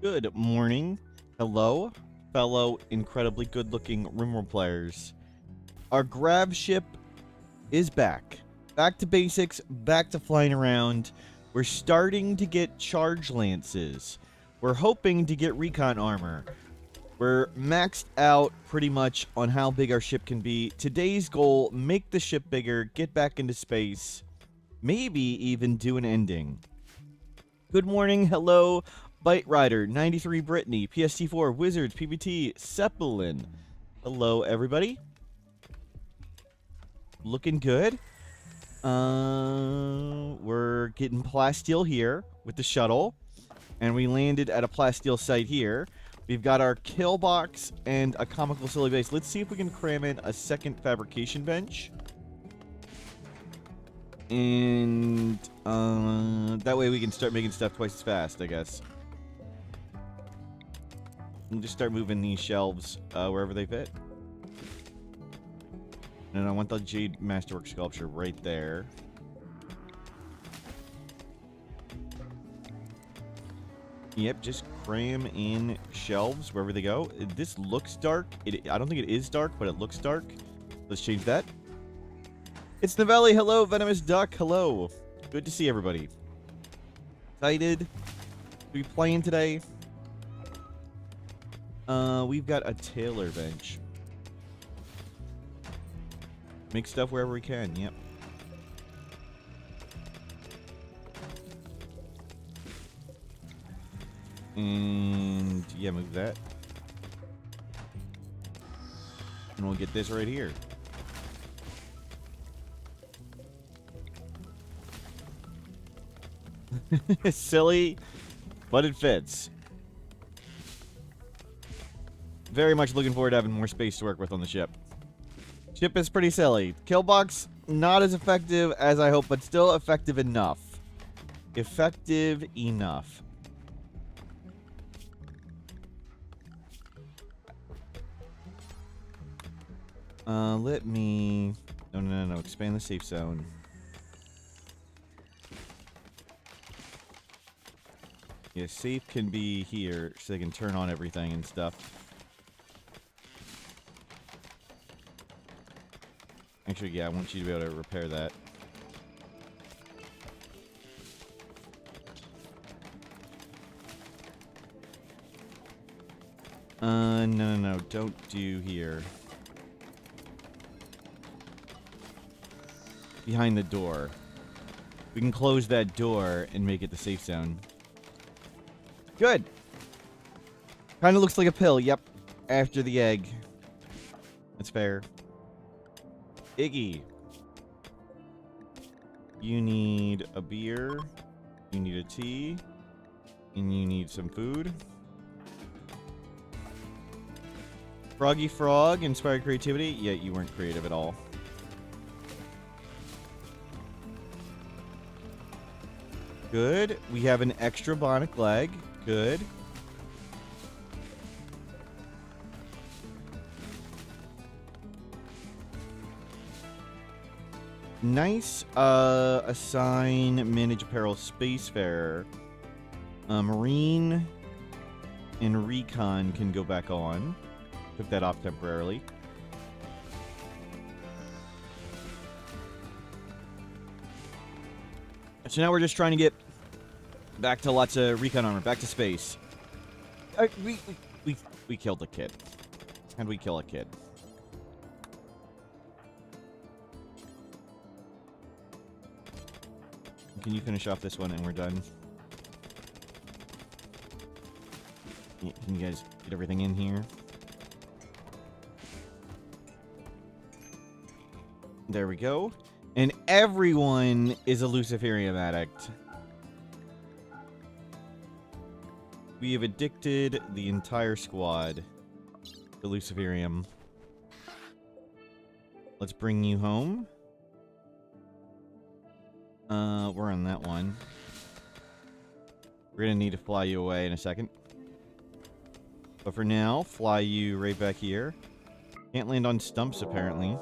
Good morning. Hello, fellow incredibly good-looking RimWorld players. Our Grav Ship is back. Back to basics, back to flying around. We're starting to get charge lances. We're hoping to get recon armor. We're maxed out pretty much on how big our ship can be. Today's goal, make the ship bigger, get back into space, maybe even do an ending. Good morning, hello, Bite Rider, 93 Brittany, PST4, Wizards, PBT, Zeppelin. Hello, everybody. Looking good. We're getting plasteel here with the shuttle, and we landed at a plasteel site here. We've got our kill box and a comical silly base. Let's see if we can cram in a second fabrication bench. And that way we can start making stuff twice as fast, I guess. And just start moving these shelves wherever they fit. And I want the Jade Masterwork sculpture right there. Yep, just cram in shelves wherever they go. This looks dark. I don't think it is dark, but it looks dark. Let's change that. It's Novelli. Hello, Venomous Duck. Hello. Good to see everybody. Excited to be playing today. We've got a tailor bench. Make stuff wherever we can. Yep. And yeah, move that. And we'll get this right here. Silly, but it fits. Very much looking forward to having more space to work with on the ship. Ship is pretty silly. Killbox, not as effective as I hope, but still effective enough. Effective enough. Let me... No. Expand the safe zone. Yeah, safe can be here, so they can turn on everything and stuff. Actually, yeah, I want you to be able to repair that. No. Don't do here. Behind the door. We can close that door and make it the safe zone. Good. Kind of looks like a pill. Yep. After the egg. That's fair. Iggy. You need a beer. You need a tea. And you need some food. Froggy Frog, inspired creativity. Yeah, you weren't creative at all. Good. We have an extra bionic leg. Good. Nice. Assign manage apparel spacefarer. Marine and recon can go back on. Took that off temporarily. So now we're just trying to get back to lots of recon armor, back to space. We killed a kid. How'd we kill a kid? Can you finish off this one and we're done? Can you guys get everything in here? There we go. And everyone is a Luciferium addict. We have addicted the entire squad to Luciferium. Let's bring you home. We're on that one. We're gonna need to fly you away in a second. But for now, fly you right back here. Can't land on stumps, apparently.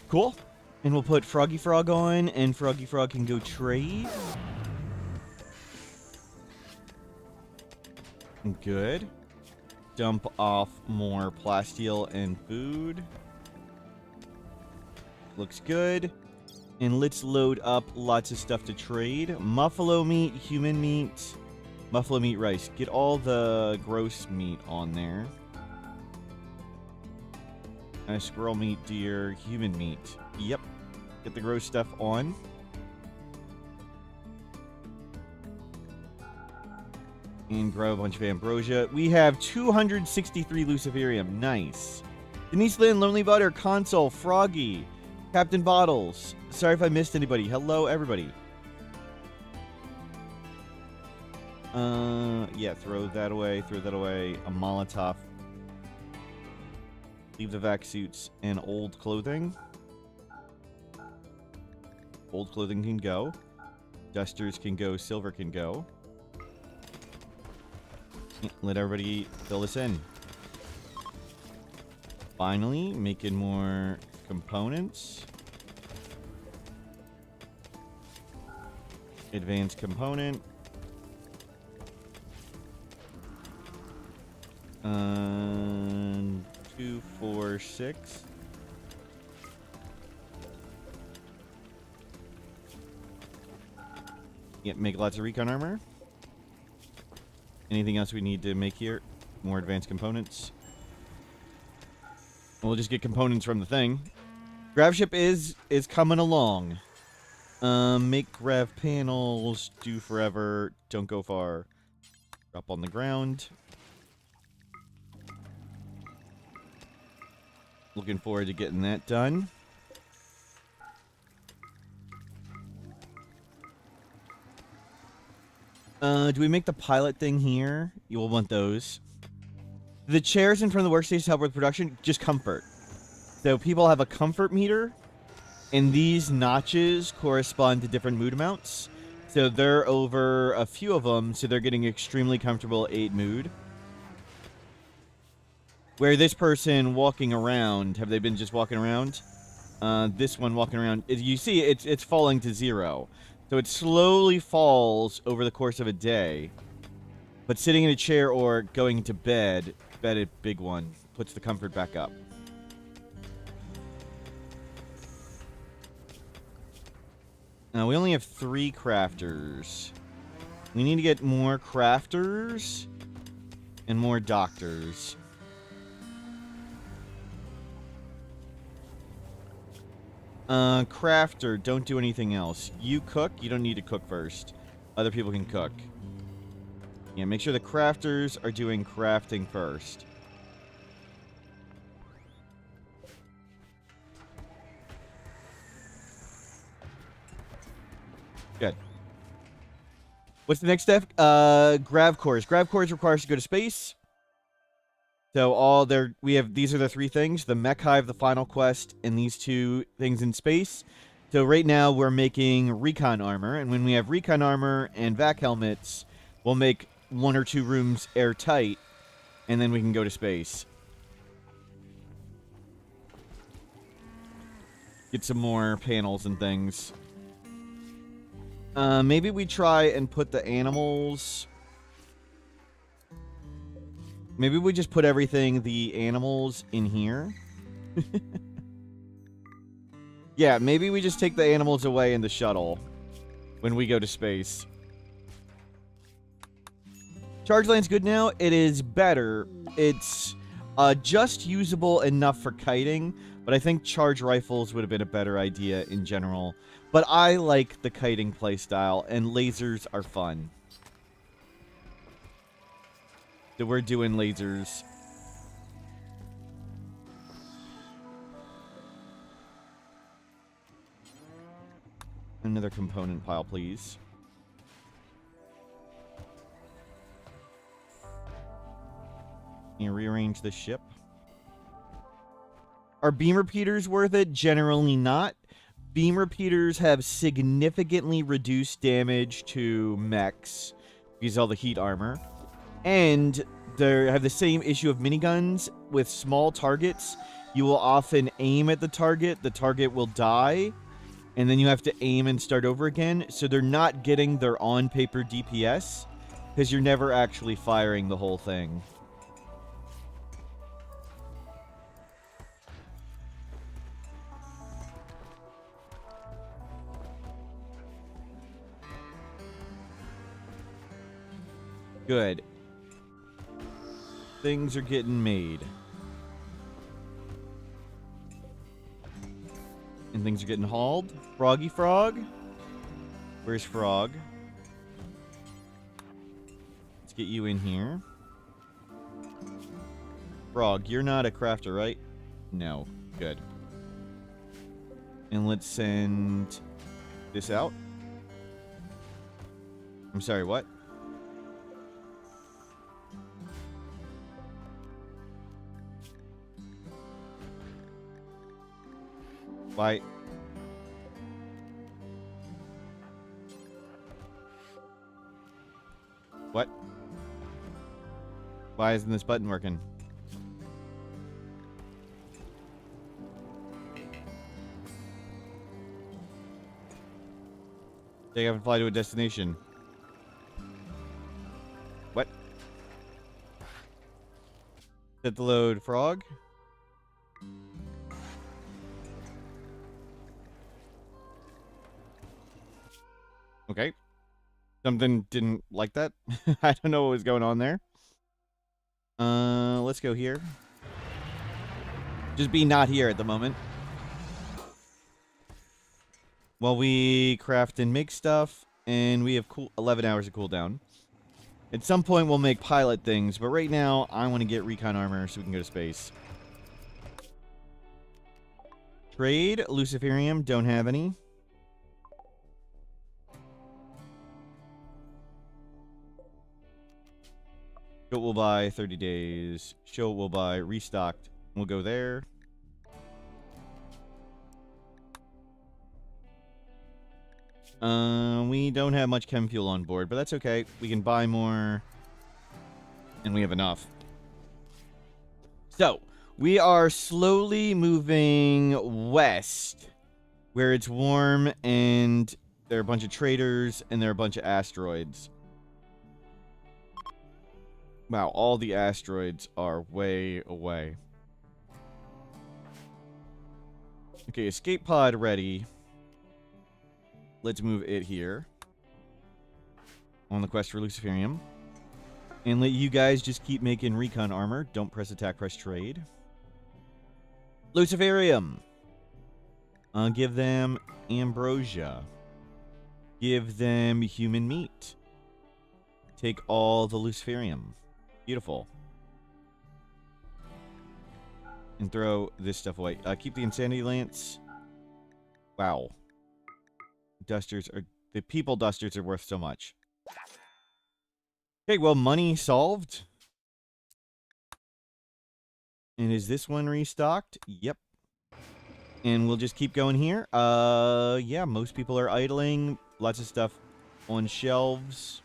Cool. And we'll put Froggy Frog on, and Froggy Frog can go trade. Good. Dump off more plasteel and food. Looks good. And let's load up lots of stuff to trade. Buffalo meat, human meat, buffalo meat, rice. Get all the gross meat on there. Squirrel meat, deer, human meat. Yep. Get the gross stuff on. And grow a bunch of ambrosia. We have 263 luciferium. Nice. Denise Lynn, Lonely Butter, Console, Froggy, Captain Bottles. Sorry if I missed anybody. Hello, everybody. Yeah, throw that away. Throw that away. A Molotov. Leave the vac suits and old clothing. Old clothing can go. Dusters can go. Silver can go. Let everybody fill this in. Finally, making more components. Advanced component. 2, 4, 6. Yeah, make lots of recon armor. Anything else we need to make here? More advanced components. We'll just get components from the thing. Grav ship is coming along. Make grav panels. Do forever. Don't go far. Drop on the ground. Looking forward to getting that done. Do we make the pilot thing here? You will want those. The chairs in front of the workstation help with production. Just comfort. So people have a comfort meter, and these notches correspond to different mood amounts. So they're over a few of them, so they're getting extremely comfortable 8 mood. Where this person walking around, have they been just walking around? This one walking around, you see it's falling to 0. So it slowly falls over the course of a day. But sitting in a chair or going to bed, a big one, puts the comfort back up. Now we only have 3 crafters. We need to get more crafters and more doctors. Crafter, don't do anything else. You cook, you don't need to cook first. Other people can cook. Yeah, make sure the crafters are doing crafting first. Good. What's the next step? Grav cores. Grav cores requires to go to space. So these are the 3 things, the mech hive, the final quest, and these 2 things in space. So right now we're making recon armor, and when we have recon armor and vac helmets, we'll make 1 or 2 rooms airtight, and then we can go to space. Get some more panels and things. Maybe we try and put the animals... Maybe we just put the animals in here. Yeah, maybe we just take the animals away in the shuttle when we go to space. Charge lane's good now. It is better. It's just usable enough for kiting, but I think charge rifles would have been a better idea in general. But I like the kiting playstyle, and lasers are fun. So we're doing lasers. Another component pile, please. Can you rearrange the ship? Are beam repeaters worth it? Generally not. Beam repeaters have significantly reduced damage to mechs because of all the heat armor. And they have the same issue of miniguns with small targets. You will often aim at the target will die, and then you have to aim and start over again. So they're not getting their on-paper DPS. Because you're never actually firing the whole thing. Good. Things are getting made. And things are getting hauled. Froggy Frog? Where's Frog? Let's get you in here. Frog, you're not a crafter, right? No. Good. And let's send this out. I'm sorry, what? Why? What? Why isn't this button working? Take off and fly to a destination. What? Set the load, Frog. Okay. Something didn't like that. I don't know what was going on there. Let's go here. Just be not here at the moment. While we craft and make stuff, and we have 11 hours of cooldown. At some point, we'll make pilot things, but right now, I want to get recon armor so we can go to space. Trade, Luciferium, don't have any. Show will buy 30 days. Show will buy restocked. We'll go there. We don't have much chem fuel on board, but that's okay. We can buy more, and we have enough. So, we are slowly moving west, where it's warm, and there are a bunch of traders, and there are a bunch of asteroids. Wow, all the asteroids are way away. Okay, escape pod ready. Let's move it here. On the quest for Luciferium. And let you guys just keep making recon armor. Don't press attack, press trade. Luciferium. Give them ambrosia. Give them human meat. Take all the Luciferium. Beautiful. And throw this stuff away. Keep the insanity lance. Wow. Dusters are... The people dusters are worth so much. Okay, well, money solved. And is this one restocked? Yep. And we'll just keep going here. Yeah, most people are idling. Lots of stuff on shelves.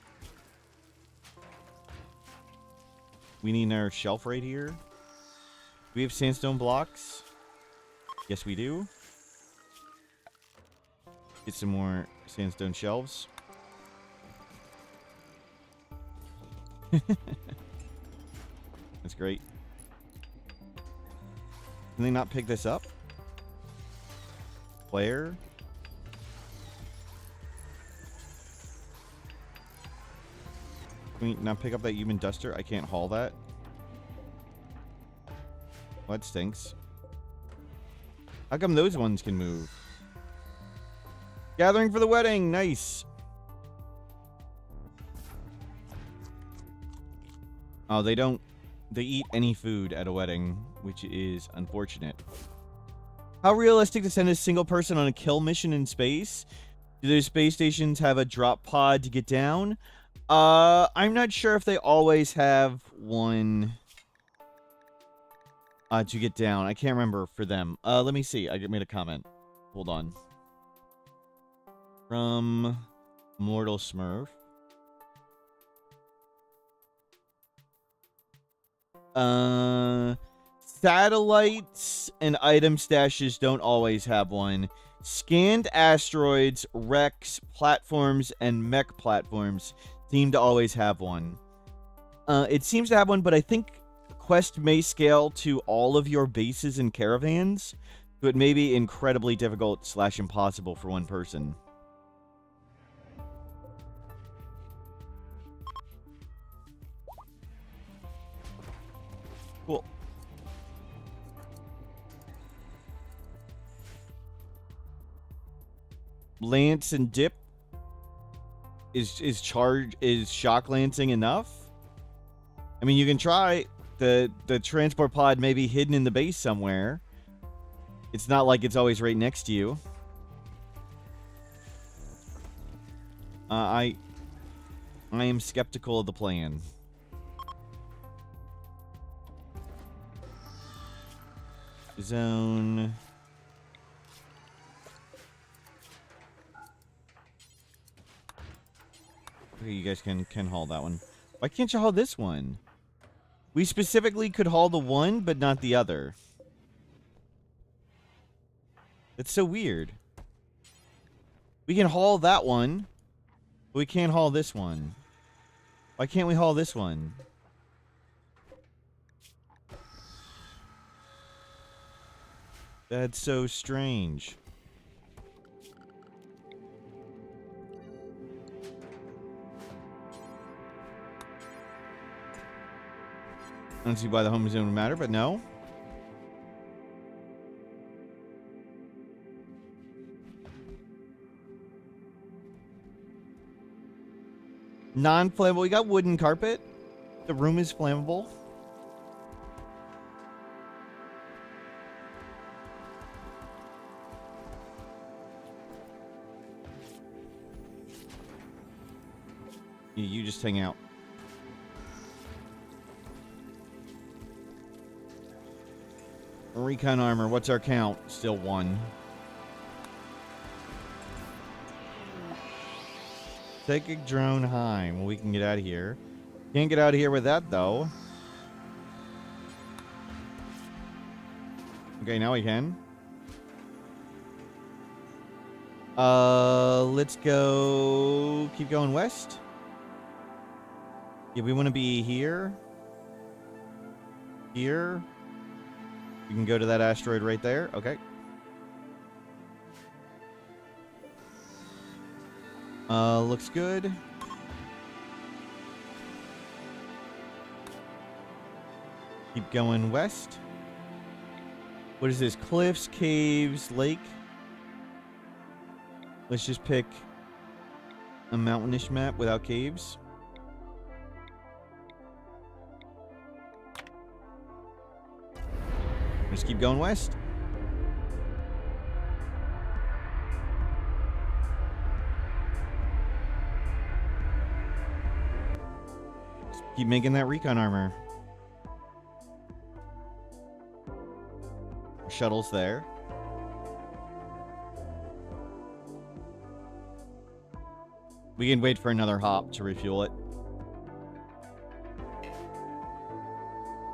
We need our shelf right here. Do we have sandstone blocks? Yes, we do. Get some more sandstone shelves. That's great. Can they not pick this up? Player? Can we not pick up that human duster? I can't haul that. Well, that stinks. How come those ones can move? Gathering for the wedding. Nice. Oh, they don't... They eat any food at a wedding, which is unfortunate. How realistic to send a single person on a kill mission in space? Do those space stations have a drop pod to get down? I'm not sure if they always have one to get down. I can't remember for them. Let me see. I made a comment. Hold on. From Mortal Smurf. Satellites and item stashes don't always have one. Scanned asteroids, wrecks, platforms, and mech platforms seem to always have one. It seems to have one, but I think quest may scale to all of your bases and caravans, so it may be incredibly difficult / impossible for one person. Cool. Lance and dip is shock lancing enough? I mean, you can try. The transport pod may be hidden in the base somewhere. It's not like it's always right next to you. I am skeptical of the plan. Zone. Okay, you guys can haul that one. Why can't you haul this one? We specifically could haul the one, but not the other. That's so weird. We can haul that one, but we can't haul this one. Why can't we haul this one? That's so strange. I don't see why the home zone would matter, but no. Non-flammable. We got wooden carpet. The room is flammable. You just hang out. Recon armor. What's our count? Still 1. Psychic drone high. Well, we can get out of here. Can't get out of here with that, though. Okay, now we can. Let's go... Keep going west. Yeah, we want to be here. Here. We can go to that asteroid right there. Okay. Looks good. Keep going west. What is this? Cliffs, caves, lake. Let's just pick a mountainish map without caves. Just keep going west. Just keep making that recon armor. Shuttle's there. We can wait for another hop to refuel it.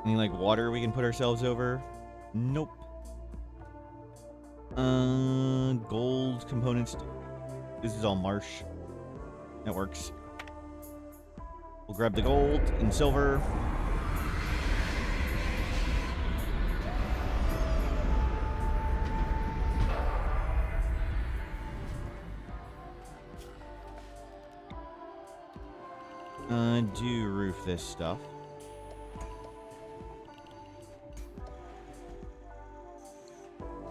Any like water we can put ourselves over? Nope. Gold components. This is all marsh. That works. We'll grab the gold and silver. Do roof this stuff.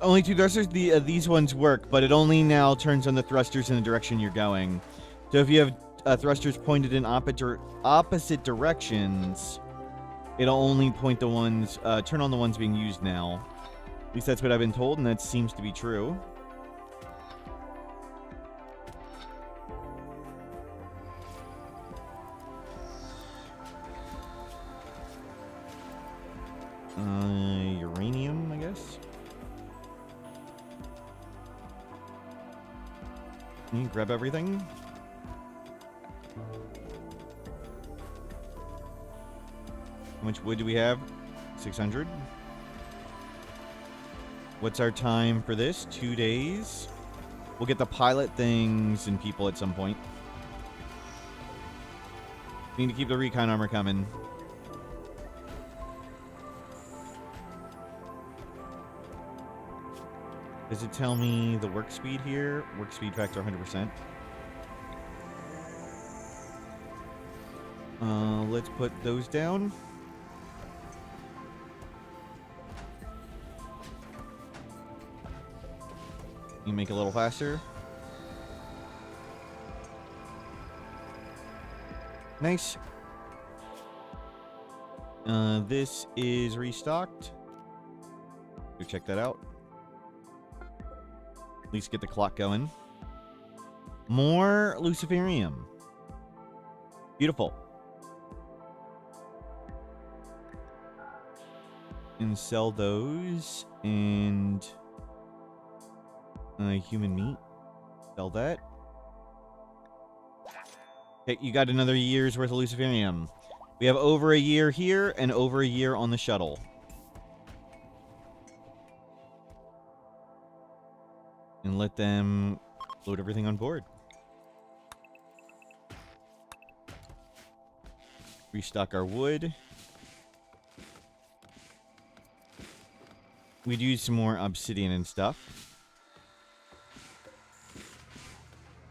Only 2 thrusters. These ones work, but it only now turns on the thrusters in the direction you're going. So if you have thrusters pointed in opposite directions, it'll only point the ones, turn on the ones being used now. At least that's what I've been told, and that seems to be true. Uranium, I guess. Can you grab everything? How much wood do we have? 600. What's our time for this? 2 days. We'll get the pilot things and people at some point. Need to keep the recon armor coming. Does it tell me the work speed here? Work speed factor 100%. Let's put those down. You make it a little faster. Nice. This is restocked. Go check that out. At least get the clock going. More Luciferium. Beautiful. And sell those. And human meat. Sell that. Okay, you got another year's worth of Luciferium. We have over a year here and over a year on the shuttle. And let them load everything on board. Restock our wood. We'd use some more obsidian and stuff.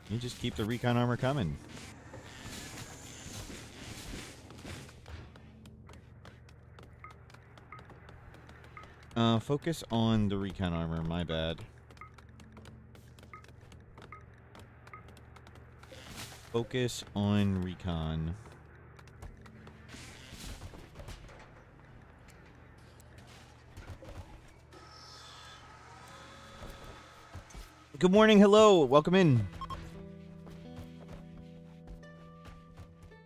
You just keep the recon armor coming. Focus on the recon armor, my bad. Focus on recon. Good morning, hello, welcome in.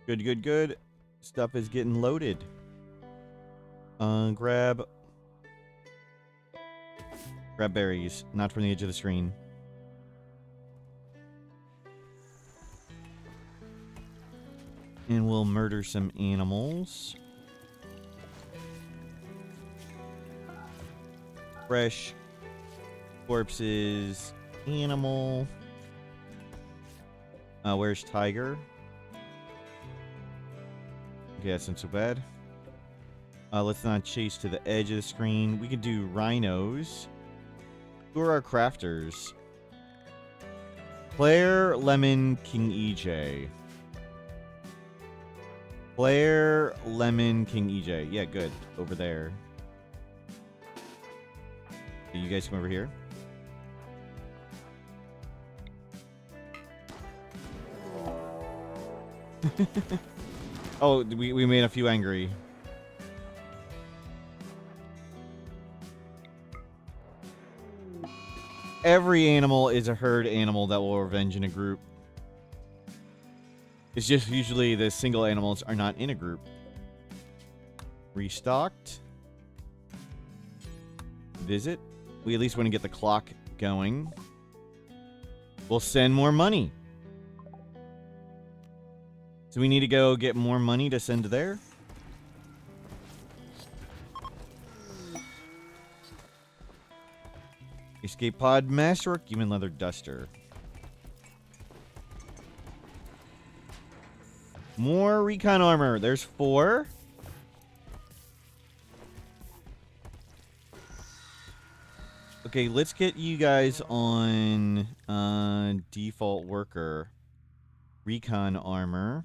Good, good, good. Stuff is getting loaded. Grab berries, not from the edge of the screen. And we'll murder some animals. Fresh corpses, animal. Where's Tiger? Okay, that's not so bad. Let's not chase to the edge of the screen. We could do rhinos. Who are our crafters? Claire, Lemon, King EJ. Claire, Lemon, King EJ. Yeah, good. Over there. Okay, you guys come over here. Oh, we made a few angry. Every animal is a herd animal that will revenge in a group. It's just usually the single animals are not in a group. Restocked. Visit. We at least want to get the clock going. We'll send more money. So we need to go get more money to send there. Escape pod, masterwork, human leather duster. More recon armor. There's 4. Okay, let's get you guys on default worker. Recon armor.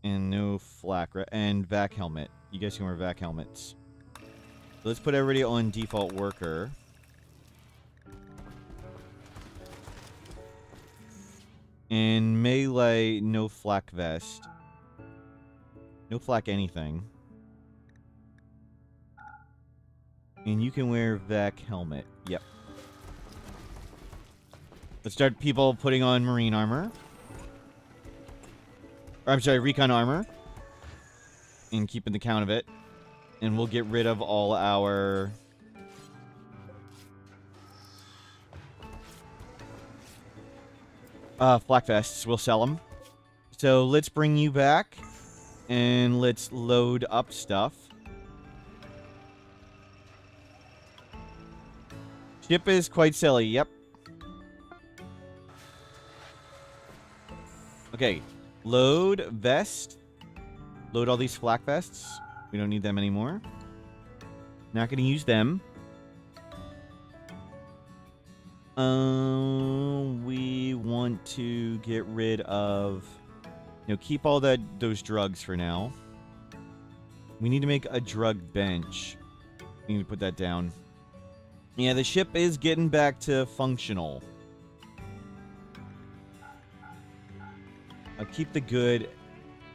And no flak. And vac helmet. You guys can wear vac helmets. Let's put everybody on default worker. And melee, no flak vest. No flak anything. And you can wear vac helmet. Yep. Let's start people putting on marine armor. Or, I'm sorry, recon armor. And keeping the count of it. And we'll get rid of all our... flak vests. We'll sell them. So let's bring you back. And let's load up stuff. Ship is quite silly. Yep. Okay. Load vest. Load all these flak vests. We don't need them anymore. Not going to use them. We want to get rid of... keep all those drugs for now. We need to make a drug bench. We need to put that down. Yeah, the ship is getting back to functional. I'll keep the good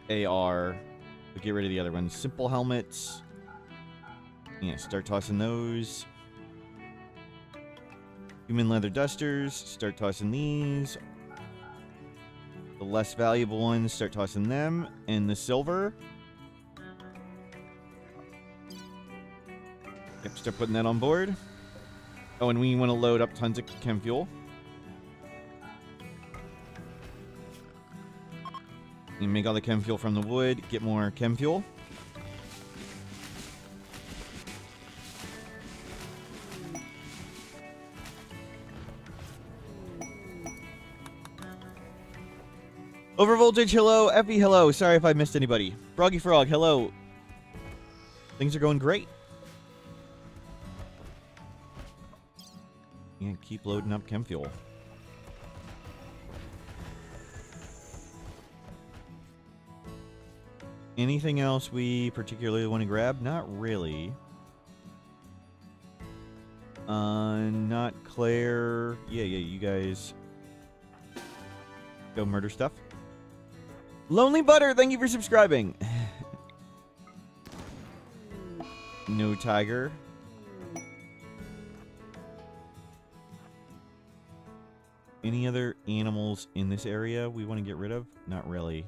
AR, but get rid of the other ones. Simple helmets. Yeah, start tossing those. Human leather dusters. Start tossing these. The less valuable ones, start tossing them. And the silver. Yep, start putting that on board. Oh, and we want to load up tons of chem fuel. You make all the chem fuel from the wood. Get more chem fuel. Overvoltage, hello. Effie, hello. Sorry if I missed anybody. Froggy Frog, hello. Things are going great. Yeah, keep loading up chem fuel. Anything else we particularly want to grab? Not really. Not Claire. Yeah, you guys go murder stuff. Lonely Butter, thank you for subscribing. No tiger. Any other animals in this area we want to get rid of? Not really.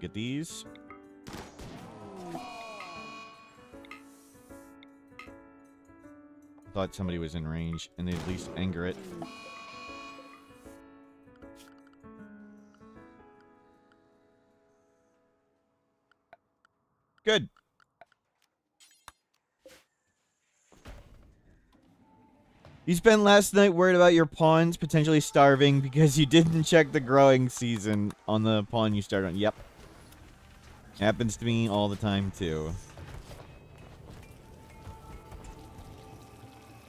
Get these. Thought somebody was in range, and they'd at least anger it. Good. You spent last night worried about your pawns potentially starving because you didn't check the growing season on the pawn you started on. Yep. Happens to me all the time, too.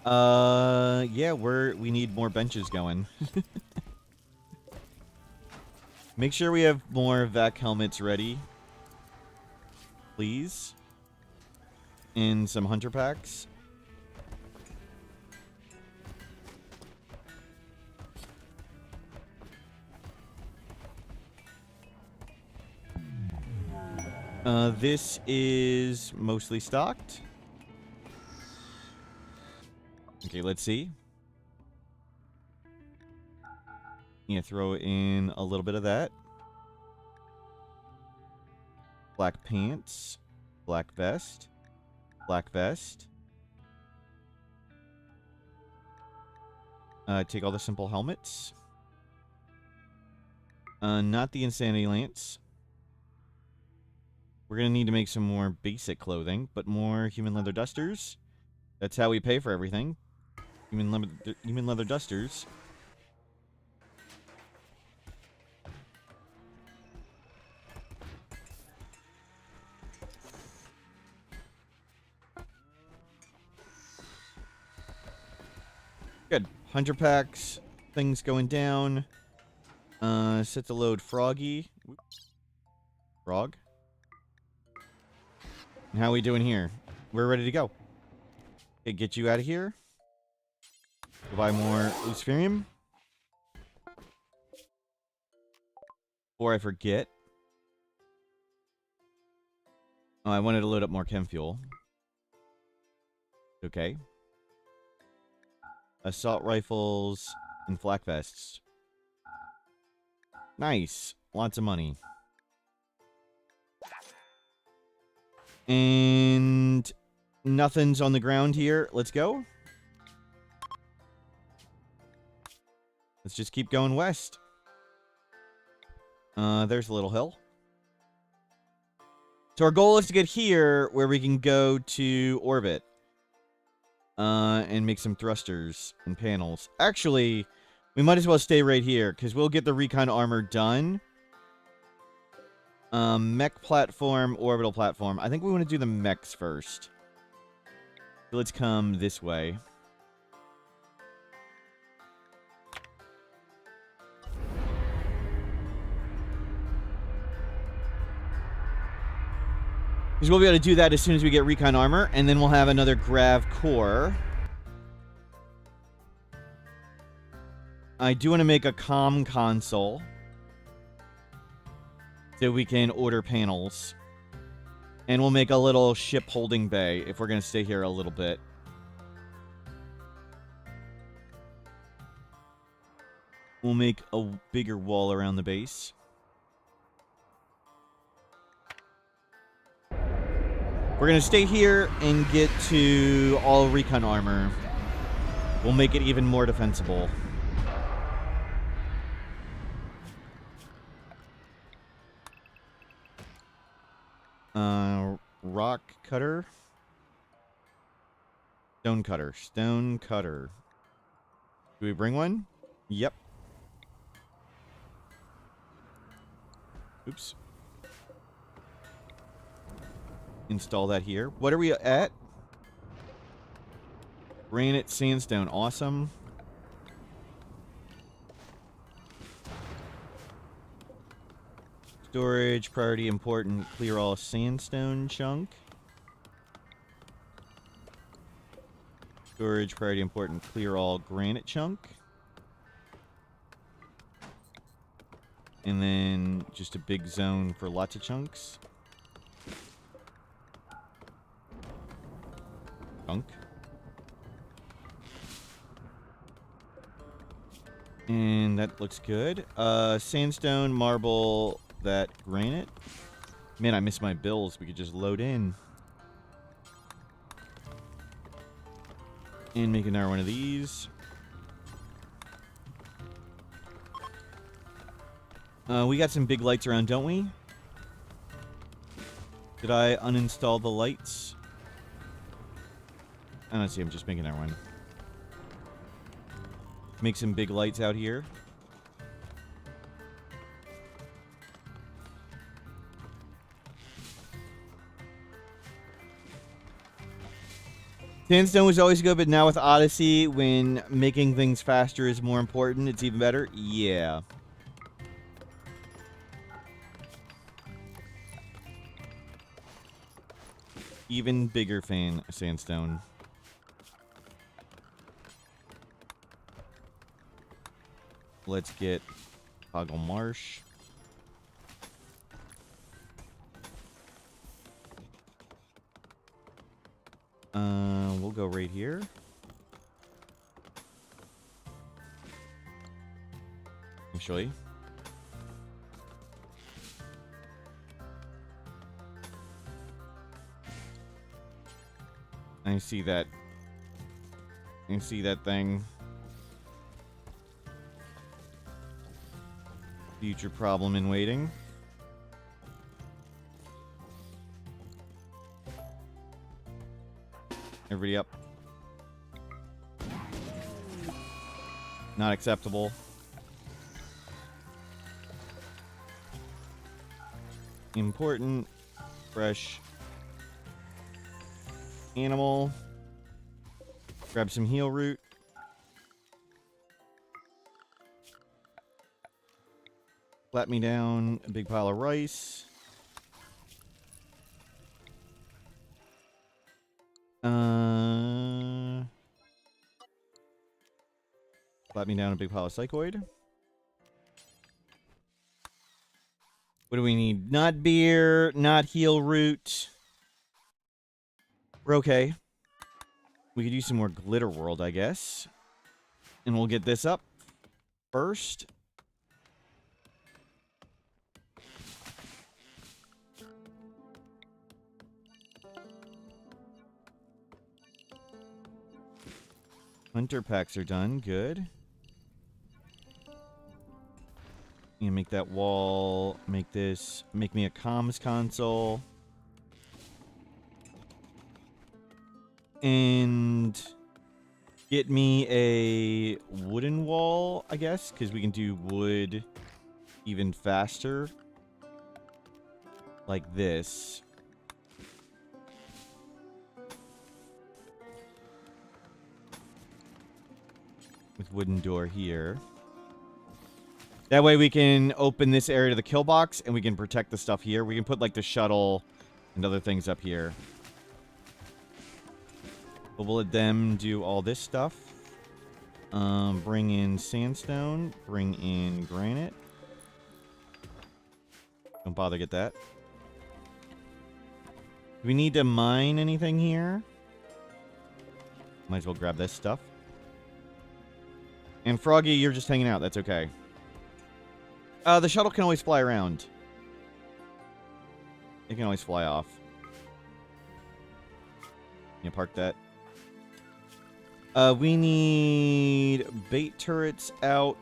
Yeah, we need more benches going. Make sure we have more vac helmets ready. Please. And some hunter packs. This is mostly stocked. Okay, let's see. Yeah, throw in a little bit of that. Black pants. Black vest. Black vest. Take all the simple helmets. Not the Insanity Lance. We're going to need to make some more basic clothing, but more human leather dusters. That's how we pay for everything. Human leather dusters. Good. Hunter packs. Things going down. Set to load Froggy. Frog. And how are we doing here? We're ready to go. Okay, get you out of here. Go buy more Luciferium. Before I forget. Oh, I wanted to load up more chem fuel. Okay. Assault rifles and flak vests. Nice. Lots of money. And nothing's on the ground here. Let's go. Let's just keep going west. There's a little hill. So our goal is to get here where we can go to orbit. And make some thrusters and panels. Actually, We might as well stay right here, because we'll get the recon armor done. Mech platform, orbital platform. I think we want to do the mechs first. So let's come this way. Because we'll be able to do that as soon as we get recon armor, and then we'll have another grav core. I do want to make a comm console so we can order panels. And we'll make a little ship holding bay if we're going to stay here a little bit. We'll make a bigger wall around the base. We're going to stay here and get to all recon armor. We'll make it even more defensible. Rock cutter. Stone cutter. Stone cutter. Do we bring one? Yep. Oops. Install that here. What are we at? Granite sandstone. Awesome. Storage, priority important, clear all sandstone chunk. Storage, priority important, clear all granite chunk. And then just a big zone for lots of chunks. Chunk. And that looks good. Sandstone, marble, that granite. Man, I miss my bills. We could just load in. And make another one of these. We got some big lights around, don't we? Did I uninstall the lights? I don't see. I'm just making another one. Make some big lights out here. Sandstone was always good, but now with Odyssey, when making things faster is more important, it's even better? Yeah. Even bigger fan of Sandstone. Let's get Toggle Marsh. We'll go right here. Actually. I see that. I see that thing. Future problem in waiting. Everybody up. Not acceptable. Important. Fresh. Animal. Grab some heal root. Flat me down a big pile of rice. Flat me down a big pile of psychoid. What do we need? Not beer, not heal root. We're okay. We could use some more glitter world, I guess. And we'll get this up first. Hunter packs are done. Good. You make that wall. Make this. Make me a comms console. And Get me a wooden wall, I guess, because we can do wood even faster. Like this. With wooden door here. That way we can open this area to the kill box and we can protect the stuff here. We can put like the shuttle and other things up here. But we'll let them do all this stuff. Bring in sandstone. Bring in granite. Don't bother get that. Do we need to mine anything here? Might as well grab this stuff. And Froggy, you're just hanging out. That's okay. The shuttle can always fly around. It can always fly off. Yeah, park that. We need bait turrets out.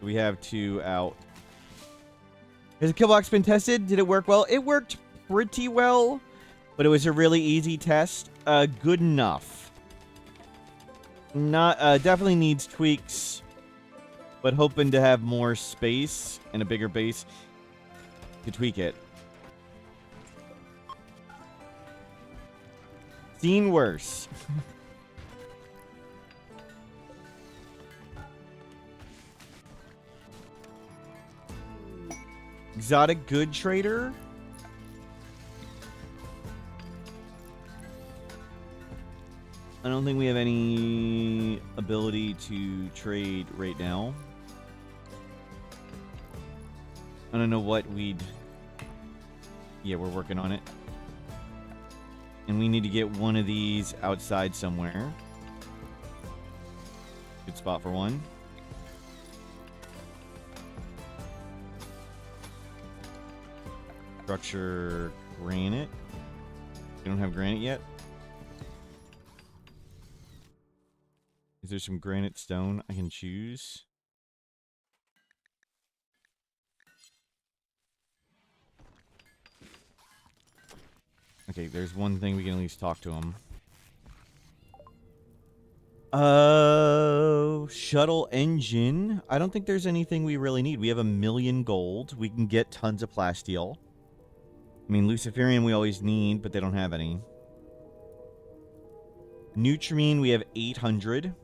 We have 2 out. Has the kill box been tested? Did it work well? It worked pretty well, but it was a really easy test. Good enough. Not definitely needs tweaks, but hoping to have more space and a bigger base to tweak it. Seen worse. Exotic good trader. I don't think we have any ability to trade right now. I don't know what we'd... Yeah, we're working on it. And we need to get one of these outside somewhere. Good spot for one. Structure granite. We don't have granite yet. Is there some granite stone I can choose? Okay, there's one thing we can at least talk to him. Shuttle engine. I don't think there's anything we really need. We have 1,000,000 gold. We can get tons of plasteel. I mean, Luciferium we always need, but they don't have any. Nutrimine, we have 800.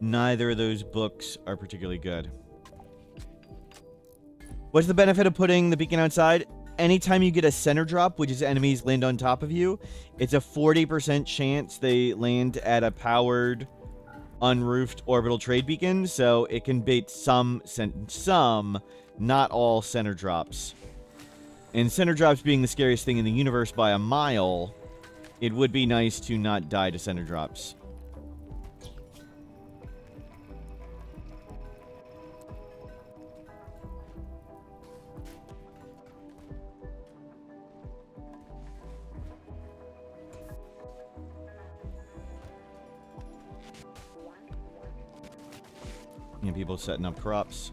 Neither of those books are particularly good. What's the benefit of putting the beacon outside? Anytime you get a center drop, which is enemies land on top of you, it's a 40% chance they land at a powered, unroofed orbital trade beacon, so it can bait some, not all center drops. And center drops being the scariest thing in the universe by a mile, it would be nice to not die to center drops. You know, people setting up crops.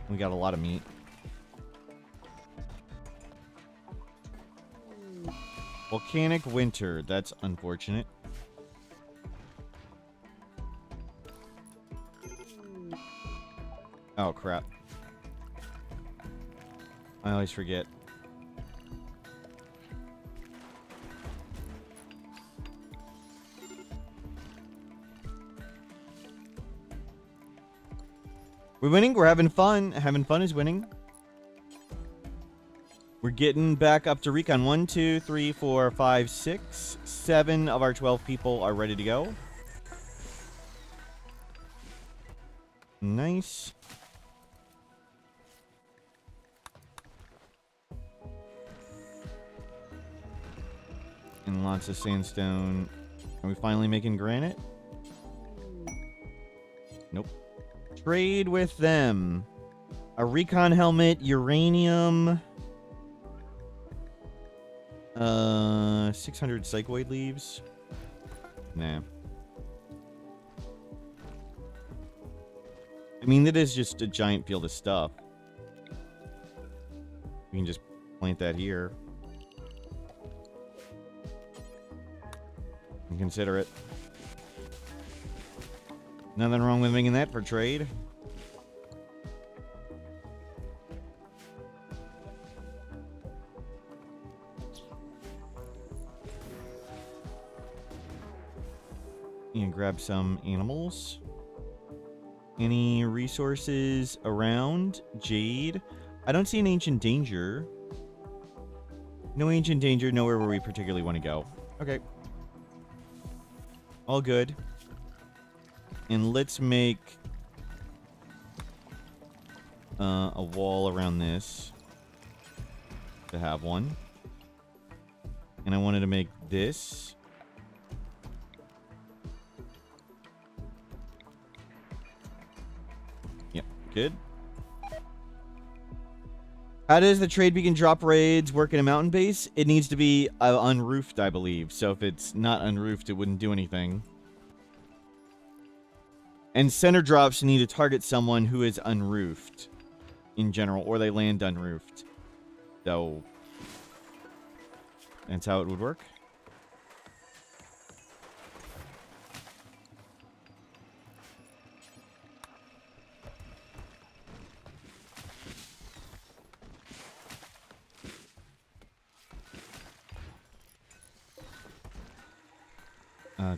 We got a lot of meat. Volcanic winter. That's unfortunate. Oh, crap. I always forget. We're winning. We're having fun. Having fun is winning. We're getting back up to recon. 1, 2, 3, 4, 5, 6, 7 of our 12 people are ready to go. Nice. And lots of sandstone. Are we finally making granite? Nope. Trade with them. A recon helmet, uranium. 600 psychoid leaves. Nah. I mean, that is just a giant field of stuff. We can just plant that here. And consider it. Nothing wrong with making that for trade. And grab some animals. Any resources around? Jade. I don't see an ancient danger. No ancient danger, nowhere where we particularly want to go. Okay. All good. And let's make a wall around this to have one. And I wanted to make this. Yep, good. How does the trade beacon drop raids work in a mountain base? It needs to be unroofed, I believe. So if it's not unroofed, it wouldn't do anything. And center drops need to target someone who is unroofed in general, or they land unroofed. So that's how it would work.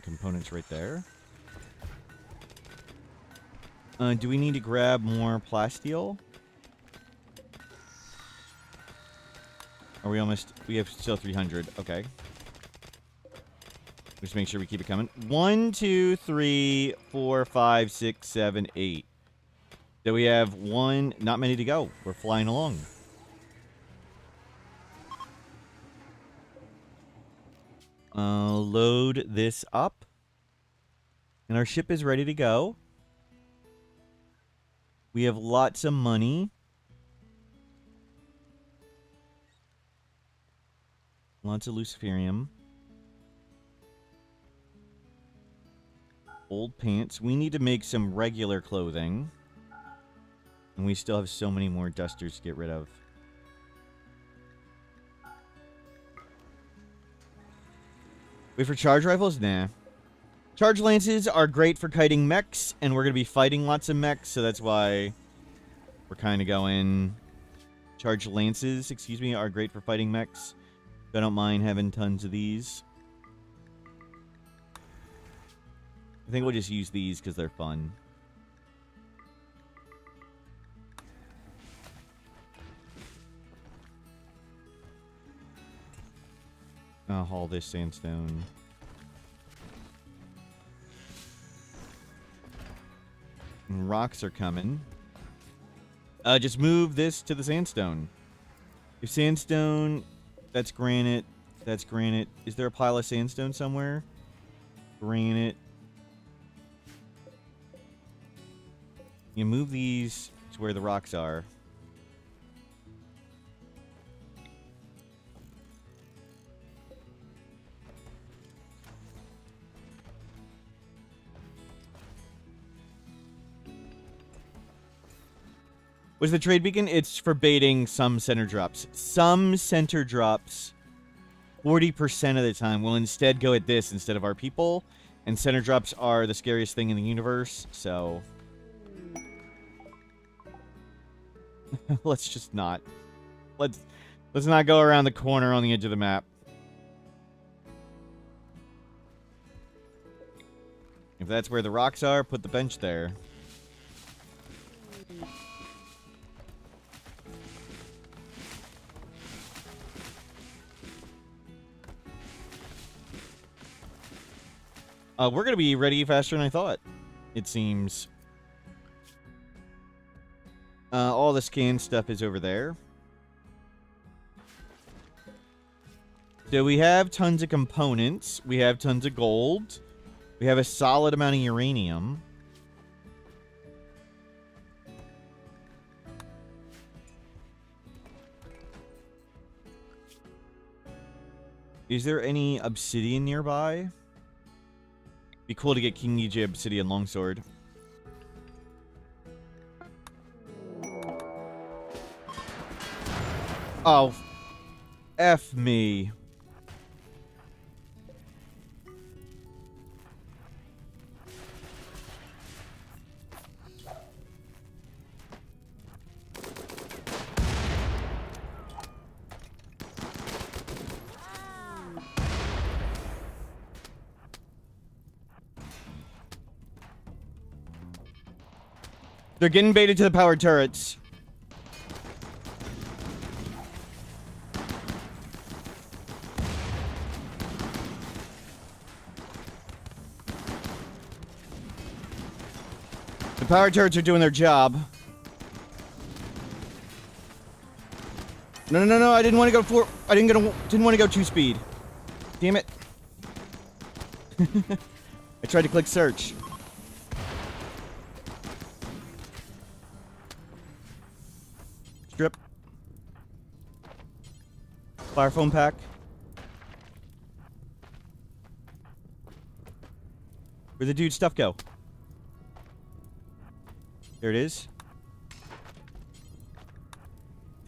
Components right there. Do we need to grab more plasteel? Are we almost... We have still 300. Okay. Just make sure we keep it coming. 1, 2, 3, 4, 5, 6, 7, 8. So we have one... Not many to go. We're flying along. Load this up. And our ship is ready to go. We have lots of money. Lots of luciferium. Old pants. We need to make some regular clothing. And we still have so many more dusters to get rid of. Wait for charge rifles? Nah. Charge lances are great for kiting mechs, and we're going to be fighting lots of mechs, so that's why we're kind of going... Charge lances, excuse me, are great for fighting mechs. I don't mind having tons of these. I think we'll just use these because they're fun. I'll haul this sandstone. And rocks are coming. Just move this to the sandstone. If sandstone, that's granite. That's granite. Is there a pile of sandstone somewhere? Granite. You move these to where the rocks are. What's the trade beacon? It's for baiting some center drops. Some center drops, 40% of the time, will instead go at this instead of our people. And center drops are the scariest thing in the universe, so... Let's just not. Let's not go around the corner on the edge of the map. If that's where the rocks are, put the bench there. We're going to be ready faster than I thought, it seems. All the scan stuff is over there. So we have tons of components. We have tons of gold. We have a solid amount of uranium. Is there any obsidian nearby? Be cool to get King EJ Obsidian Longsword. Oh, F me. They're getting baited to the powered turrets. The powered turrets are doing their job. No, no, no, no! I didn't want to go for. I didn't want to go 2-speed. Damn it! I tried to click search. Strip. Fire foam pack. Where'd the dude's stuff go? There it is.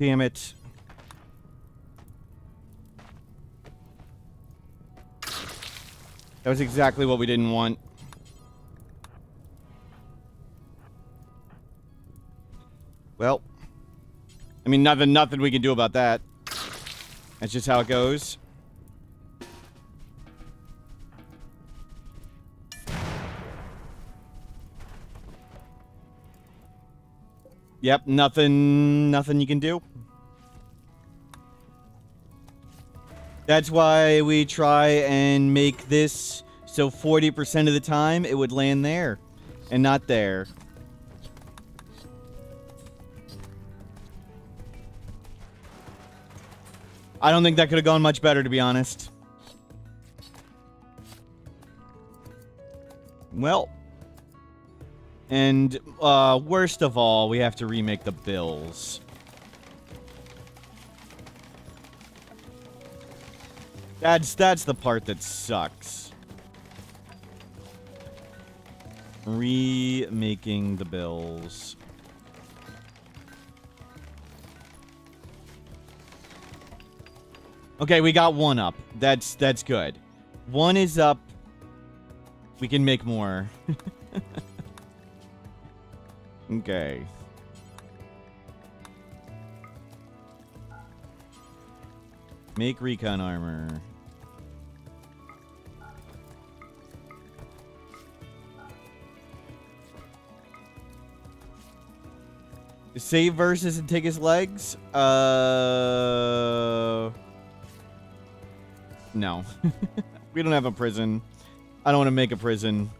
Damn it. That was exactly what we didn't want. Well, I mean, nothing we can do about that. That's just how it goes. Yep, nothing you can do. That's why we try and make this so 40% of the time it would land there and not there. I don't think that could have gone much better, to be honest. Well. And, worst of all, we have to remake the bills. That's the part that sucks. Remaking the bills. Okay, we got one up. That's good. One is up. We can make more. Okay. Make recon armor. Save versus and take his legs? No. We don't have a prison. I don't want to make a prison.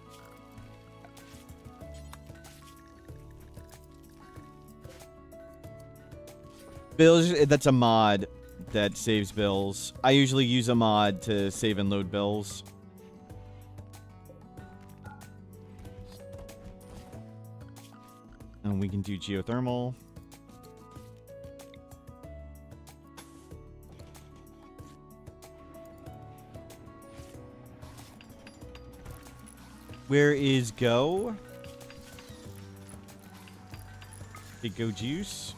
Bills, that's a mod that saves bills. I usually use a mod to save and load bills. And we can do geothermal. Where is Go? Take Go juice.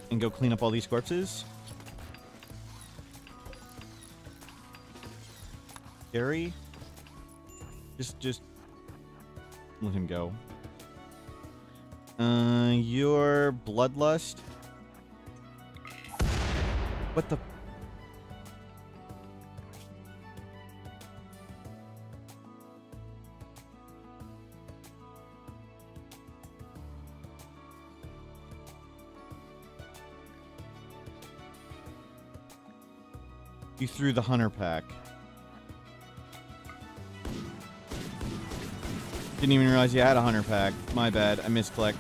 And go clean up all these corpses. Gary? Just let him go. Your bloodlust. What the? You threw the hunter pack. Didn't even realize you had a hunter pack. My bad. I misclicked.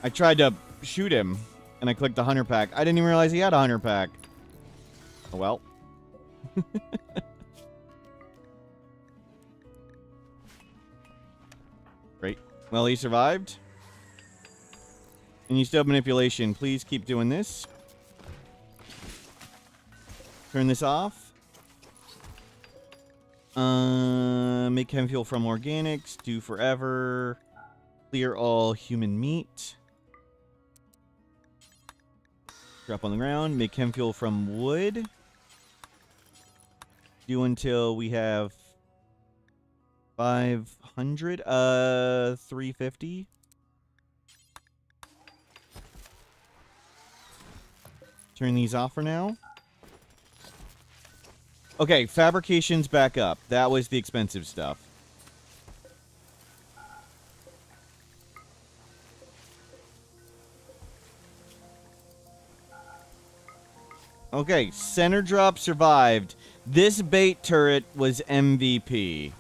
I tried to shoot him, and I clicked the hunter pack. I didn't even realize he had a hunter pack. Oh, well. Great. Well, he survived. And you still have manipulation. Please keep doing this. Turn this off. Make chem fuel from organics. Do forever. Clear all human meat. Drop on the ground. Make chem fuel from wood. Do until we have 500. 350. Turn these off for now. Okay, fabrication's back up. That was the expensive stuff. Okay, center drop survived. This bait turret was MVP.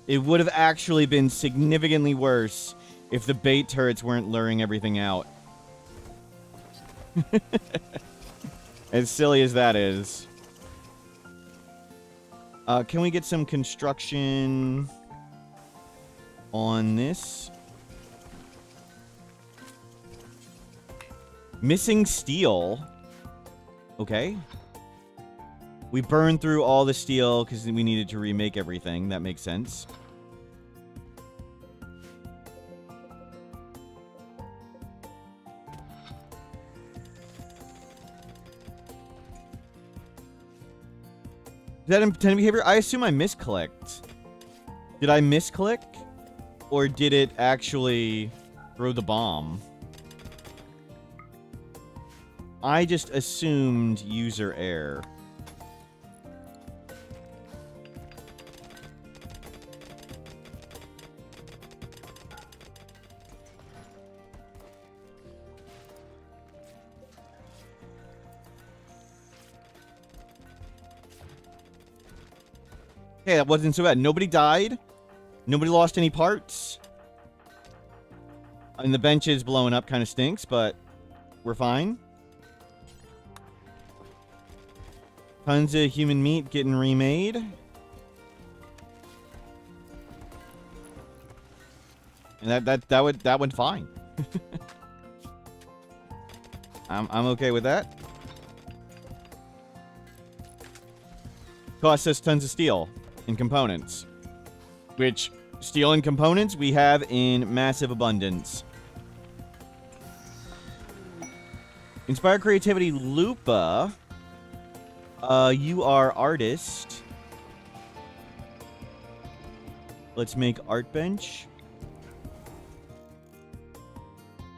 It would have actually been significantly worse if the bait turrets weren't luring everything out. As silly as that is. Can we get some construction on this? Missing steel. Okay. We burned through all the steel because we needed to remake everything. That makes sense. Is that intended behavior? I assume I misclicked. Did I misclick? Or did it actually throw the bomb? I just assumed user error. Okay, that wasn't so bad. Nobody died. Nobody lost any parts. And the bench is blowing up, kind of stinks, but we're fine. Tons of human meat getting remade. And that went fine. I'm okay with that. Costs us tons of steel and components. Which, steel and components, we have in massive abundance. Inspire creativity, Lupa. You are artist. Let's make art bench.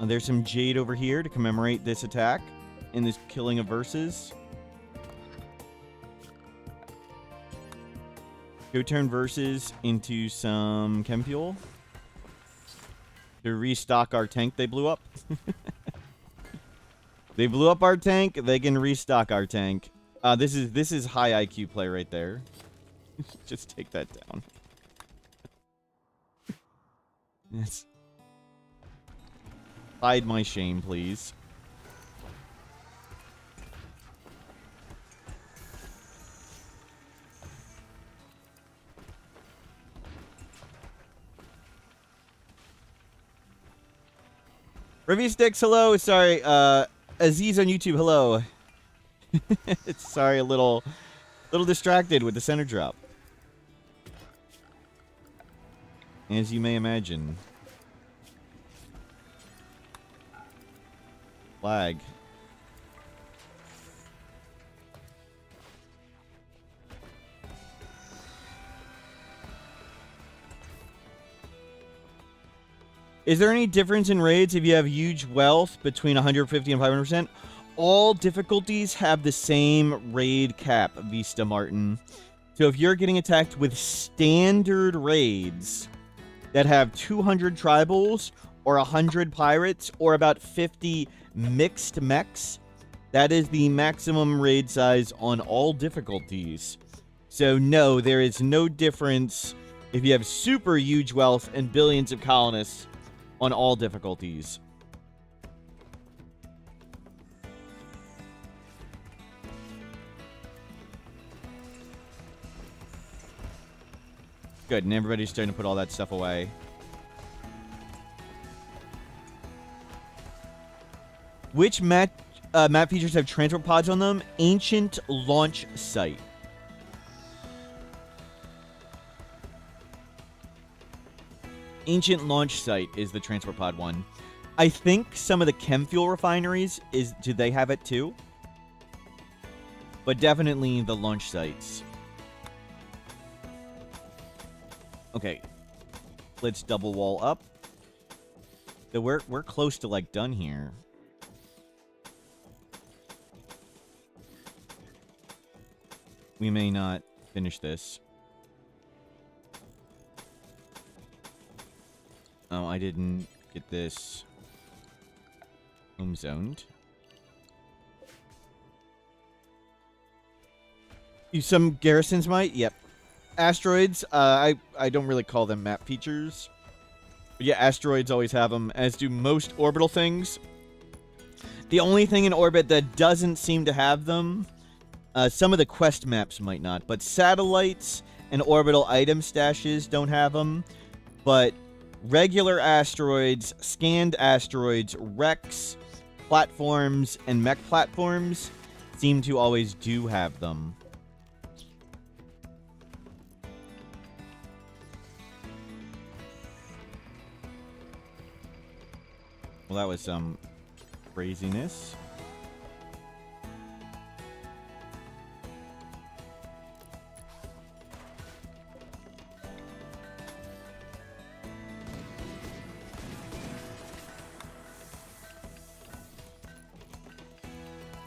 There's some jade over here to commemorate this attack and this killing of verses. Go turn verses into some chem fuel to restock our tank they blew up. They blew up our tank. They can restock our tank. This is high IQ play right there. Just take that down. Yes. Hide my shame, please. Review Sticks, hello. Sorry, Aziz on YouTube, hello. Sorry, a little distracted with the center drop. As you may imagine. Flag. Is there any difference in raids if you have huge wealth between 150 and 500%? All difficulties have the same raid cap, Vista Martin. So if you're getting attacked with standard raids that have 200 tribals or 100 pirates or about 50 mixed mechs, that is the maximum raid size on all difficulties. So no, there is no difference if you have super huge wealth and billions of colonists on all difficulties. Good, and everybody's starting to put all that stuff away. Which map features have transport pods on them? Ancient launch site. Ancient launch site is the transport pod one. I think some of the chem fuel refineries, do they have it too? But definitely the launch sites. Okay. Let's double wall up. So we're close to, like, done here. We may not finish this. Oh, I didn't get this home zoned. Some garrisons might? Yep. Asteroids, I don't really call them map features. But yeah, asteroids always have them, as do most orbital things. The only thing in orbit that doesn't seem to have them, some of the quest maps might not, but satellites and orbital item stashes don't have them. But regular asteroids, scanned asteroids, wrecks, platforms, and mech platforms seem to always do have them. Well, that was some craziness.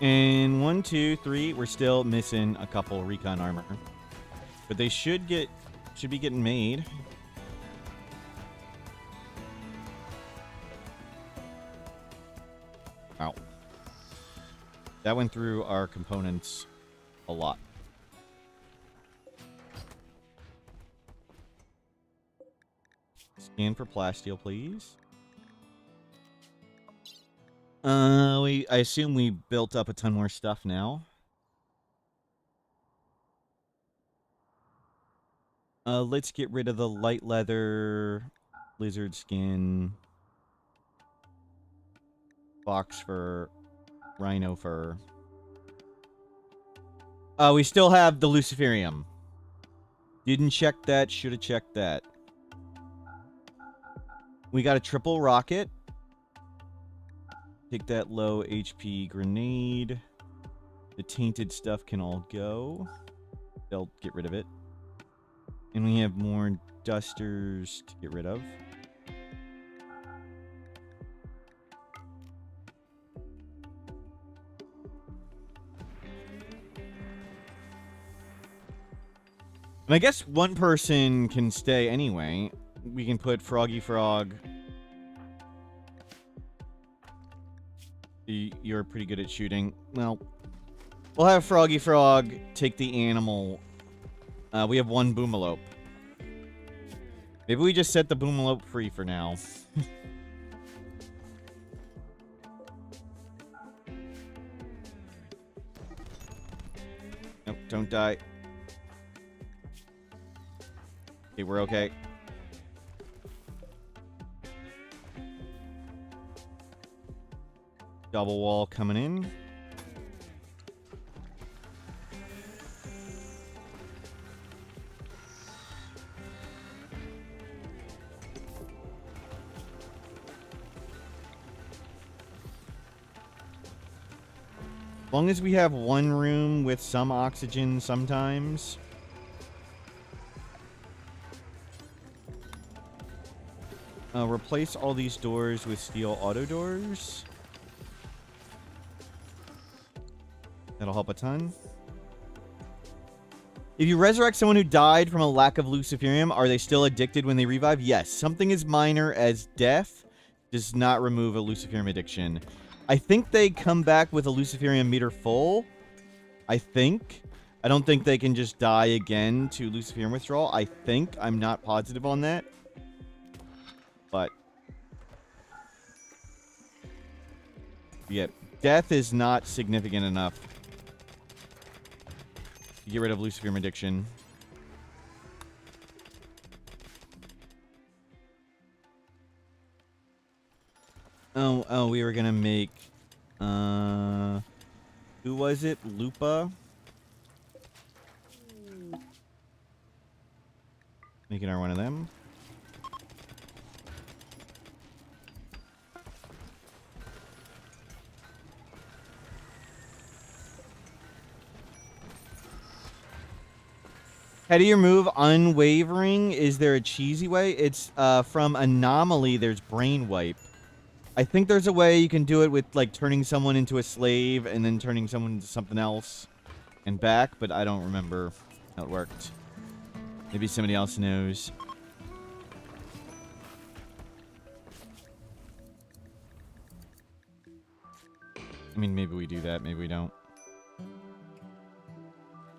And 1, 2, 3, we're still missing a couple recon armor. But they should be getting made. Ow. That went through our components a lot. Scan for plasteel, please. I assume we built up a ton more stuff now. Let's get rid of the light leather, lizard skin, fox fur, rhino fur. We still have the luciferium. Didn't check that, should have checked that. We got a triple rocket. Take that low HP grenade. The tainted stuff can all go. They'll get rid of it. And we have more dusters to get rid of. And I guess one person can stay anyway. We can put Froggy Frog. You're pretty good at shooting. Well, we'll have Froggy Frog take the animal. We have one Boomalope. Maybe we just set the Boomalope free for now. Nope, don't die. Okay, we're okay. Double wall coming in. As long as we have one room with some oxygen sometimes. Replace all these doors with steel auto doors. That'll help a ton. If you resurrect someone who died from a lack of luciferium, are they still addicted when they revive? Yes. Something as minor as death does not remove a luciferium addiction. I think they come back with a luciferium meter full. I think. I don't think they can just die again to luciferium withdrawal. I think. I'm not positive on that. But yeah, death is not significant enough to get rid of luciferium addiction. Oh, we were gonna make who was it? Lupa? Making our one of them. How do you move unwavering? Is there a cheesy way? It's from anomaly, there's brain wipe. I think there's a way you can do it with, like, turning someone into a slave and then turning someone into something else and back, but I don't remember how it worked. Maybe somebody else knows. I mean, maybe we do that, maybe we don't.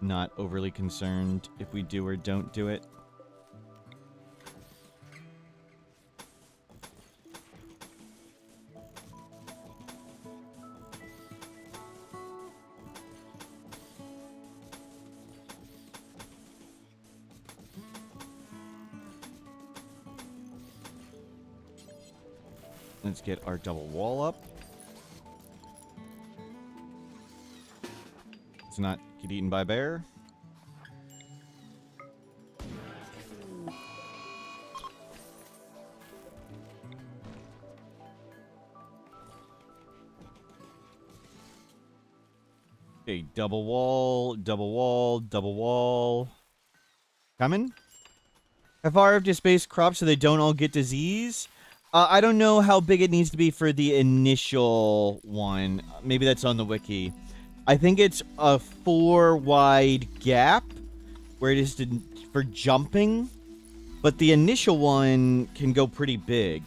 Not overly concerned if we do or don't do it. Let's get our double wall up. Let's not get eaten by a bear. Okay, double wall, double wall, double wall. Coming? How far have to space crops so they don't all get disease? I don't know how big it needs to be for the initial one. Maybe that's on the wiki. I think it's a 4 wide gap where it is for jumping, but the initial one can go pretty big.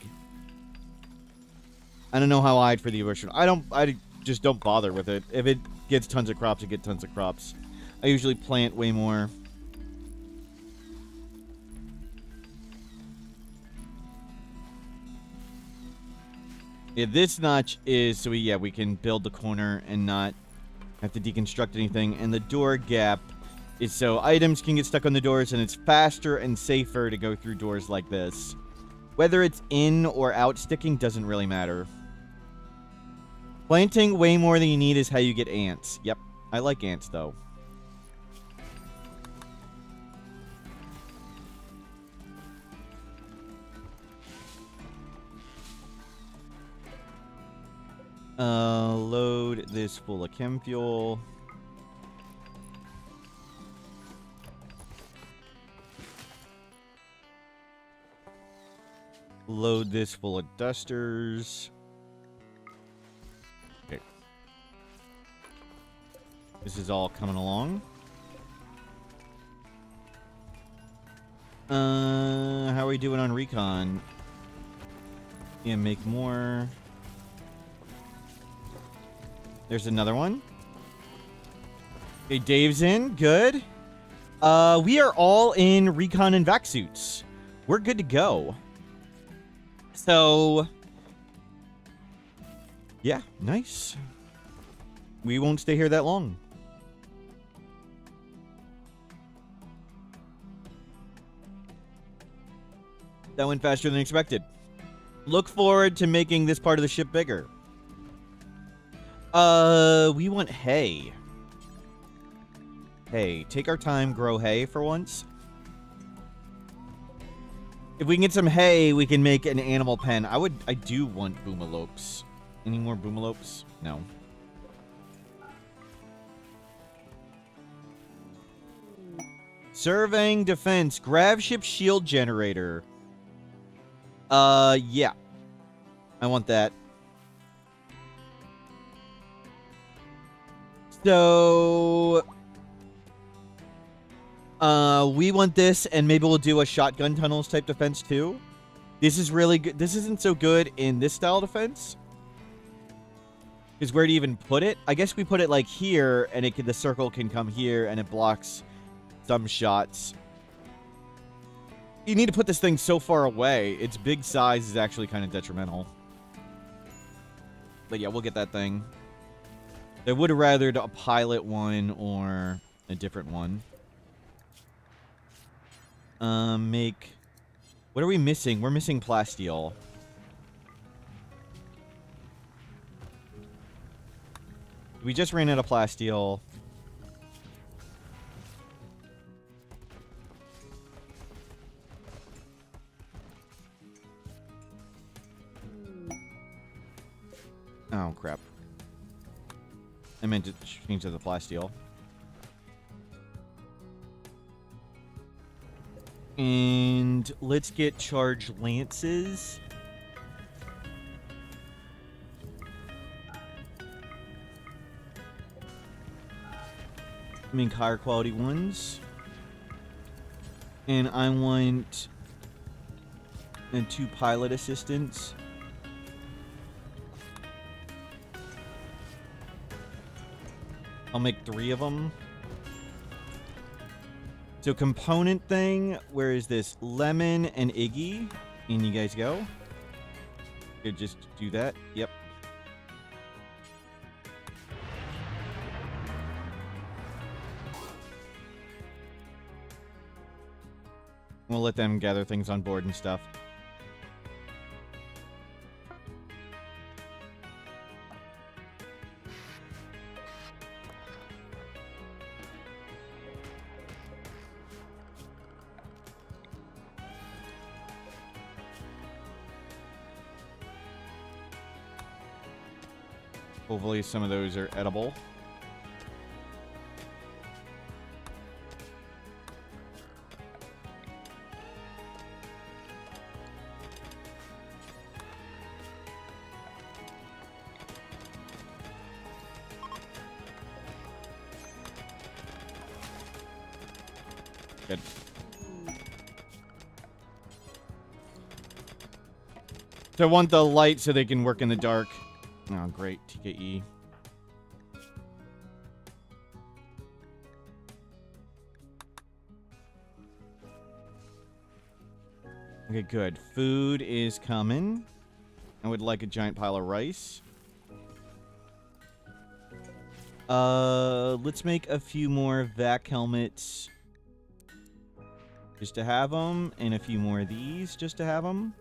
I don't know how wide for the original. I just don't bother with it. If it gets tons of crops, it gets tons of crops. I usually plant way more. Yeah, this notch is so we can build the corner and not have to deconstruct anything. And the door gap is so items can get stuck on the doors, and it's faster and safer to go through doors like this. Whether it's in or out sticking doesn't really matter. Planting way more than you need is how you get ants. Yep, I like ants though. Load this full of chem fuel. Load this full of dusters. Okay. This is all coming along. How are we doing on recon? Yeah, make more. There's another one. Okay, Dave's in. Good. We are all in recon and vac suits. We're good to go. So, yeah, nice. We won't stay here that long. That went faster than expected. Look forward to making this part of the ship bigger. We want hay. Hay. Take our time, grow hay for once. If we can get some hay, we can make an animal pen. I do want boomalopes. Any more boomalopes? No. Surveying defense. Grav ship shield generator. Yeah. I want that. So, we want this, and maybe we'll do a shotgun tunnels type defense too. This is really good. This isn't so good in this style defense. Because where do you even put it? I guess we put it like here, and the circle can come here, and it blocks some shots. You need to put this thing so far away. Its big size is actually kind of detrimental. But yeah, we'll get that thing. I would have rather a pilot one or a different one. What are we missing? We're missing plasteel. We just ran out of plasteel. Oh, crap. I meant to change to the plasteel. And let's get charged lances. Make higher quality ones. And I want 2 pilot assistants. I'll make 3 of them. So component thing, where is this? Lemon and Iggy. In you guys go. Could just do that. Yep. We'll let them gather things on board and stuff. Hopefully some of those are edible. Good. So I want the light so they can work in the dark. Oh, great. TKE. Okay, good. Food is coming. I would like a giant pile of rice. Let's make a few more vac helmets just to have them, and a few more of these just to have them.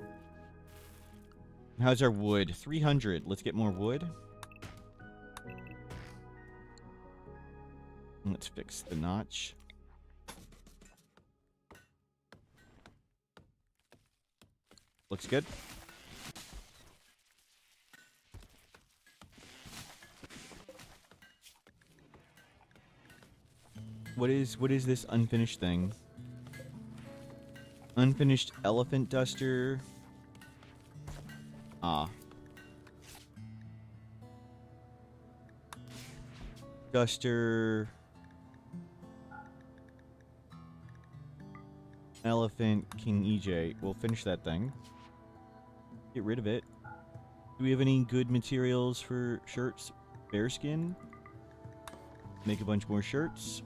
How's our wood? 300. Let's get more wood. Let's fix the notch. Looks good. What is this unfinished thing? Unfinished elephant duster. Ah. Duster. Elephant King EJ. We'll finish that thing. Get rid of it. Do we have any good materials for shirts? Bearskin. Make a bunch more shirts.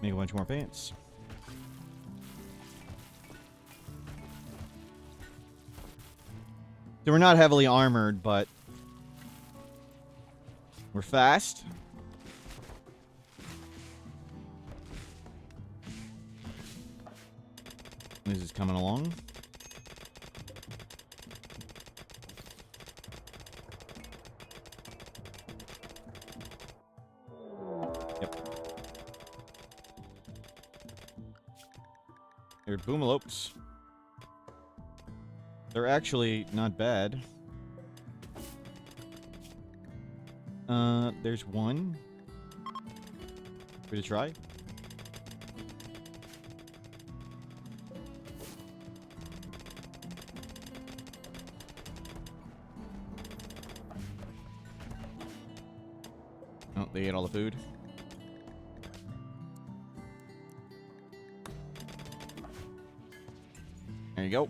Make a bunch more pants. So we're not heavily armored, but we're fast. This is coming along. Yep. They're boomalopes. They're actually not bad. There's one. Give it a try. Oh, they ate all the food. There you go.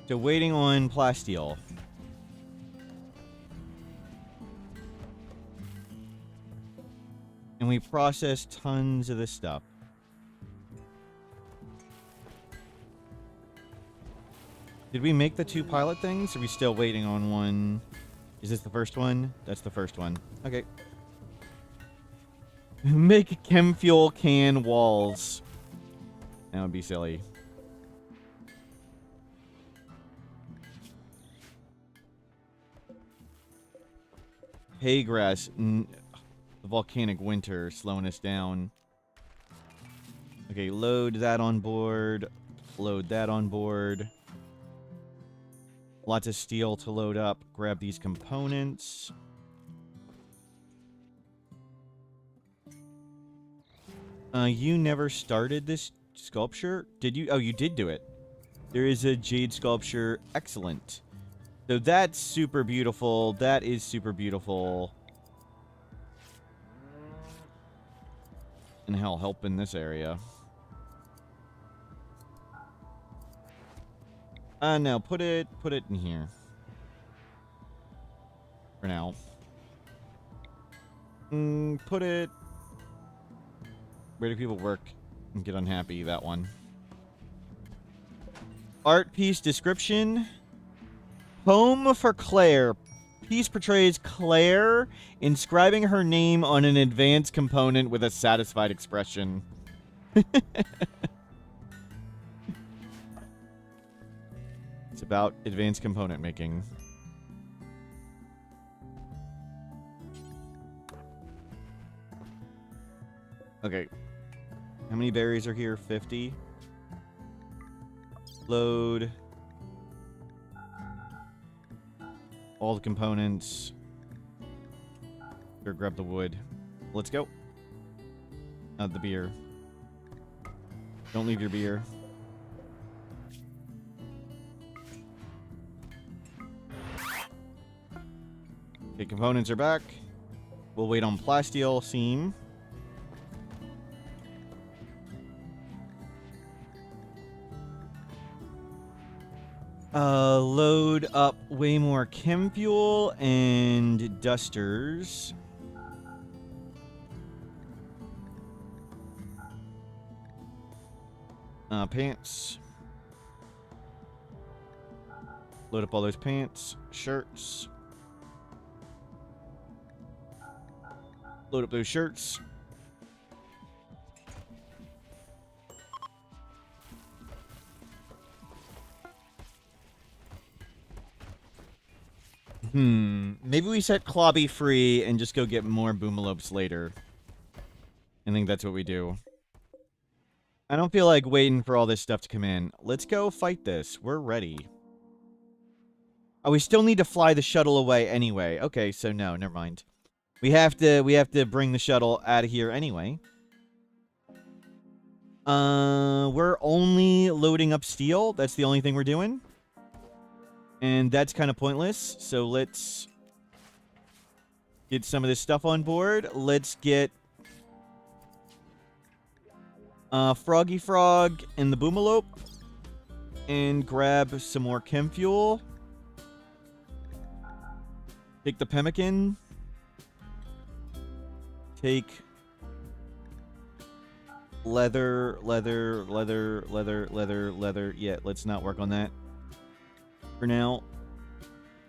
So waiting on plasteel. And we process tons of this stuff. Did we make the 2 pilot things? Are we still waiting on one? Is this the first one? That's the first one. Okay. Make chem fuel can walls. That would be silly. Hay grass. The volcanic winter slowing us down. Okay, load that on board. Load that on board. Lots of steel to load up. Grab these components. You never started this sculpture? Did you? Oh, you did do it. There is a jade sculpture. Excellent. So that's super beautiful. That is super beautiful. And hell, help in this area. No, put it in here. For now. Put it... Where do people work and get unhappy? That one. Art piece description. Home for Claire. Piece portrays Claire inscribing her name on an advanced component with a satisfied expression. It's about advanced component making. Okay. How many berries are here? 50. Load. All the components. Here, grab the wood. Let's go. The beer. Don't leave your beer. Okay, components are back. We'll wait on plasteel seam. Load up way more chem fuel and dusters. Pants. Load up all those pants. Shirts. Load up those shirts. Maybe we set Clobby free and just go get more Boomalopes later. I think that's what we do. I don't feel like waiting for all this stuff to come in. Let's go fight this. We're ready. Oh, we still need to fly the shuttle away anyway. Okay, so no, never mind. We have to bring the shuttle out of here anyway. We're only loading up steel. That's the only thing we're doing. And that's kind of pointless. So let's get some of this stuff on board. Let's get Froggy Frog and the Boomalope. And grab some more chem fuel. Take the pemmican. Take leather. Yeah, let's not work on that for now.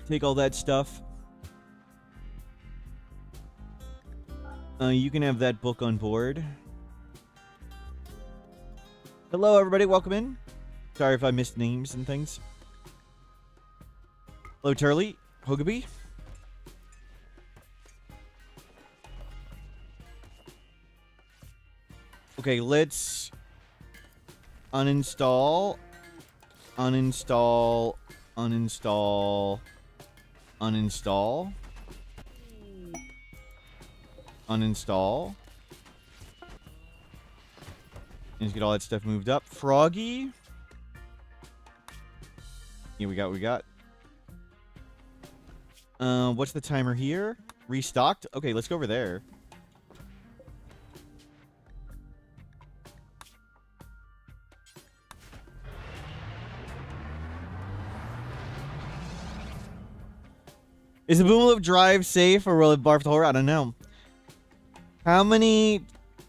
Take all that stuff. You can have that book on board. Hello, everybody. Welcome in. Sorry if I missed names and things. Hello, Turley. Hogabee. Okay, let's uninstall, uninstall, uninstall, uninstall, uninstall. Let's get all that stuff moved up. Froggy. Yeah, we got. What's the timer here? Restocked? Okay, let's go over there. Is the Boomalope drive safe or will it barf the horror? I don't know. How many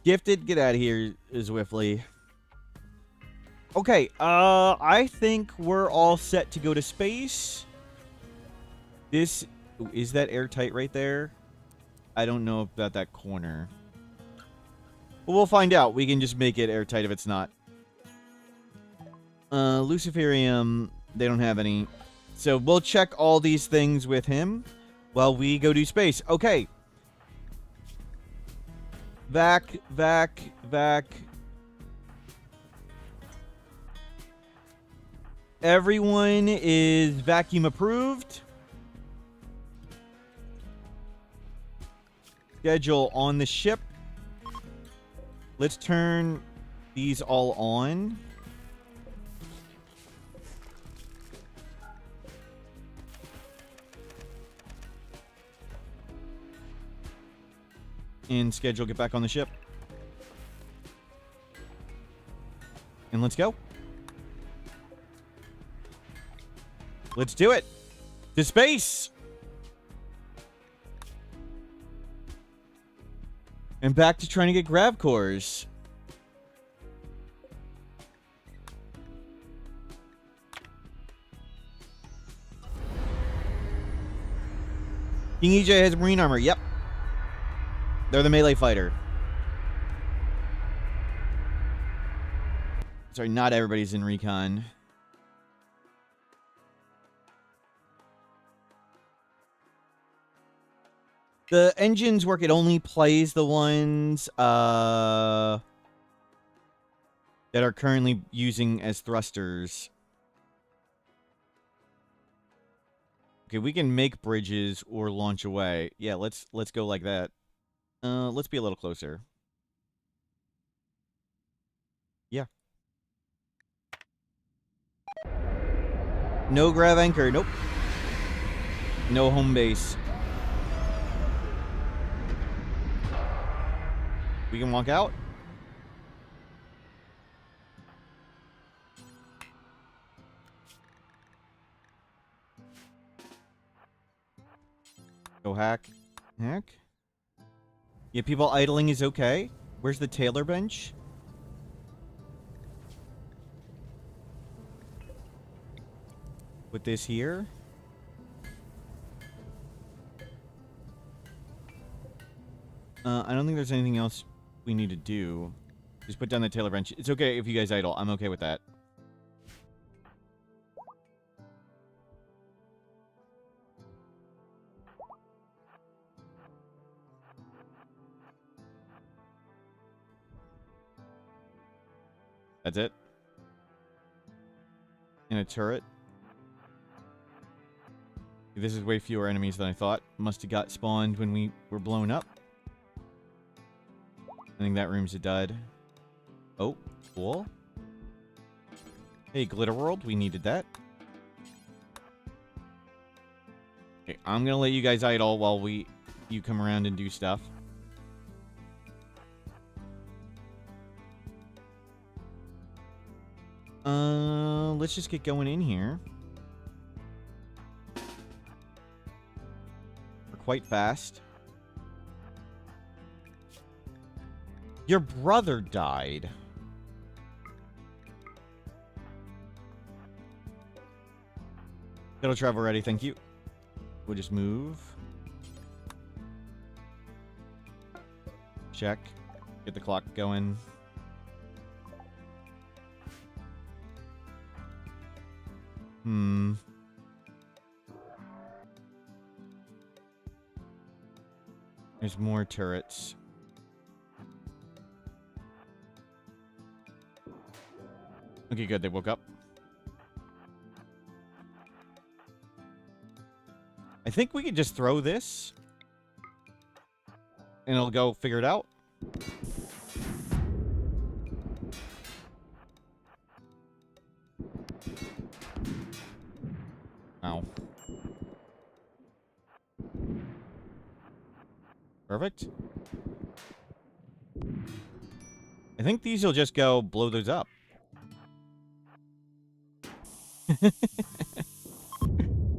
gifted? Get out of here, Zwiftly. Okay, I think we're all set to go to space. This, is that airtight right there? I don't know about that corner. But we'll find out. We can just make it airtight if it's not. Luciferium, they don't have any. So we'll check all these things with him while we go do space. Okay. Vac. Everyone is vacuum approved. Schedule on the ship. Let's turn these all on. And schedule, get back on the ship. And let's go. Let's do it. To space. And back to trying to get grav cores. King EJ has marine armor. Yep. They're the melee fighter. Sorry, not everybody's in recon. The engines work. It only plays the ones that are currently using as thrusters. Okay, we can make bridges or launch away. Yeah, let's go like that. Let's be a little closer. Yeah. No grav anchor. Nope. No home base. We can walk out. Go hack. Hack. Yeah, people idling is okay. Where's the tailor bench? Put this here. I don't think there's anything else we need to do. Just put down the tailor bench. It's okay if you guys idle. I'm okay with that. That's it. And a turret. This is way fewer enemies than I thought. Must have got spawned when we were blown up. I think that room's a dud. Oh, cool. Hey, Glitter World, we needed that. Okay, I'm gonna let you guys idle while you come around and do stuff. Let's just get going in here. We're quite fast. Your brother died. Shuttle travel ready, thank you. We'll just move. Check. Get the clock going. There's more turrets. Okay, good. They woke up. I think we could just throw this. And it'll go figure it out. Ow. Perfect. I think these will just go blow those up.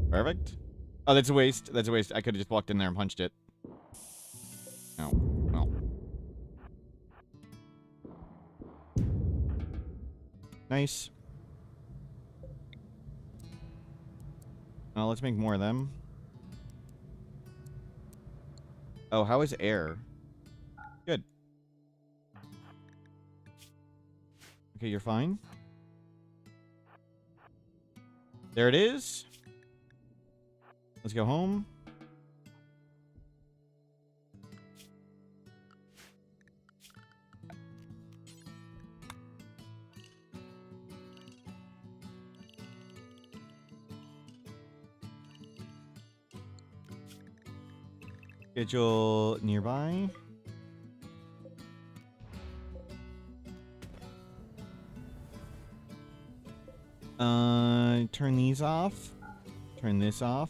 Perfect. Oh, that's a waste. That's a waste. I could have just walked in there and punched it. Oh, well. Nice. Let's make more of them. Oh, how is air? Good. Okay, you're fine. There it is. Let's go home. Schedule nearby. Turn these off. Turn this off.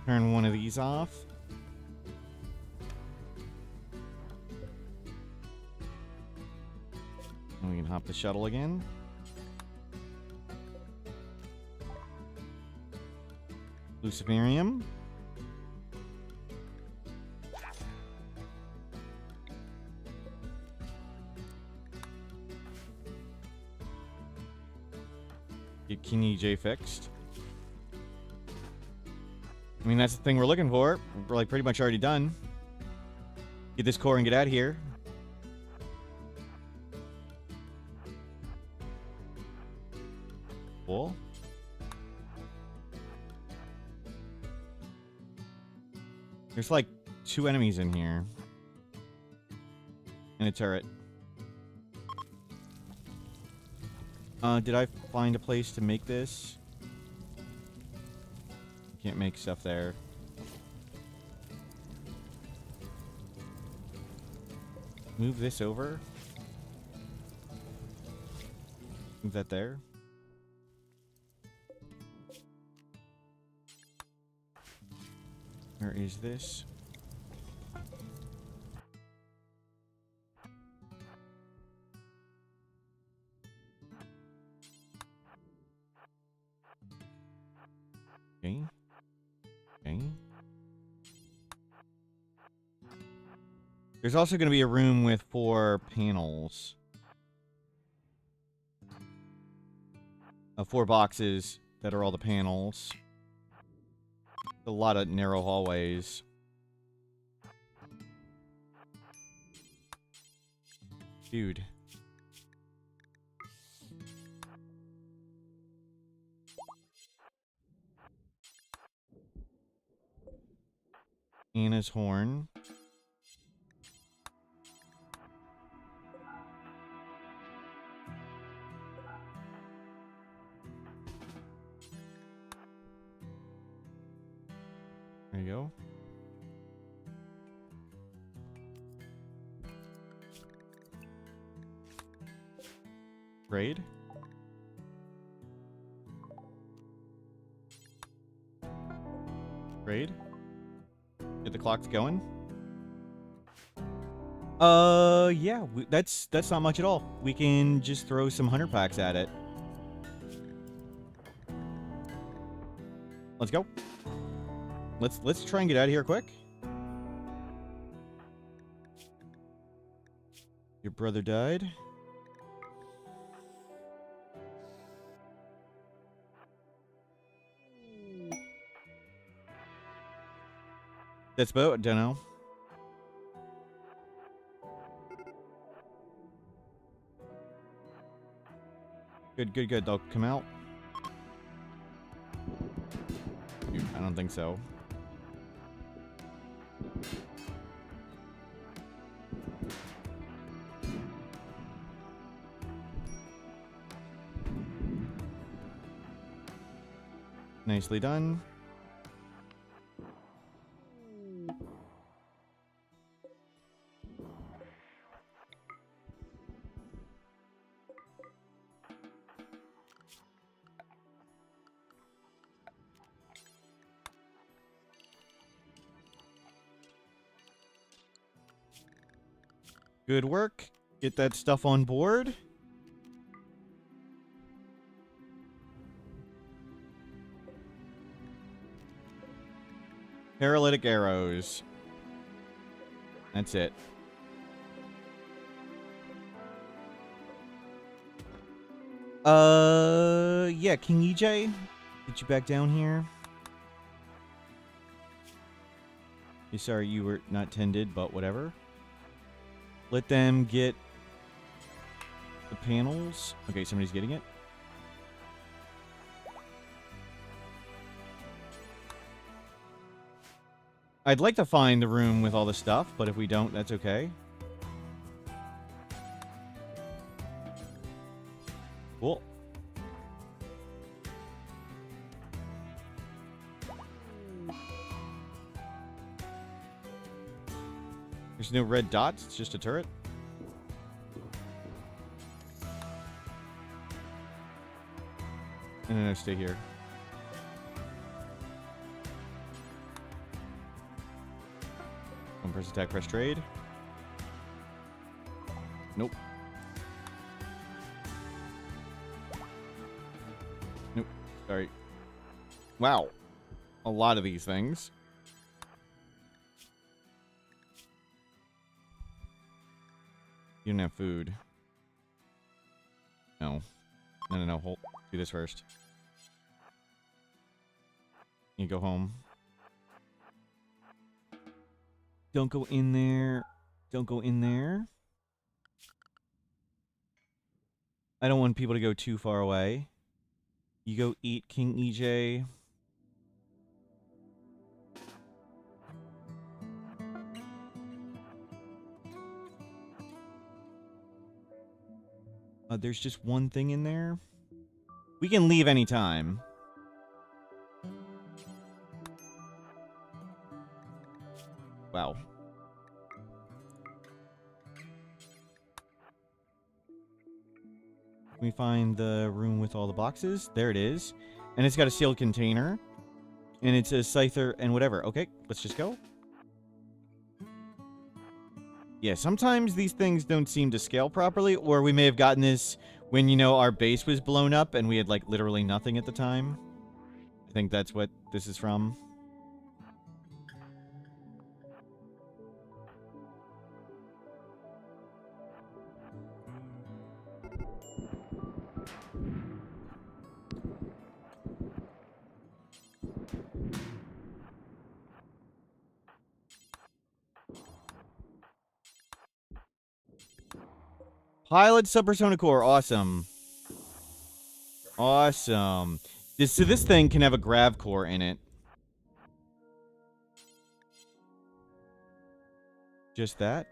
Turn one of these off. And we can hop the shuttle again. Luciferium. Get King EJ fixed. I mean, that's the thing we're looking for. We're like pretty much already done. Get this core and get out of here. Cool. There's like 2 enemies in here. And a turret. Did I find a place to make this? Can't make stuff there. Move this over. Move that there. Where is this? Okay. Okay. There's also going to be a room with 4 panels. 4 boxes that are all the panels. A lot of narrow hallways. Dude. Anna's horn. There you go. Raid. Raid. Get the clocks going. Yeah, that's not much at all. We can just throw some 100 packs at it. Let's go. Let's try and get out of here quick. Your brother died. That's boat? I don't know. Good, good, good. They'll come out. Dude, I don't think so. Nicely done. Good work. Get that stuff on board. Paralytic arrows. That's it. Yeah, King EJ, get you back down here. Sorry you were not tended, but whatever. Let them get the panels. Okay, somebody's getting it. I'd like to find the room with all the stuff, but if we don't, that's okay. Cool. There's no red dots. It's just a turret. No, stay here. One press attack, press trade. Nope. Nope. Sorry. Wow. A lot of these things. You don't have food. No. No. Hold. Do this first. You go home. Don't go in there. Don't go in there. I don't want people to go too far away. You go eat King EJ. There's just one thing in there. We can leave anytime. Wow. Can we find the room with all the boxes? There it is. And it's got a sealed container. And it says Scyther and whatever. Okay, let's just go. Yeah, sometimes these things don't seem to scale properly, or we may have gotten this when, you know, our base was blown up and we had, like, literally nothing at the time. I think that's what this is from. Pilot Subpersona Core, awesome. Awesome. So this thing can have a grav core in it. Just that?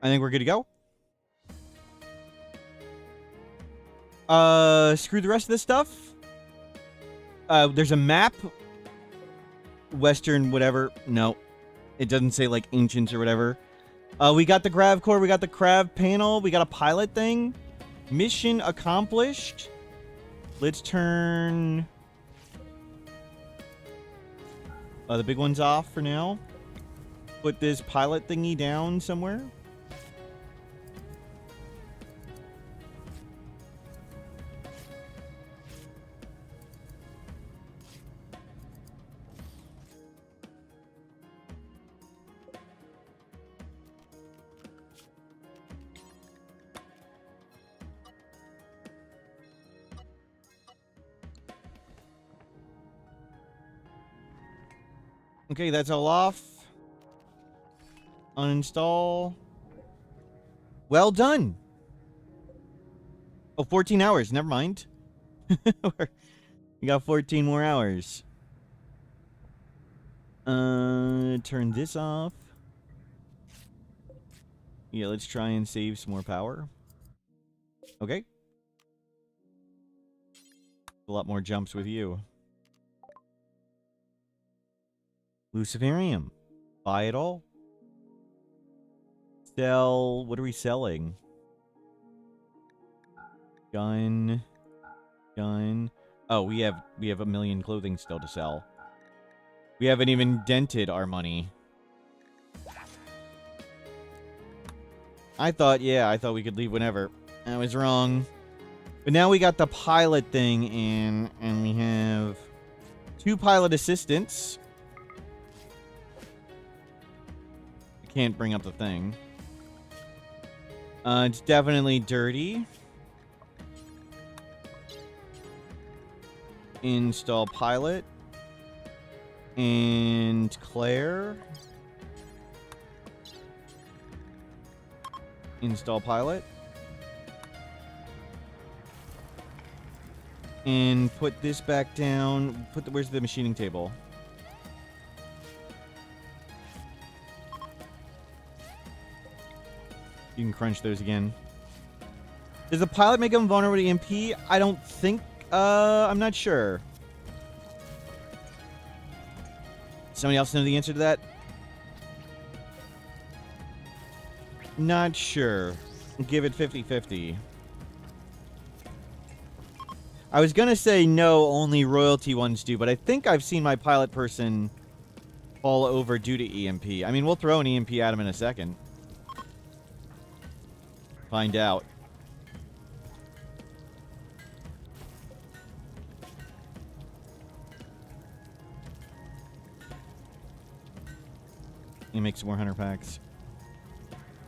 I think we're good to go. Screw the rest of this stuff. There's a map. Western, whatever. No. It doesn't say, like, ancients or whatever. We got the grav core. We got the Crav panel. We got a pilot thing. Mission accomplished. Let's turn the big ones off for now. Put this pilot thingy down somewhere. Okay, that's all off. Uninstall. Well done. Oh, 14 hours. Never mind. We got 14 more hours. Turn this off. Yeah, let's try and save some more power. Okay. A lot more jumps with you. Luciferium. Buy it all. Sell. What are we selling? Gun. Gun. Oh, we have a million clothing still to sell. We haven't even dented our money. I thought we could leave whenever. I was wrong. But now we got the pilot thing in, and we have 2 pilot assistants. Can't bring up the thing. It's definitely dirty. Install pilot. And Claire. Install pilot. And put this back down. Where's the machining table? You can crunch those again. Does the pilot make them vulnerable to EMP? I don't think. I'm not sure. Somebody else know the answer to that? Not sure. Give it 50-50. I was gonna say no, only royalty ones do, but I think I've seen my pilot person fall over due to EMP. I mean, we'll throw an EMP at him in a second. Find out. You make some more hunter packs.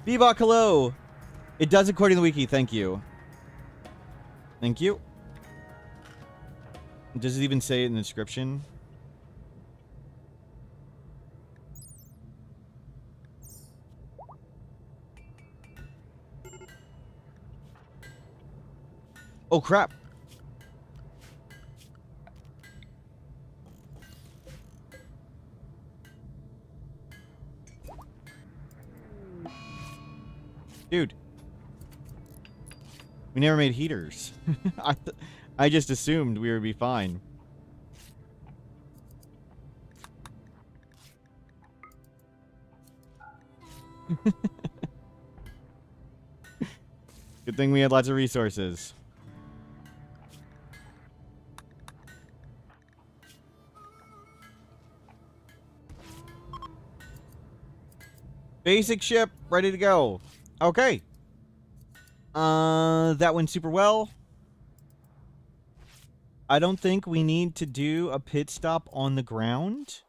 Bebop, hello! It does according to the wiki, thank you. Thank you. Does it even say it in the description? Oh, crap. Dude. We never made heaters. I just assumed we would be fine. Good thing we had lots of resources. Basic ship, ready to go. Okay. That went super well. I don't think we need to do a pit stop on the ground.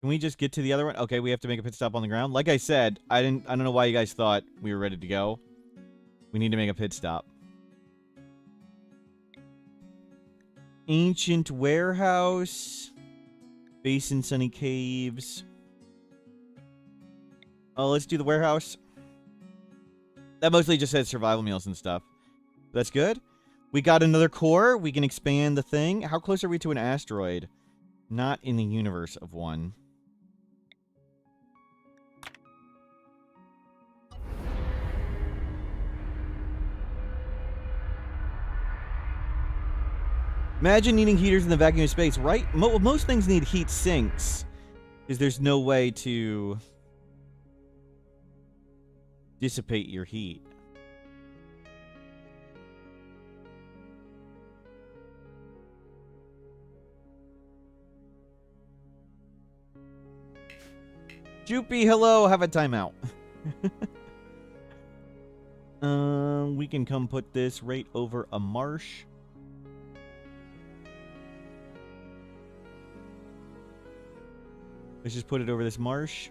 Can we just get to the other one? Okay, we have to make a pit stop on the ground. Like I said, I don't know why you guys thought we were ready to go. We need to make a pit stop. Ancient warehouse. Basin Sunny Caves. Oh, let's do the warehouse. That mostly just says survival meals and stuff. That's good. We got another core. We can expand the thing. How close are we to an asteroid? Not in the universe of one. Imagine needing heaters in the vacuum of space, right? Most things need heat sinks, because there's no way to dissipate your heat. Joopy, hello, have a timeout. We can come put this right over a marsh. Let's just put it over this marsh.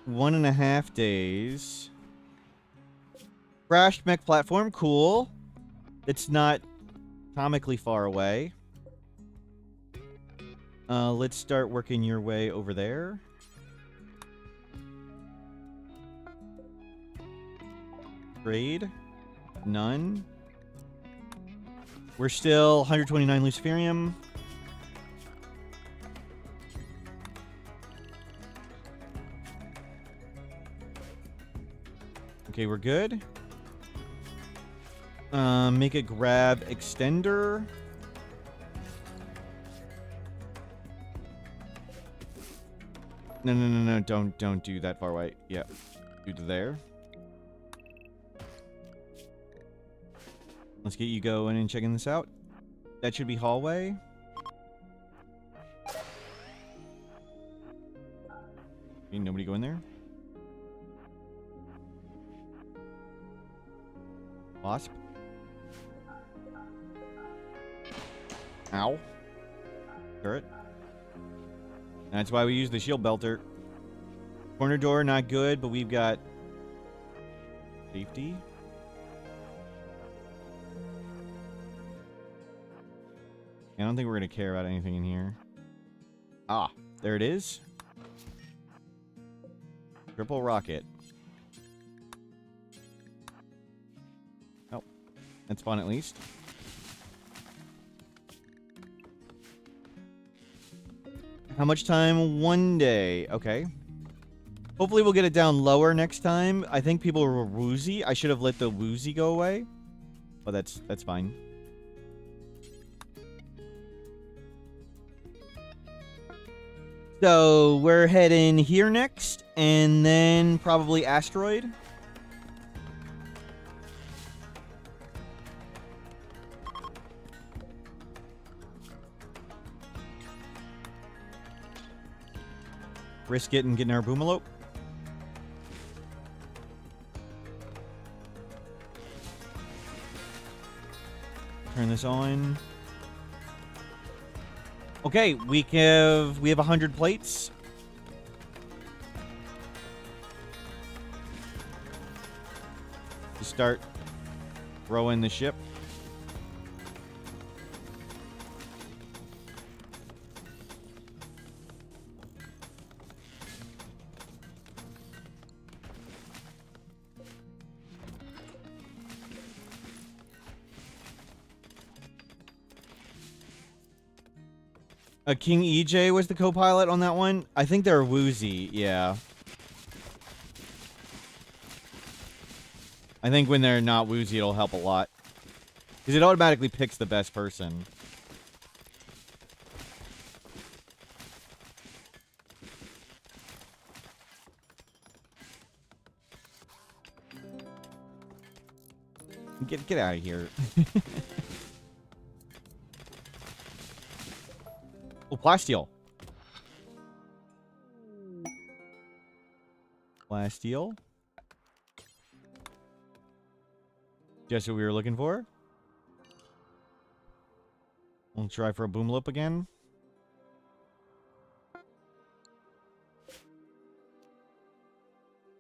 One and a half days. Crashed mech platform, cool. It's not comically far away. Let's start working your way over there. Trade. None. We're still 129 luciferium. Okay, we're good. Make a grab extender. No, don't do that far away. Yeah, do to there. Let's get you going and checking this out. That should be hallway. Okay, nobody go in there. Wasp. Ow. Turret. That's why we use the shield belter. Corner door, not good, but we've got safety. I don't think we're going to care about anything in here. Ah, there it is. Triple rocket. Oh, that's fun at least. How much time? 1 day. Okay. Hopefully we'll get it down lower next time. I think people were woozy. I should have let the woozy go away. But that's fine. So we're heading here next, and then probably asteroid. Risk it and getting our boomalope. Turn this on. Okay, we have 100 plates. To start throwing the ship. King EJ was the co-pilot on that one. I think they're woozy, yeah. I think when they're not woozy, it'll help a lot. Because it automatically picks the best person. Get out of here. Oh, plasteel. Plasteel. Just what we were looking for. We'll try for a boomloop again.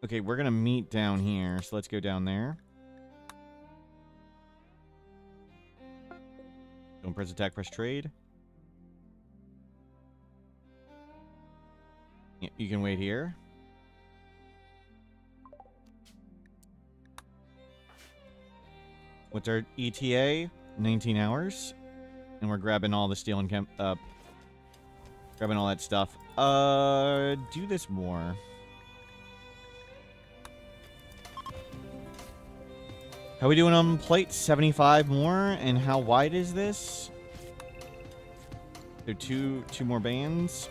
Okay, we're gonna meet down here, so let's go down there. Don't press attack, press trade. Yeah, you can wait here. What's our ETA? 19 hours. And we're grabbing all the steel and grabbing all that stuff. Do this more. How are we doing on plates? 75 more. And how wide is this? So two more bands.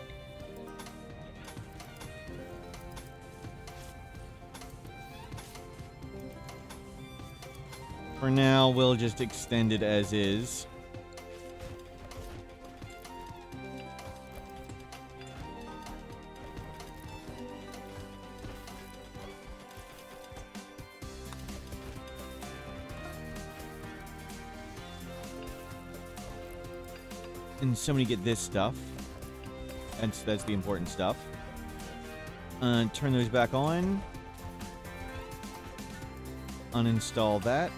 For now, we'll just extend it as is. And somebody get this stuff. That's the important stuff. Turn those back on. Uninstall that.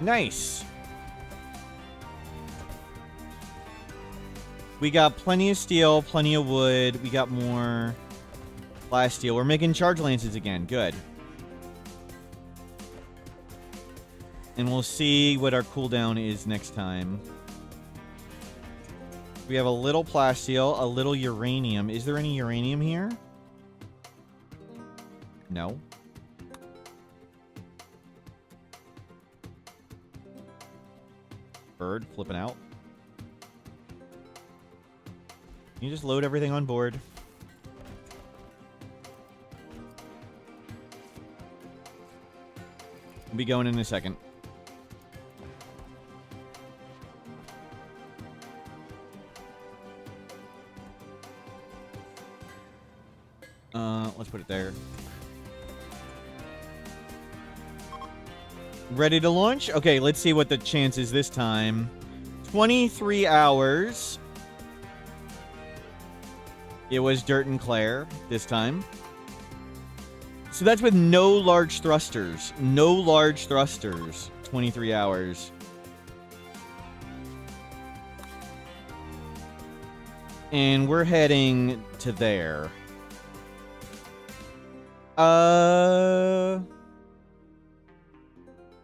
Nice. We got plenty of steel, plenty of wood. We got more glass steel. We're making charge lances again. Good. And we'll see what our cooldown is next time. We have a little plasteel, a little uranium. Is there any uranium here? No. Bird flipping out. Can you just load everything on board? We'll be going in a second. Let's put it there. Ready to launch? Okay, let's see what the chance is this time. 23 hours. It was Dirt and Claire this time. So that's with no large thrusters. No large thrusters. 23 hours. And we're heading to there.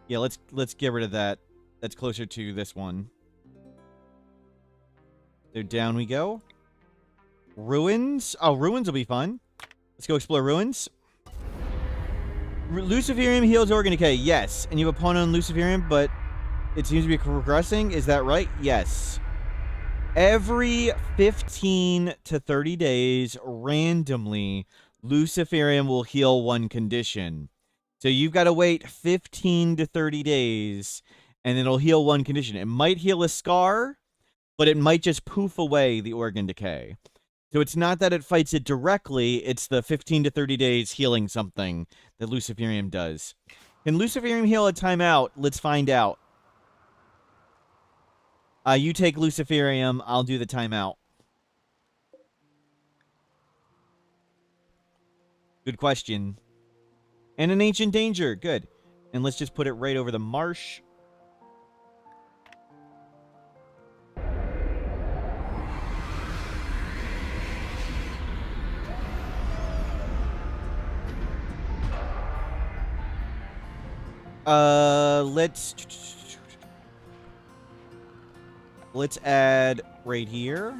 Yeah, let's get rid of that. That's closer to this one. So down we go. Ruins? Oh, ruins will be fun. Let's go explore ruins. Luciferium heals organ decay. Yes. And you have a pawn on Luciferium, but it seems to be progressing. Is that right? Yes. Every 15 to 30 days, randomly, Luciferium will heal one condition. So you've got to wait 15 to 30 days, and it'll heal one condition. It might heal a scar, but it might just poof away the organ decay. So it's not that it fights it directly, it's the 15 to 30 days healing something that Luciferium does. Can Luciferium heal a timeout? Let's find out. You take Luciferium, I'll do the timeout. Good question. And an ancient danger. Good. And let's just put it right over the marsh. Let's add right here.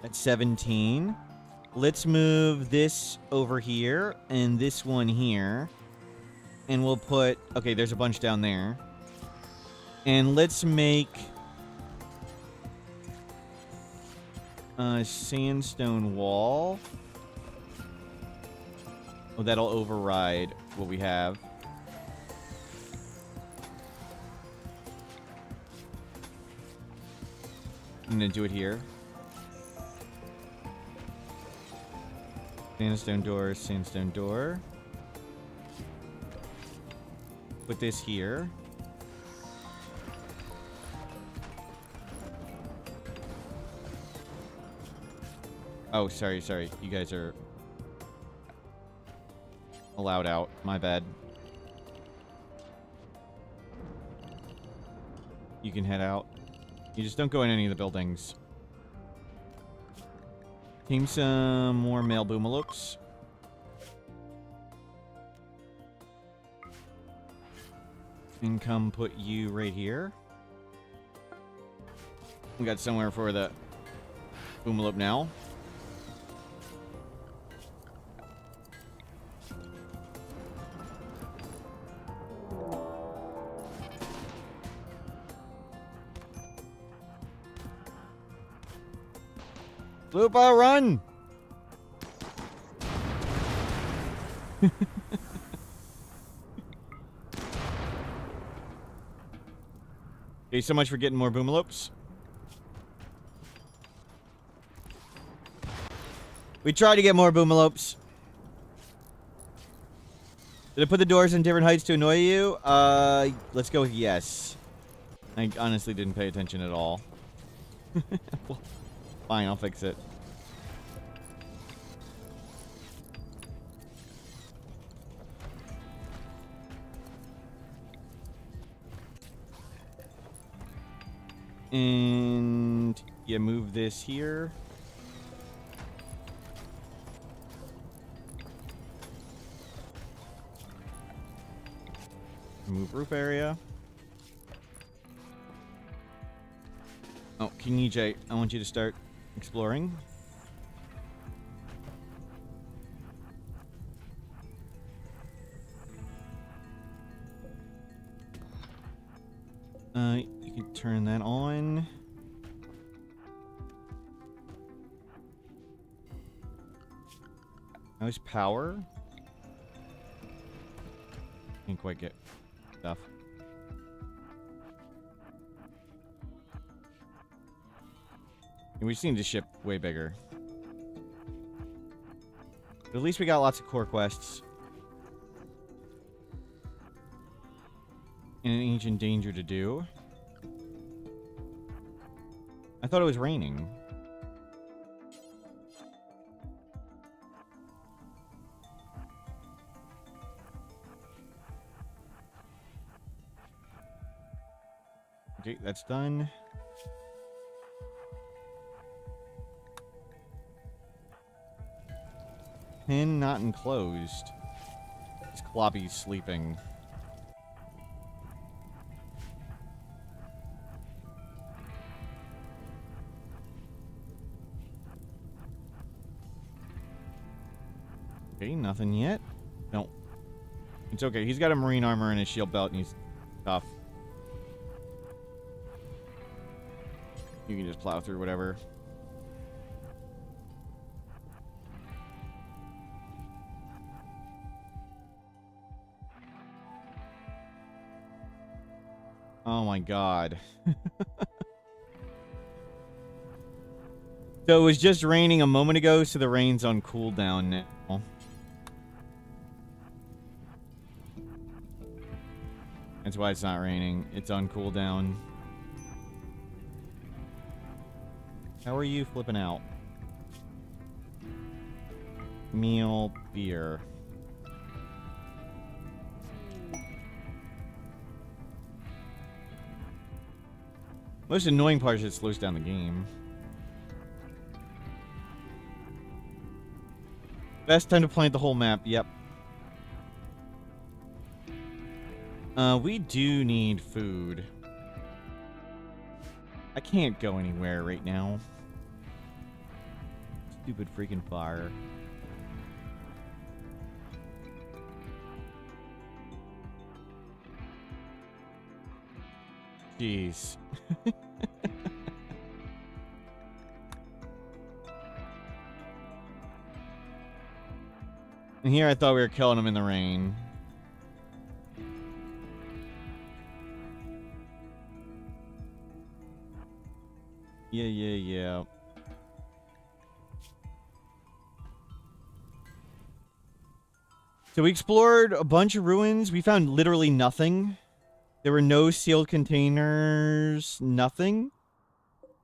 At 17. Let's move this over here and this one here. And we'll put... Okay, there's a bunch down there. And let's make... a sandstone wall. Oh, that'll override what we have. I'm gonna do it here. Sandstone door, sandstone door. Put this here. Oh, sorry. You guys are allowed out. My bad. You can head out. You just don't go in any of the buildings. Team some more male boomaloops. And come put you right here. We got somewhere for the boomaloop now. Lupa, run! Okay, so much for getting more boomalopes. We tried to get more boomalopes. Did I put the doors in different heights to annoy you? Let's go with yes. I honestly didn't pay attention at all. Fine, I'll fix it. And yeah, move this here. Move roof area. Oh, King EJ, I want you to start exploring. You can turn that on. How's power? Can't quite get stuff. We just need to ship way bigger. But at least we got lots of core quests. in an ancient danger to do. I thought it was raining. Okay, that's done. Pin not enclosed. This Kloppy's sleeping. Okay, nothing yet. No. It's okay. He's got a marine armor and a shield belt and he's tough. You can just plow through whatever. Oh my god. So it was just raining a moment ago, so the rain's on cooldown now. That's why it's not raining. It's on cooldown. How are you flipping out? Meal, beer. Most annoying part is it slows down the game. Best time to plant the whole map, yep. We do need food. I can't go anywhere right now. Stupid freaking fire. Jeez. And here I thought we were killing him in the rain. Yeah. So we explored a bunch of ruins. We found literally nothing. There were no sealed containers. Nothing.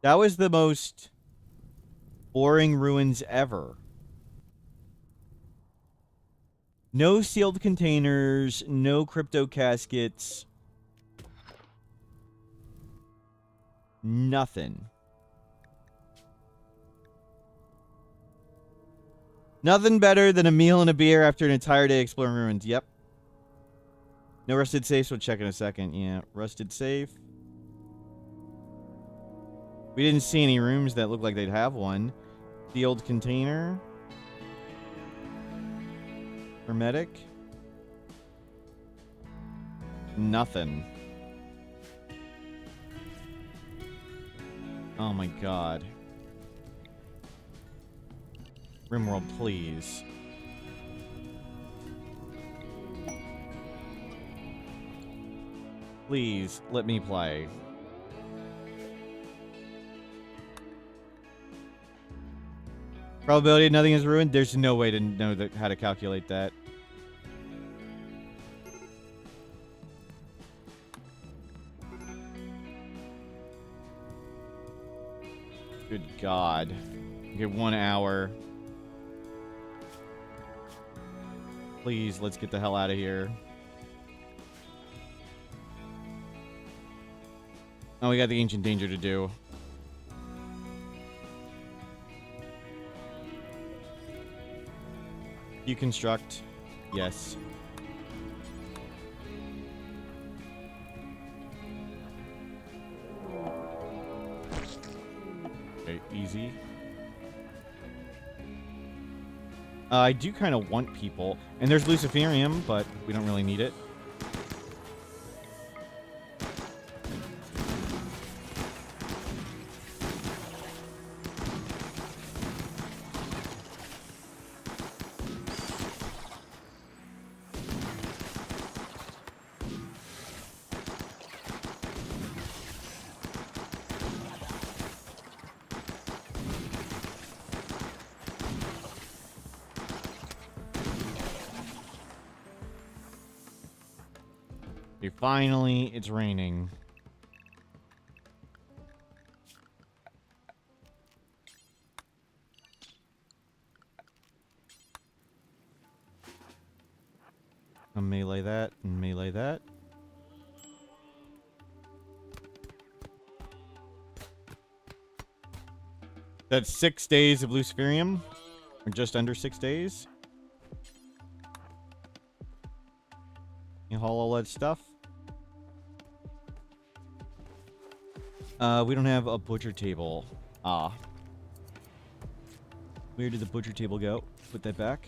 That was the most boring ruins ever. No sealed containers. No crypto caskets. Nothing. Nothing better than a meal and a beer after an entire day exploring ruins. Yep. No rusted safes. We'll check in a second. Yeah, rusted safe. We didn't see any rooms that looked like they'd have one. Sealed container. Hermetic. Nothing. Oh my god. Rimworld, please. Please, let me play. Probability of nothing is ruined? There's no way to know how to calculate that. Good God. Okay, 1 hour. Please, let's get the hell out of here. Oh, we got the ancient danger to do. You construct. Yes. Okay, easy. I do kind of want people. And there's Luciferium, but we don't really need it. Okay, finally, it's raining. I'll melee that and melee that. That's 6 days of Luciferium. Or just under 6 days. You haul all that stuff. We don't have a butcher table. Ah. Where did the butcher table go? Put that back.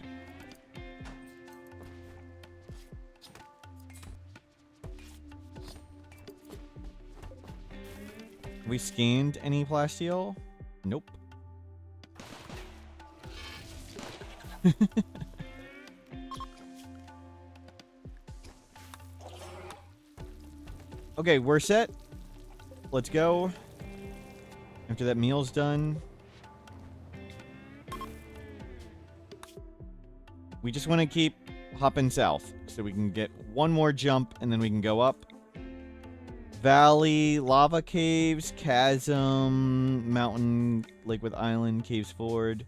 Have we scanned any plasteel? Nope. Okay, we're set. Let's go. After that meal's done. We just want to keep hopping south so we can get one more jump and then we can go up. Valley, lava caves, chasm, mountain, lake with island, caves ford.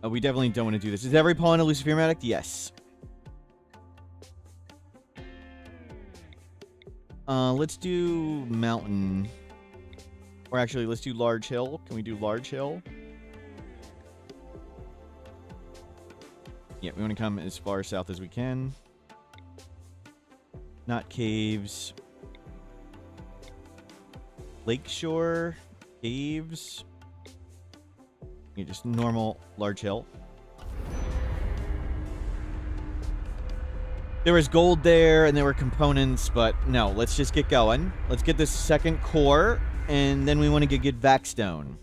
We definitely don't want to do this. Is every pawn a Luciferium addict? Yes. Let's do mountain. Or actually, let's do large hill. Can we do large hill? Yeah, we want to come as far south as we can. Not caves. Lakeshore. Caves. Yeah, just normal large hill. There was gold there, and there were components, but no, let's just get going. Let's get this second core, and then we want to get Vaxstone.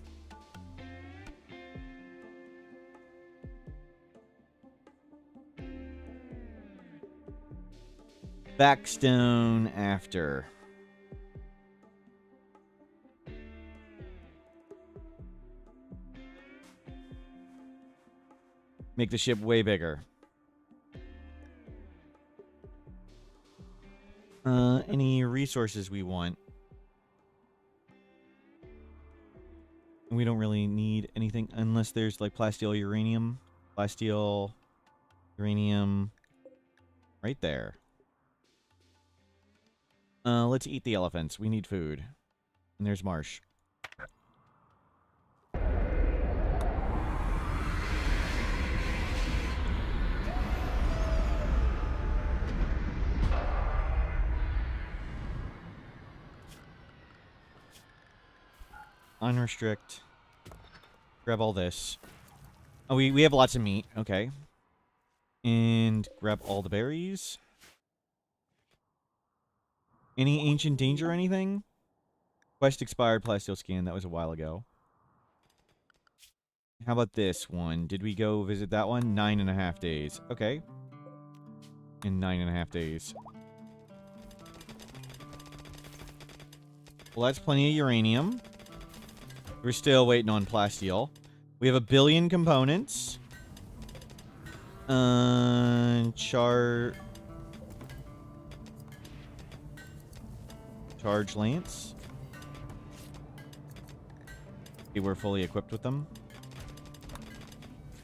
Vaxstone after. Make the ship way bigger. Any resources we want. We don't really need anything unless there's like plasteel uranium. Plasteel uranium right there. Let's eat the elephants. We need food. And there's Marsh. Unrestrict. Grab all this. Oh, we have lots of meat. Okay. And grab all the berries. Any ancient danger or anything? Quest expired, plasteel scan. That was a while ago. How about this one? Did we go visit that one? 9.5 days. Okay. In 9.5 days. Well, that's plenty of uranium. We're still waiting on plasteel. We have 1 billion components. Charge lance. Okay, we're fully equipped with them.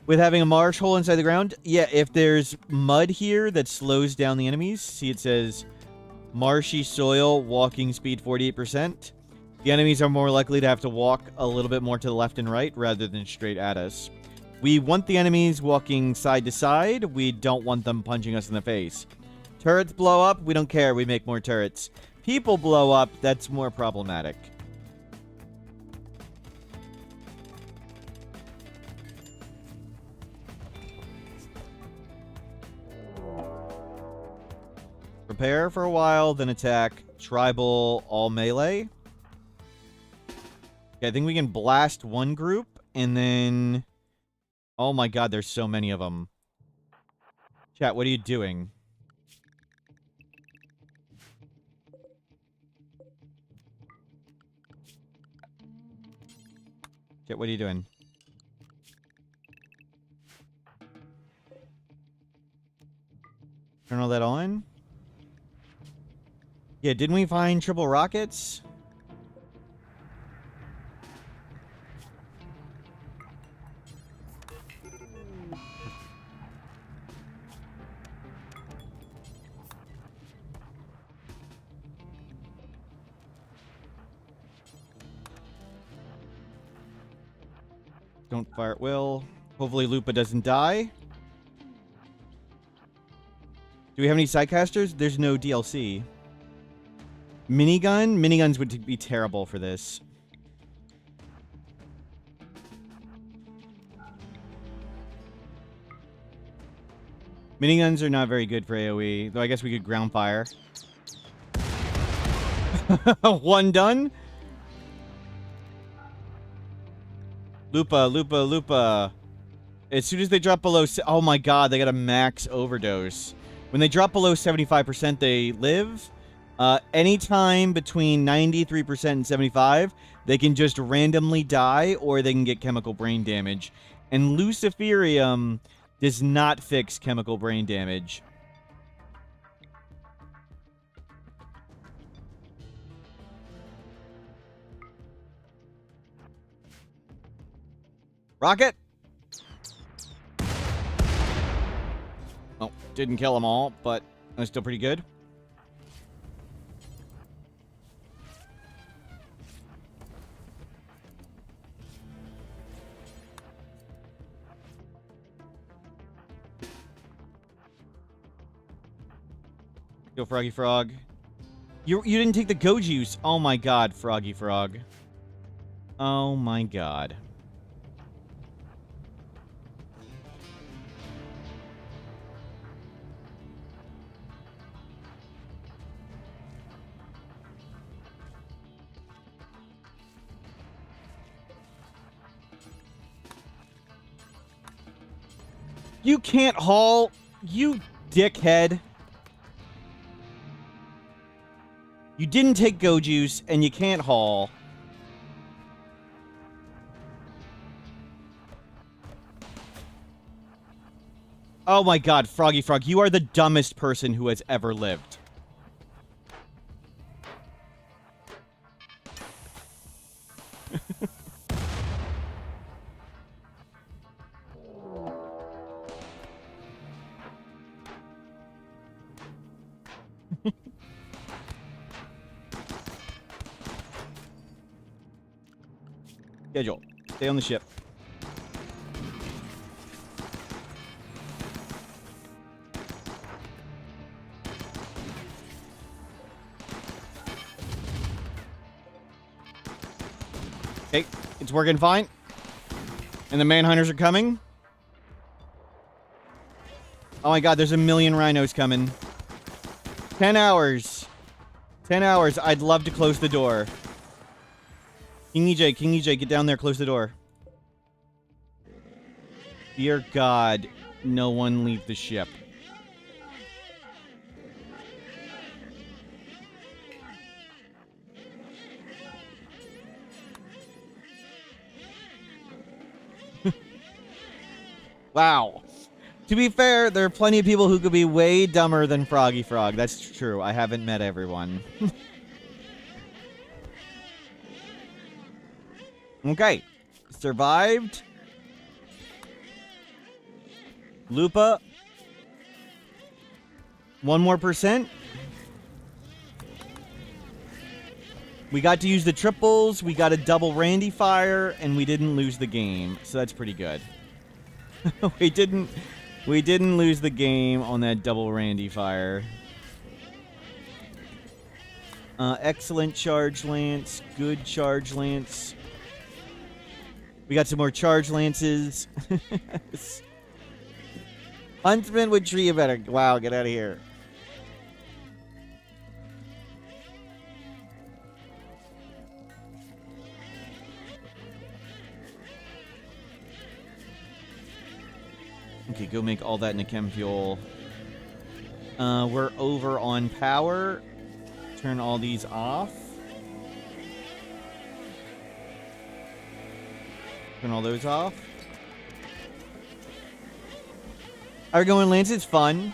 With having a marsh hole inside the ground? Yeah, if there's mud here that slows down the enemies. See, it says marshy soil, walking speed 48%. The enemies are more likely to have to walk a little bit more to the left and right rather than straight at us. We want the enemies walking side to side. We don't want them punching us in the face. Turrets blow up. We don't care. We make more turrets. People blow up. That's more problematic. Prepare for a while, then attack. Tribal, all melee. Okay, I think we can blast one group, and then... Oh my god, there's so many of them. Chat, what are you doing? Chat, what are you doing? Turn all that on. Yeah, didn't we find triple rockets? Don't fire at will. Hopefully Lupa doesn't die. Do we have any sidecasters? There's no DLC. Minigun? Miniguns would be terrible for this. Miniguns are not very good for AoE, though I guess we could ground fire. One done? Lupa, Lupa, Lupa. As soon as they drop below... Oh my god, they got a max overdose. When they drop below 75%, they live. Anytime between 93% and 75, they can just randomly die, or they can get chemical brain damage. And Luciferium does not fix chemical brain damage. Rocket! Oh, didn't kill them all, but that's still pretty good. Go Froggy Frog. You didn't take the go juice. Oh my god, Froggy Frog. Oh my god. You can't haul, you dickhead. You didn't take go juice, and you can't haul. Oh my god, Froggy Frog, you are the dumbest person who has ever lived. Schedule. Stay on the ship. Okay, it's working fine. And the manhunters are coming. Oh my god, there's a million rhinos coming. 10 hours. 10 hours. I'd love to close the door. King EJ, get down there, close the door. Dear God, no one leave the ship. Wow. To be fair, there are plenty of people who could be way dumber than Froggy Frog. That's true. I haven't met everyone. Okay. Survived. Lupa. 1 more %. We got to use the triples. We got a double Randy fire, and we didn't lose the game. So that's pretty good. We didn't lose the game on that double Randy fire. Excellent charge lance. Good charge lance. We got some more charge lances. Huntsman would treat you better. Wow, get out of here. Okay, go make all that into chem fuel. We're over on power. Turn all these off. Turn all those off. How are we going, Lance? It's fun.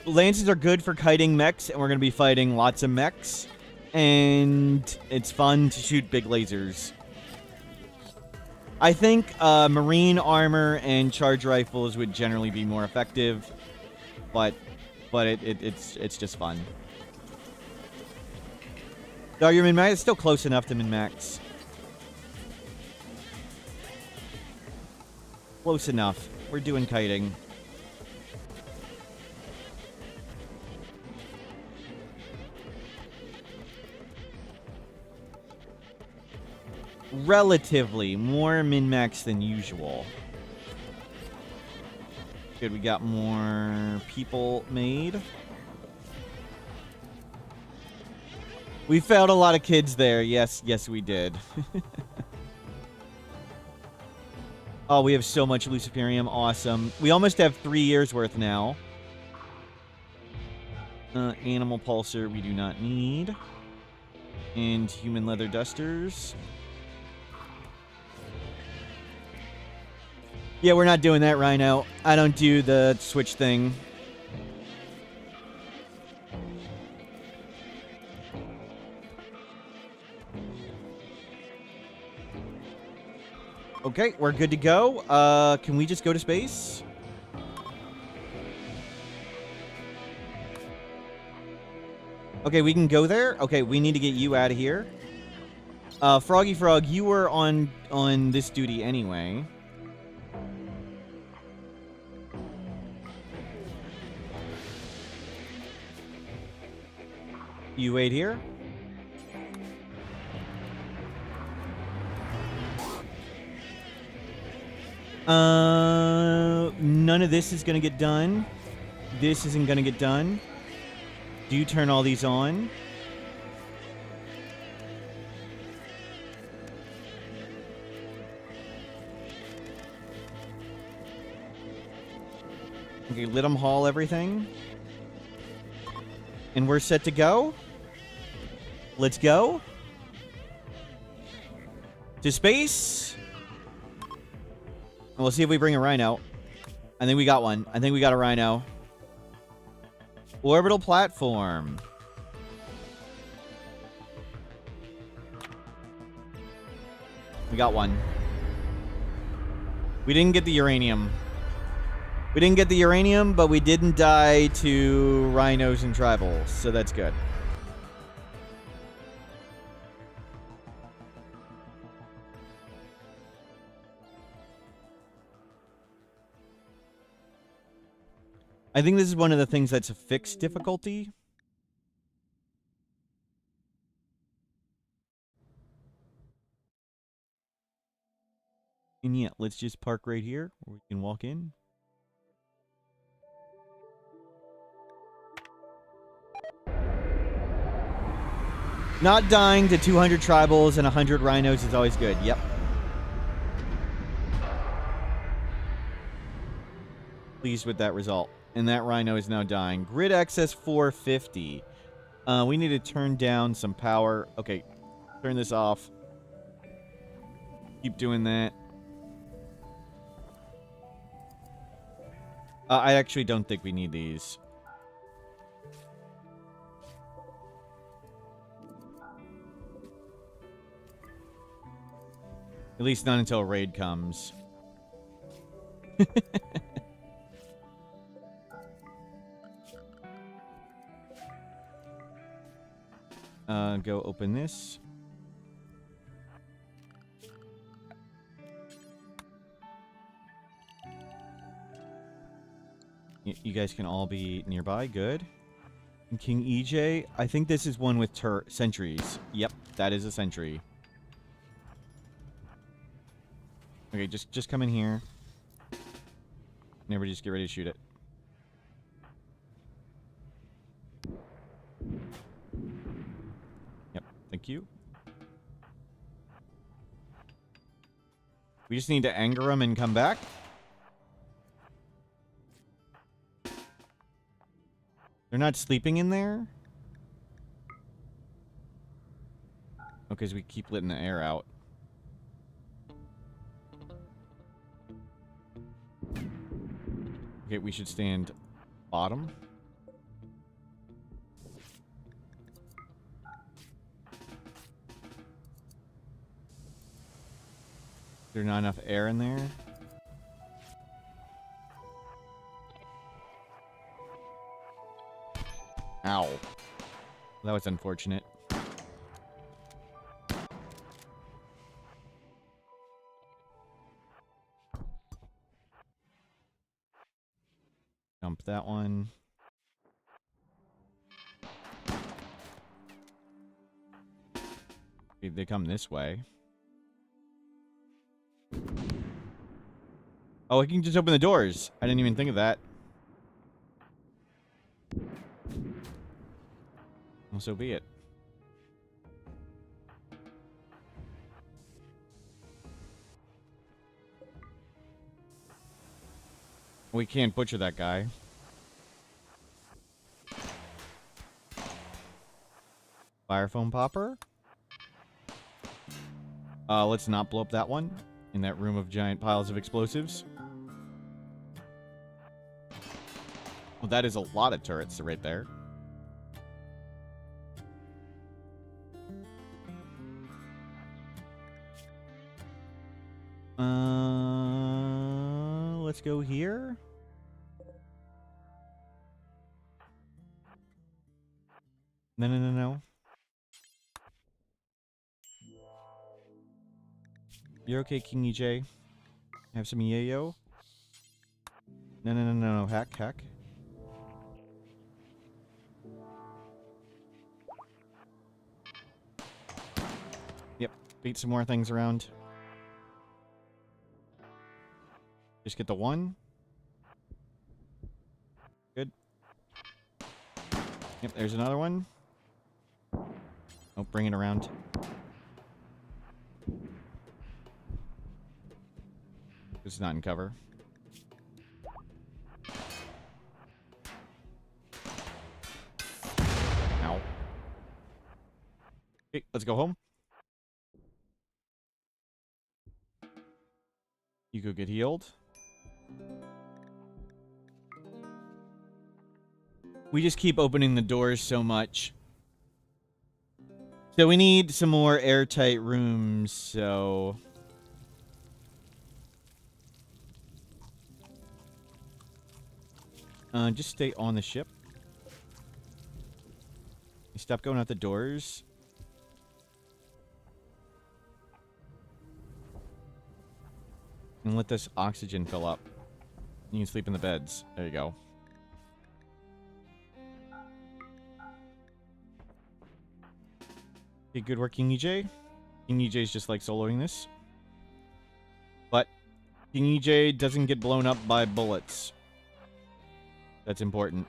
Lances are good for kiting mechs, and we're going to be fighting lots of mechs. And it's fun to shoot big lasers. I think marine armor and charge rifles would generally be more effective, but it's just fun. No, your min-max is still close enough to min-max. Close enough. We're doing kiting. Relatively more min-max than usual. Good, we got more people made. We failed a lot of kids there. Yes, we did. Oh, we have so much Luciferium. Awesome. We almost have 3 years worth now. Animal pulsar we do not need. And human leather dusters. Yeah, we're not doing that, Rhino. I don't do the switch thing. Okay, we're good to go. Can we just go to space? Okay, we can go there. Okay, we need to get you out of here. Froggy Frog, you were on this duty anyway. You wait here. None of this is gonna get done. This isn't gonna get done. Do you turn all these on? Okay, let them haul everything. And we're set to go. Let's go. To space. We'll see if we bring a rhino. I think we got one. I think we got a rhino. Orbital platform. We got one. We didn't get the uranium. We didn't get the uranium, but we didn't die to rhinos and tribals, so that's good. I think this is one of the things that's a fixed difficulty. And yeah, let's just park right here where we can walk in. Not dying to 200 tribals and 100 rhinos is always good. Yep. Pleased with that result. And that rhino is now dying. Grid access 450. We need to turn down some power. Okay. Turn this off. Keep doing that. I actually don't think we need these. At least not until a raid comes. Go open this. You guys can all be nearby. Good. And King EJ, I think this is one with sentries. Yep, that is a sentry. Okay, just come in here. And everybody just get ready to shoot it. Yep, thank you. We just need to anger them and come back. They're not sleeping in there? Okay, because we keep letting the air out. Okay, we should stand bottom. There's not enough air in there. Ow. That was unfortunate. Dump that one. Okay, they come this way. Oh, I can just open the doors. I didn't even think of that. Well, so be it. We can't butcher that guy. Fire foam popper. Let's not blow up that one in that room of giant piles of explosives. Well, that is a lot of turrets right there. Let's go here. No. You're okay, King EJ. Have some yayo. No. Hack. Yep. Beat some more things around. Just get the one. Good. Yep, there's another one. Oh, bring it around. This is not in cover. Ow. Okay, let's go home. You go get healed. We just keep opening the doors so much. So we need some more airtight rooms, so... just stay on the ship. Stop going out the doors. And let this oxygen fill up. You can sleep in the beds. There you go. Okay, good work, King EJ. King EJ's just like soloing this. But King EJ doesn't get blown up by bullets. That's important.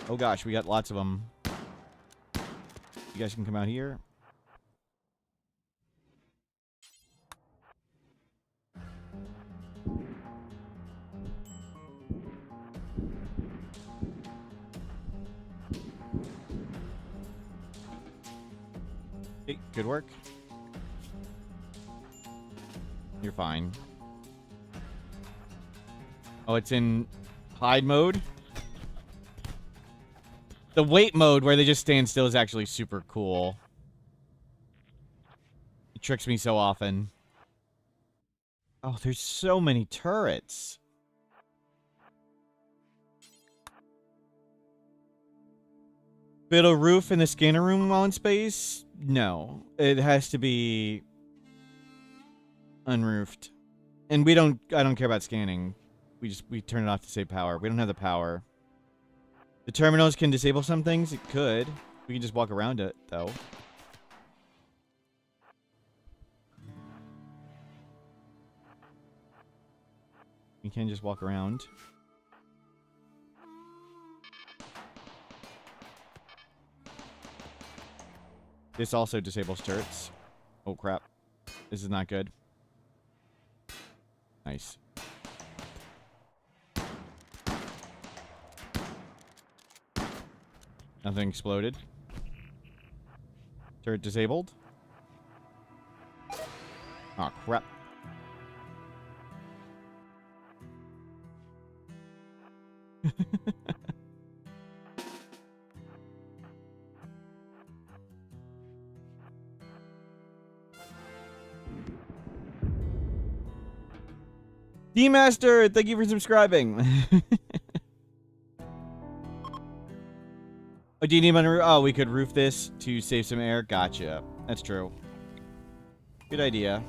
Oh gosh, we got lots of them. You guys can come out here. Okay, good work. You're fine. Oh, it's in hide mode? The wait mode where they just stand still is actually super cool. It tricks me so often. Oh, there's so many turrets. Build a roof in the scanner room while in space? No. It has to be unroofed. And I don't care about scanning. We turn it off to save power. We don't have the power. The terminals can disable some things. It could. We can just walk around it, though. We can just walk around. This also disables turrets. Oh, crap. This is not good. Nice. Nothing exploded. Turret disabled. Oh, crap. D-Master, thank you for subscribing. Oh, do you need money? Oh, we could roof this to save some air. Gotcha. That's true. Good idea.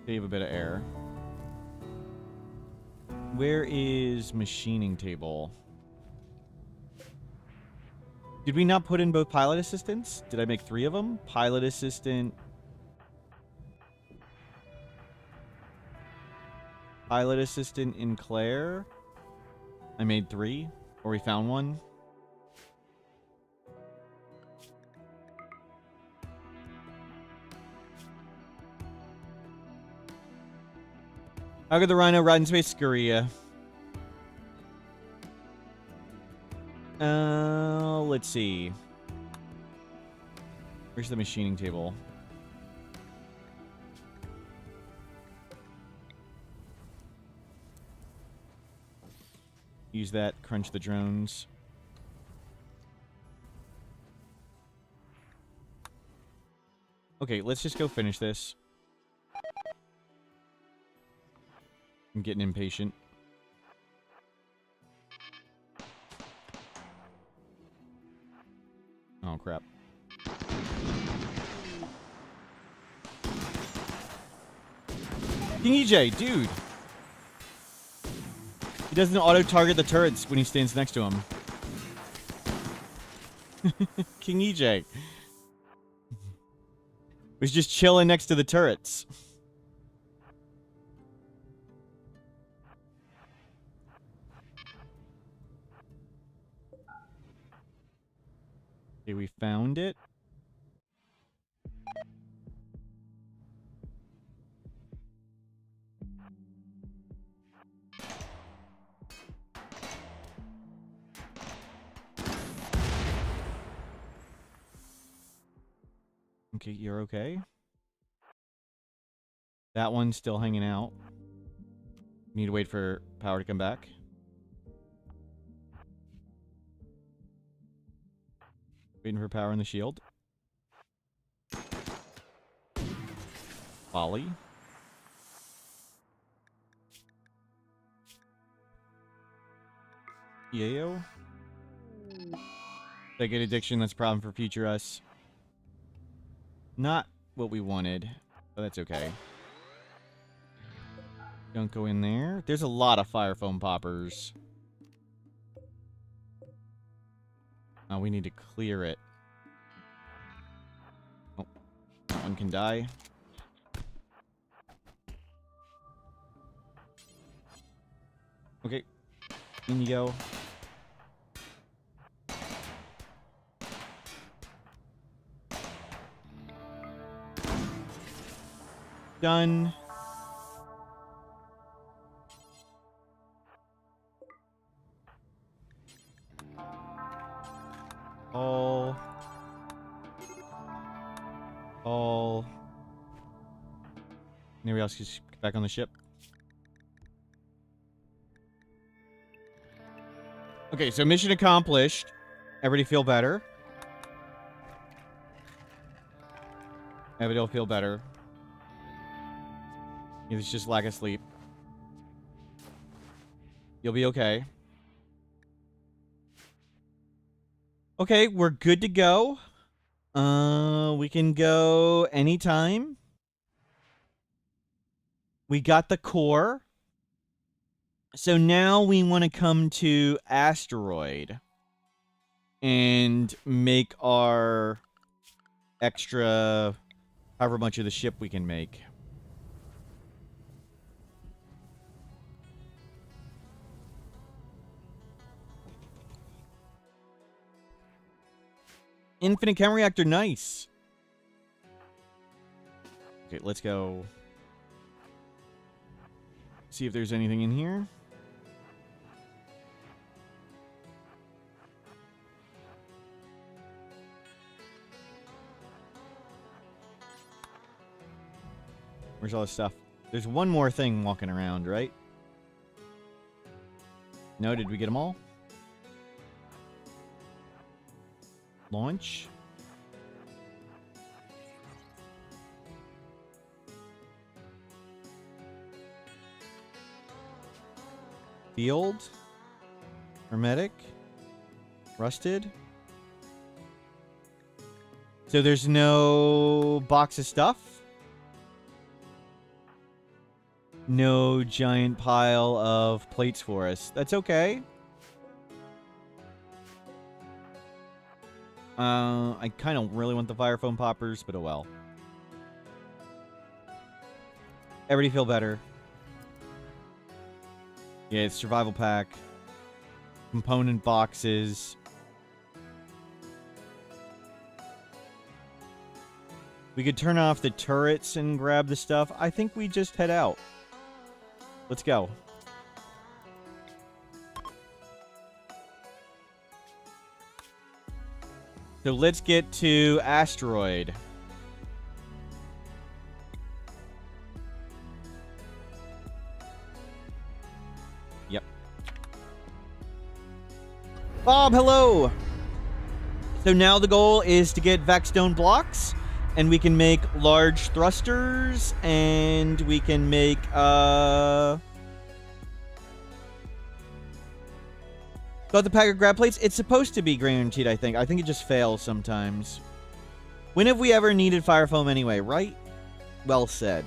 Save a bit of air. Where is machining table? Did we not put in both pilot assistants? Did I make 3 of them? Pilot assistant. Pilot assistant in Claire. I made 3. Or we found one. How could the Rhino ride in space? Scuria. Let's see. Where's the machining table? Use that. Crunch the drones. Okay, let's just go finish this. I'm getting impatient. Oh, crap. King EJ, dude. He doesn't auto-target the turrets when he stands next to him. King EJ. Was just chilling next to the turrets. Okay, we found it. Okay, you're okay. That one's still hanging out. Need to wait for power to come back. Waiting for power in the shield. Volley. Yayo. Second addiction, that's a problem for future us. Not what we wanted, but that's okay. Don't go in there. There's a lot of fire foam poppers. Oh, we need to clear it. Oh, that one can die. Okay, in you go. Done. All. Anybody else just get back on the ship? Okay, so mission accomplished. Everybody feel better? Everybody will feel better. It's just lack of sleep. You'll be okay. Okay, we're good to go. We can go anytime. We got the core. So now we want to come to Asteroid and make our extra however much of the ship we can make. Infinite chem reactor, nice. Okay, let's go see if there's anything in here. Where's all this stuff? There's one more thing walking around, right? No, did we get them all? Launch. Field. Hermetic. Rusted. So there's no box of stuff? No giant pile of plates for us. That's okay. I kind of really want the fire foam poppers, but oh well. Everybody feel better. Yeah, it's survival pack. Component boxes. We could turn off the turrets and grab the stuff. I think we just head out. Let's go. So let's get to Asteroid. Yep. Bob, hello! So now the goal is to get Vaxstone blocks, and we can make large thrusters, and we can make, Got the pack of grab plates? It's supposed to be guaranteed, I think. I think it just fails sometimes. When have we ever needed fire foam anyway, right? Well said.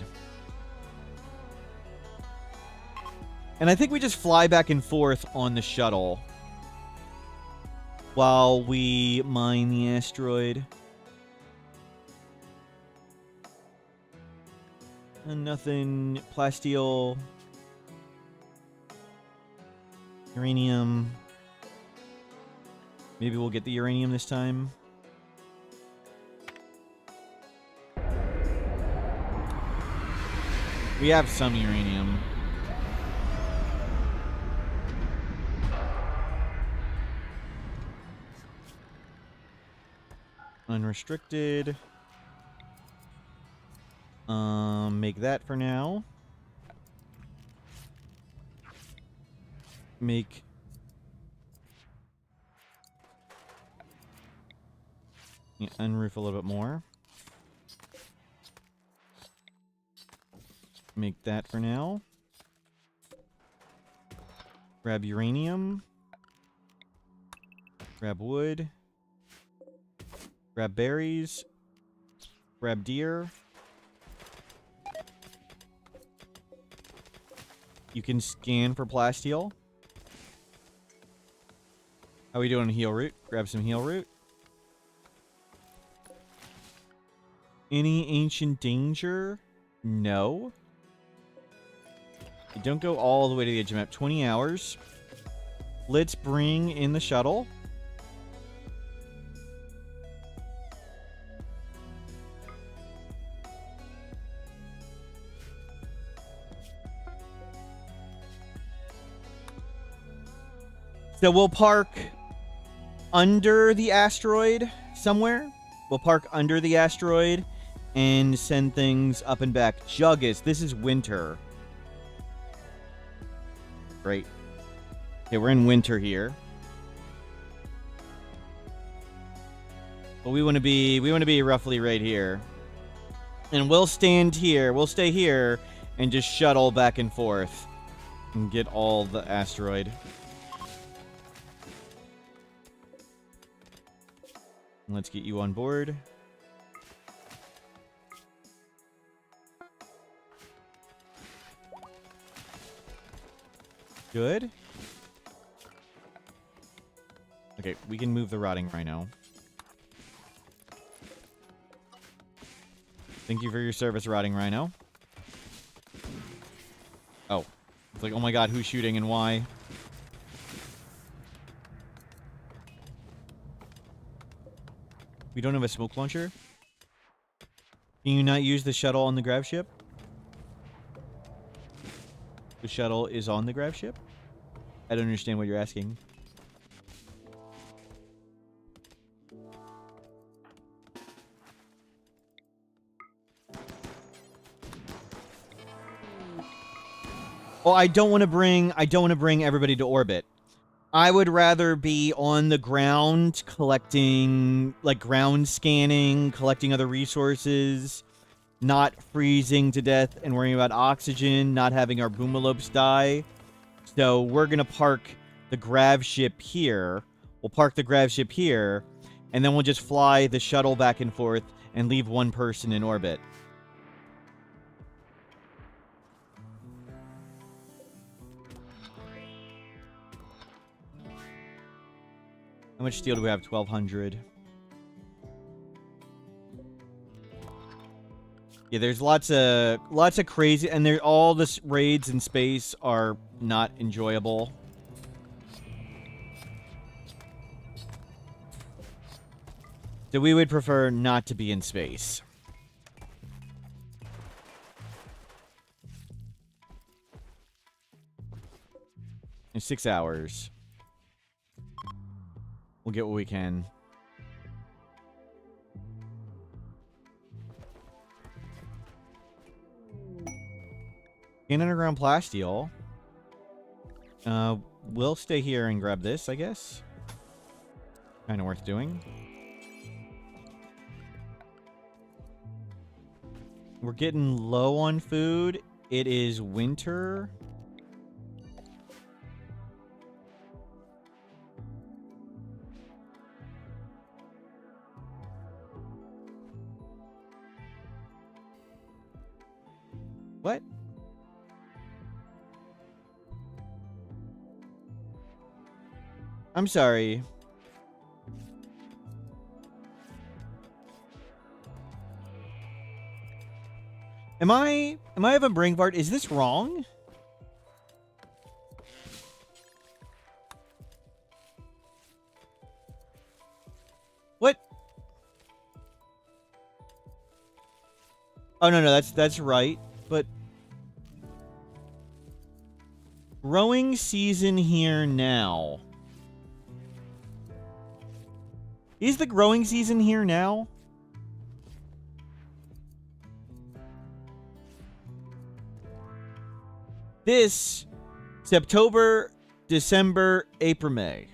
And I think we just fly back and forth on the shuttle while we mine the asteroid. And nothing. Plasteel. Uranium. Maybe we'll get the uranium this time. We have some uranium. Unrestricted. Make that for now. Make... Yeah, unroof a little bit more. Make that for now. Grab uranium. Grab wood. Grab berries. Grab deer. You can scan for plasteel. How are we doing on heal root? Grab some heal root. Any ancient danger? No. You don't go all the way to the edge of the map. 20 hours. Let's bring in the shuttle. So we'll park under the asteroid somewhere. We'll park under the asteroid and send things up and back. Juggus, this is winter. Great. Okay, we're in winter here. But we want to be roughly right here. And we'll stand here. We'll stay here and just shuttle back and forth and get all the asteroid. Let's get you on board. Good. Okay, we can move the rotting rhino. Thank you for your service, rotting rhino. Oh. It's like, oh my god, who's shooting and why? We don't have a smoke launcher? Can you not use the shuttle on the grav ship? The shuttle is on the grav ship? I don't understand what you're asking. Oh, I don't want to bring everybody to orbit. I would rather be on the ground collecting, like, ground scanning, collecting other resources, not freezing to death and worrying about oxygen, not having our boomalopes die. So we're going to park the Grav ship here. We'll park the Grav ship here, and then we'll just fly the shuttle back and forth and leave one person in orbit. How much steel do we have? 1,200. Yeah, there's lots of crazy, and all the raids in space are not enjoyable. So we would prefer not to be in space. In 6 hours. We'll get what we can. In underground plasteel. We'll stay here and grab this, I guess. Kind of worth doing. We're getting low on food. It is winter. What? I'm sorry. Am I having brain fart? Is this wrong? What? Oh no, that's right. But growing season here now. Is the growing season here now? This September, December, April, May.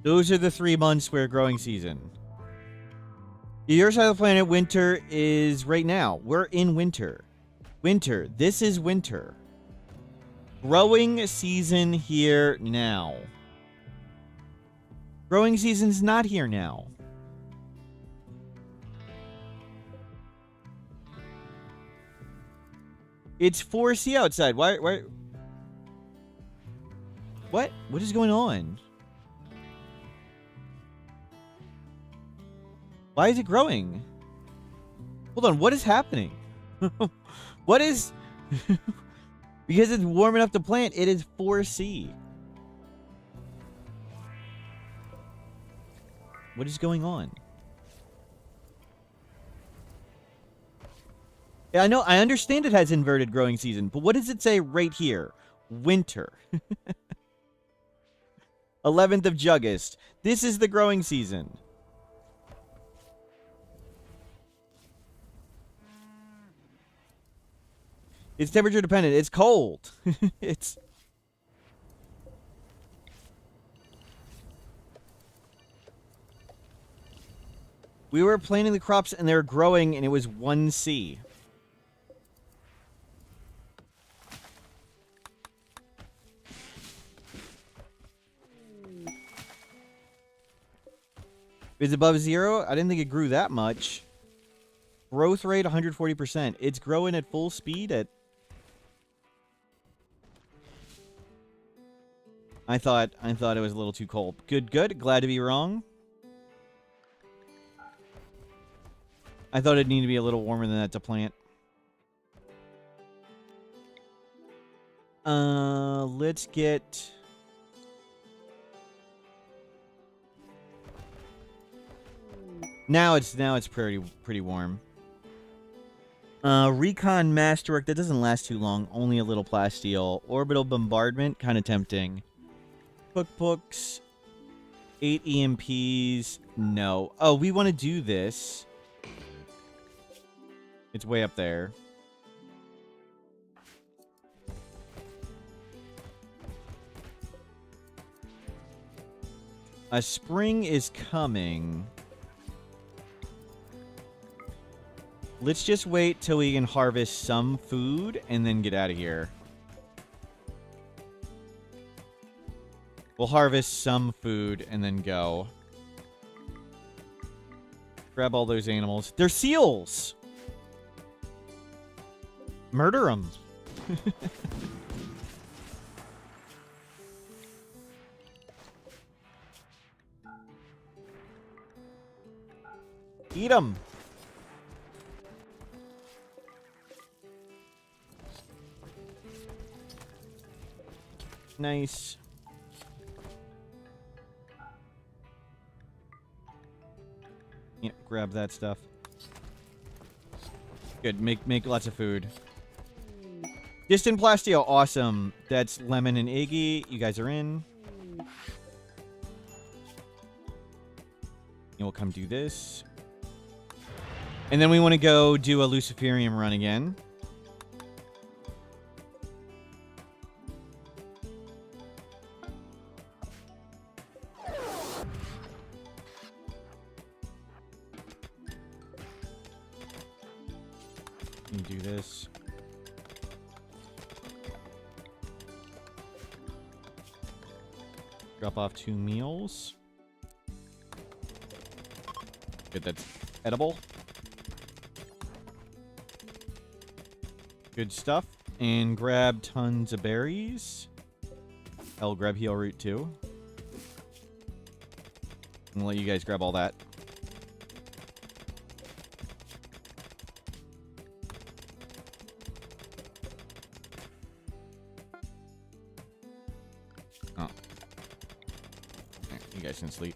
Those are the 3 months where growing season. Your side of the planet, winter is right now. We're in winter. Winter. This is winter. Growing season here now. Growing season's not here now. It's 4C outside. Why? What? What is going on? Why is it growing? Hold on, what is happening? What is... Because it's warm enough to plant, it is 4C. What is going on? Yeah, I understand it has inverted growing season, but what does it say right here? Winter. 11th of August. This is the growing season. It's temperature dependent. It's cold. It's... We were planting the crops and they were growing and it was 1C. Is it above 0? I didn't think it grew that much. Growth rate 140%. It's growing at full speed at... I thought it was a little too cold. Good. Glad to be wrong. I thought it'd need to be a little warmer than that to plant. Let's get... Now it's pretty warm. Recon Masterwork, that doesn't last too long. Only a little plasteel. Orbital Bombardment, kind of tempting. Cookbooks, 8 EMPs, no. Oh, we want to do this. It's way up there. A spring is coming. Let's just wait till we can harvest some food and then get out of here. We'll harvest some food and then go. Grab all those animals. They're seals! Murder them. Eat them. Nice. Yeah, grab that stuff. Good. Make lots of food. Distant Plasteel, awesome. That's Lemon and Iggy. You guys are in. And we'll come do this. And then we want to go do a Luciferium run again. And do this. Drop off 2 meals. Good, that's edible. Good stuff. And grab tons of berries. I'll grab heal root too. And let you guys grab all that. Oh. You guys can sleep.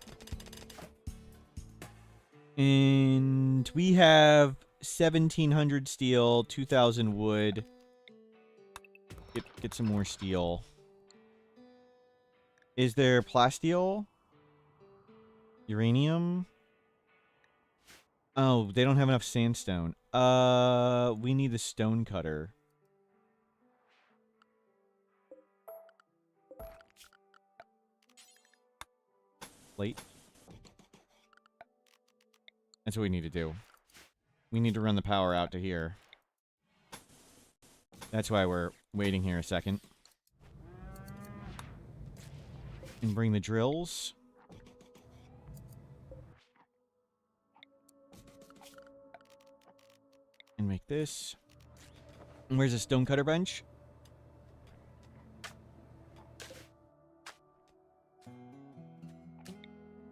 And we have 1,700 steel, 2,000 wood. Get some more steel. Is there plasteel? Uranium? Oh, they don't have enough sandstone. We need the stone cutter. Plate. That's what we need to do. We need to run the power out to here. That's why we're waiting here a second. And bring the drills. And make this. And where's the stonecutter bench?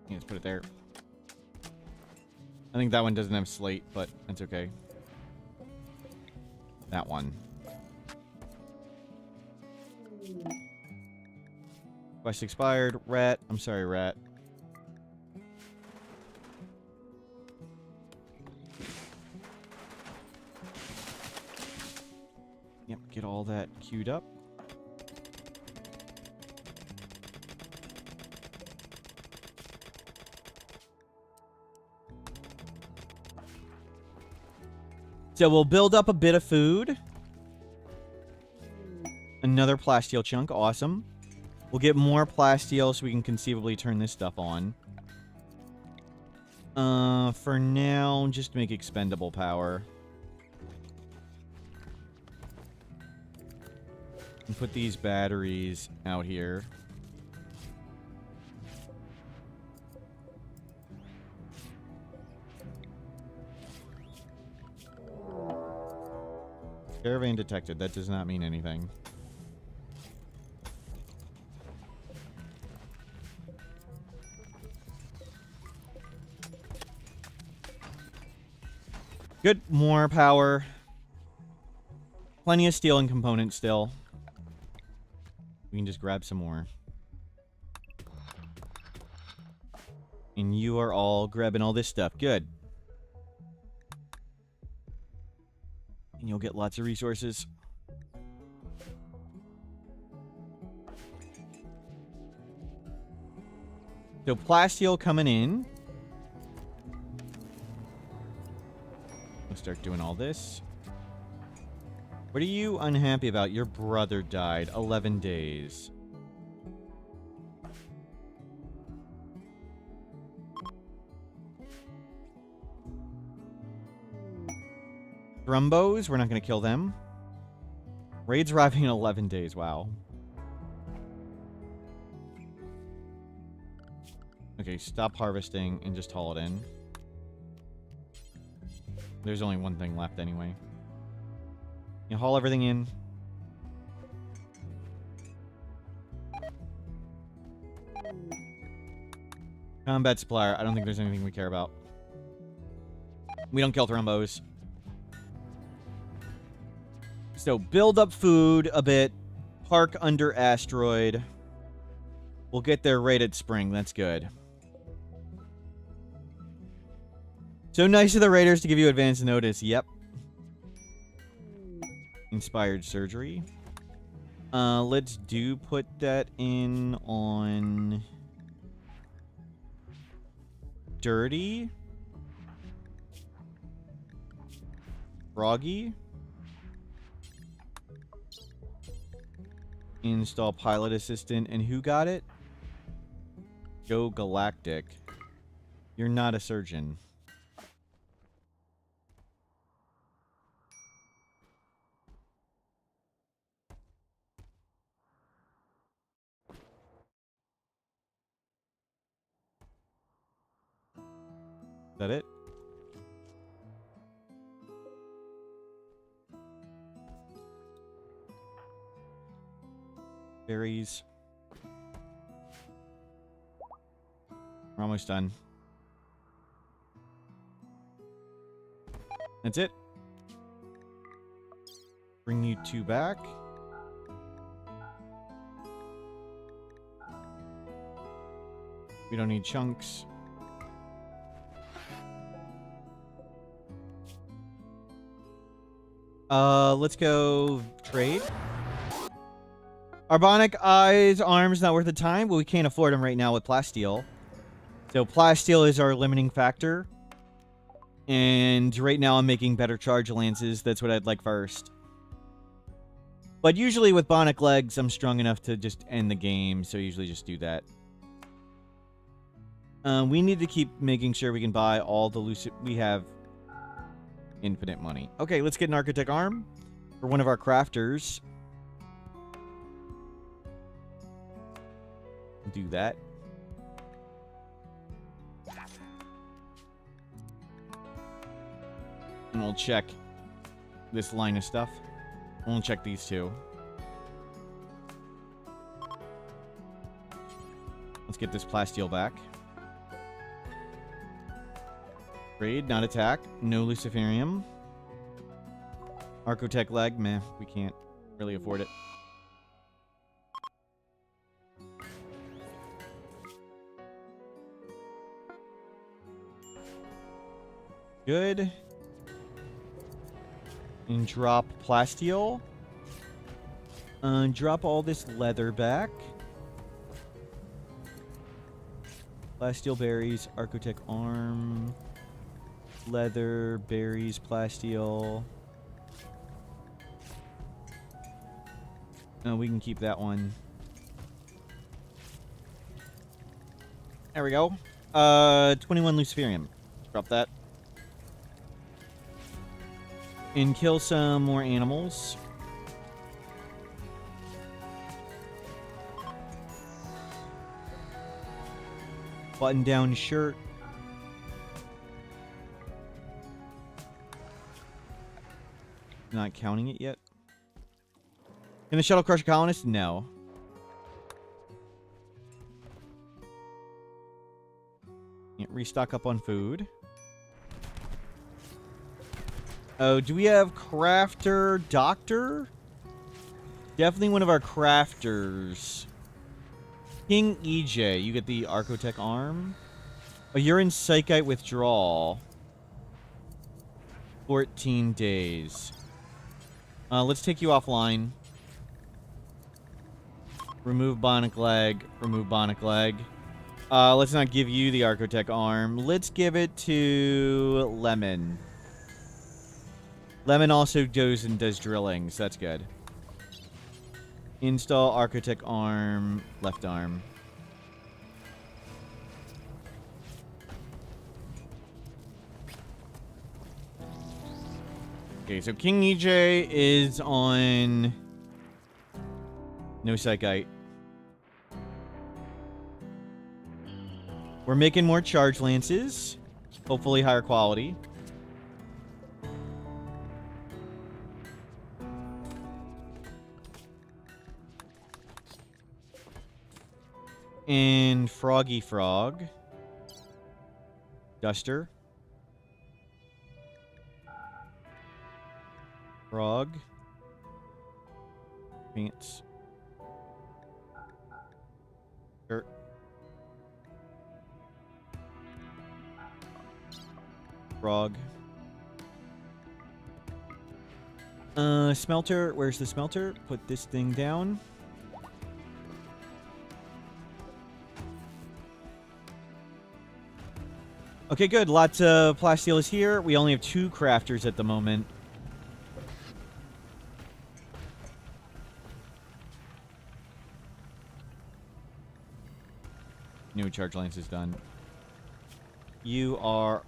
Yeah, let's put it there. I think that one doesn't have slate, but that's okay. That one. Quest expired. Rat. I'm sorry, Rat. Yep, get all that queued up. So we'll build up a bit of food. Another plasteel chunk. Awesome. We'll get more plasteel so we can conceivably turn this stuff on. For now, just make expendable power. And put these batteries out here. Caravan detected. That does not mean anything. Good. More power. Plenty of steel and components still. We can just grab some more. And you are all grabbing all this stuff. Good. And you'll get lots of resources. So plasteel coming in. We'll start doing all this. What are you unhappy about? Your brother died. 11 days. Thrumbos, we're not going to kill them. Raids arriving in 11 days, wow. Okay, stop harvesting and just haul it in. There's only one thing left anyway. You haul everything in. Combat supplier, I don't think there's anything we care about. We don't kill thrumbos. So, build up food a bit. Park under asteroid. We'll get there right at spring. That's good. So nice of the raiders to give you advance notice. Yep. Inspired surgery. Let's put that in on... Dirty. Froggy. Install pilot assistant. And who got it? Go Galactic. You're not a surgeon. Is that it? Berries. We're almost done. That's it. Bring you two back. We don't need chunks. Let's go trade. Arbonic eyes, arms, not worth the time, but we can't afford them right now with plasteel. So plasteel is our limiting factor. And right now I'm making better charge lances. That's what I'd like first. But usually with bionic legs, I'm strong enough to just end the game. So I usually just do that. We need to keep making sure we can buy all the lucid... We have infinite money. Okay, let's get an architect arm for one of our crafters. Do that. And we'll check this line of stuff. We'll check these two. Let's get this plasteel back. Trade, not attack. No Luciferium. Archotech leg, meh, we can't really afford it. Good. And drop plasteel. Drop all this leather back. Plasteel berries, Archotech arm. Leather, berries, plasteel. We can keep that one. There we go. 21 Luciferium. Drop that. And kill some more animals. Button down shirt. Not counting it yet. Can the shuttle crush a colonist? No. Can't restock up on food. Oh, do we have crafter doctor? Definitely one of our crafters. King EJ, you get the Archotech arm. Oh, you're in Psychite withdrawal. 14 days. Let's take you offline. Remove bionic leg. Remove bionic leg. Let's not give you the Archotech arm. Let's give it to Lemon. Lemon also goes and does drilling, so that's good. Install Architect arm, left arm. Okay, so King EJ is on no Psychite. We're making more charge lances. Hopefully higher quality. And Froggy Frog. Duster. Frog. Pants. Shirt. Frog. Smelter. Where's the smelter? Put this thing down. Okay, good. Lots of plastilas here. We only have 2 crafters at the moment. New charge lance is done. You are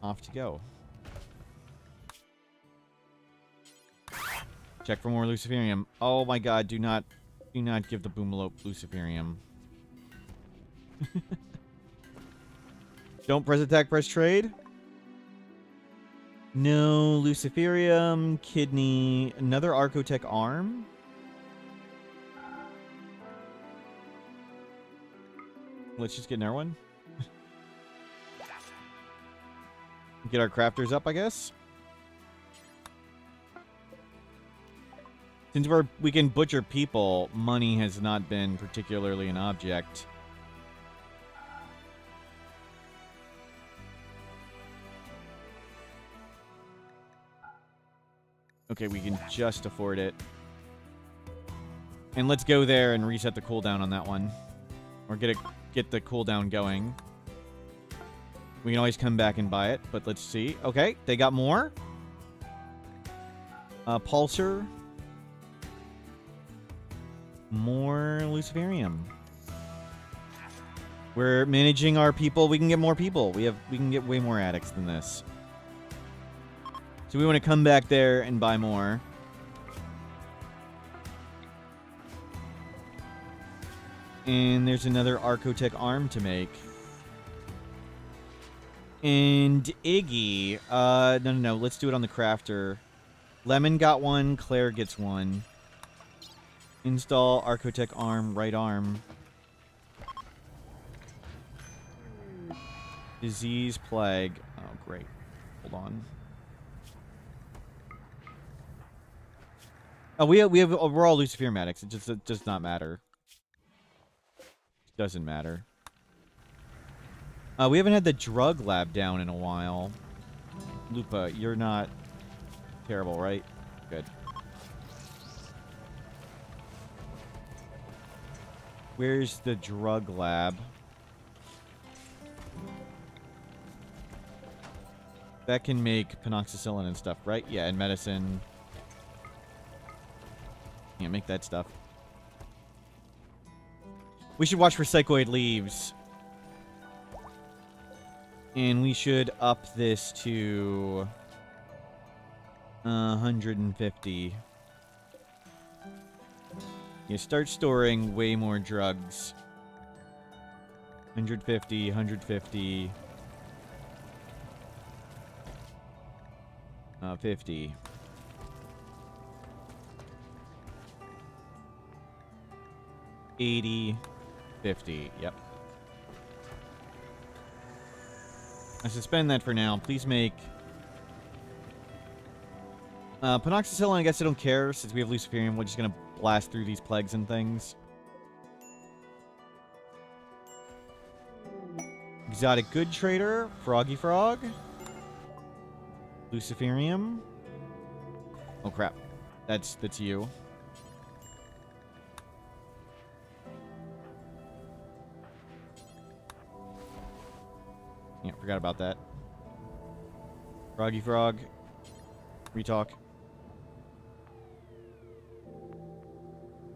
off to go. Check for more Luciferium. Oh my god, do not give the Boomalope Luciferium. Don't press attack, press trade. No Luciferium, kidney, another Archotech arm. Let's just get another one. Get our crafters up, I guess. Since we can butcher people, money has not been particularly an object. Okay, we can just afford it. And let's go there and reset the cooldown on that one. Or get the cooldown going. We can always come back and buy it, but let's see. Okay, they got more. Pulsar. More Luciferium. We're managing our people. We can get more people. We can get way more addicts than this. So we want to come back there and buy more. And there's another Archotech arm to make. And Iggy. No. Let's do it on the crafter. Lemon got one. Claire gets one. Install Archotech arm, right arm. Disease, plague. Oh, great. Hold on. Oh, we're all Luciferium addicts. It does not matter. It doesn't matter. We haven't had the drug lab down in a while. Lupa, you're not terrible, right? Good. Where's the drug lab? That can make penoxycillin and stuff, right? Yeah, and medicine. Can't make that stuff. We should watch for psychoid leaves. And we should up this to 150. You start storing way more drugs. 150, 150. 50. $80, $50. Yep. I suspend that for now. Please make penoxycillin. I guess I don't care since we have Luciferium. We're just gonna blast through these plagues and things. Exotic good trader, Froggy Frog, Luciferium. Oh crap, that's you. Yeah, forgot about that. Froggy Frog. Retalk.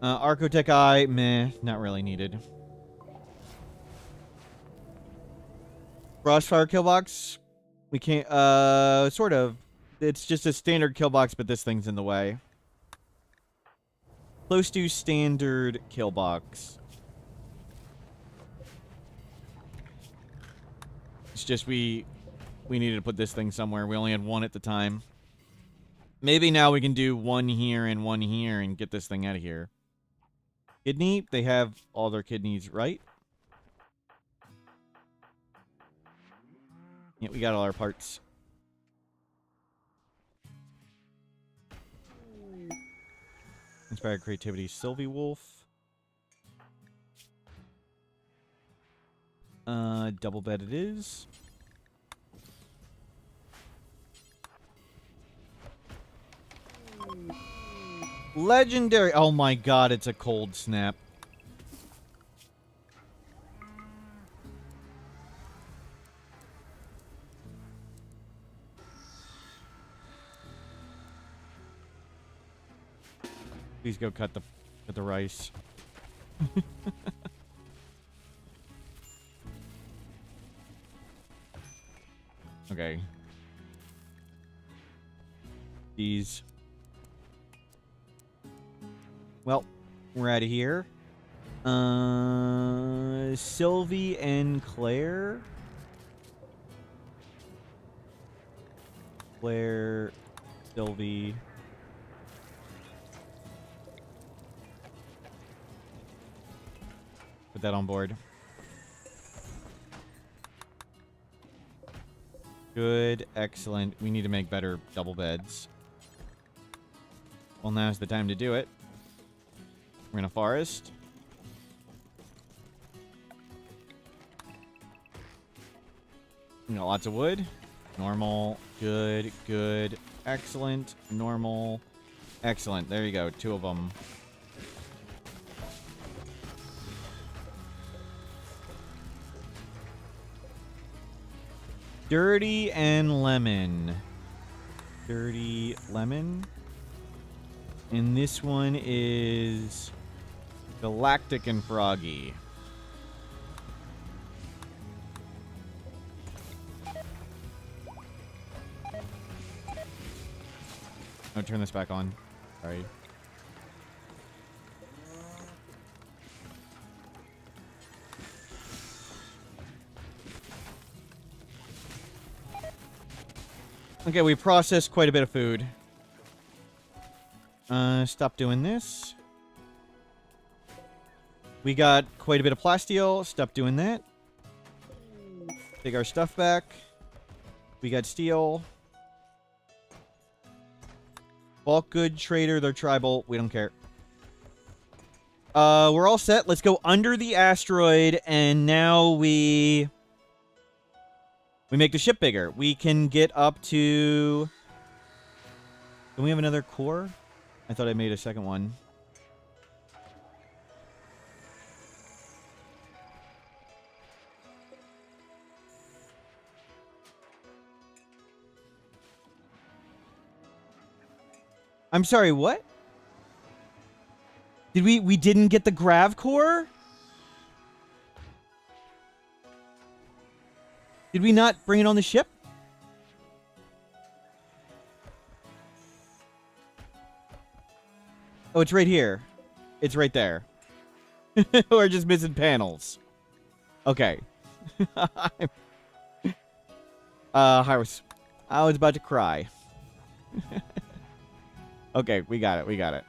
Archotech Eye, meh, not really needed. Crossfire Killbox. We can't, sort of. It's just a standard kill box, but this thing's in the way. Close to standard kill box. It's just we needed to put this thing somewhere. We only had one at the time. Maybe now we can do one here and get this thing out of here. Kidney, they have all their kidneys, right? Yeah, we got all our parts. Inspired creativity, Sylvie Wolf. Double bed it is. Legendary. Oh my god, it's a cold snap. Please go cut the rice. Okay. These. Well, we're out of here. Sylvie and Claire. Claire, Sylvie. Put that on board. Good, excellent. We need to make better double beds. Well, now's the time to do it. We're in a forest. We got lots of wood. Normal, good, good, excellent, normal, excellent. There you go, 2 of them. Dirty and lemon. Dirty lemon. And this one is galactic and froggy. Oh, turn this back on. Sorry. Okay, we processed quite a bit of food. Stop doing this. We got quite a bit of plasteel. Stop doing that. Take our stuff back. We got steel. Bulk good trader, they're tribal. We don't care. We're all set. Let's go under the asteroid, and now we make the ship bigger. We can get up to... Can we have another core? I thought I made a second one. I'm sorry, what? Did we didn't get the grav core? Did we not bring it on the ship? Oh, it's right here. It's right there. We're just missing panels. Okay. I was about to cry. Okay, we got it. We got it.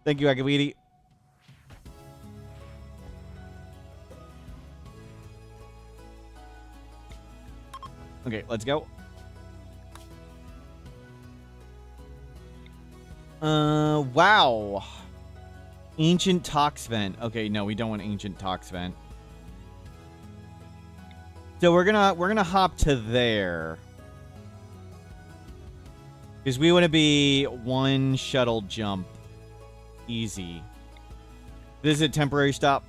Thank you, Akawiti. Okay, let's go. Wow. Ancient tox vent. Okay, no, we don't want ancient tox vent. So we're gonna hop to there. Because we want to be one shuttle jump. Easy. This is a temporary stop.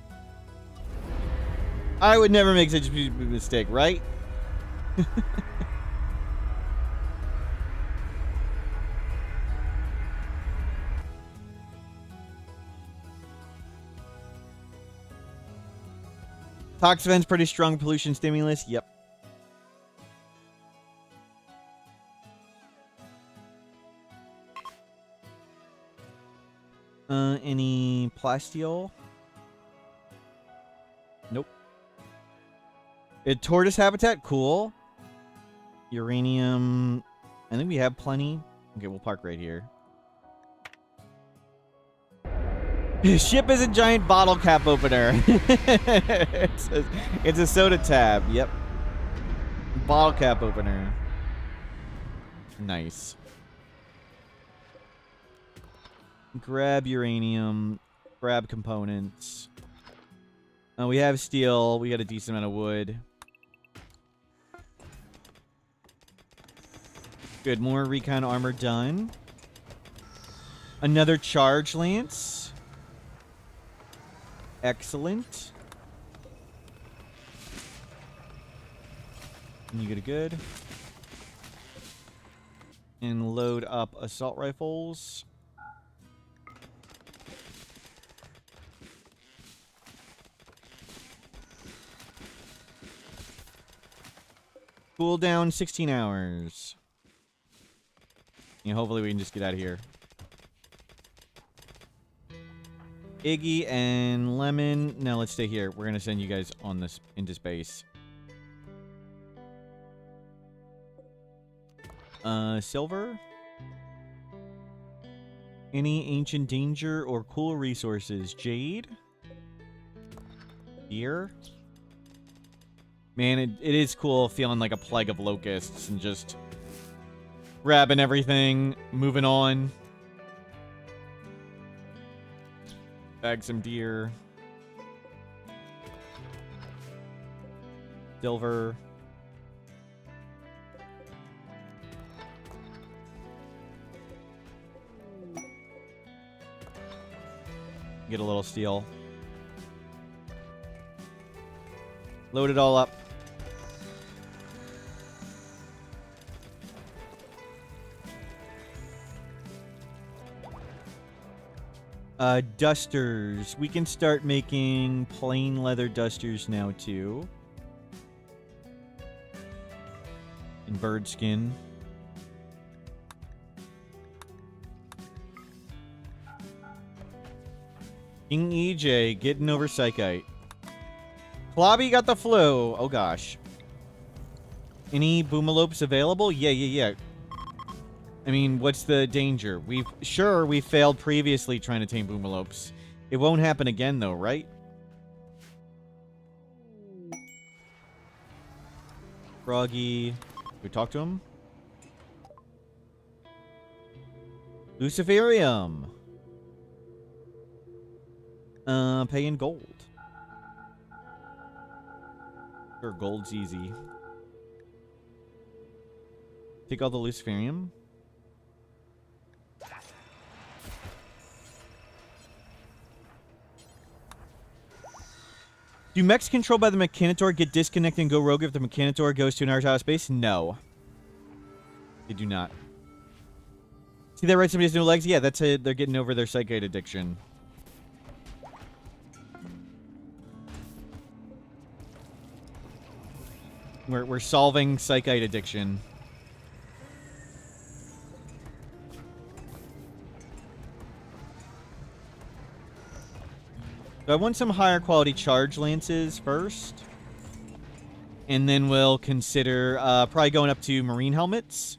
I would never make such a mistake, right? Tox vent's pretty strong pollution stimulus. Yep. Any plasteel? Nope. A tortoise habitat? Cool. Uranium. I think we have plenty. Okay, we'll park right here. Ship is a giant bottle cap opener. it's a soda tab. Yep. Bottle cap opener. Nice. Grab uranium. Grab components. We have steel. We got a decent amount of wood. Good. More recon armor done. Another charge lance. Excellent. And you get a good. And load up assault rifles. Cool down 16 hours. Yeah, hopefully we can just get out of here. Iggy and Lemon. Now let's stay here. We're gonna send you guys on this into space. Silver. Any ancient danger or cool resources? Jade. Gear. Man, it is cool feeling like a plague of locusts and just grabbing everything, moving on. Bag some deer. Silver. Get a little steel. Load it all up. Dusters. We can start making plain leather dusters now, too. And bird skin. King EJ getting over Psychite. Klobby got the flu. Oh, gosh. Any boomalopes available? Yeah. I mean, what's the danger? We failed previously trying to tame boomalopes. It won't happen again, though, right? Froggy. We talk to him? Luciferium. Pay in gold. Sure, gold's easy. Take all the Luciferium. Do mechs controlled by the Mechanitor get disconnected and go rogue if the Mechanitor goes to an Argyle space? No. They do not. See that right? Somebody has no legs? Yeah, that's it. They're getting over their Psychite addiction. We're solving Psychite addiction. So I want some higher quality charge lances first. And then we'll consider probably going up to marine helmets.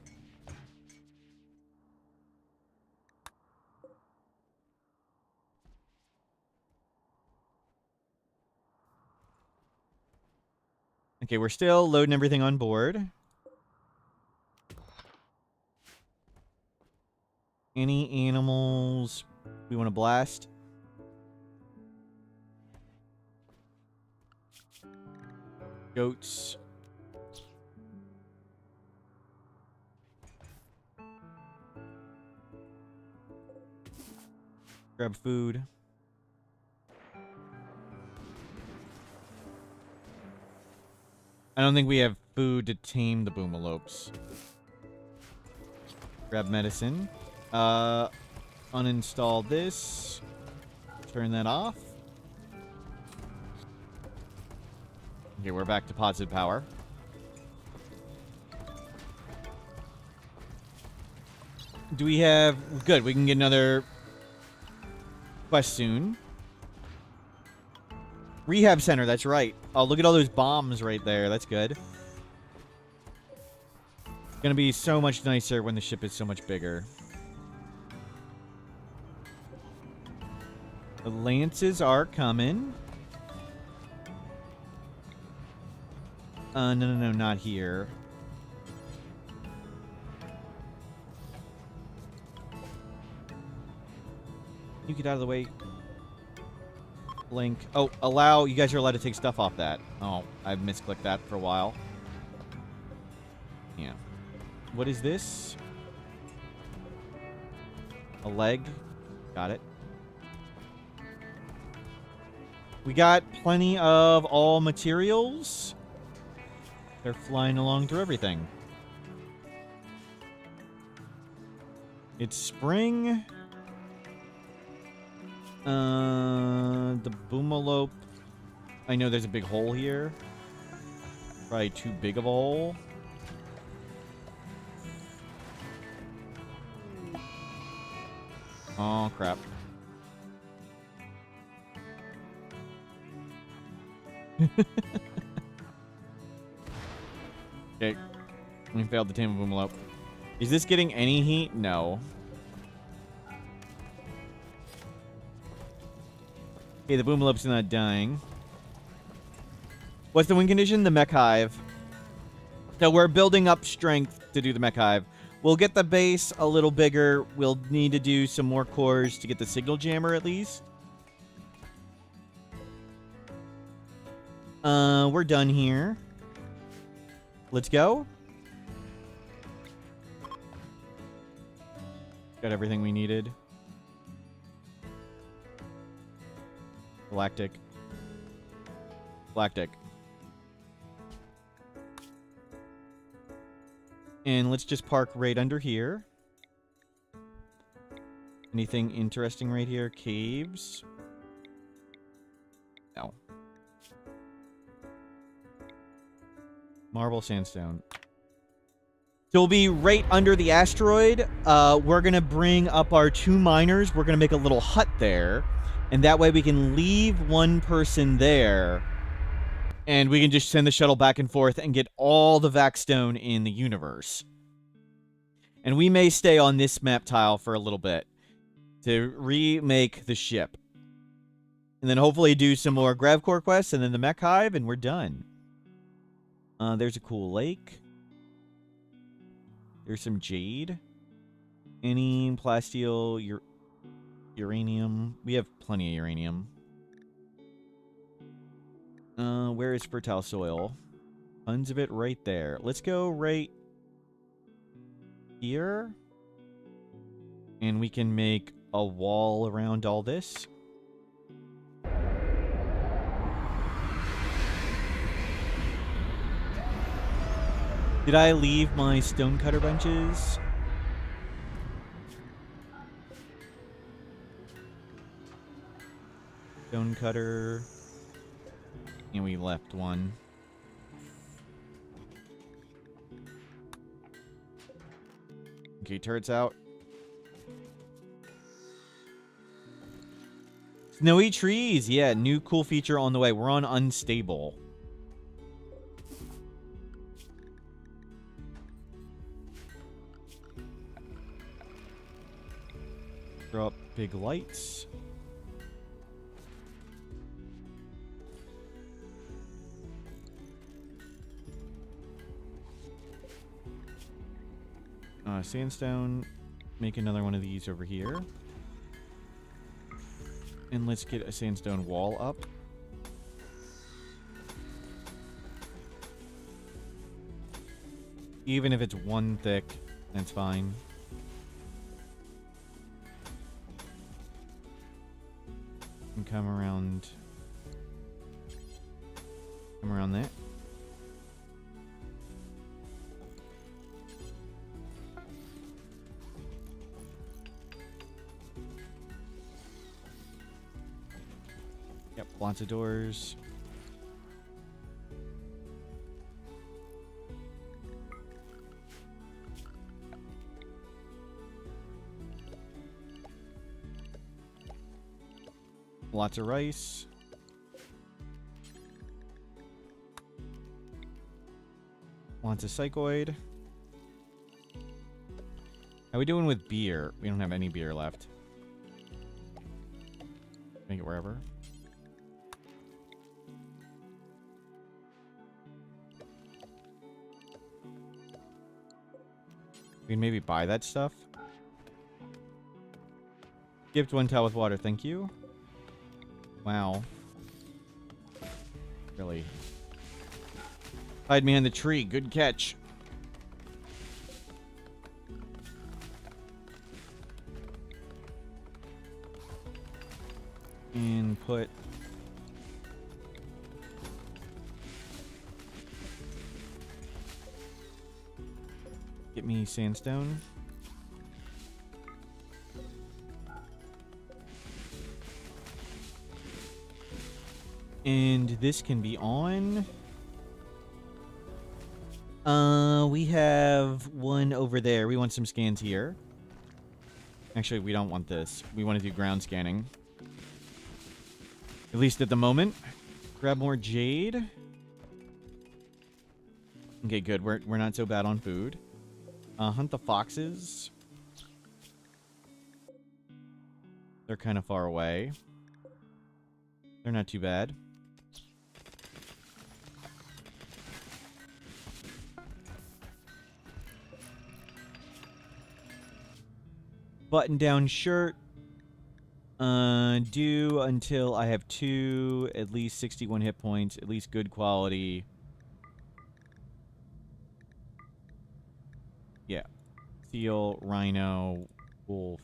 Okay, we're still loading everything on board. Any animals we want to blast? Goats. Grab food. I don't think we have food to tame the boomalopes. Grab medicine. Uninstall this. Turn that off. Okay, we're back to positive power. Do we have... Good, we can get another quest soon. Rehab center, that's right. Oh, look at all those bombs right there. That's good. It's gonna be so much nicer when the ship is so much bigger. The lances are coming. No, not here. You get out of the way. Blink. Oh, allow. You guys are allowed to take stuff off that. Oh, I've misclicked that for a while. Yeah. What is this? A leg. Got it. We got plenty of all materials. They're flying along through everything. It's spring. The boomalope. I know there's a big hole here. Probably too big of a hole. Oh, crap. Okay. We failed to tame a boomalope. Is this getting any heat? No. Okay, the boomalope's not dying. What's the win condition? The mech hive. So we're building up strength to do the mech hive. We'll get the base a little bigger. We'll need to do some more cores to get the signal jammer at least. We're done here. Let's go. Got everything we needed. Galactic. Galactic. And let's just park right under here. Anything interesting right here? Caves? No. Marble sandstone. So we'll be right under the asteroid. We're going to bring up our 2 miners. We're going to make a little hut there. And that way we can leave one person there. And we can just send the shuttle back and forth and get all the Vaxstone in the universe. And we may stay on this map tile for a little bit to remake the ship. And then hopefully do some more Gravcore quests and then the mech hive, and we're done. There's a cool lake. There's some jade. Any plasteel, uranium. We have plenty of uranium. Where is fertile soil? Tons of it right there. Let's go right here. And we can make a wall around all this. Did I leave my stonecutter benches? Stonecutter. And we left one. Okay, turrets out. Snowy trees. Yeah, new cool feature on the way. We're on unstable. Throw up big lights. Sandstone. Make another one of these over here. And let's get a sandstone wall up. Even if it's 1 thick, that's fine. And come around that. Yep, lots of doors. Lots of rice. Lots of psychoid. How are we doing with beer? We don't have any beer left. Make it wherever. We can maybe buy that stuff. Gift 1 towel with water, thank you. Wow. Really. Hide me on the tree, good catch. And put... Get me sandstone. And this can be on. We have one over there. We want some scans here. Actually, we don't want this. We want to do ground scanning. At least at the moment. Grab more jade. Okay, good. We're not so bad on food. Hunt the foxes. They're kind of far away. They're not too bad. Button-down shirt. Do until I have 2, at least 61 hit points, at least good quality. Yeah. Seal, rhino, wolf,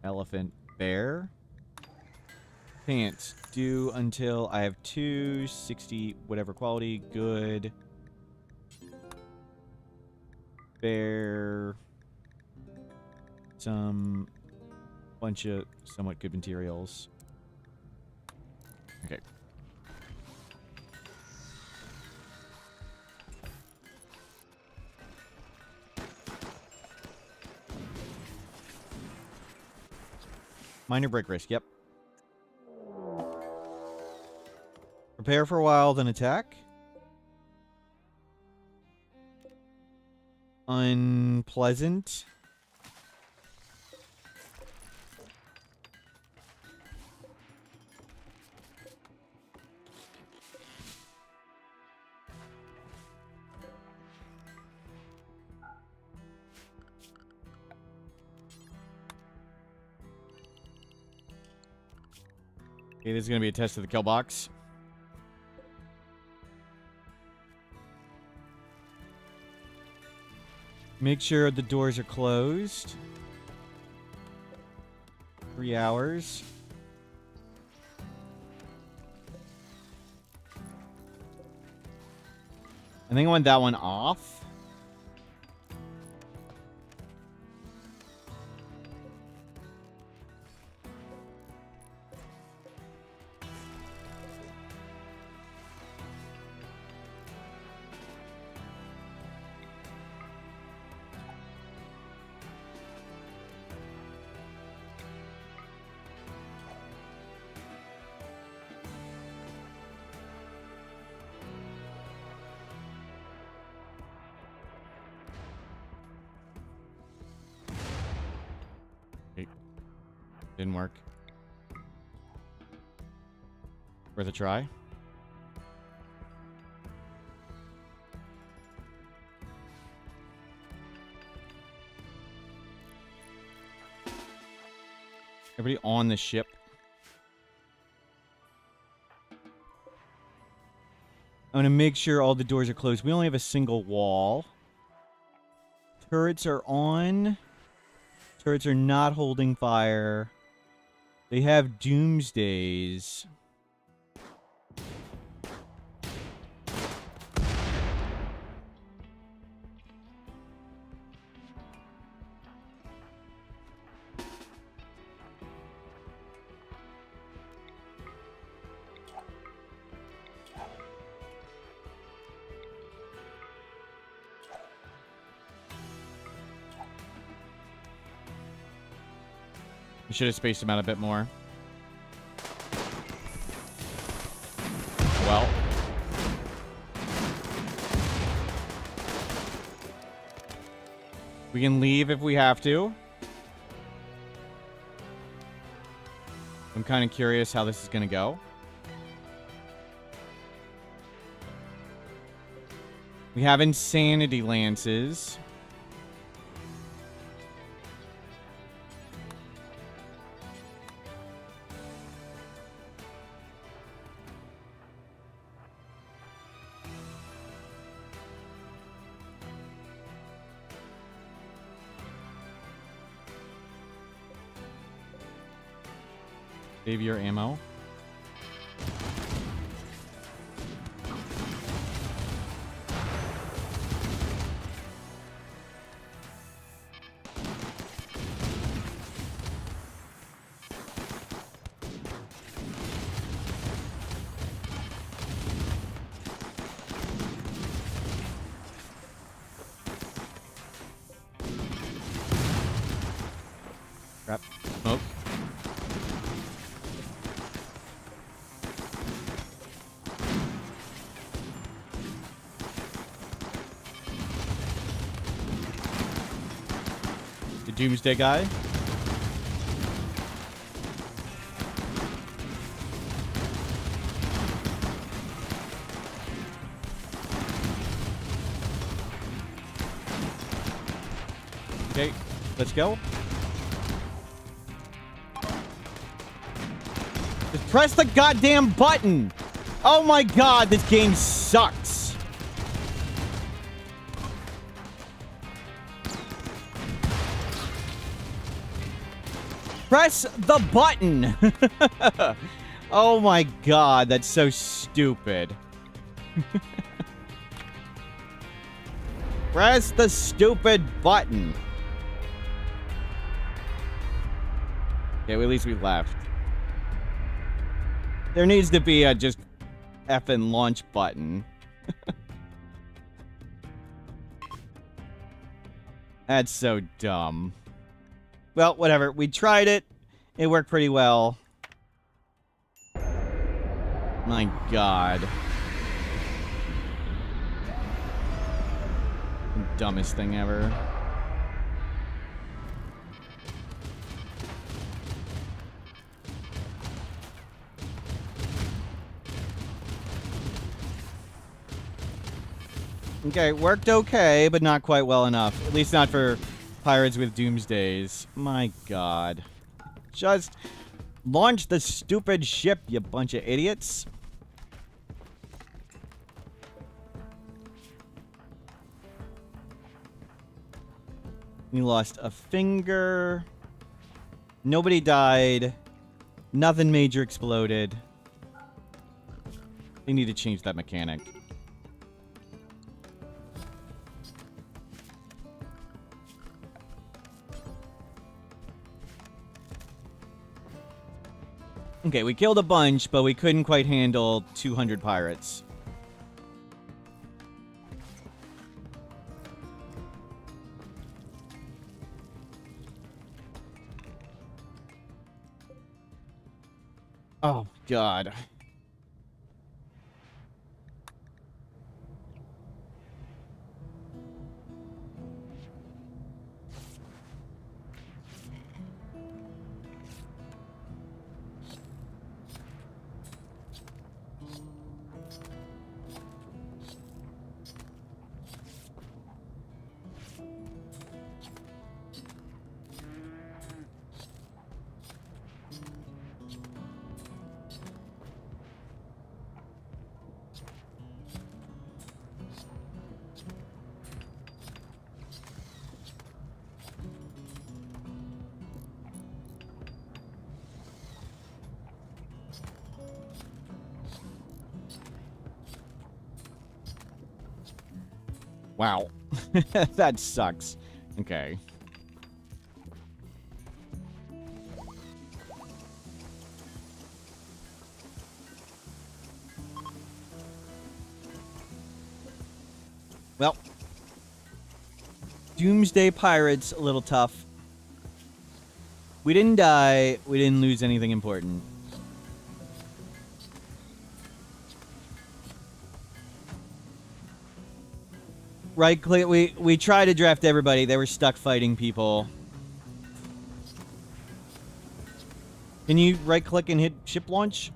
elephant, bear. Pants. Do until I have 2, 60, whatever quality, good. Bear. Some bunch of somewhat good materials. Okay. Minor break risk, yep. Prepare for a while, then attack. Unpleasant. Okay, this is going to be a test of the kill box. Make sure the doors are closed. 3 hours. I think I want that one off. Didn't work. Worth a try. Everybody on the ship. I'm going to make sure all the doors are closed. We only have a single wall. Turrets are on. Turrets are not holding fire. They have doomsdays. We should have spaced them out a bit more. well. We can leave if we have to. I'm kind of curious how this is going to go. We have insanity lances. Save your ammo. Crap. Smoke. The Doomsday guy. Okay, let's go. Just press the goddamn button! Oh my god, this game sucks! Press the button! Oh my god, that's so stupid. Press the stupid button. Okay, well, at least we left. There needs to be a just effing launch button. That's so dumb. Well, whatever. We tried it. It worked pretty well. My god. Dumbest thing ever. Okay, worked okay, but not quite well enough. At least not for pirates with doomsdays. My god. Just launch the stupid ship, you bunch of idiots. We lost a finger. Nobody died. Nothing major exploded. They need to change that mechanic. Okay, we killed a bunch, but we couldn't quite handle 200 pirates. Oh, God. Wow. That sucks. Okay. Well. Doomsday Pirates, a little tough. We didn't die. We didn't lose anything important. Right click. We tried to draft everybody. They were stuck fighting people. Can you right click and hit ship launch?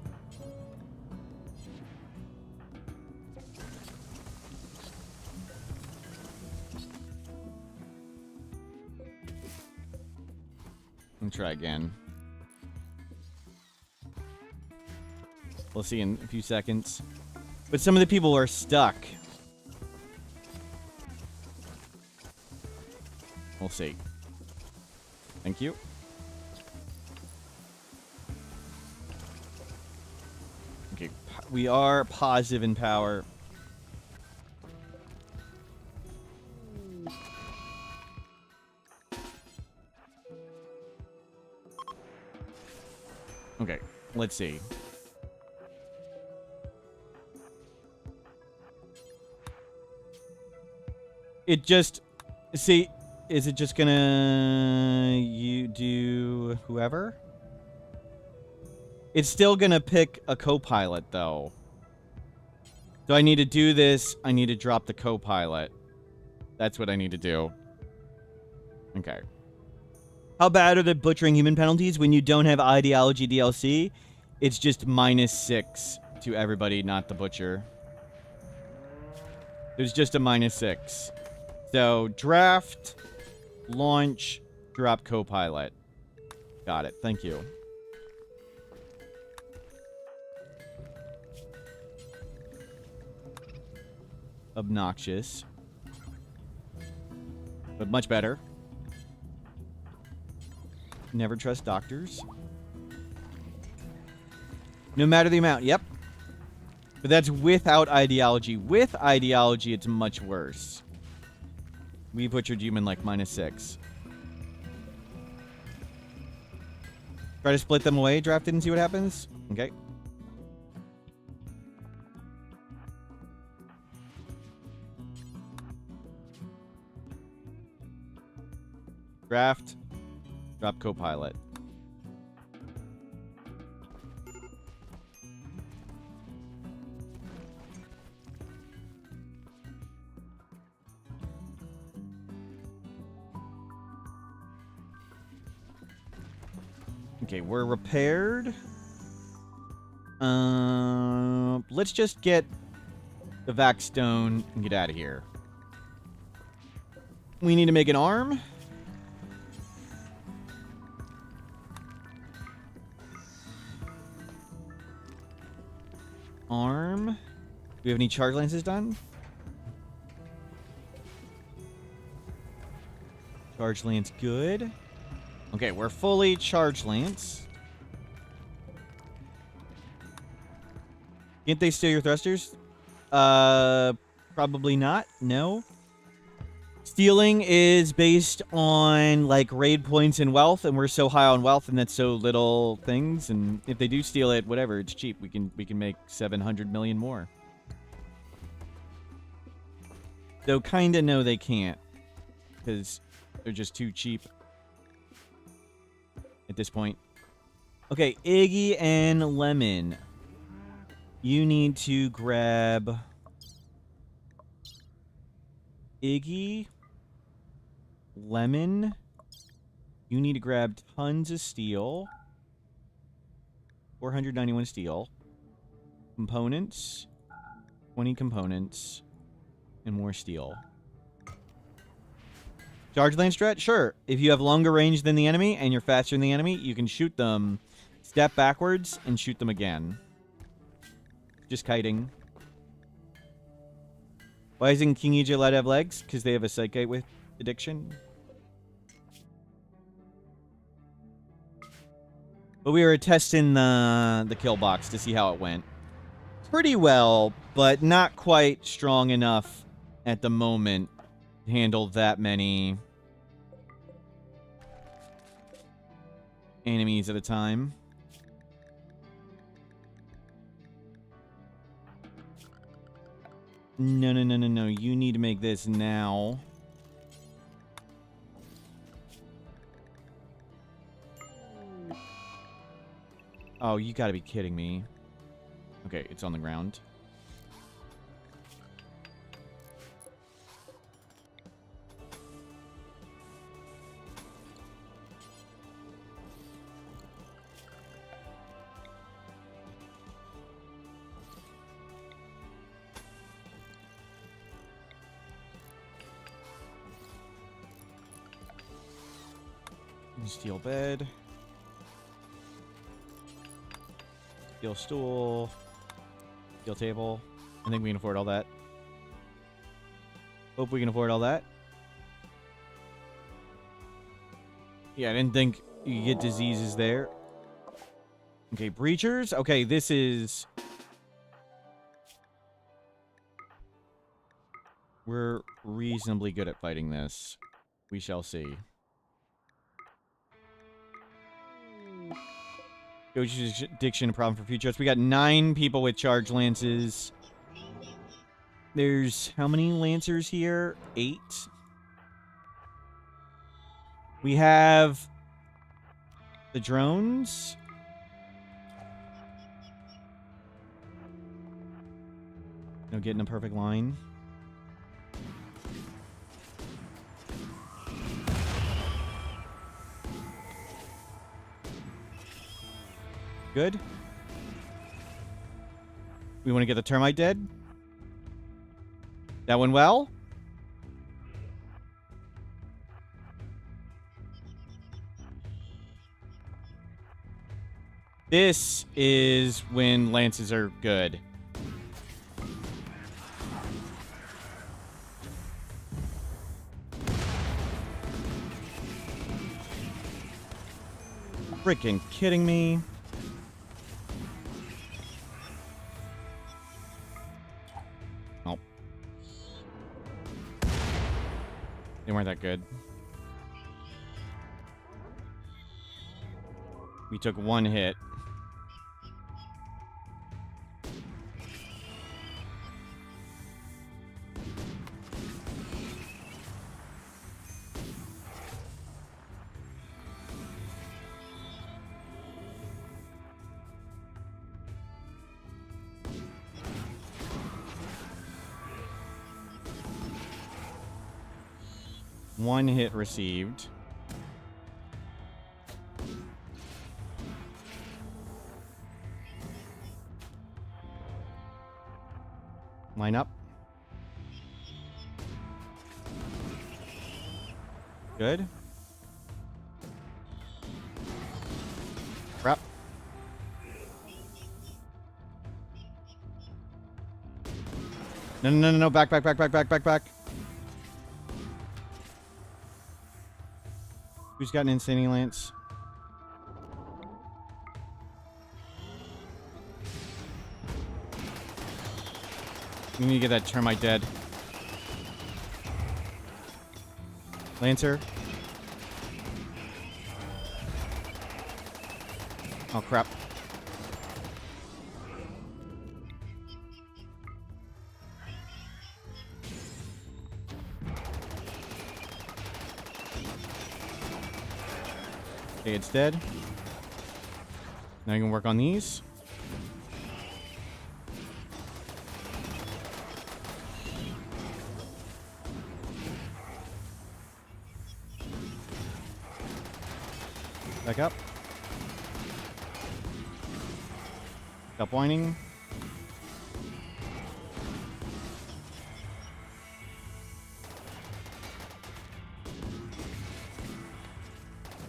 Let me try again. We'll see in a few seconds. But some of the people are stuck. We'll see. Thank you. Okay, we are positive in power. Okay, let's see. It just... See, is it just gonna... You do... whoever? It's still gonna pick a co-pilot, though. So I need to do this. I need to drop the co-pilot. That's what I need to do. Okay. How bad are the butchering human penalties when you don't have ideology DLC? It's just -6 to everybody, not the butcher. There's just a -6. So, draft, launch, drop co-pilot. Got it. Thank you. Obnoxious. But much better. Never trust doctors. No matter the amount. Yep. But that's without ideology. With ideology, it's much worse. We butchered human like -6. Try to split them away, draft it, and see what happens? Okay. Draft. Drop co-pilot. Okay, we're repaired. Let's just get the Vac Stone and get out of here. We need to make an arm. Arm. Do we have any charge lances done? Charge lance, good. Okay, we're fully charged lance. Can't they steal your thrusters? Probably not. No. Stealing is based on like raid points and wealth, and we're so high on wealth, and that's so little things. And if they do steal it, whatever, it's cheap. We can make 700 million more. Though, kinda no, they can't, because they're just too cheap at this point. Okay, Iggy and Lemon. You need to grab Iggy, Lemon. You need to grab tons of steel. 491 steel. Components. 20 components. And more steel. Charge lane strat? Sure. If you have longer range than the enemy and you're faster than the enemy, you can shoot them, step backwards, and shoot them again. Just kiting. Why isn't King EJ allowed to have legs? Because they have a psychite with addiction. But we were testing the kill box to see how it went. Pretty well, but not quite strong enough at the moment to handle that many enemies at a time. No, no, no, no, no. You need to make this now. Oh, you gotta be kidding me. Okay, it's on the ground. Steel bed. Steel stool. Steel table. I think we can afford all that. Hope we can afford all that. Yeah, I didn't think you could get diseases there. Okay, breachers. Okay, this is... We're reasonably good at fighting this. We shall see. Coach's addiction, a problem for future. We got 9 people with charge lances. There's how many lancers here? 8. We have the drones. No, getting a perfect line. Good. We want to get the termite dead. That went well. This is when lances are good. Freaking kidding me. Oh. They weren't that good. We took 1 hit. One hit received. Line up. Good. Crap. No. Back. Who's got an insanity lance? We need to get that termite dead. Lancer. Oh, crap. Okay, it's dead. Now you can work on these. Back up. Stop whining.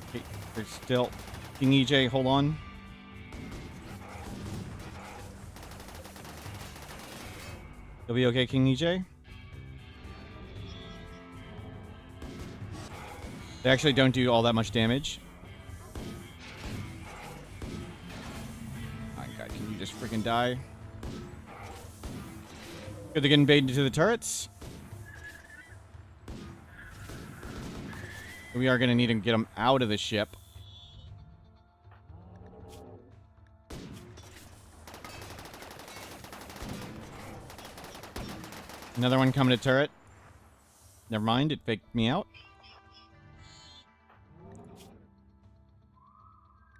Okay, there's still King EJ, hold on. You'll be okay, King EJ? They actually don't do all that much damage. My God, can you just freaking die? Good, they're getting baited into the turrets. We are going to need to get them out of the ship. Another one coming to turret. Never mind, it faked me out.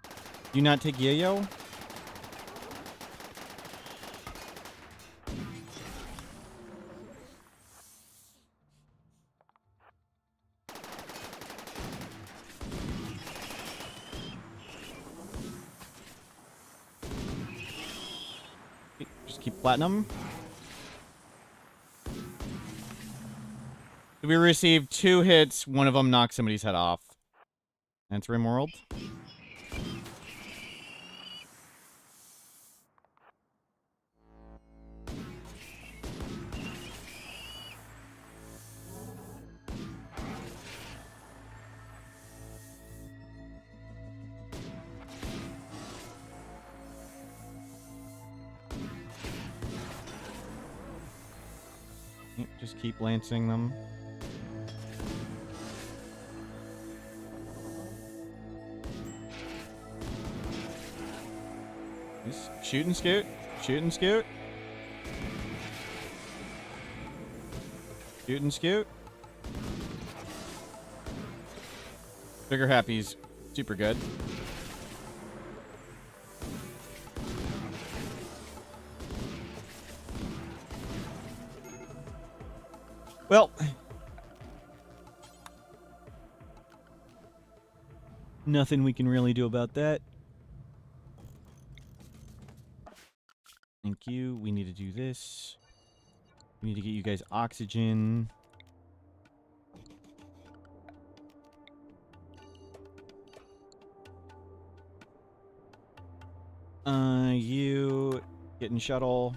Do you not take Yayo? Just keep platinum. We received 2 hits. One of them knocked somebody's head off. That's RimWorld. Yep, just keep lancing them. Just shoot and scoot. Shoot and scoot. Shoot and scoot. Trigger happy's super good. Well, nothing we can really do about that. Thank you. We need to do this. We need to get you guys oxygen. You getting shuttle.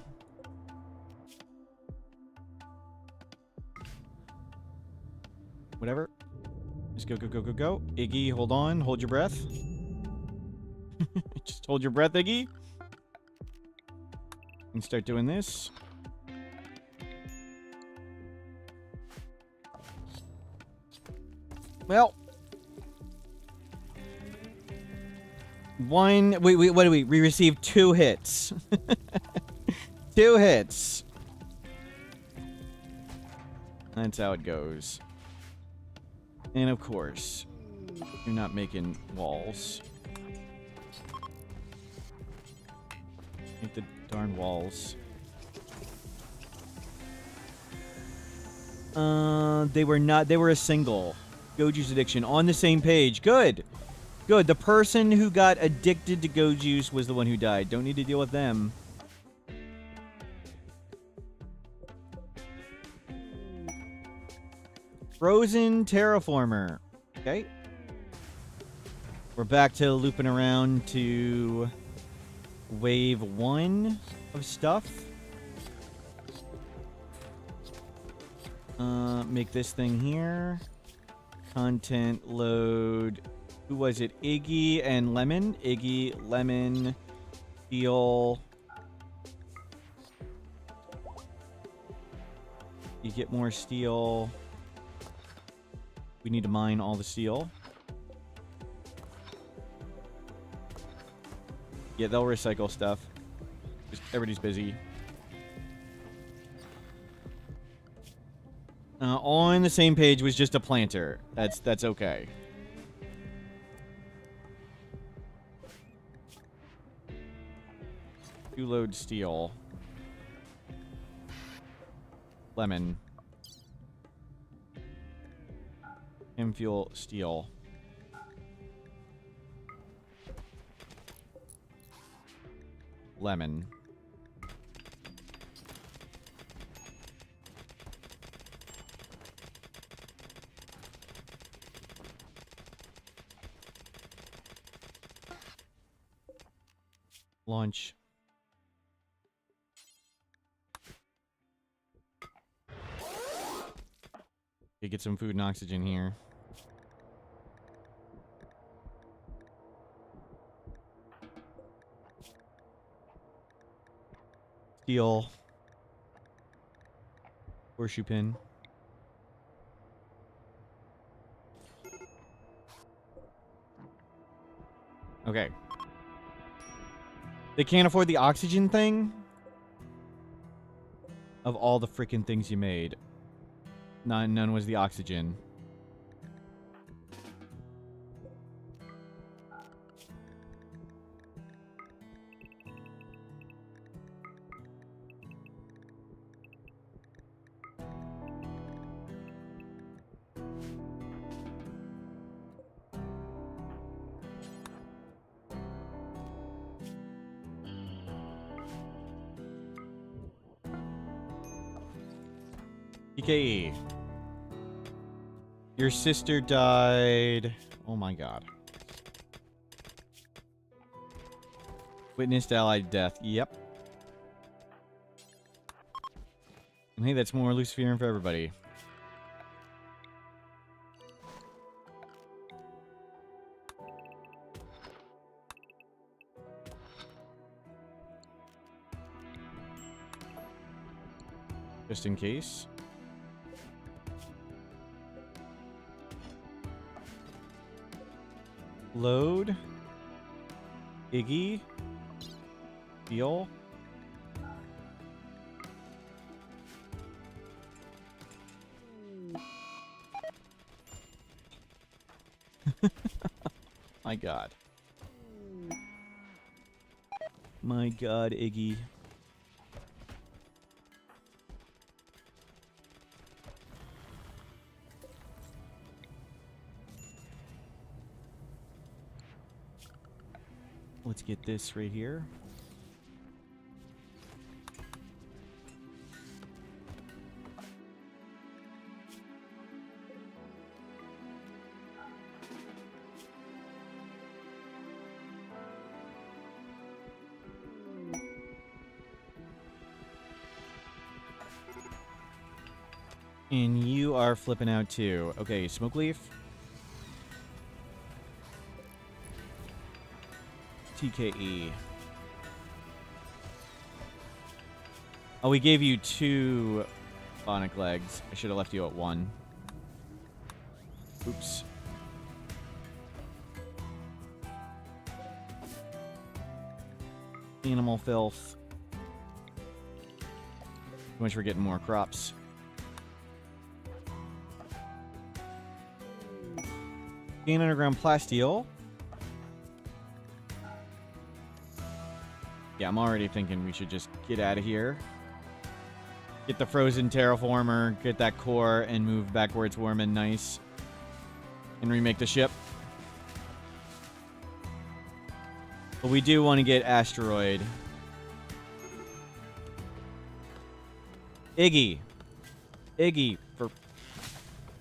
Whatever. Just go, go, go, go, go. Iggy, hold on. Hold your breath. Just hold your breath, Iggy. And start doing this. Well. What do we? We received 2 hits. 2 hits. That's how it goes. And of course, you're not making walls. Make the darn walls. They were not. They were a single. Goju's addiction on the same page. Good. Good. The person who got addicted to Goju's was the one who died. Don't need to deal with them. Frozen Terraformer. Okay. We're back to looping around to wave 1 of stuff. Make this thing here. Content load. Who was it? Iggy and Lemon. Iggy, Lemon, Steel. You get more steel. We need to mine all the steel. Yeah, they'll recycle stuff. Just everybody's busy. On the same page was just a planter. That's okay. You load steel. Lemon. Fuel steel. Lemon. Launch. Okay, get some food and oxygen here. Steel. Horseshoe pin. Okay. They can't afford the oxygen thing? Of all the freaking things you made. None was the oxygen. PKE. Your sister died. Oh my god. Witnessed allied death. Yep. And hey, that's more Luciferian for everybody. Just in case. Load. Iggy. Deal. My god. My god, Iggy. Let's get this right here. And you are flipping out too. Okay, smoke leaf. TKE. Oh, we gave you 2 bionic legs. I should have left you at 1. Oops. Animal filth. Wish we're getting more crops. Gain underground plasteel. Yeah, I'm already thinking we should just get out of here. Get the frozen terraformer, get that core, and move back where it's warm and nice. And remake the ship. But we do want to get asteroid. Iggy. Iggy, for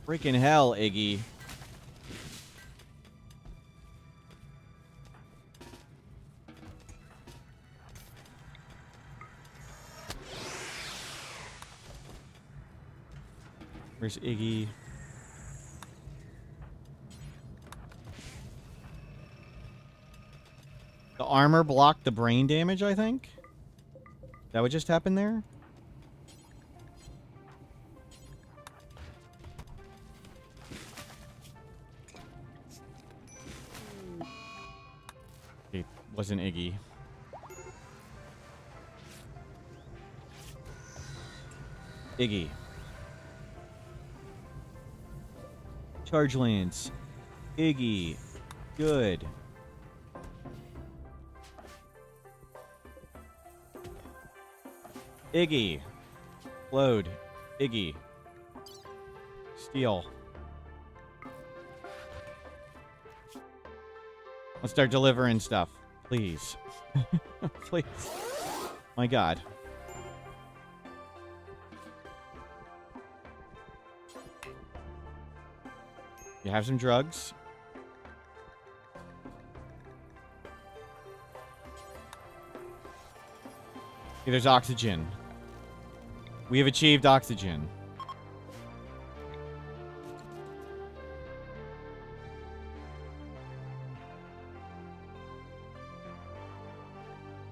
freaking hell, Iggy. Where's Iggy? The armor blocked the brain damage, I think? That what just happened there? It wasn't Iggy. Iggy. Charge Lance. Iggy. Good. Iggy. Load. Iggy. Steel. Let's start delivering stuff. Please. Please. My god. You have some drugs. Okay, there's oxygen. We have achieved oxygen.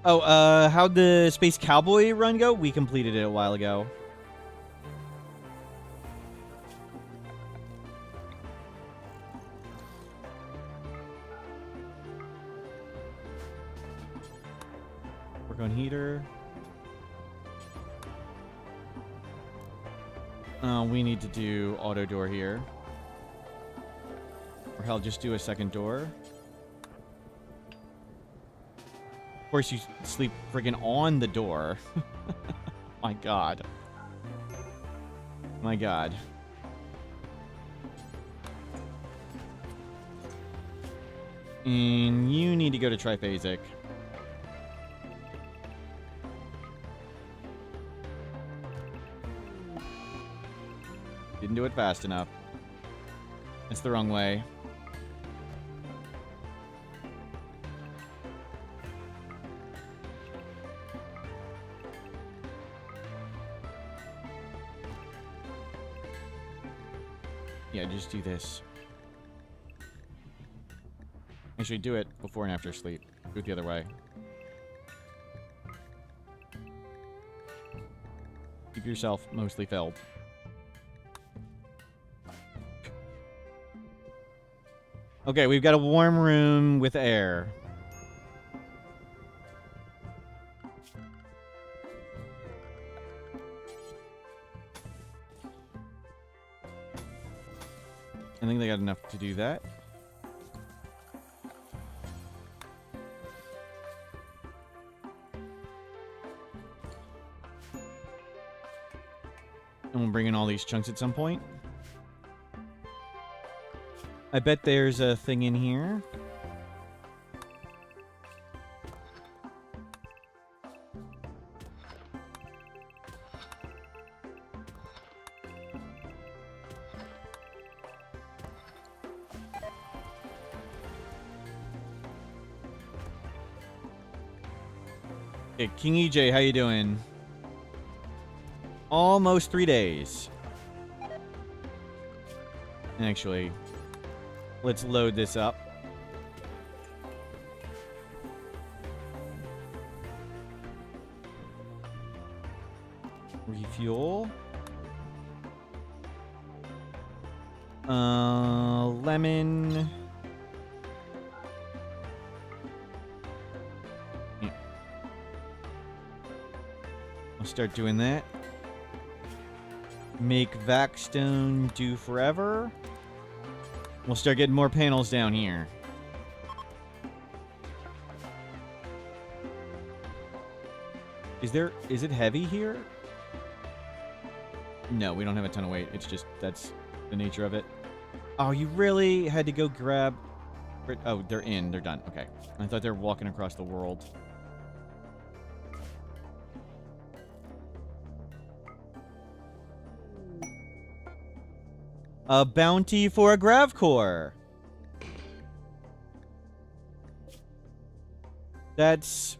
Oh, how'd the Space Cowboy run go? We completed it a while ago. Work on heater. We need to do auto door here. Or hell, just do a second door. Of course, you sleep friggin' on the door. My god. My god. And you need to go to triphasic. Didn't do it fast enough. It's the wrong way. Yeah, just do this. Actually, do it before and after sleep. Do it the other way. Keep yourself mostly filled. Okay, we've got a warm room with air. I think they got enough to do that. And we'll bring in all these chunks at some point. I bet there's a thing in here. Okay, King EJ, how you doing? Almost 3 days. Actually, let's load this up. Refuel. Lemon. Yeah. I'll start doing that. Make Vaxstone do forever. We'll start getting more panels down here. Is it heavy here? No, we don't have a ton of weight. It's just, that's the nature of it. Oh, you really had to go grab... Oh, they're in. They're done. Okay. I thought they were walking across the world. A bounty for a Grav Core. That's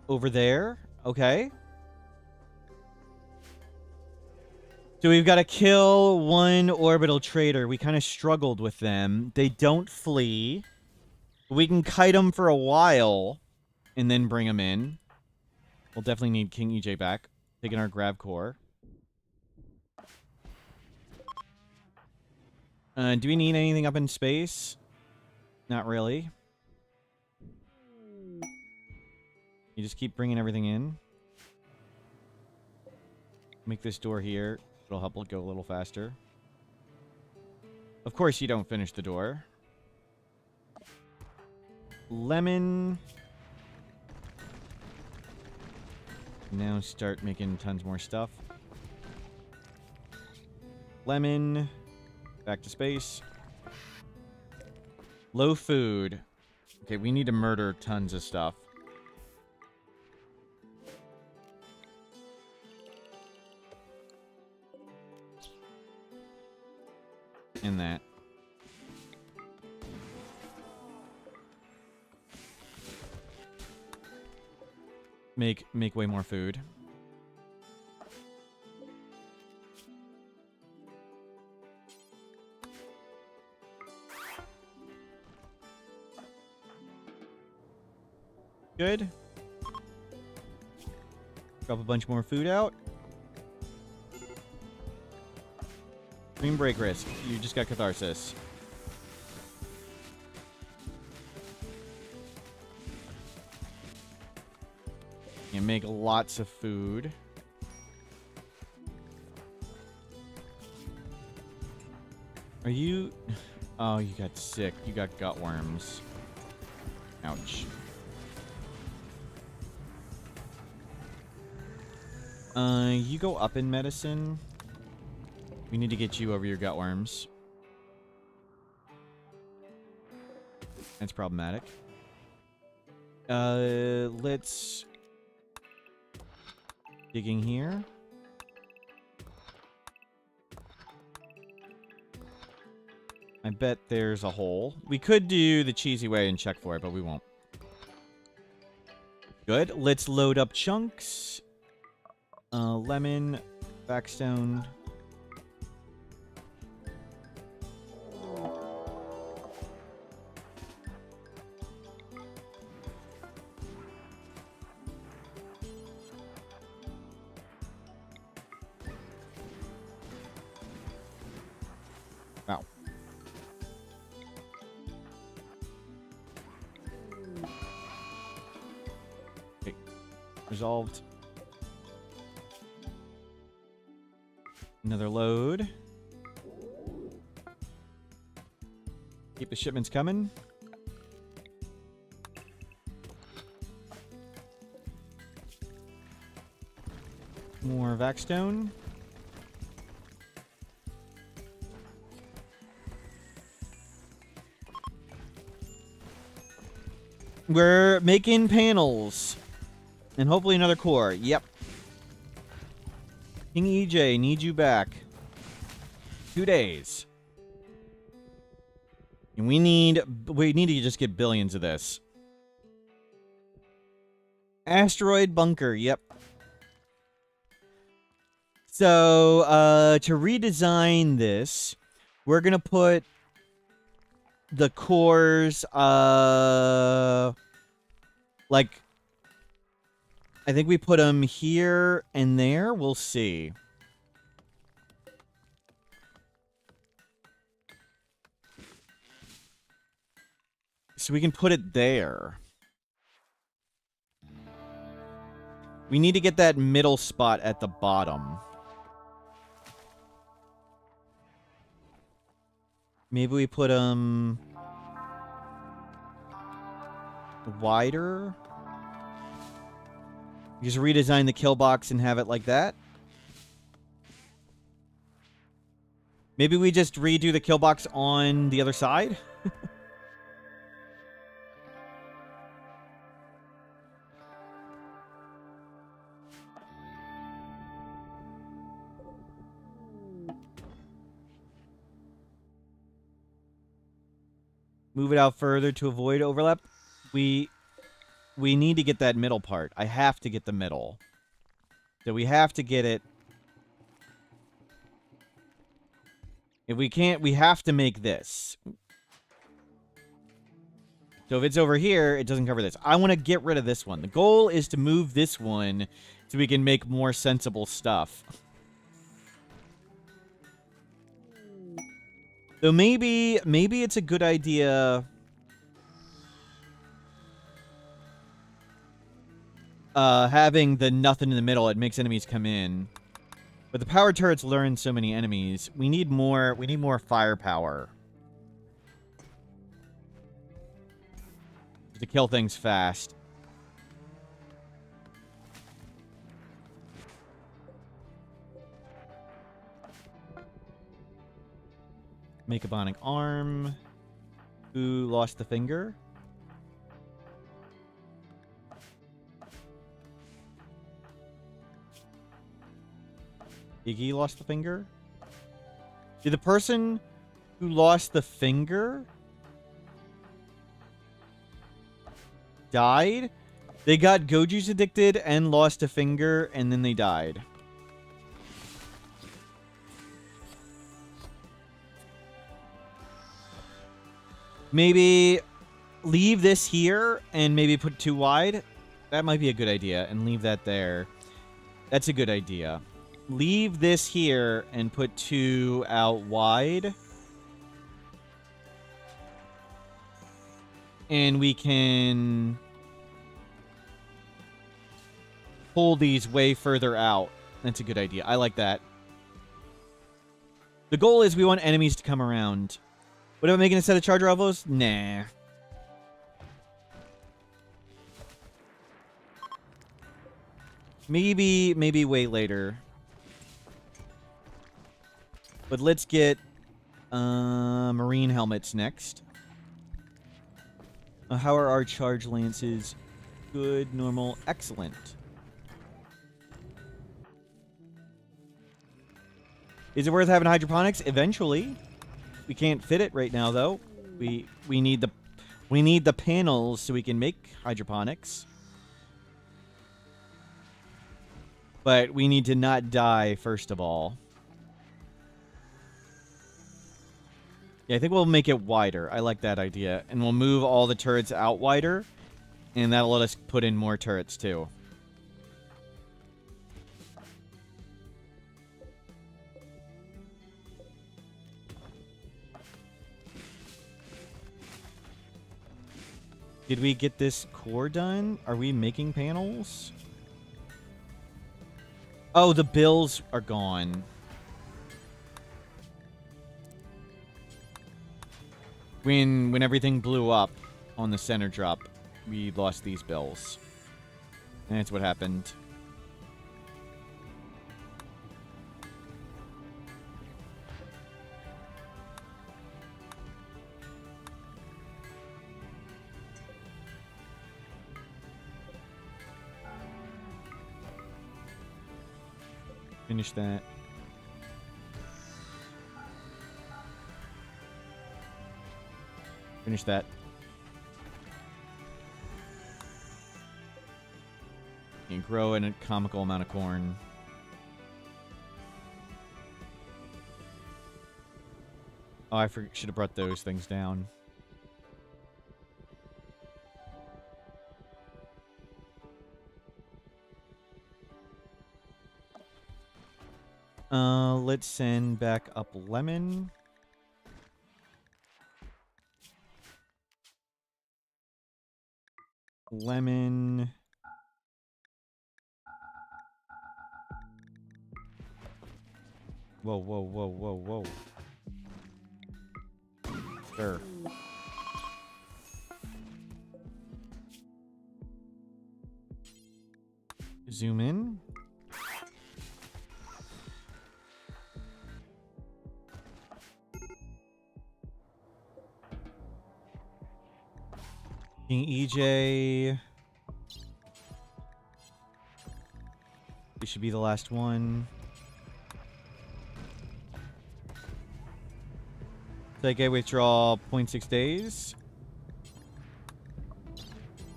over there. Okay. So we've got to kill one orbital trader. We kind of struggled with them. They don't flee. We can kite them for a while and then bring them in. We'll definitely need King EJ back. Taking our Grav Core. Do we need anything up in space? Not really. You just keep bringing everything in. Make this door here. It'll help it go a little faster. Of course you don't finish the door. Lemon. Now start making tons more stuff. Lemon. Back to space. Low food. Okay, we need to murder tons of stuff. In that. Make way more food. Good. Drop a bunch more food out. Dream break risk. You just got catharsis. You make lots of food. Are you... Oh, you got sick. You got gut worms. Ouch. You go up in medicine. We need to get you over your gut worms. That's problematic. Let's... Digging here. I bet there's a hole. We could do the cheesy way and check for it, but we won't. Good. Let's load up chunks. Lemon. Backstone. Resolved. Another load. Keep the shipments coming. More Vaxstone. We're making panels. And hopefully another core. Yep. King EJ, need you back. 2 days. And we need to just get billions of this. Asteroid bunker, yep. So, to redesign this, we're gonna put the cores, like, I think we put them here and there. We'll see. So we can put it there. We need to get that middle spot at the bottom. Maybe we put them wider. Just redesign the kill box and have it like that. Maybe we just redo the kill box on the other side. Move it out further to avoid overlap. We need to get that middle part. I have to get the middle. So we have to get it. If we can't, we have to make this. So if it's over here, it doesn't cover this. I want to get rid of this one. The goal is to move this one so we can make more sensible stuff. So maybe it's a good idea having the nothing in the middle. It makes enemies come in. But the power turrets learn so many enemies. We need more firepower to kill things fast. Make a bionic arm. Who lost the finger? Iggy lost the finger? Did the person who lost the finger died? They got go juice addicted and lost a finger, and then they died. Maybe leave this here and maybe put 2 wide. That might be a good idea, and leave that there. That's a good idea. Leave this here and put 2 out wide. And we can pull these way further out. That's a good idea. I like that. The goal is we want enemies to come around. What about making a set of charger elbows? Nah. Maybe way later. But let's get marine helmets next. How are our charge lances? Good, normal, excellent. Is it worth having hydroponics? Eventually. We can't fit it right now, though. We need the panels so we can make hydroponics. But we need to not die first of all. Yeah, I think we'll make it wider. I like that idea. And we'll move all the turrets out wider. And that'll let us put in more turrets, too. Did we get this core done? Are we making panels? Oh, the bills are gone. When everything blew up on the center drop, we lost these bills. And that's what happened. Finish that. Finish that. And grow in a comical amount of corn. Oh, I should have brought those things down. Let's send back up lemon. Lemon. Whoa, whoa, whoa, whoa, whoa. Sure. Zoom in. King EJ. This should be the last one. Take a withdraw 0.6 days.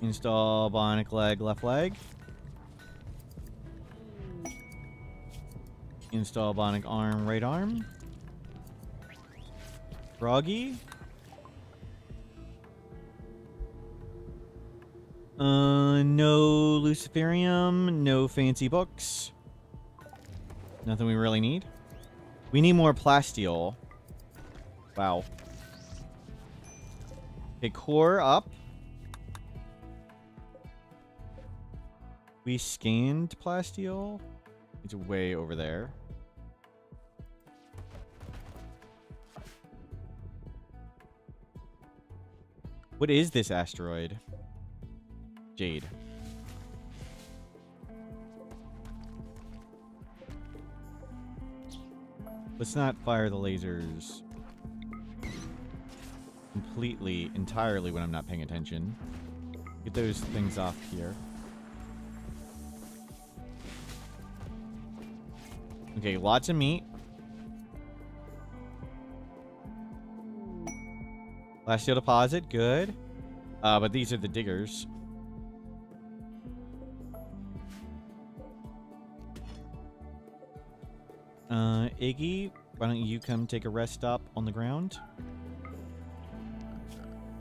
Install bionic leg, left leg. Install bionic arm, right arm. Froggy. No Luciferium, no fancy books. Nothing we really need. We need more plasteel. Wow. Okay, core up. We scanned plasteel. It's way over there. What is this asteroid? Jade. Let's not fire the lasers completely, entirely when I'm not paying attention. Get those things off here. Okay, lots of meat. Last steel deposit, good. But these are the diggers. Iggy, why don't you come take a rest stop on the ground?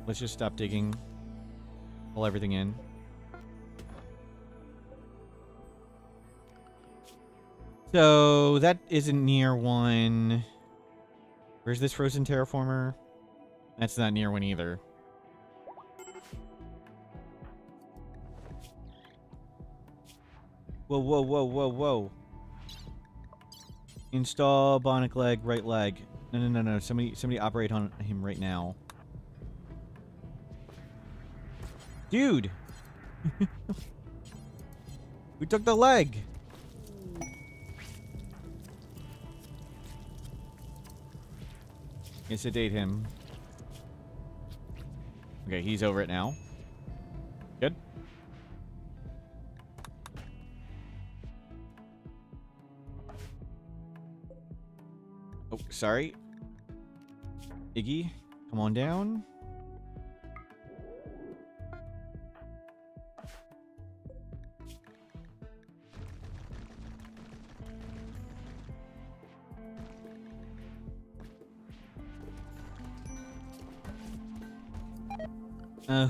Let's just stop digging. Pull everything in. So, that isn't near one. Where's this frozen terraformer? That's not near one either. Whoa, whoa, whoa, whoa, whoa. Install bionic leg, right leg. No, no, no, no. Somebody operate on him right now. Dude! We took the leg! Yeah, sedate him. Okay, he's over it now. Good. Oh, sorry. Iggy, come on down.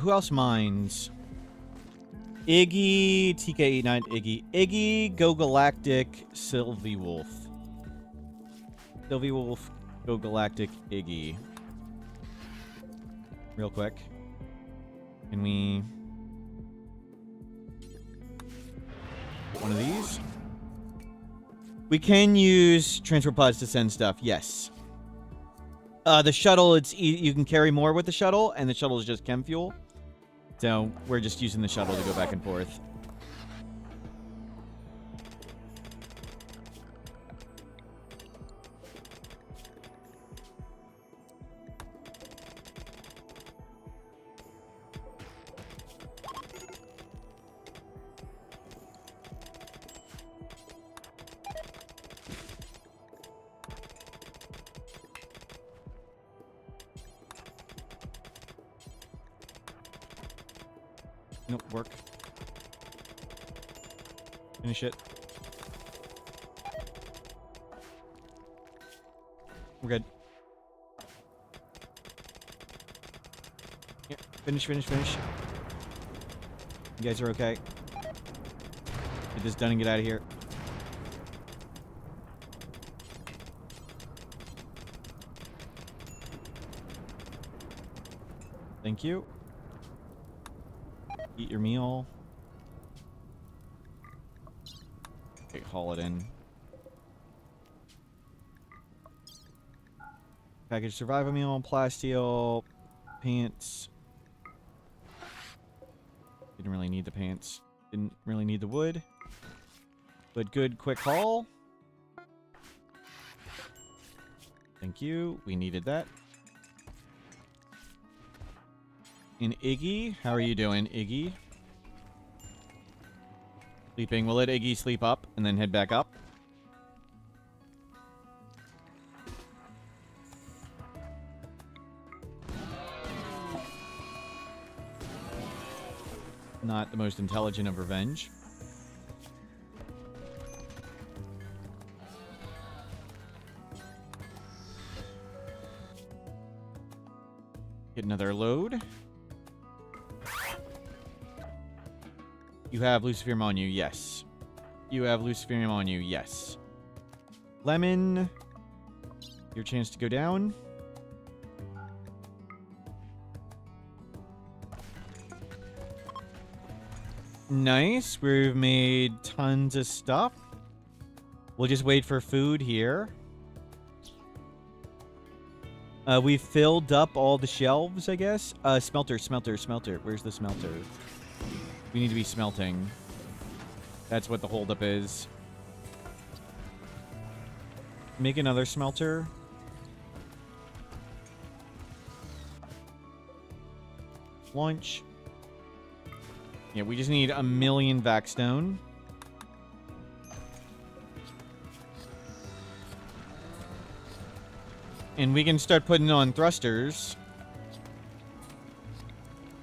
Who else mines? Iggy, TK89, Iggy. Iggy, Go Galactic, Sylvie Wolf. Sylvie Wolf, Go Galactic, Iggy. Real quick. Can we... One of these? We can use transport pods to send stuff, yes. The shuttle, you can carry more with the shuttle, and the shuttle is just chem fuel. So we're just using the shuttle to go back and forth. Nope, work. Finish it. We're good. Yeah, finish. You guys are okay. Get this done and get out of here. Thank you. Eat your meal. Okay, haul it in. Package survival meal, plasteel, pants. Didn't really need the pants. Didn't really need the wood. But good, quick haul. Thank you. We needed that. And Iggy, how are you doing, Iggy? Sleeping. We'll let Iggy sleep up and then head back up. Not the most intelligent of revenge. Get another load. You have Luciferium on you, yes. You have Luciferium on you, yes. Lemon. Your chance to go down. Nice. We've made tons of stuff. We'll just wait for food here. We filled up all the shelves, I guess. Smelter. Where's the smelter? We need to be smelting. That's what the holdup is. Make another smelter. Launch. Yeah, we just need 1,000,000 vac-stone. And we can start putting on thrusters.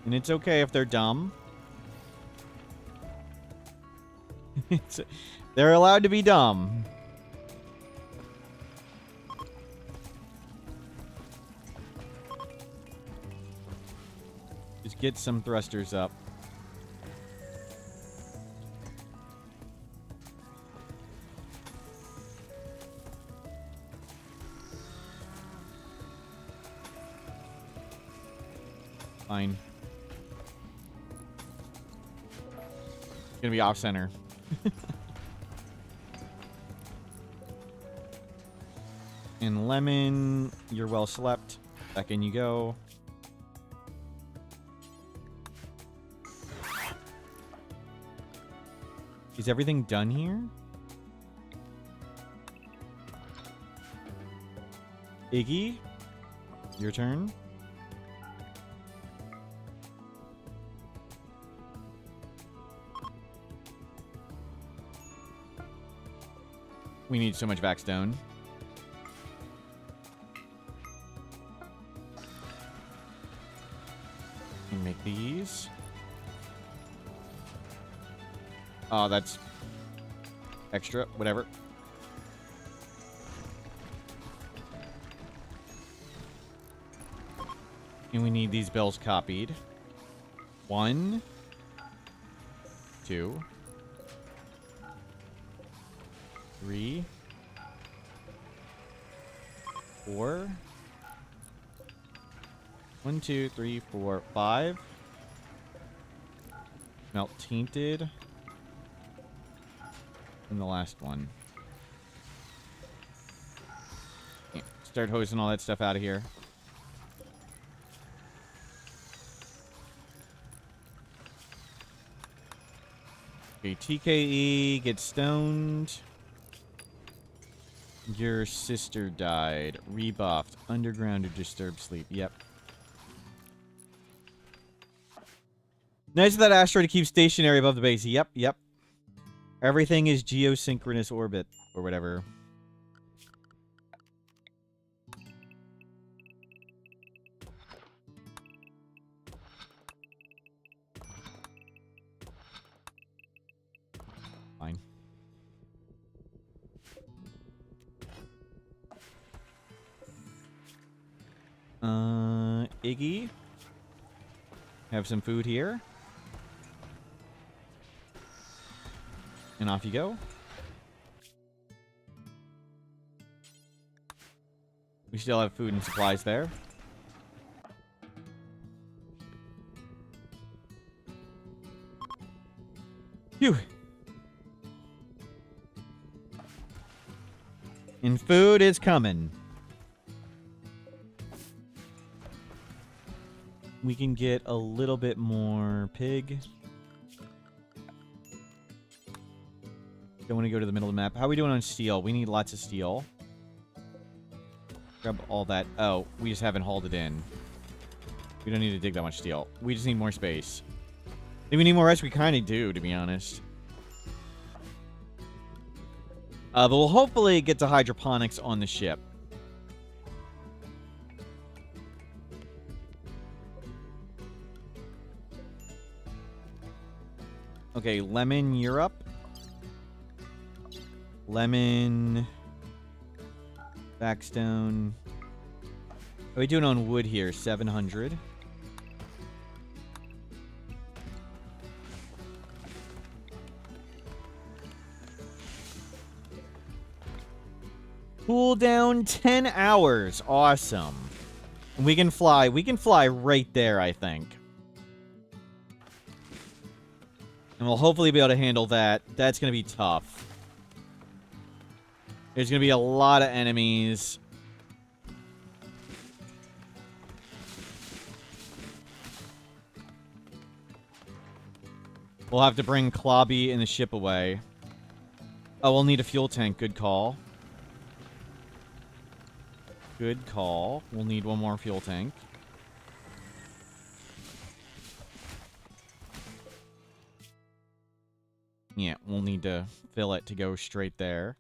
And it's okay if they're dumb. They're allowed to be dumb. Just get some thrusters up. Fine. It's gonna be off center. And lemon, you're well slept. Back in you go. Is everything done here? Iggy, your turn. We need so much vac-stone. And make these. Oh, that's extra. Whatever. And we need these bills copied. 1, 2, 3, 4. 1, 2, 3, 4, 5. Melt tainted. And the last one. start hosing all that stuff out of here. Okay, TKE, get stoned. Your sister died. Rebuffed. Underground or disturbed sleep. Yep. Nice of that asteroid to keep stationary above the base. Yep, yep. Everything is geosynchronous orbit. Or whatever. Fine. Iggy. Have some food here. And off you go. We still have food and supplies there. Phew. And food is coming. We can get a little bit more pig. Don't want to go to the middle of the map. How are we doing on steel? We need lots of steel. Grab all that. Oh, we just haven't hauled it in. We don't need to dig that much steel. We just need more space. Do we need more rest? We kind of do, to be honest. But we'll hopefully get to hydroponics on the ship. Okay, Lemon, you're up. Lemon. Backstone. How are we doing on wood here? 700. Cool down 10 hours. Awesome. And we can fly. We can fly right there, I think. And we'll hopefully be able to handle that. That's going to be tough. There's going to be a lot of enemies. We'll have to bring Klobby and the ship away. Oh, we'll need a fuel tank. Good call. Good call. We'll need one more fuel tank. Yeah, we'll need to fill it to go straight there.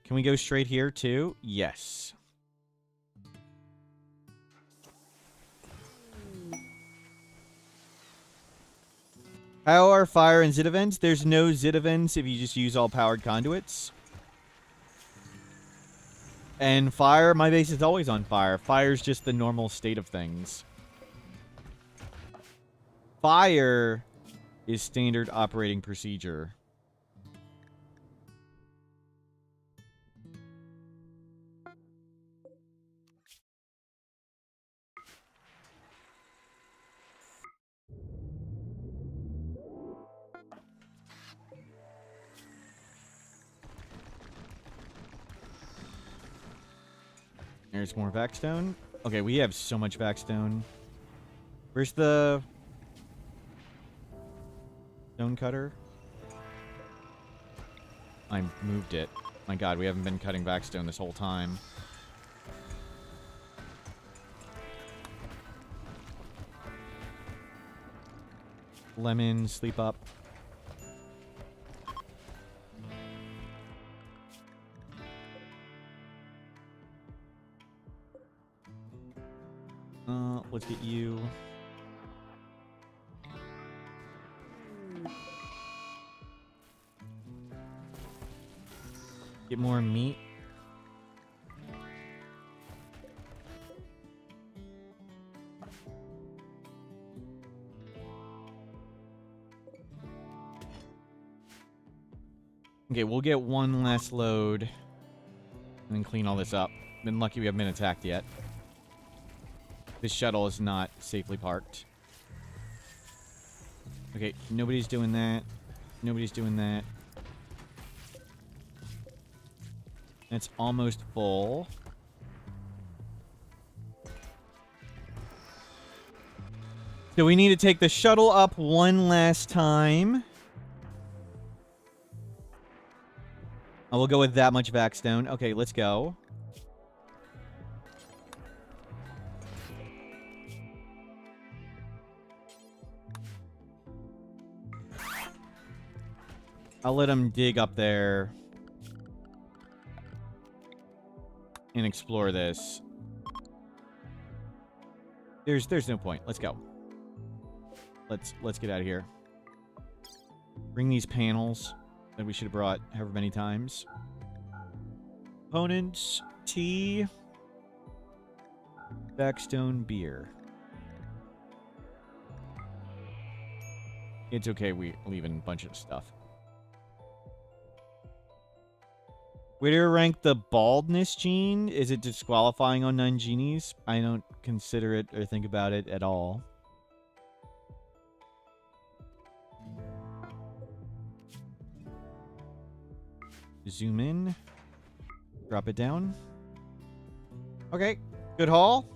Can we go straight here, too? Yes. How are fire and zit events? There's no zit events if you just use all powered conduits. And fire, my base is always on fire. Fire's just the normal state of things. Fire is standard operating procedure. There's more Vaxstone. Okay, we have so much Vaxstone. Where's the stone cutter? I moved it. My god, we haven't been cutting Vaxstone this whole time. Lemon, sleep up. Let's get you. Get more meat. Okay, we'll get one last load and then clean all this up. Been lucky we haven't been attacked yet. This shuttle is not safely parked. Okay, nobody's doing that. Nobody's doing that. It's almost full. So we need to take the shuttle up one last time. I will go with that much backstone. Okay, let's go. I'll let him dig up there and explore this. There's no point. Let's go. Let's get out of here. Bring these panels that we should have brought however many times. Components, tea, backstone, beer. It's okay, we leaving a bunch of stuff. Where do you rank the baldness gene? Is it disqualifying on non-genies? I don't consider it or think about it at all. Zoom in. Drop it down. Okay. Good haul.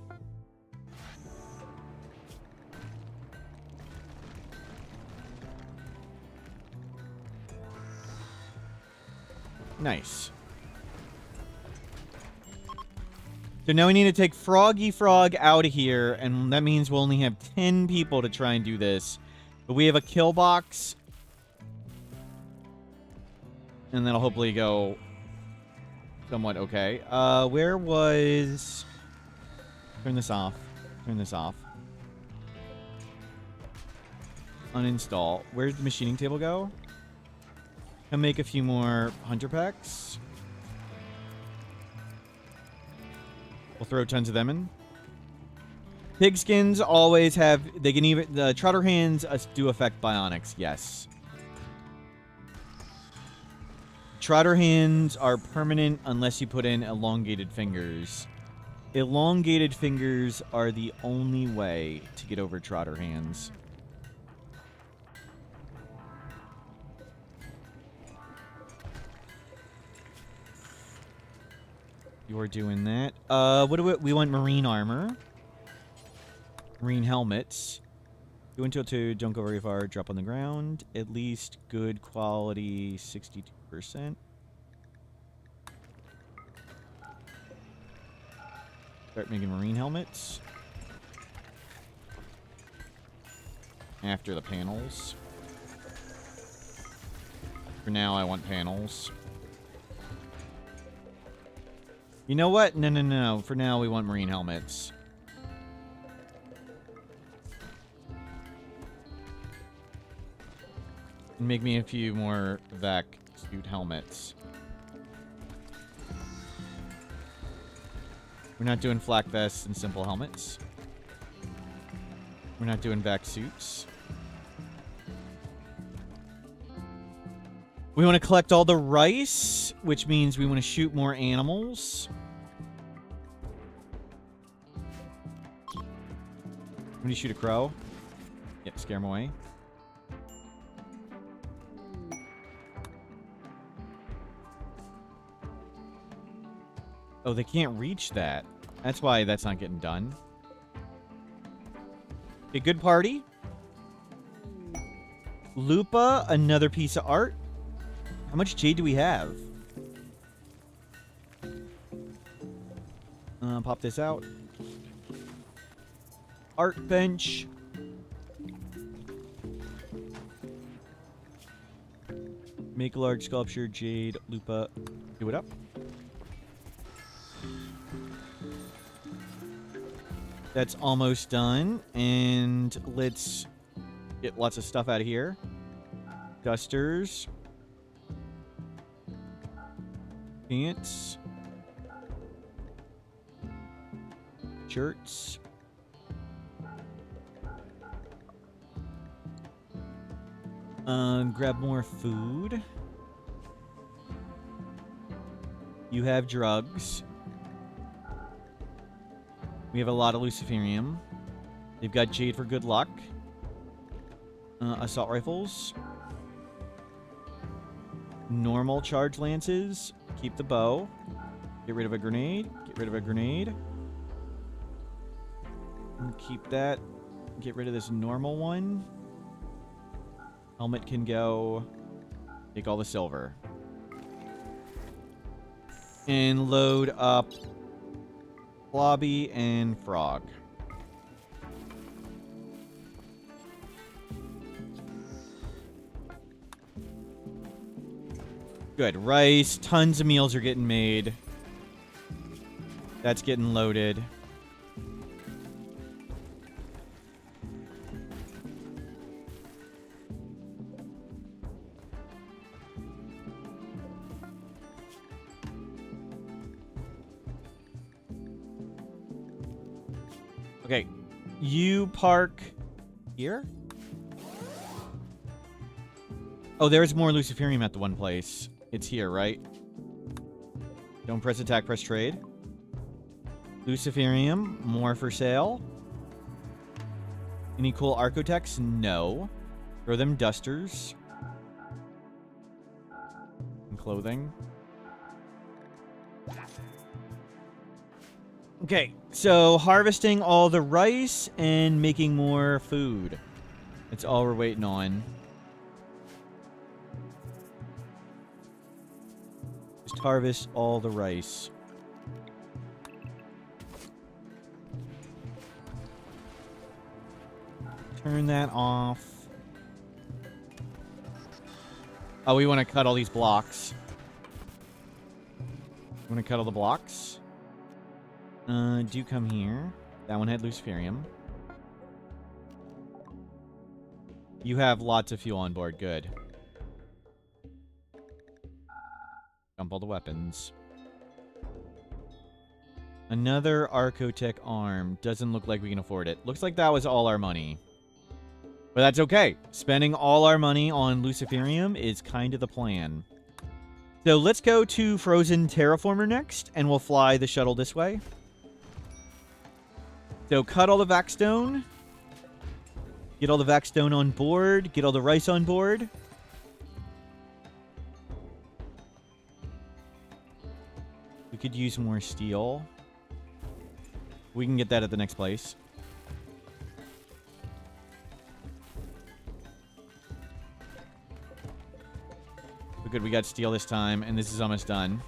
Nice. So now we need to take Froggy Frog out of here, and that means we'll only have 10 people to try and do this. But we have a kill box. And that'll hopefully go somewhat okay. Where was... Turn this off. Turn this off. Uninstall. Where'd the machining table go? Can make a few more hunter packs. We'll throw tons of them in. Pigskins always have... They can even... The trotter hands do affect bionics. Yes. Trotter hands are permanent unless you put in elongated fingers. Elongated fingers are the only way to get over trotter hands. You're doing that. What do we want? Marine armor. Marine helmets. Go until 2, don't go very far, drop on the ground. At least good quality, 62%. Start making marine helmets. After the panels. For now, I want panels. You know what? No. For now, we want marine helmets. Make me a few more vac suit helmets. We're not doing flak vests and simple helmets. We're not doing vac suits. We want to collect all the rice, which means we want to shoot more animals. When you shoot a crow? Yeah, scare him away. Oh, they can't reach that. That's why that's not getting done. Okay, good party. Lupa, another piece of art. How much jade do we have? Pop this out. Art bench. Make a large sculpture, jade, Lupa. Do it up. That's almost done. And let's get lots of stuff out of here. Dusters. Pants. Shirts. Grab more food. You have drugs. We have a lot of luciferium. They've got jade for good luck. Assault rifles. Normal charge lances. Keep the bow. Get rid of a grenade. Get rid of a grenade. And keep that. get rid of this normal one. Helmet can go. Take all the silver. And load up Flobby and Frog. Good. Rice. Tons of meals are getting made. That's getting loaded. Okay. You park here? Oh, there's more Luciferium at the one place. It's here, right? Don't press attack, press trade. Luciferium, more for sale. Any cool Archotechs? No. Throw them dusters. And clothing. Okay, so harvesting all the rice and making more food. That's all we're waiting on. Just harvest all the rice. Turn that off. Oh, we want to cut all these blocks. Want to cut all the blocks? Do come here. That one had Luciferium. You have lots of fuel on board. Good. Dump all the weapons. Another Archotech arm. Doesn't look like we can afford it. Looks like that was all our money. But that's okay. Spending all our money on Luciferium is kind of the plan. So let's go to Frozen Terraformer next, and we'll fly the shuttle this way. So cut all the Vaxstone. Get all the Vaxstone on board. Get all the rice on board. We could use more steel. We can get that at the next place. But good, we got steel this time, and this is almost done.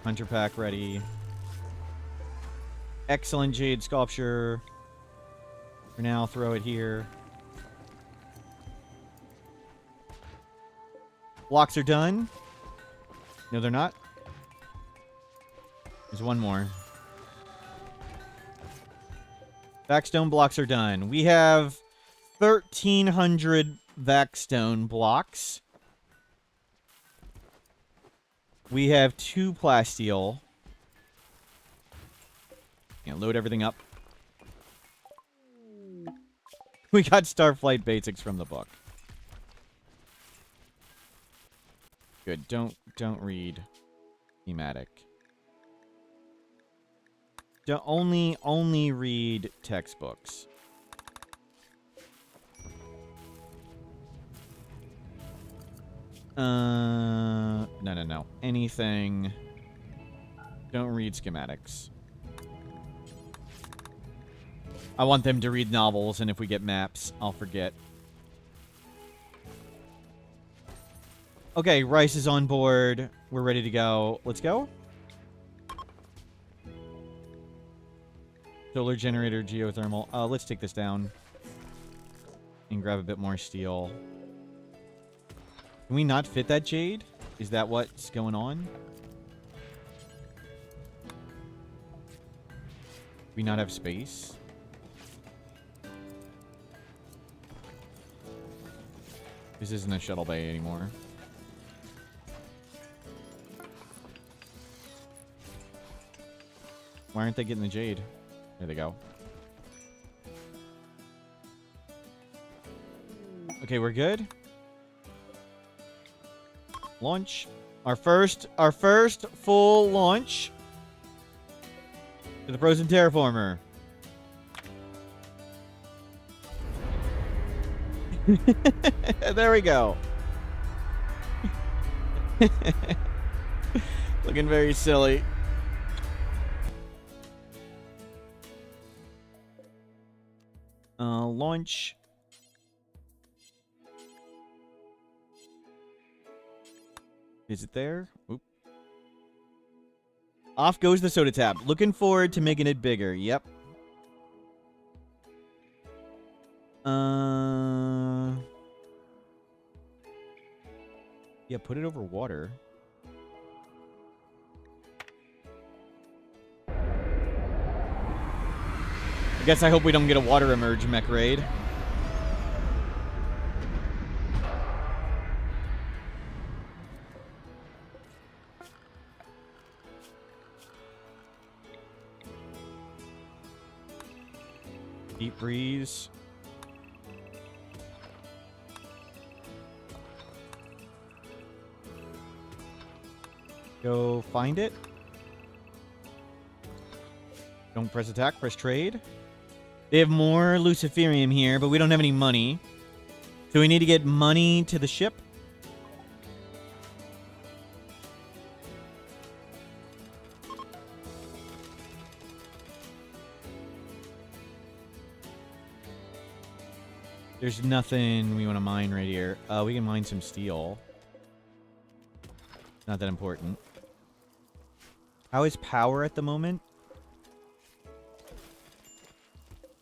Hunter pack ready. Excellent jade sculpture. For now, throw it here. Blocks are done. No, they're not. There's one more. Vaxstone blocks are done. We have 1,300 Vaxstone blocks. We have 2 plasteel. Yeah, load everything up. We got Starflight basics from the book. Good. Don't read thematic. Don't only read textbooks. No. Anything. Don't read schematics. I want them to read novels, and if we get maps, I'll forget. Okay, rice is on board. We're ready to go. Let's go. Solar generator, geothermal. Let's take this down. And grab a bit more steel. Can we not fit that jade? Is that what's going on? Do we not have space? This isn't a shuttle bay anymore. Why aren't they getting the jade? There they go. Okay, we're good. Launch. Our first full launch to the Frozen Terraformer. There we go. Looking very silly. Launch. Is it there? Oop. Off goes the soda tap. Looking forward to making it bigger. Yep. Yeah, put it over water. I guess I hope we don't get a water emerge mech raid. Deep breeze. Go find it. Don't press attack, press trade. They have more Luciferium here, but we don't have any money. So we need to get money to the ship. There's nothing we want to mine right here. We can mine some steel. Not that important. How is power at the moment?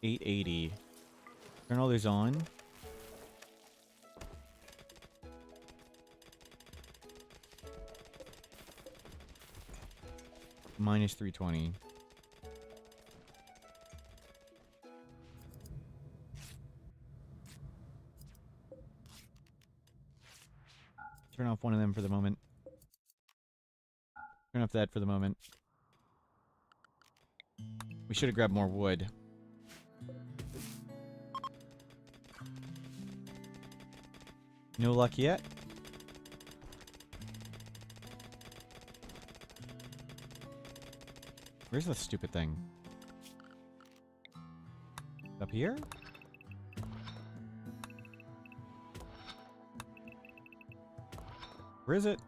880. Turn all those on. Minus 320. Turn off one of them for the moment. Turn off that for the moment. We should have grabbed more wood. No luck yet. Where's the stupid thing? Up here? Where is it?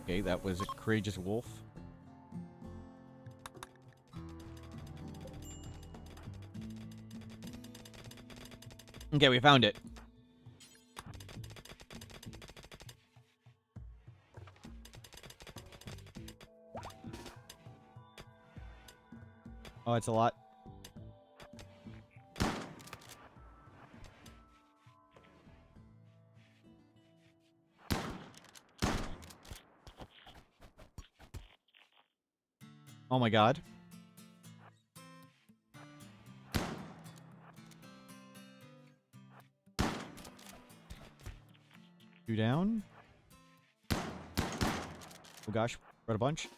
Okay, that was a courageous wolf. Okay, we found it. Oh, it's a lot. Oh my god. Two down. Oh gosh, brought a bunch.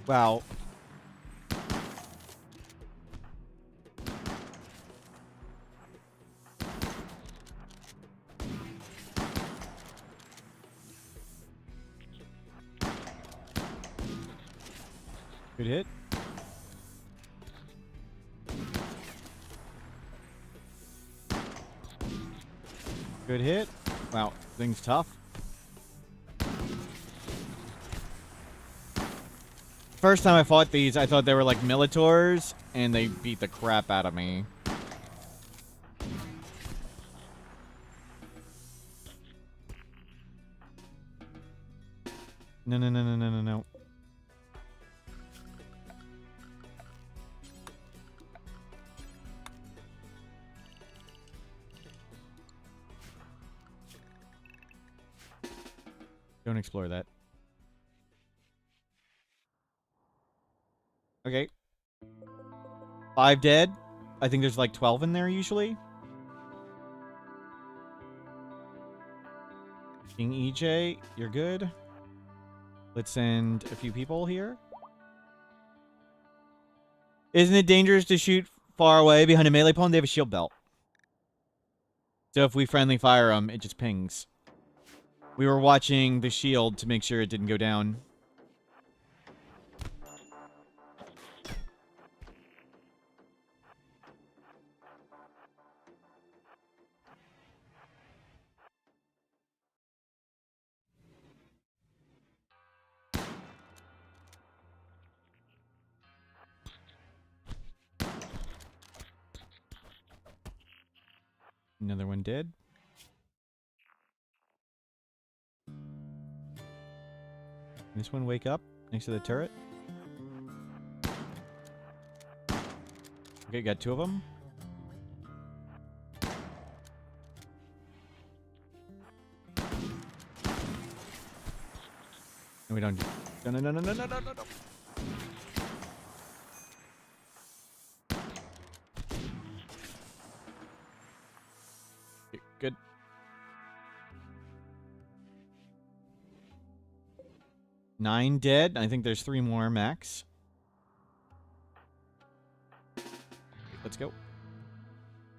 Wow. Good hit. Good hit. Wow, thing's tough. First time I fought these, I thought they were like Militors, and they beat the crap out of me. No, no, no, no, no, no, no. Don't explore that. Okay. 5 dead. I think there's like 12 in there usually. King EJ, you're good. Let's send a few people here. Isn't it dangerous to shoot far away behind a melee opponent? They have a shield belt. So if we friendly fire them, it just pings. We were watching the shield to make sure it didn't go down. Another one dead. This one wake up next to the turret. Okay, got 2 of them. And we don't. No. Okay, good. Nine dead. I think there's 3 more max. Okay, let's go.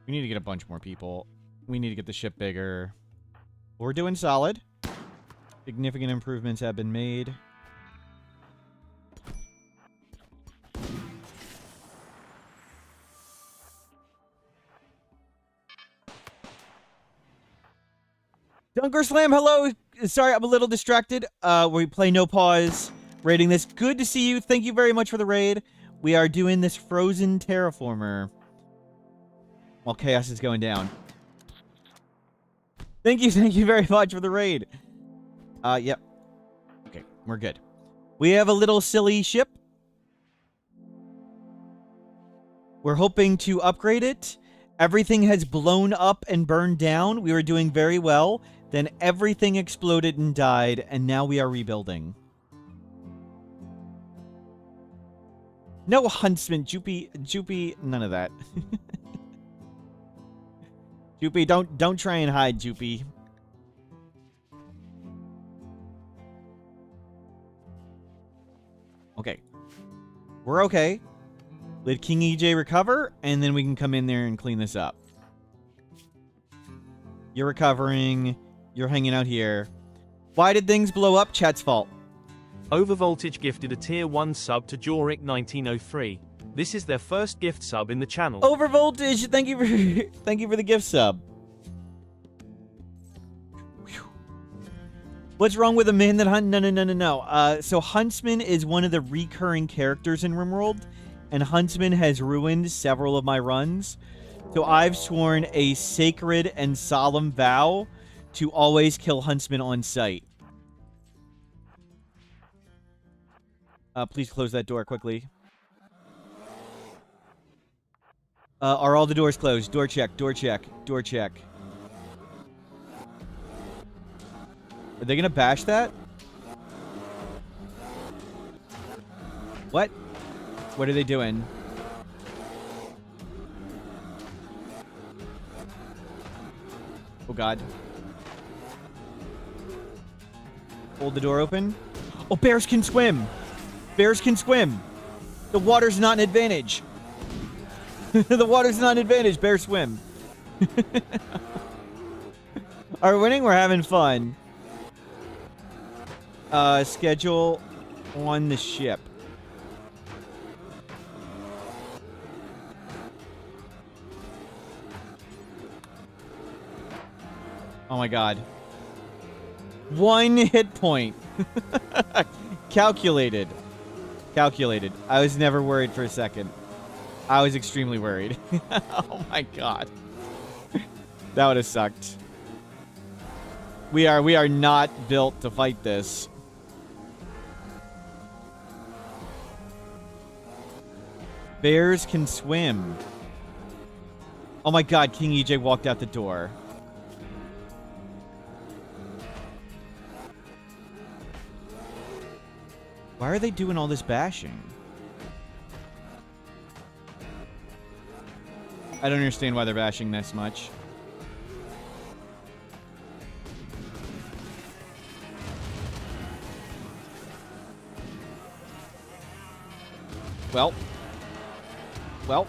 We need to get a bunch more people. We need to get the ship bigger. We're doing solid. Significant improvements have been made. Dunker Slam, hello. Sorry, I'm a little distracted. We play No Pause. Raiding this. Good to see you. Thank you very much for the raid. We are doing this frozen terraformer while chaos is going down. Thank you very much for the raid. Yep. Okay, we're good. We have a little silly ship. We're hoping to upgrade it. Everything has blown up and burned down. We were doing very well. Then everything exploded and died, and now we are rebuilding. No huntsman, Joopy, none of that. Joopy, don't try and hide, Joopy. Okay. We're okay. Let King EJ recover, and then we can come in there and clean this up. You're recovering. You're hanging out here. Why did things blow up? Chat's fault. Overvoltage gifted a tier 1 sub to Jorik 1903. This is their first gift sub in the channel. Overvoltage, thank you for the gift sub. Whew. What's wrong with a man that hunt? No. So Huntsman is one of the recurring characters in RimWorld, and Huntsman has ruined several of my runs. So I've sworn a sacred and solemn vow to always kill Huntsman on sight. Please close that door quickly. Are all the doors closed? Door check, door check, door check. Are they gonna bash that? What? What are they doing? Oh god. Hold the door open. Oh, bears can swim! Bears can swim! The water's not an advantage. The water's not an advantage. Bears swim. Are we winning? We're having fun. Schedule on the ship. Oh my god. 1 hit point. Calculated. Calculated. I was never worried for a second. I was extremely worried. Oh my god. That would have sucked. We are not built to fight this. Bears can swim. Oh my god, King EJ walked out the door. Why are they doing all this bashing? I don't understand why they're bashing this much. Well. Well.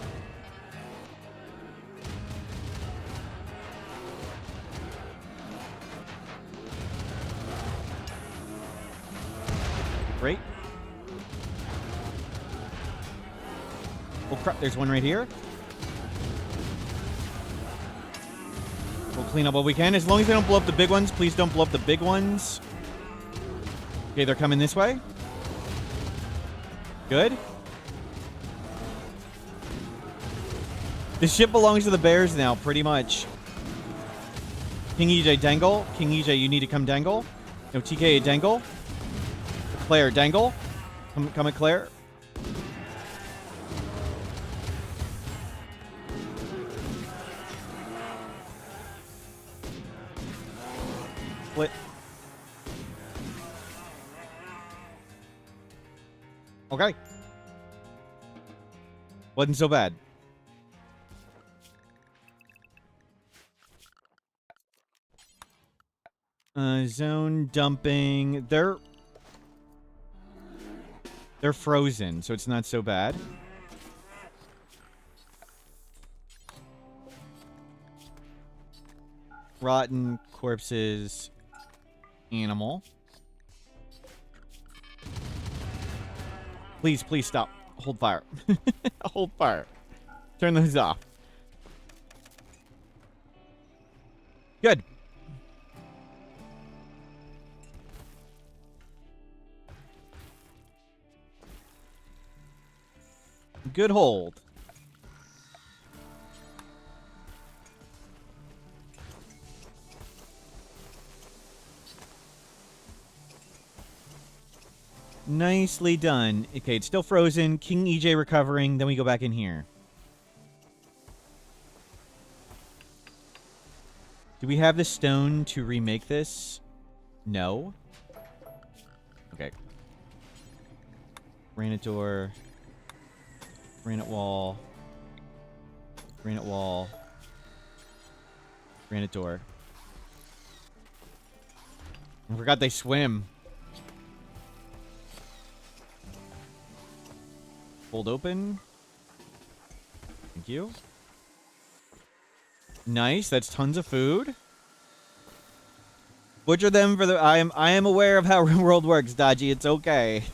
Great. Oh crap, there's one right here. We'll clean up what we can. As long as they don't blow up the big ones, please don't blow up the big ones. Okay, they're coming this way. Good. The ship belongs to the bears now, pretty much. King EJ, dangle. King EJ, you need to come dangle. No, TK, dangle. Claire, dangle. Come at Claire. Split. Okay. Wasn't so bad. Zone dumping. They're frozen, so it's not so bad. Rotten corpses. Animal. Please, please stop. Hold fire. Hold fire. Turn those off. Good. Good hold. Nicely done. Okay, it's still frozen. King EJ recovering. Then we go back in here. Do we have the stone to remake this? No. Okay. Granite door. Granite wall. Granite wall. Granite door. I forgot they swim. Hold open. Thank you. Nice. That's tons of food. Butcher them for the... I am aware of how RimWorld works, Dodgy. It's okay.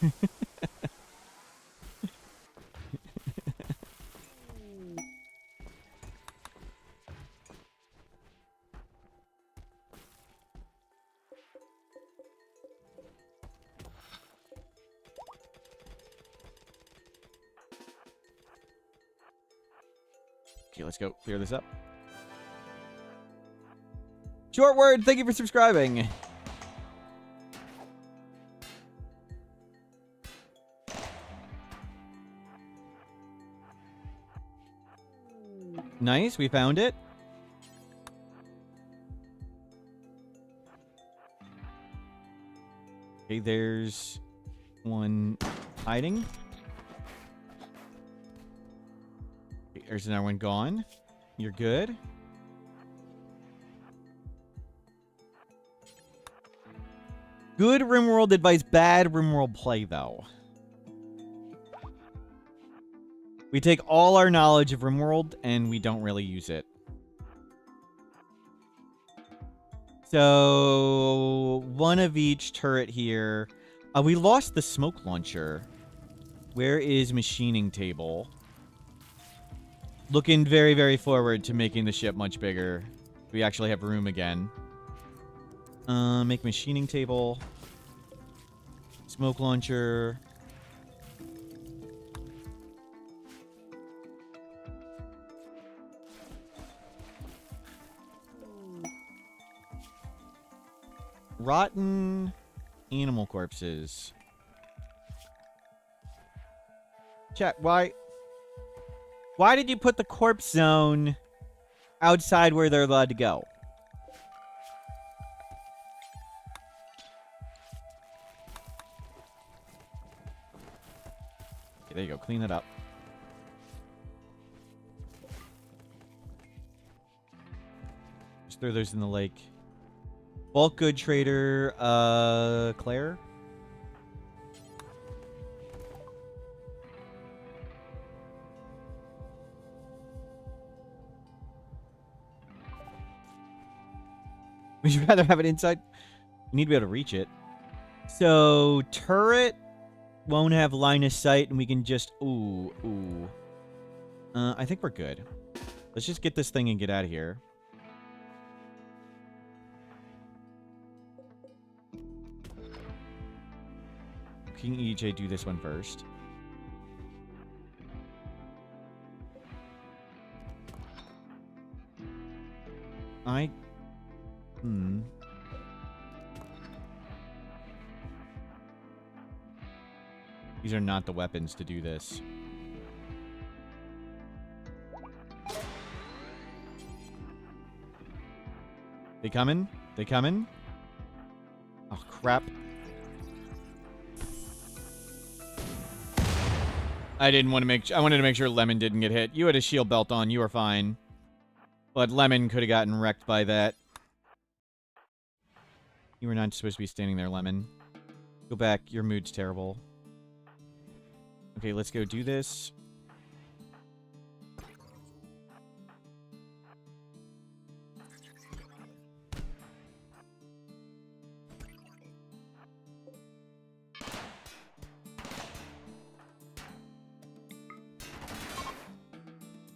Okay, let's go clear this up. Short word, thank you for subscribing. Nice, we found it. Okay, there's one hiding. Okay, there's another one gone. You're good. Good RimWorld advice, bad RimWorld play, though. We take all our knowledge of RimWorld, and we don't really use it. So, one of each turret here. We lost the smoke launcher. Where is machining table? Looking very, very forward to making the ship much bigger. We actually have room again. Make machining table. Smoke launcher. Rotten animal corpses. Chat, why did you put the corpse zone outside where they're allowed to go? Okay, there you go. Clean it up. Just throw those in the lake. Bulk good trader, Claire? Would you rather have it inside? You need to be able to reach it. So, turret won't have line of sight, and we can just... Ooh. I think we're good. Let's just get this thing and get out of here. King EJ do this one first. These are not the weapons to do this. They coming? They coming? Oh, crap. I didn't want to make... I wanted to make sure Lemon didn't get hit. You had a shield belt on. You were fine. But Lemon could have gotten wrecked by that. You were not supposed to be standing there, Lemon. Go back. Your mood's terrible. Okay, let's go do this.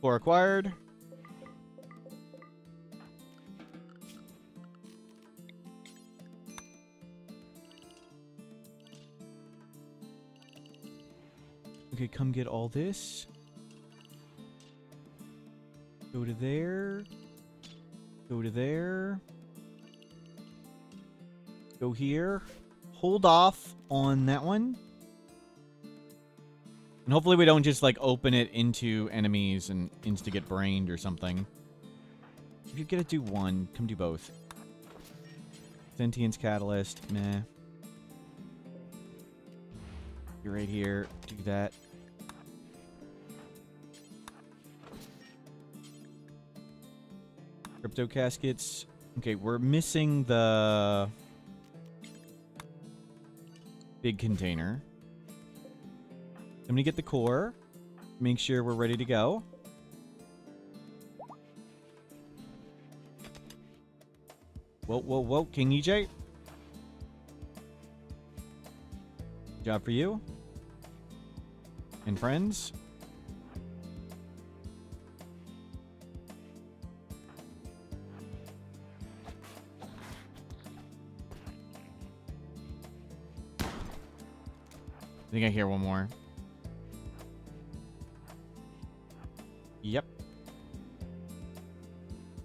Core acquired. Okay, come get all this. Go to there. Go to there. Go here. Hold off on that one. And hopefully we don't just, like, open it into enemies and insta-get brained or something. If you get to do one, come do both. Sentience Catalyst, meh. You're right here. Do that. Crypto Caskets. Okay, we're missing the big container. I'm gonna get the core. Make sure we're ready to go. Whoa, King EJ. Job for you. And friends. I think I hear one more. Yep.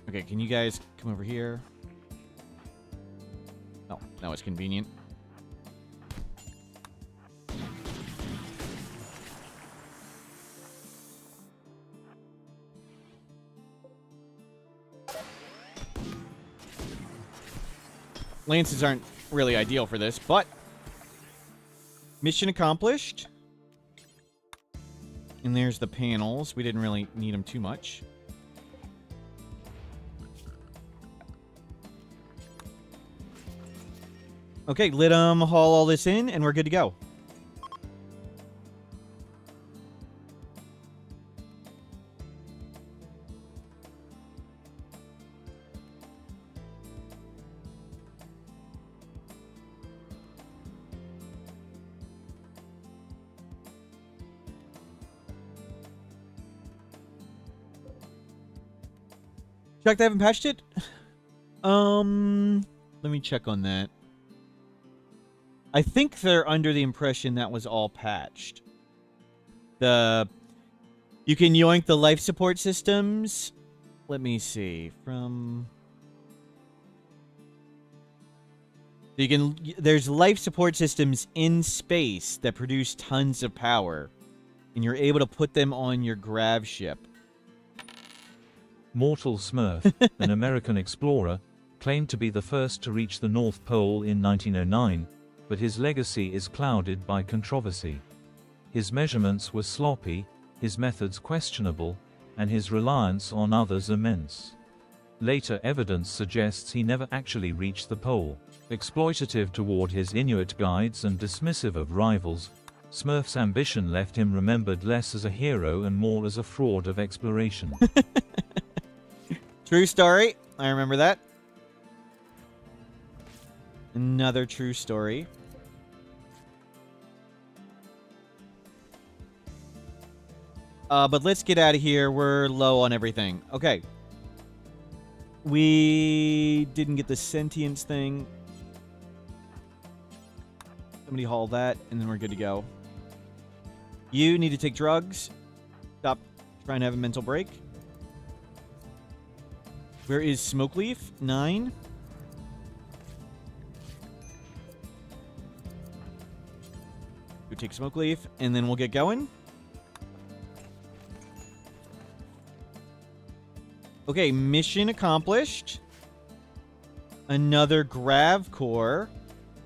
Okay, can you guys come over here? Oh, that was convenient. Lances aren't really ideal for this, but mission accomplished. And there's the panels. We didn't really need them too much. Okay, let them haul all this in, and we're good to go. Check they haven't patched it? Let me check on that. I think they're under the impression that was all patched. You can yoink the life support systems. Let me see. There's life support systems in space that produce tons of power. And you're able to put them on your grav ship. Mortal Smurf, an American explorer, claimed to be the first to reach the North Pole in 1909, but his legacy is clouded by controversy. His measurements were sloppy, his methods questionable, and his reliance on others immense. Later evidence suggests he never actually reached the pole. Exploitative toward his Inuit guides and dismissive of rivals, Smurf's ambition left him remembered less as a hero and more as a fraud of exploration. True story. I remember that. Another true story. But let's get out of here. We're low on everything. Okay. We didn't get the sentience thing. Somebody haul that, and then we're good to go. You need to take drugs. Stop trying to have a mental break. Where is Smokeleaf? 9. Go take Smokeleaf, and then we'll get going. Okay, mission accomplished. Another grav core.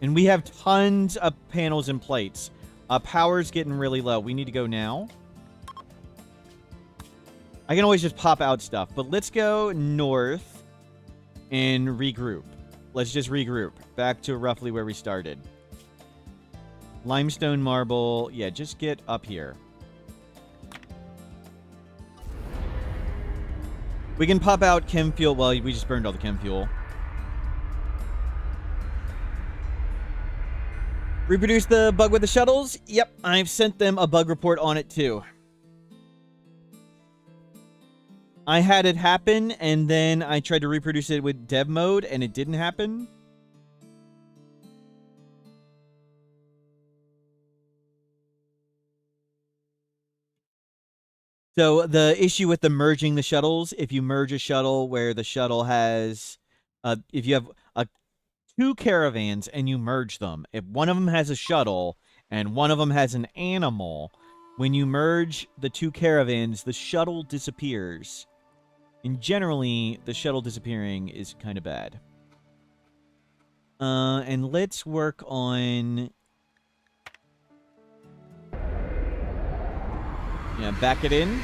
And we have tons of panels and plates. Power's getting really low. We need to go now. I can always just pop out stuff. But let's go north and regroup. Let's just regroup. Back to roughly where we started. Limestone, marble. Yeah, just get up here. We can pop out chem fuel. Well, we just burned all the chem fuel. Reproduce the bug with the shuttles? Yep, I've sent them a bug report on it too. I had it happen, and then I tried to reproduce it with dev mode, and it didn't happen. So the issue with the merging the shuttles, if you merge a shuttle where the shuttle has, if you have two caravans and you merge them, if one of them has a shuttle and one of them has an animal, when you merge the two caravans, the shuttle disappears. And generally, the shuttle disappearing is kind of bad. And let's work on... Yeah, back it in.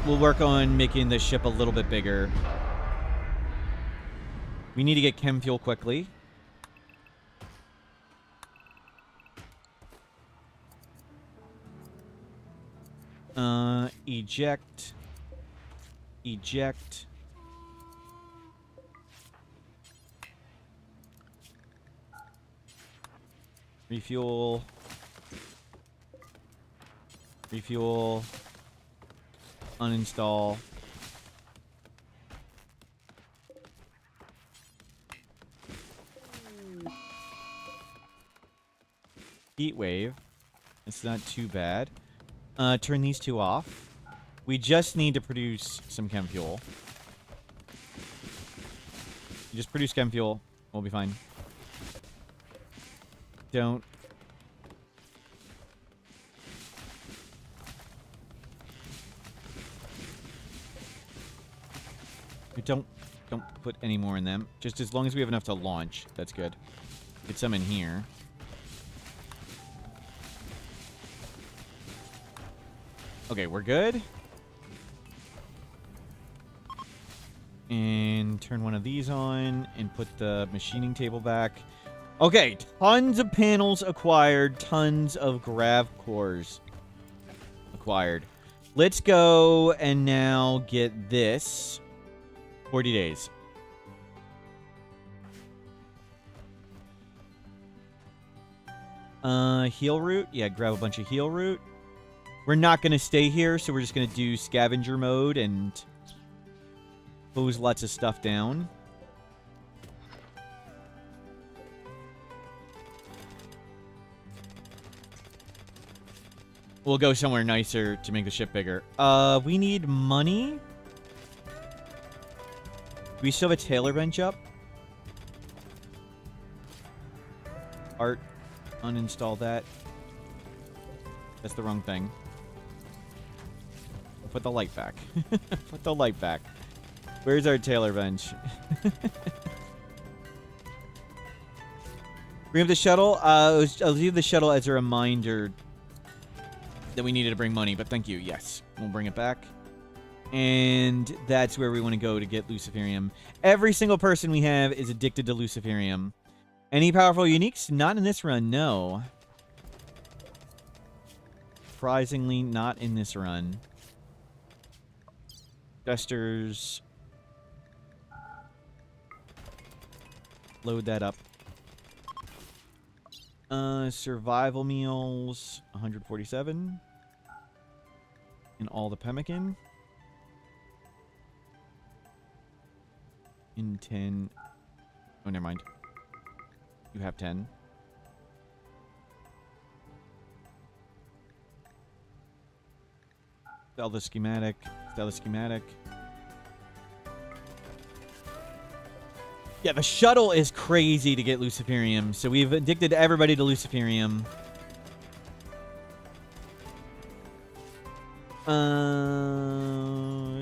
We'll work on making the ship a little bit bigger. We need to get chem fuel quickly. Eject. Eject. Refuel. Refuel. Uninstall. Heat wave. It's not too bad. Turn these two off. We just need to produce some chem fuel. Just produce chem fuel. We'll be fine. Don't. Don't put any more in them. Just as long as we have enough to launch, that's good. Get some in here. Okay, we're good. And turn one of these on and put the machining table back. Okay, tons of panels acquired, tons of grav cores acquired. Let's go and now get this. 40 days. Heal root? Yeah, grab a bunch of heal root. We're not going to stay here, so we're just going to do scavenger mode and hose lots of stuff down. We'll go somewhere nicer to make the ship bigger. We need money. Do we still have a tailor bench up? Art. Uninstall that. That's the wrong thing. Put the light back. Put the light back. Where's our tailor bench? Bring up the shuttle. I'll leave the shuttle as a reminder that we needed to bring money, but thank you. Yes. We'll bring it back. And that's where we want to go to get Luciferium. Every single person we have is addicted to Luciferium. Any powerful uniques? Not in this run, no. Surprisingly, not in this run. Dusters. Load that up. Survival meals, 147. And all the pemmican. In 10. Oh, never mind. You have 10. Sell the schematic. Sell the schematic. Yeah, the shuttle is crazy to get Luciferium, so we've addicted everybody to Luciferium.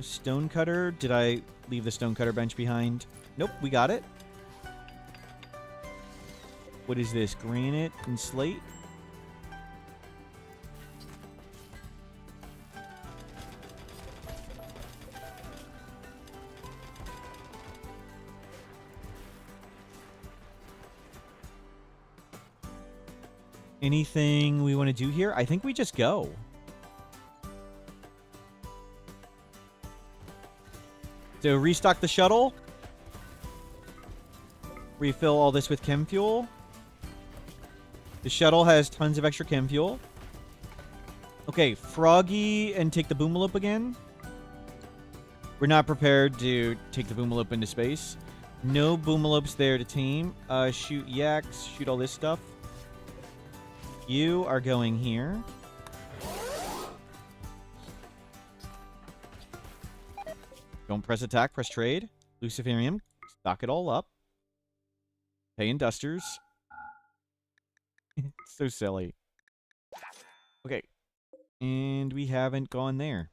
Stonecutter. Did I leave the stonecutter bench behind? Nope, we got it. What is this? Granite and slate? Anything we want to do here? I think we just go. So restock the shuttle. Refill all this with chem fuel. The shuttle has tons of extra chem fuel. Okay, Froggy and take the Boomalope again. We're not prepared to take the Boomalope into space. No Boomalopes there to tame. Shoot yaks. Shoot all this stuff. You are going here. Don't press attack, press trade. Luciferium. Stock it all up. Pay in dusters. It's so silly. Okay. And we haven't gone there.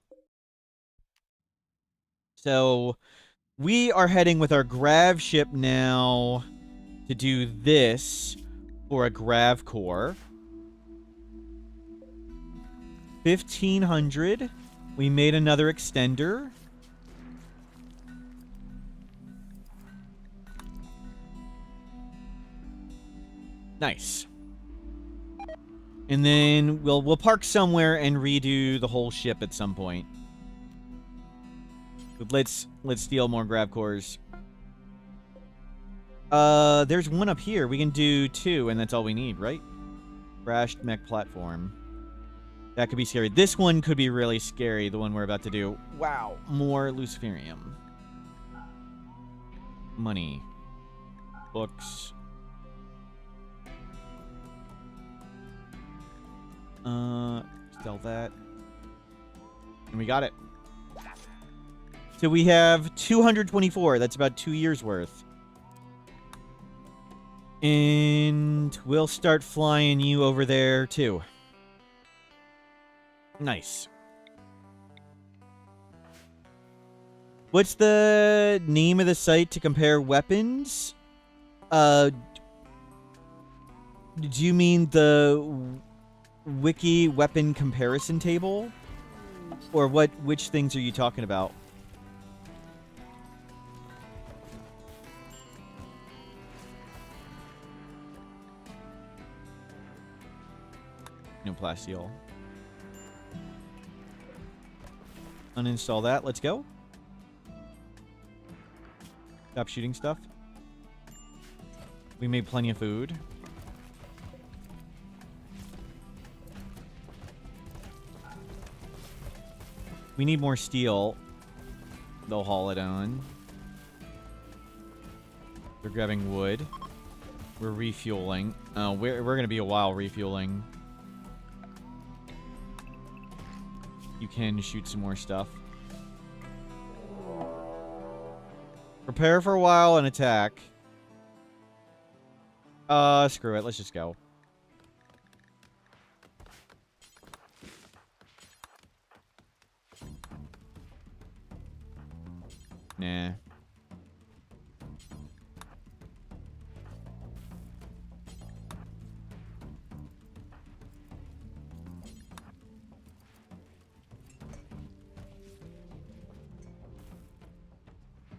So, we are heading with our Grav ship now to do this for a Grav core. 1,500. We made another extender. Nice. And then we'll park somewhere and redo the whole ship at some point. But let's steal more Grav cores. There's one up here. We can do 2, and that's all we need, right? Crashed mech platform. That could be scary. This one could be really scary, the one we're about to do. Wow. More Luciferium. Money. Books. Sell that. And we got it. So we have 224. That's about 2 years worth. And we'll start flying you over there, too. Nice. What's the name of the site to compare weapons? Do you mean the wiki weapon comparison table? Or which things are you talking about? No plasteel. Uninstall that. Let's go. Stop shooting stuff. We made plenty of food. We need more steel. They'll haul it on. We're grabbing wood. We're refueling. Oh, we're going to be a while refueling. You can shoot some more stuff. Prepare for a while and attack. Screw it. Let's just go. Nah.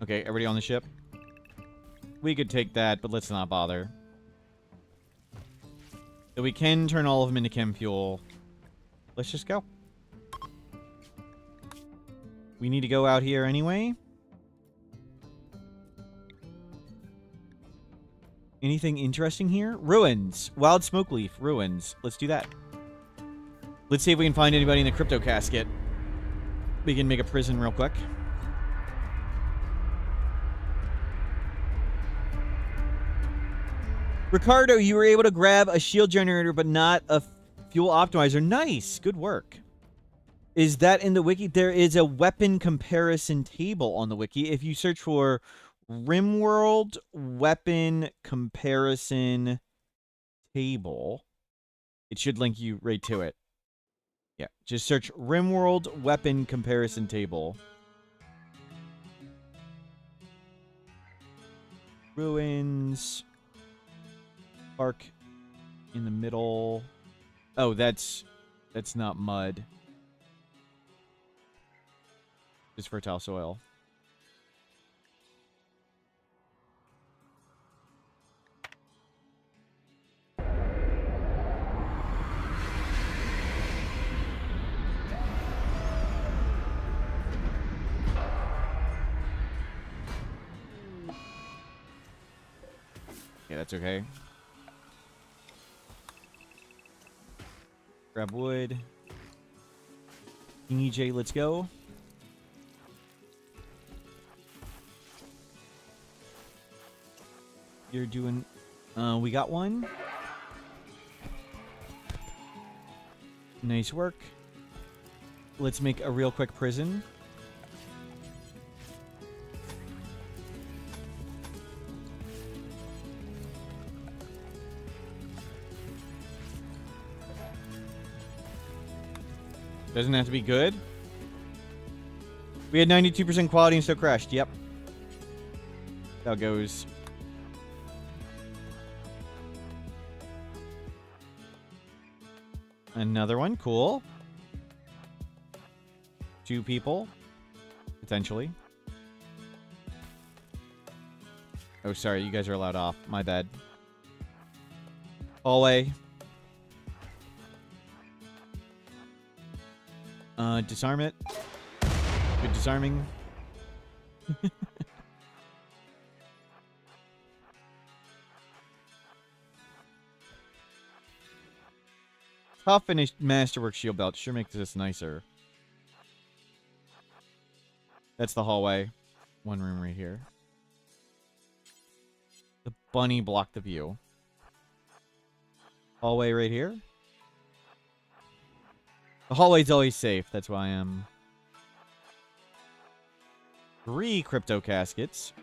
Okay, everybody on the ship? We could take that, but let's not bother. So we can turn all of them into chem fuel. Let's just go. We need to go out here anyway. Anything interesting here? Ruins. Wild smoke leaf. Ruins. Let's do that. Let's see if we can find anybody in the crypto casket. We can make a prison real quick. Ricardo, you were able to grab a shield generator, but not a fuel optimizer. Nice. Good work. Is that in the wiki? There is a weapon comparison table on the wiki. If you search for RimWorld weapon comparison table, it should link you right to it. Yeah, just search RimWorld weapon comparison table. Ruins. Park in the middle. Oh, that's not mud. It's fertile soil. Yeah, that's okay. Grab wood. King EJ, let's go. You're doing... we got one. Nice work. Let's make a real quick prison. Doesn't have to be good. We had 92% quality and still crashed. Yep. How it goes. Another one. Cool. 2 people. Potentially. Oh, sorry. You guys are allowed off. My bad. Hallway. Disarm it. Good disarming. Top finished masterwork shield belt. Sure makes this nicer. That's the hallway. One room right here. The bunny blocked the view. Hallway right here. The hallway's always safe. That's why I'm... 3 crypto caskets.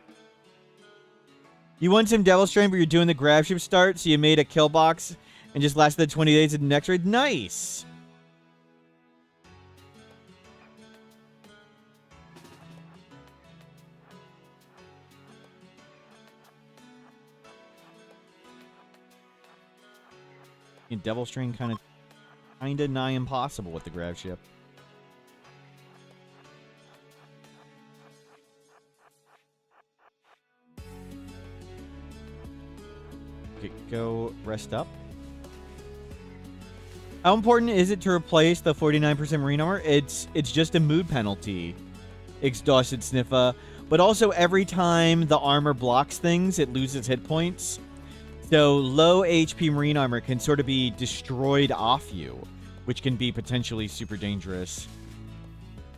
You won some Devil Strain, but you're doing the Grav Ship start, so you made a kill box and just lasted 20 days in the next raid. Nice! And Devil Strain kinda nigh impossible with the Grav Ship. Okay, go rest up. How important is it to replace the 49% marine armor? It's just a mood penalty. Exhausted Sniffa. But also every time the armor blocks things, it loses hit points. So low HP marine armor can sort of be destroyed off you, which can be potentially super dangerous.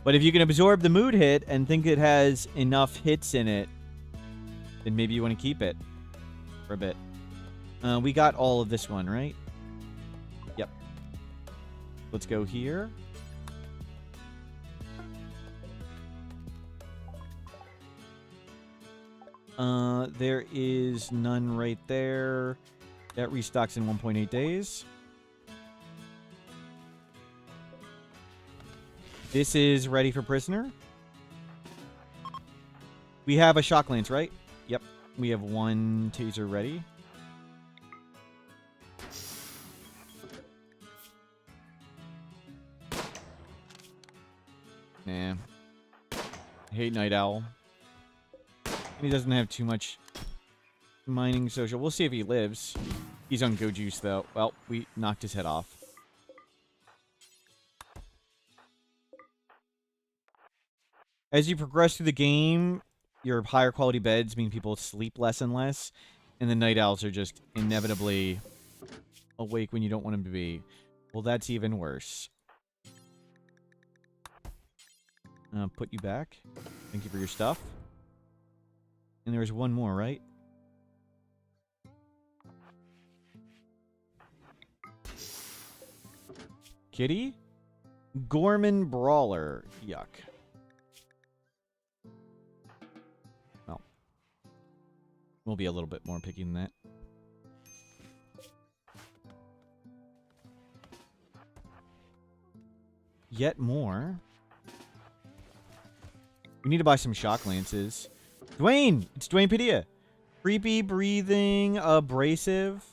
But if you can absorb the mood hit and think it has enough hits in it, then maybe you want to keep it for a bit. We got all of this one, right? Yep. Let's go here. There is none right there. That restocks in 1.8 days. This is ready for prisoner. We have a shock lance, right? Yep. We have 1 taser ready. Nah. I hate Night Owl. He doesn't have too much mining social. We'll see if he lives. He's on go juice, though. Well, we knocked his head off. As you progress through the game, your higher quality beds mean people sleep less and less. And the night owls are just inevitably awake when you don't want them to be. Well, that's even worse. Put you back. Thank you for your stuff. And there was one more, right? Kitty? Gorman Brawler. Yuck. Well. We'll be a little bit more picky than that. Yet more. We need to buy some shock lances. Dwayne! It's Dwayne Padilla. Creepy, breathing, abrasive.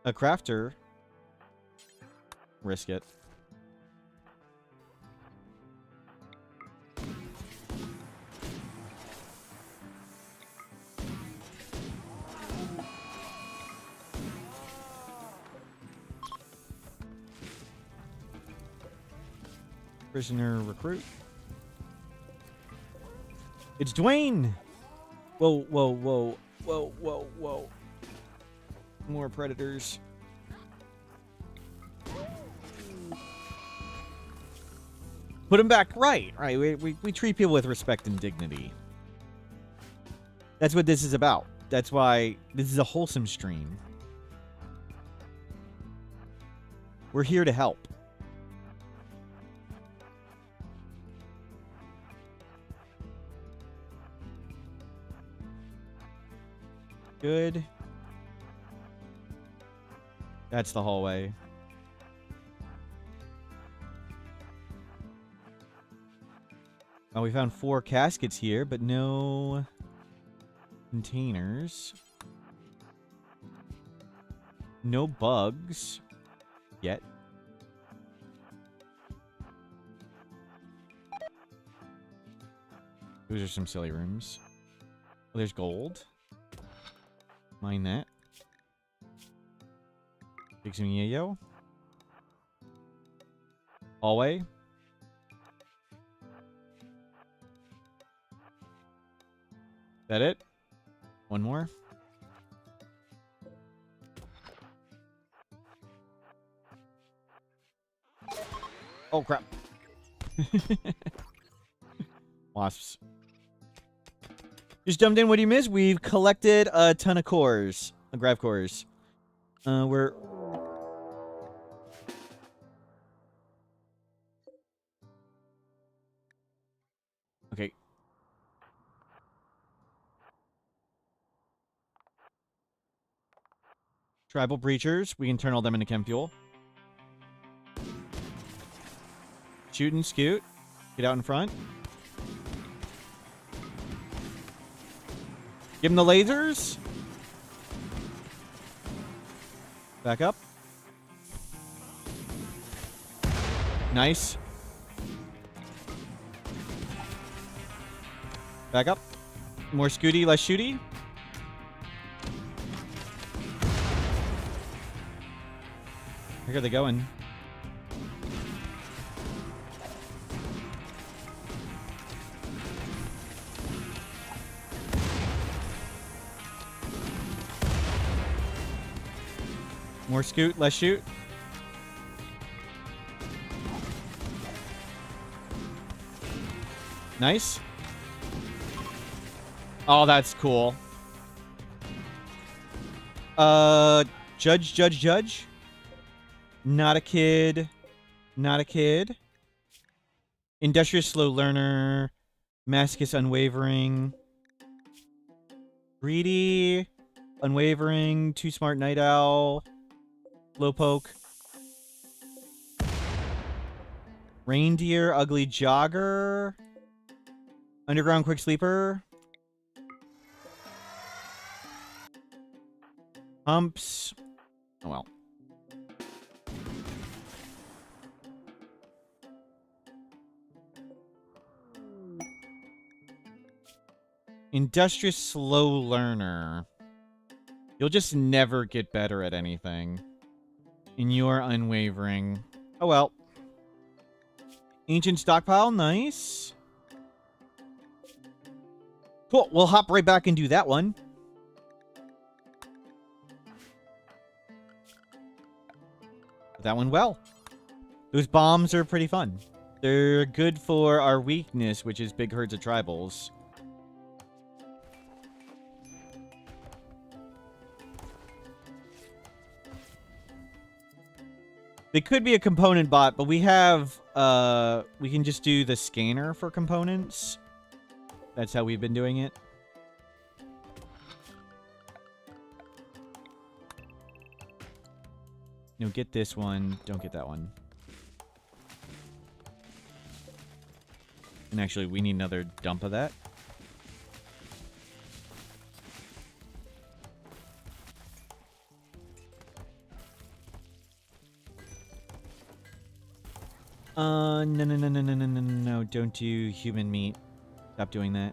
A crafter. Risk it. Prisoner recruit. It's Dwayne! Whoa, whoa, whoa. Whoa, whoa, whoa. More predators. Put him back. Right. We treat people with respect and dignity. That's what this is about. That's why this is a wholesome stream. We're here to help. Good. That's the hallway. Oh, we found 4 caskets here, but no containers. No bugs yet. Those are some silly rooms. Oh, there's gold. Mine that. Take some yayo. Hallway. That it? One more. Oh, crap. Wasps. Just jumped in. What do you miss? We've collected a ton of cores. Grav cores. We're... Okay. Tribal breachers. We can turn all them into chem fuel. Shoot and scoot. Get out in front. Give him the lasers. Back up. Nice. Back up. More scooty, less shooty. Where are they going? More scoot, less shoot. Nice. Oh, that's cool. Judge. Not a kid. Not a kid. Industrious slow learner. Masochist unwavering. Greedy. Unwavering. Too smart night owl. Low poke. Reindeer. Ugly jogger. Underground quick sleeper. Humps. Oh well. Industrious slow learner. You'll just never get better at anything. And you're unwavering. Oh well. Ancient stockpile, nice. Cool. We'll hop right back and do that one. That went well. Those bombs are pretty fun. They're good for our weakness, which is big herds of tribals. They could be a component bot, but we have, we can just do the scanner for components. That's how we've been doing it. No, get this one. Don't get that one. And actually, we need another dump of that. No. Don't do human meat. Stop doing that.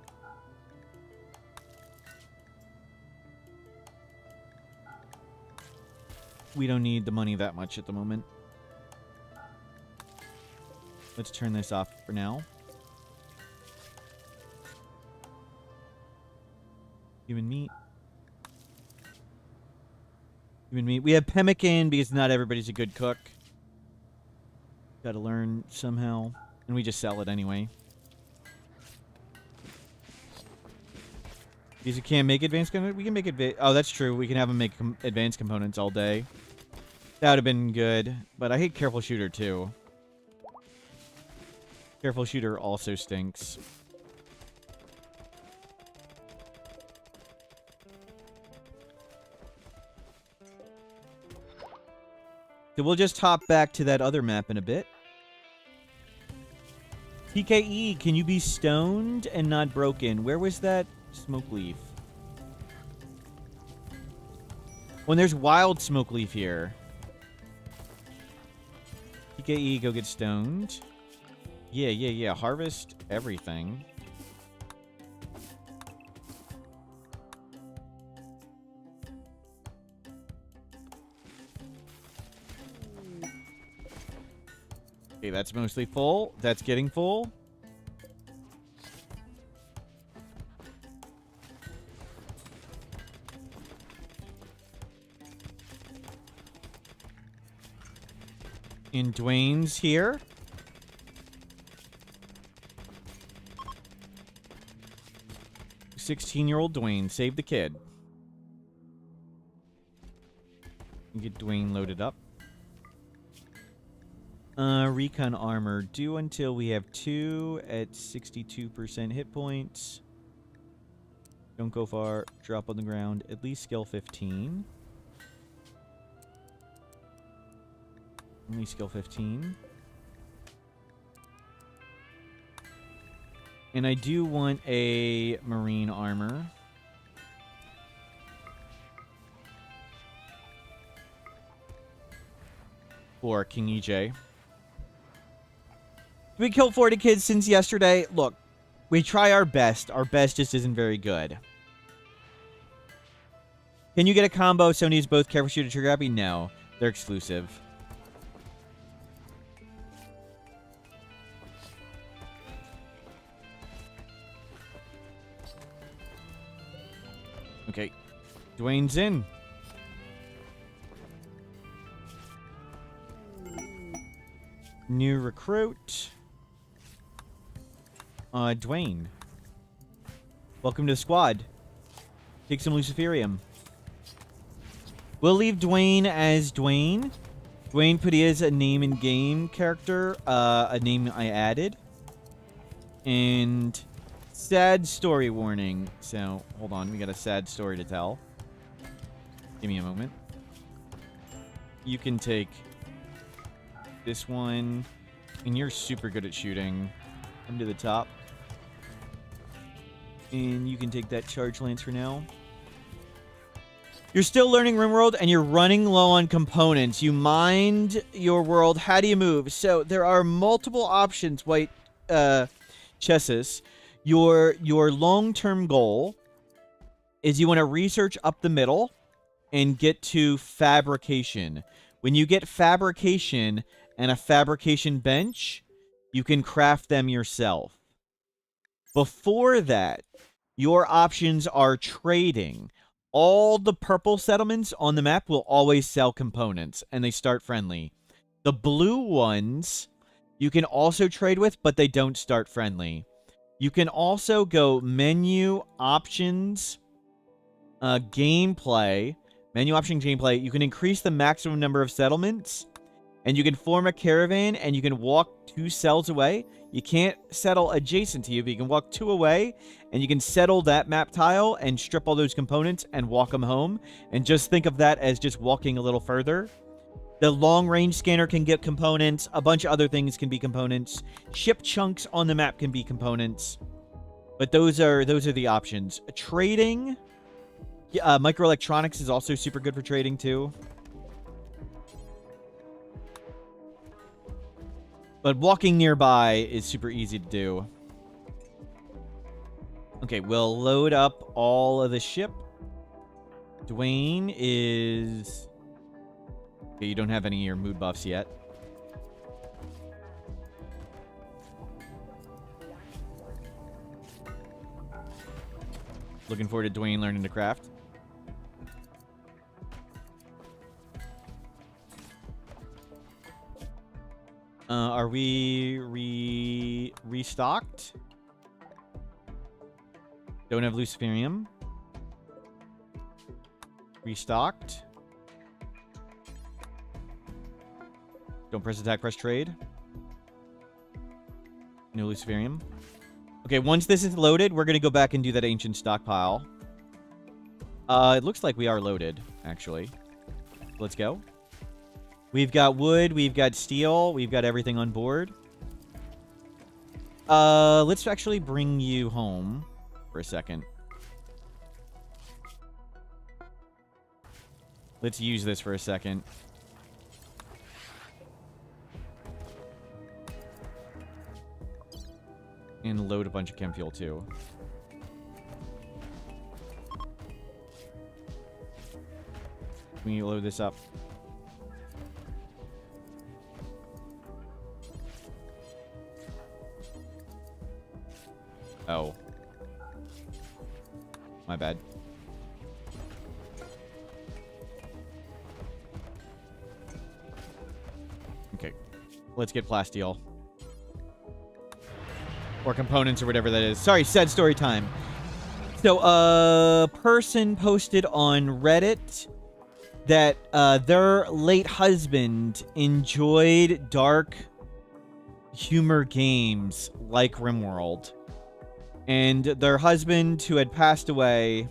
We don't need the money that much at the moment. Let's turn this off for now. Human meat. Human meat. We have pemmican because not everybody's a good cook. Gotta learn somehow. And we just sell it anyway. Because you can't make advanced components? We can make advanced... Oh, that's true. We can have them make advanced components all day. That would have been good. But I hate Careful Shooter, too. Careful Shooter also stinks. So we'll just hop back to that other map in a bit. TKE, can you be stoned and not broken? Where was that smoke leaf? When there's wild smoke leaf here. TKE, go get stoned. Yeah. Harvest everything. Okay, that's mostly full. That's getting full. And Dwayne's here. "16-year-old Dwayne, save the kid." Get Dwayne loaded up. Recon armor due until we have 2 at 62% hit points. Don't go far. Drop on the ground. At least skill 15. Only skill 15. And I do want a marine armor. For King EJ. We killed 40 kids since yesterday. Look, we try our best. Our best just isn't very good. Can you get a combo? Sony's both Careful Shooter Trigger Happy? No. They're exclusive. Okay. Dwayne's in. New recruit. Dwayne. Welcome to the squad. Take some Luciferium. We'll leave Dwayne as Dwayne. Dwayne Padilla is a name in game character. A name I added. And sad story warning. So, hold on. We got a sad story to tell. Give me a moment. You can take this one. And you're super good at shooting. Come to the top. And you can take that charge lance for now. You're still learning RimWorld and you're running low on components. You mined your world. How do you move? So there are multiple options, White Chesses. Your long-term goal is you want to research up the middle and get to fabrication. When you get fabrication and a fabrication bench, you can craft them yourself. Before that, your options are trading. All the purple settlements on the map will always sell components, and they start friendly. The blue ones you can also trade with, but they don't start friendly. You can also go menu, options, gameplay. Menu, options, gameplay. You can increase the maximum number of settlements, and you can form a caravan, and you can walk 2 cells away. You can't settle adjacent to you, but you can walk 2 away, and you can settle that map tile and strip all those components and walk them home. And just think of that as just walking a little further. The long-range scanner can get components. A bunch of other things can be components. Ship chunks on the map can be components. But those are the options. Trading. Microelectronics is also super good for trading, too. But walking nearby is super easy to do. Okay, we'll load up all of the ship. Dwayne is... Okay, you don't have any of your mood buffs yet. Looking forward to Dwayne learning to craft. Are we restocked? Don't have Luciferium. Restocked. Don't press attack, press trade. No Luciferium. Okay, once this is loaded, we're going to go back and do that ancient stockpile. It looks like we are loaded, actually. Let's go. We've got wood, we've got steel, we've got everything on board. Let's actually bring you home for a second. Let's use this for a second. And load a bunch of chem fuel, too. Can you load this up? Oh. My bad. Okay. Let's get plasteel. Or components or whatever that is. Sorry, sad story time. So, a person posted on Reddit that their late husband enjoyed dark humor games like RimWorld. And their husband, who had passed away,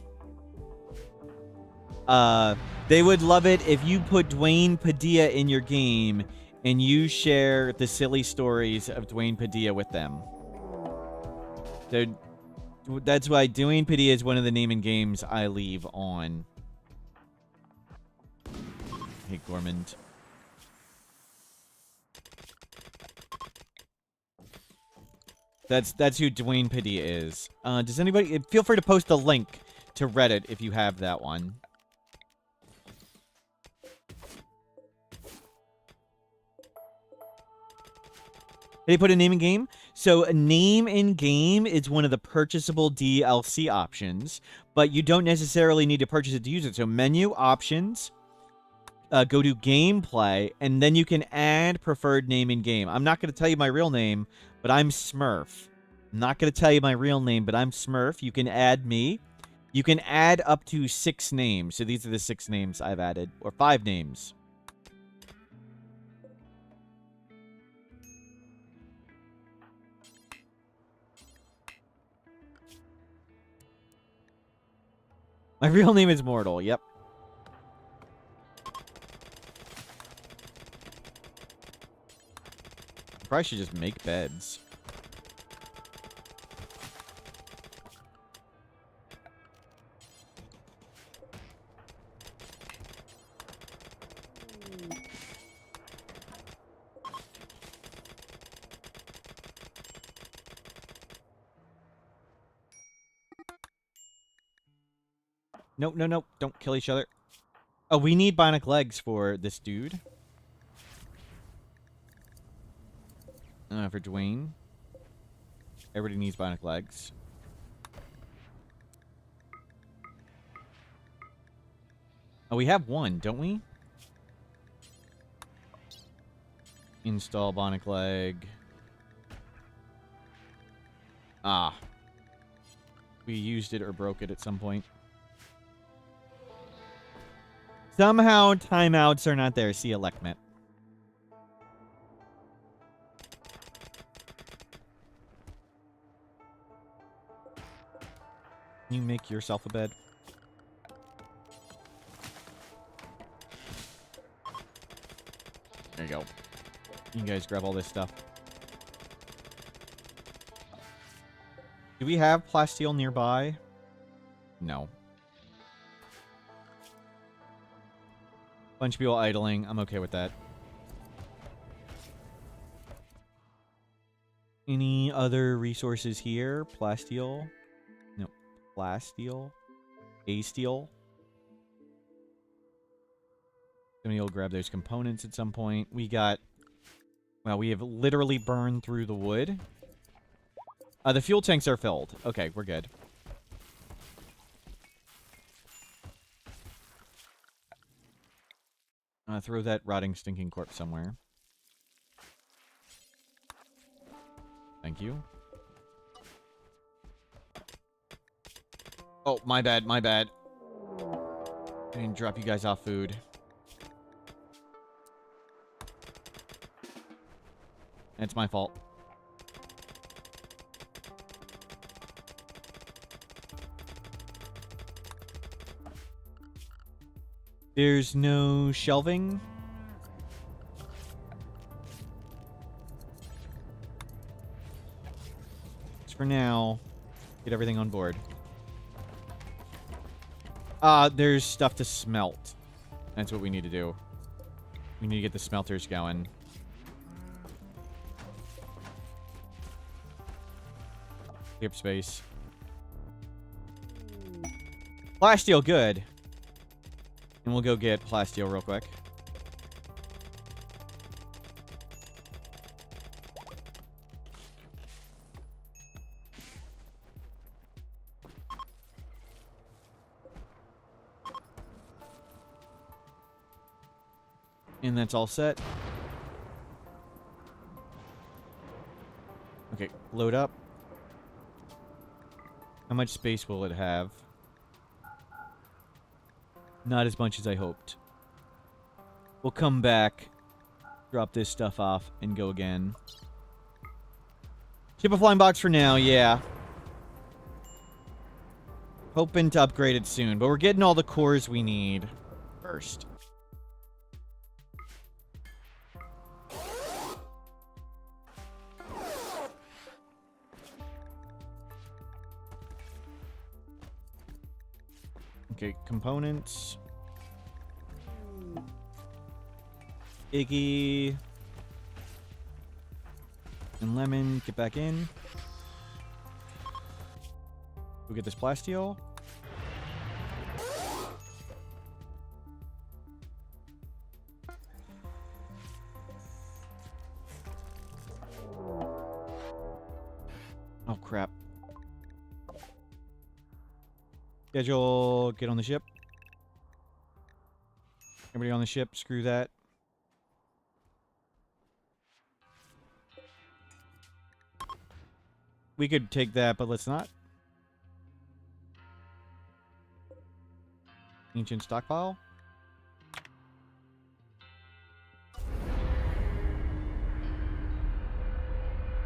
they would love it if you put Dwayne Padilla in your game and you share the silly stories of Dwayne Padilla with them. That's why Dwayne Padilla is one of the name and games I leave on. Hey, Gormand. That's who Dwayne Padilla is. Does anybody... Feel free to post a link to Reddit if you have that one. Did he put a name in game? So a name in game is one of the purchasable DLC options, but you don't necessarily need to purchase it to use it. So menu, options, go to gameplay, and then you can add preferred name in game. I'm not going to tell you my real name, but I'm Smurf. I'm not going to tell you my real name, but I'm Smurf. You can add me. You can add up to 6 names. So these are the 6 names I've added, or 5 names. My real name is Mortal, yep. Probably should just make beds. Nope, no, no. Don't kill each other. Oh, we need bionic legs for this dude. For Dwayne. Everybody needs bionic legs. Oh, we have one, don't we? Install bionic leg. Ah. We used it or broke it at some point. Somehow timeouts are not there. See Electmet. Can you make yourself a bed? There you go. You guys grab all this stuff. Do we have plasteel nearby? No. Bunch of people idling. I'm okay with that. Any other resources here? Plasteel? No. Plasteel? A-steel? Somebody will grab those components at some point. We got... Well, we have literally burned through the wood. The fuel tanks are filled. Okay, we're good. Throw that rotting, stinking corpse somewhere. Thank you. Oh, my bad, my bad. I didn't drop you guys off food. It's my fault. There's no shelving. Just for now, get everything on board. There's stuff to smelt. That's what we need to do. We need to get the smelters going. Skip space. Plasteel, good. And we'll go get plasteel real quick. And that's all set. Okay, load up. How much space will it have? Not as much as I hoped. We'll come back, drop this stuff off, and go again. Ship a flying box for now, yeah. Hoping to upgrade it soon, but we're getting all the cores we need first. Okay, components. Iggy. And Lemon, get back in. We'll get this plasteel. Oh, crap. Schedule, get on the ship. Everybody on the ship, screw that. We could take that, but let's not. Ancient stockpile.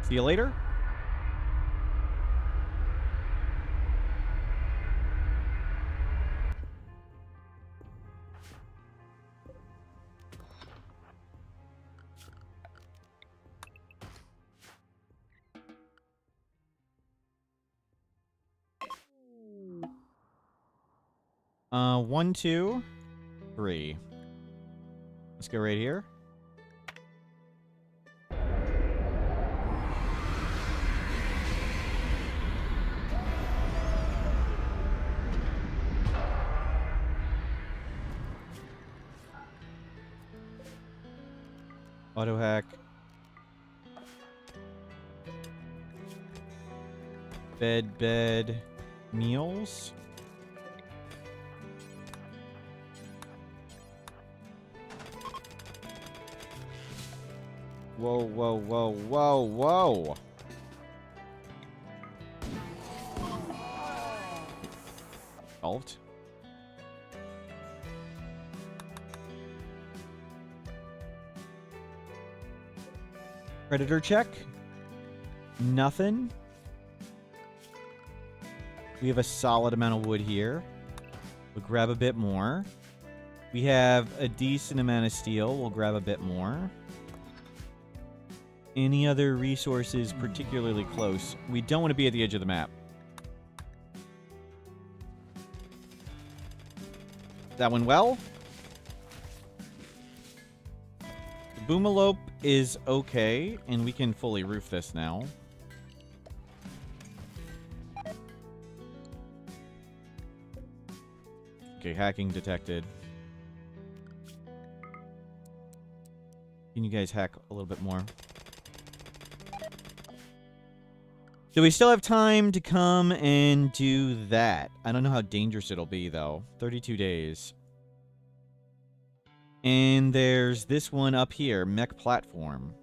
See you later. One, two, three. Let's go right here. Auto hack. Bed, meals. Whoa, whoa, whoa, whoa, whoa. Alt. Predator check. Nothing. We have a solid amount of wood here. We'll grab a bit more. We have a decent amount of steel. We'll grab a bit more. Any other resources particularly close? We don't want to be at the edge of the map. That went well. The boomalope is okay, and we can fully roof this now. Okay, hacking detected. Can you guys hack a little bit more? Do we still have time to come and do that? I don't know how dangerous it'll be, though. 32 days. And there's this one up here, mech platform.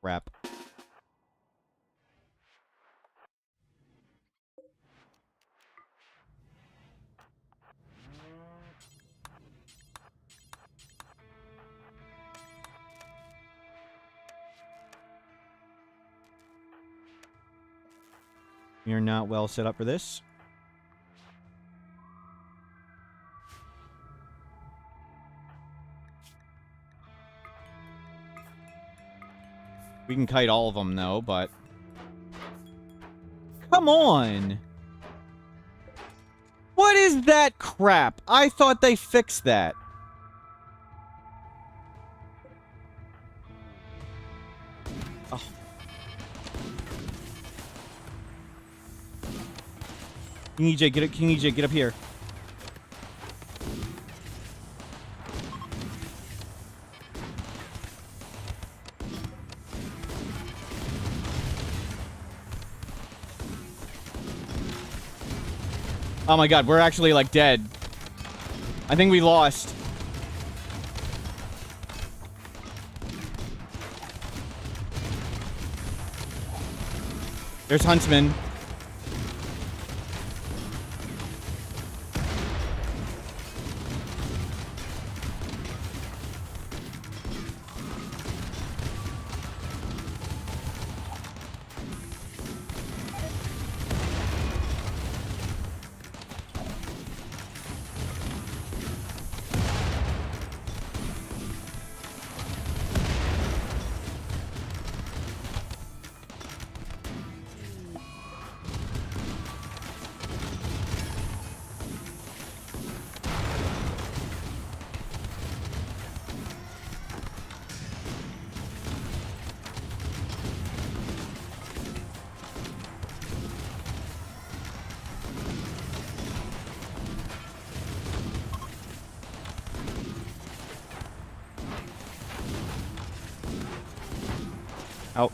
Crap. We are not well set up for this. We can kite all of them, though, but... Come on! What is that crap? I thought they fixed that. Oh. King EJ, get up, King EJ, get up here. Oh my god, we're actually, like, dead. I think we lost. There's Huntsman. Out.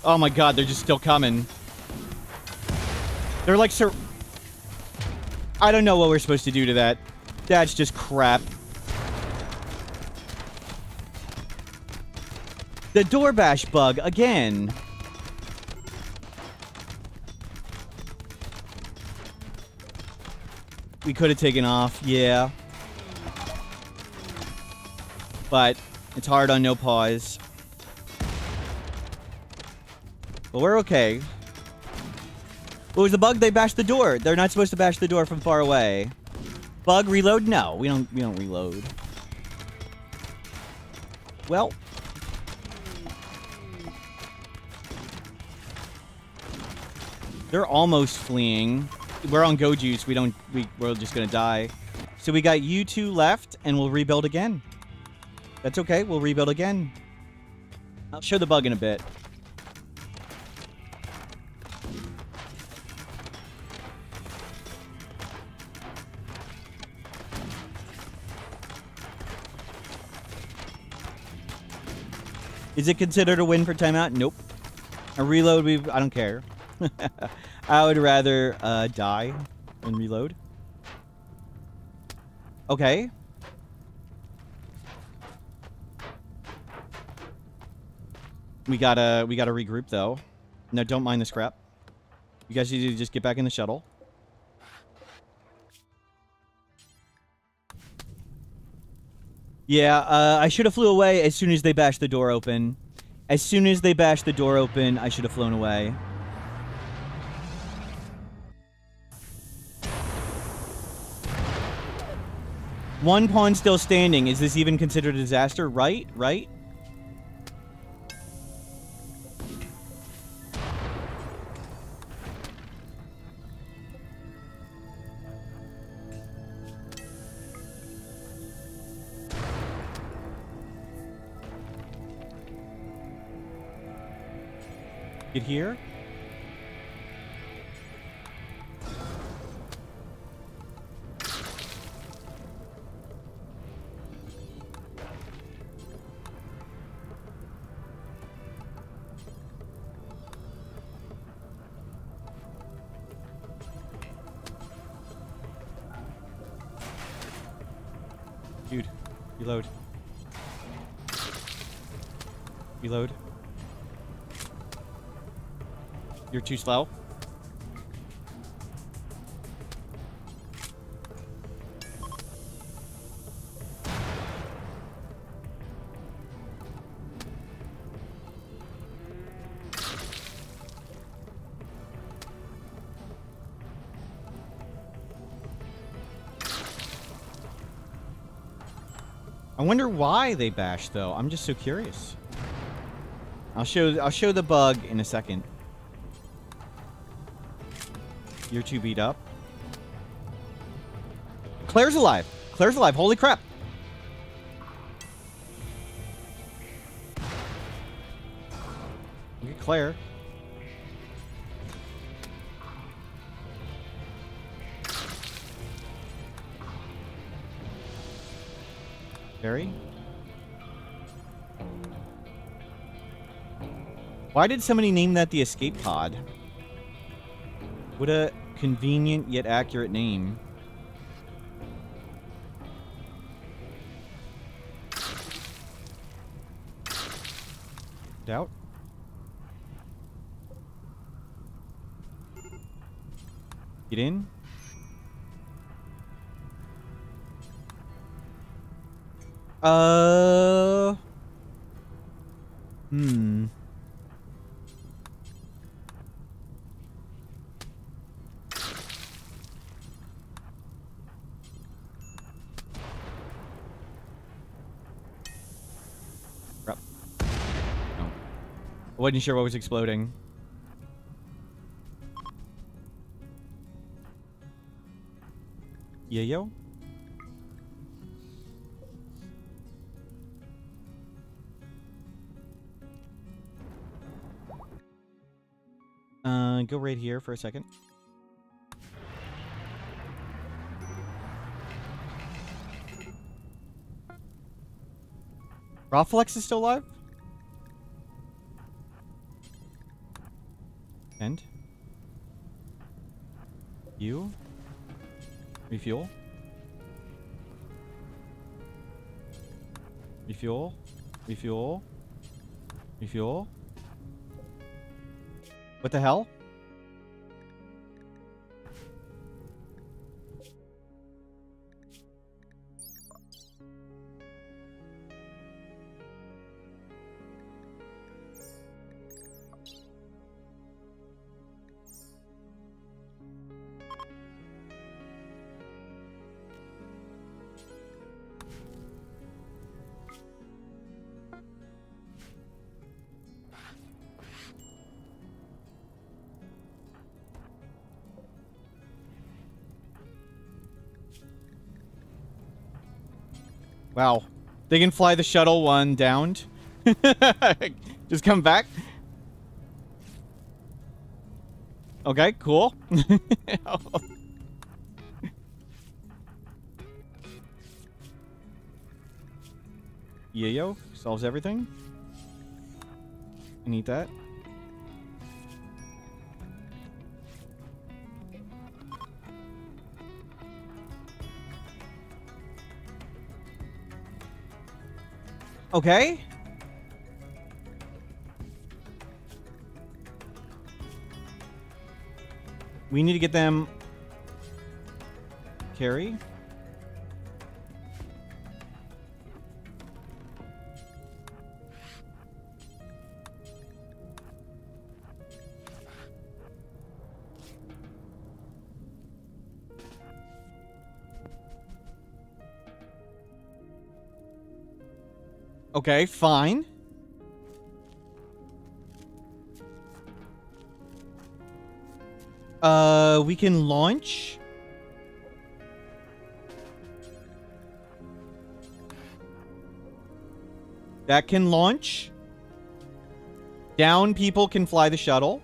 Oh my god, they're just still coming. They're like, sir. I don't know what we're supposed to do to that. That's just crap. The door bash bug again. We could have taken off, yeah. But it's hard on no pause. But we're okay. What was the bug? They bashed the door. They're not supposed to bash the door from far away. Bug reload? No, we don't reload. Well, they're almost fleeing. We're on go juice. We're just gonna die. So we got you two left, and we'll rebuild again. That's okay. We'll rebuild again. I'll show the bug in a bit. Is it considered a win for timeout? Nope. A reload, I don't care. I would rather die than reload. Okay. We gotta regroup though. No, don't mind this crap. You guys need to just get back in the shuttle. Yeah, I should have flew away as soon as they bashed the door open. As soon as they bashed the door open, I should have flown away. One pawn still standing. Is this even considered a disaster? Right? Right? Get here. Dude, reload. Reload. You're too slow. I wonder why they bashed though. I'm just so curious. I'll show the bug in a second. You're too beat up. Claire's alive. Claire's alive. Holy crap. Look at Claire. Barry? Why did somebody name that the escape pod? What a convenient yet accurate name. Doubt. Get in. Crap. No. I wasn't sure what was exploding. Yeah, yo. Go right here for a second. Rawflex is still alive? And? You? Refuel? Refuel? Refuel? Refuel? What the hell? Wow. They can fly the shuttle one downed. Just come back. Okay, cool. Yayo solves everything. I need that. Okay. We need to get them... Carry. Okay, fine. We can launch. That can launch. Down people can fly the shuttle.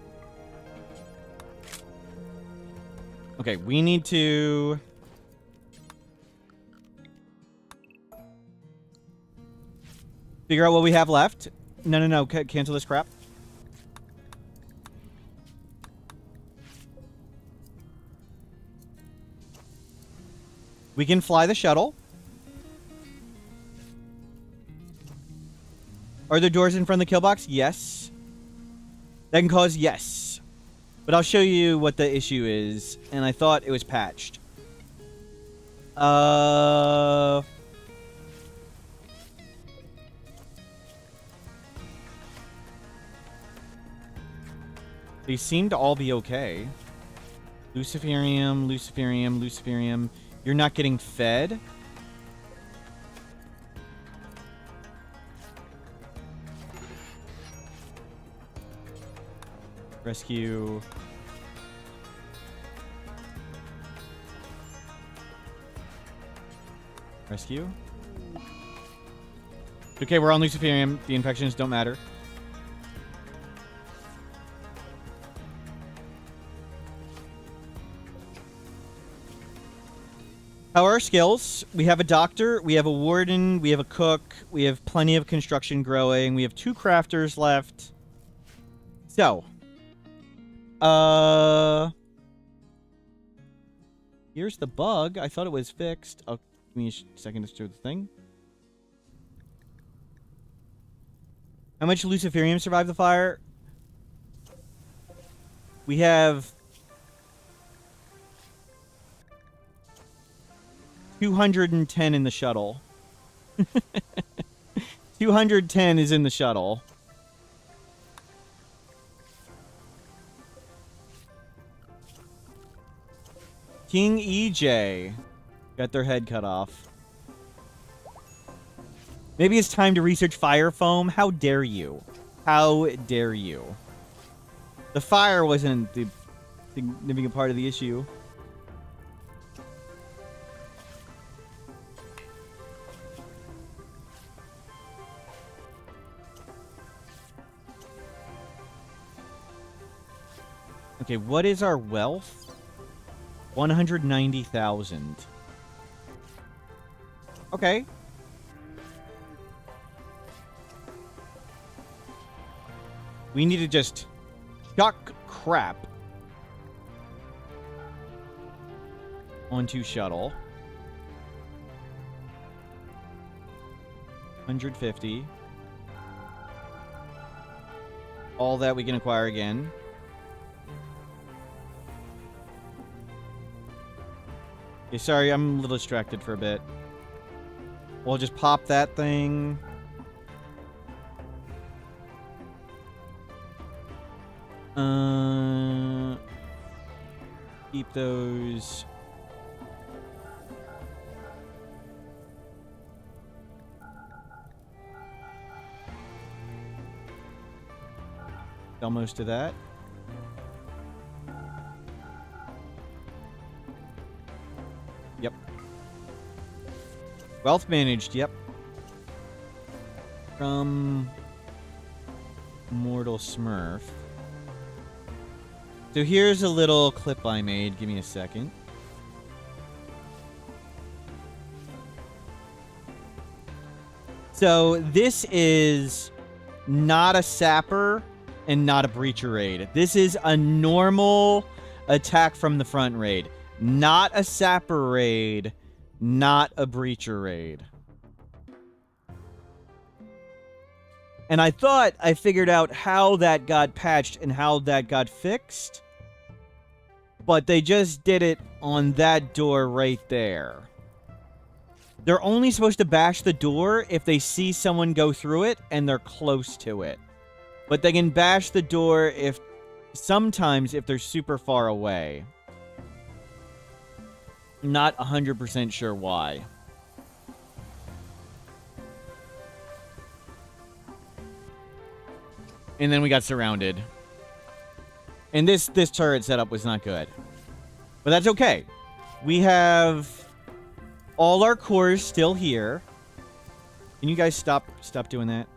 Okay, we need to... figure out what we have left. No. Cancel this crap. We can fly the shuttle. Are there doors in front of the kill box? Yes. That can cause yes. But I'll show you what the issue is. And I thought it was patched. They seem to all be okay. Luciferium, Luciferium, Luciferium. You're not getting fed? Rescue. Rescue. Okay, we're on Luciferium. The infections don't matter. How are our skills? We have a doctor, we have a warden, we have a cook, we have plenty of construction growing, we have 2 crafters left. So. Here's the bug. I thought it was fixed. Oh, give me a second to show the thing. How much Luciferium survived the fire? We have... 210 in the shuttle. 210 is in the shuttle. King EJ got their head cut off. Maybe it's time to research fire foam. How dare you? How dare you? The fire wasn't the significant part of the issue. Okay, what is our wealth? 190,000. Okay. We need to just chuck crap onto shuttle. 150. All that we can acquire again. Okay, sorry, I'm a little distracted for a bit. We'll just pop that thing. Keep those. Sell most of that. Yep. Wealth managed, yep. From Mortal Smurf. So here's a little clip I made. Give me a second. So this is not a sapper. and not a breacher raid. This is a normal attack from the front raid. Not a sapper raid. Not a breacher raid. And I thought I figured out how that got patched and how that got fixed. But they just did it on that door right there. They're only supposed to bash the door if they see someone go through it and they're close to it. But they can bash the door sometimes if they're super far away. Not 100% sure why. And then we got surrounded. And this turret setup was not good. But that's okay. We have all our cores still here. Can you guys stop doing that?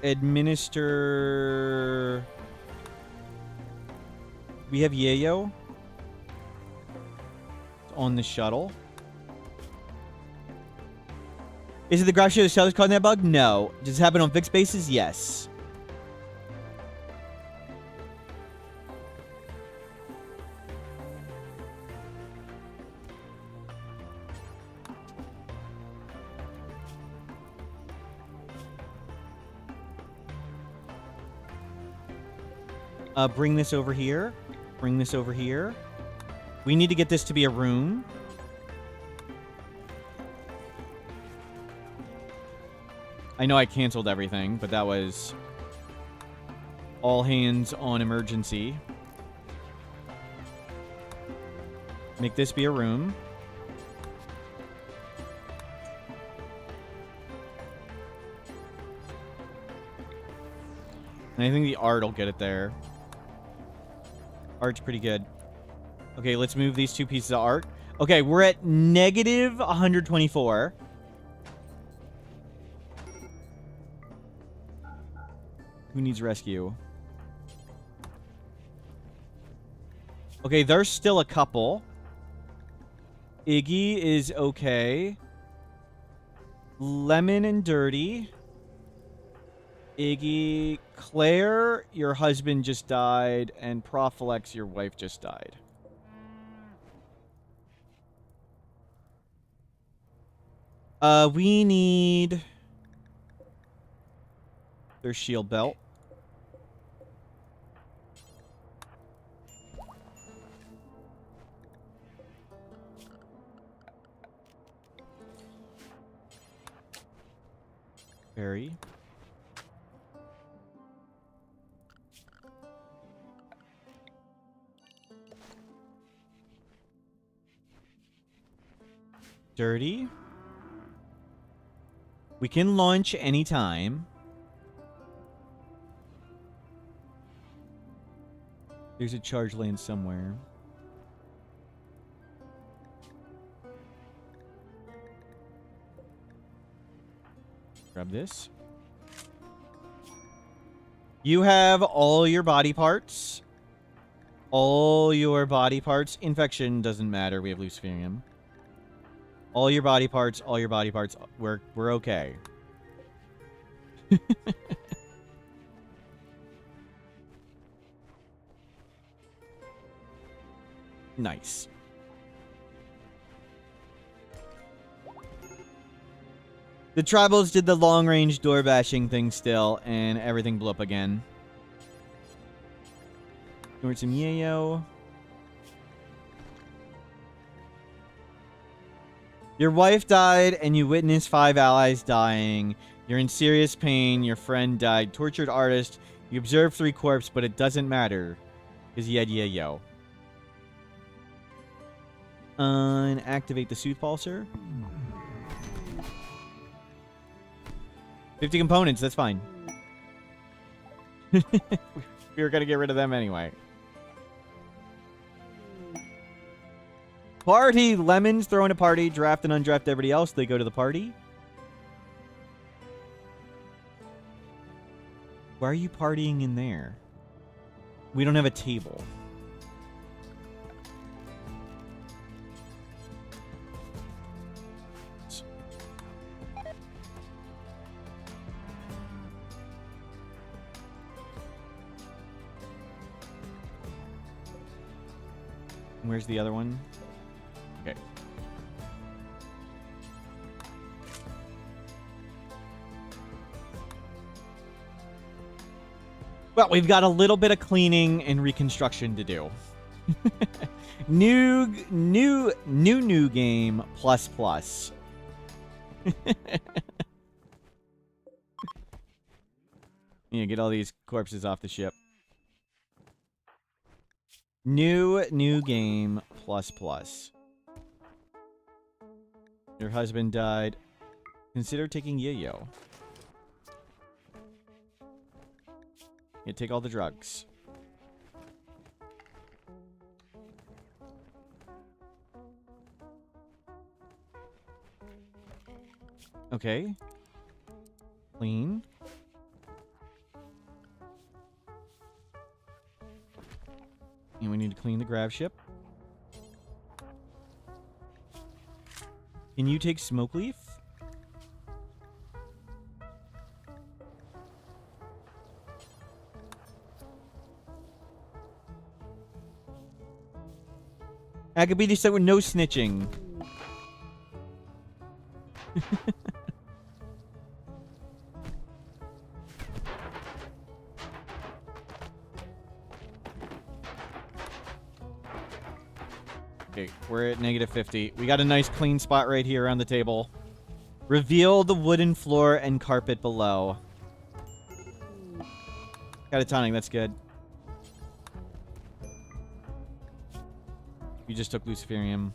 Administer... We have Yayo on the shuttle. Is it the Grav Ship the shuttle's causing that bug? No. Does it happen on fixed bases? Yes. Bring this over here. Bring this over here. We need to get this to be a room. I know I canceled everything, but that was all hands on emergency. Make this be a room. And I think the art will get it there. Art's pretty good. Okay, let's move these two pieces of art. Okay, we're at negative 124. Who needs rescue? Okay, there's still a couple. Iggy is okay. Lemon and Dirty. Iggy. Claire, your husband just died. And Profilex, your wife just died. We need their shield belt. Barry. Dirty. We can launch anytime. There's a charge lane somewhere. Grab this. You have all your body parts. All your body parts. Infection doesn't matter. We have Luciferium. All your body parts. All your body parts. We're okay. Nice. The tribals did the long-range door bashing thing still, and everything blew up again. North some yayo. Your wife died, and you witnessed 5 allies dying. You're in serious pain. Your friend died. Tortured artist. You observed 3 corpses, but it doesn't matter. Because you had yayo. Unactivate the suit pulsar. 50 components, that's fine. We were gonna get rid of them anyway. Party! Lemons throwing a party. Draft and undraft everybody else. They go to the party. Why are you partying in there? We don't have a table. Where's the other one? Okay. Well, we've got a little bit of cleaning and reconstruction to do. New game plus plus. Yeah, get all these corpses off the ship. New game plus plus. Your husband died. Consider taking Yayo. Yeah, take all the drugs. Okay. Clean. And we need to clean the grav ship. Can you take smoke leaf? Agabidi said with no snitching. Okay, we're at -50. We got a nice clean spot right here on the table. Reveal the wooden floor and carpet below. Got a tonic, that's good. You just took Luciferium.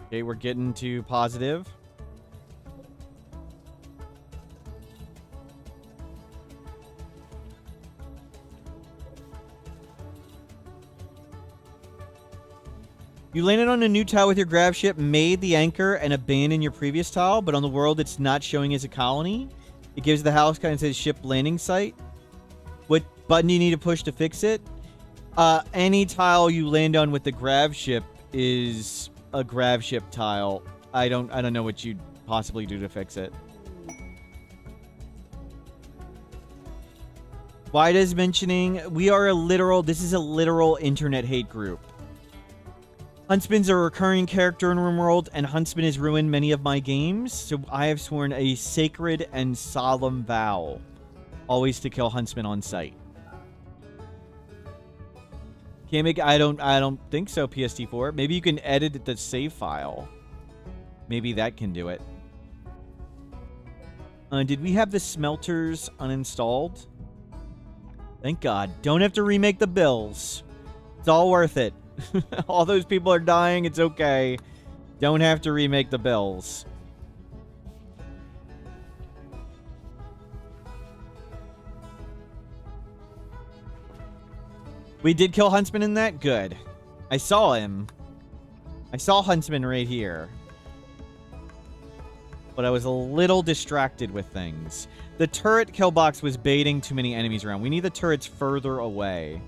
Okay, we're getting to positive. You landed on a new tile with your grav ship, made the anchor, and abandoned your previous tile, but on the world it's not showing as a colony. It gives the house kind of says ship landing site. What button do you need to push to fix it? Any tile you land on with the grav ship is a grav ship tile. I don't know what you'd possibly do to fix it. Why does mentioning we are a literal, this is a literal internet hate group. Huntsman's a recurring character in RimWorld, and Huntsman has ruined many of my games, so I have sworn a sacred and solemn vow always to kill Huntsman on sight. Can't make, I don't think so, PST4. Maybe you can edit the save file. Maybe that can do it. Did we have the smelters uninstalled? Thank God. Don't have to remake the bills. It's all worth it. All those people are dying. It's okay. Don't have to remake the bills. We did kill Huntsman in that? Good. I saw him. I saw Huntsman right here. But I was a little distracted with things. The turret kill box was baiting too many enemies around. We need the turrets further away.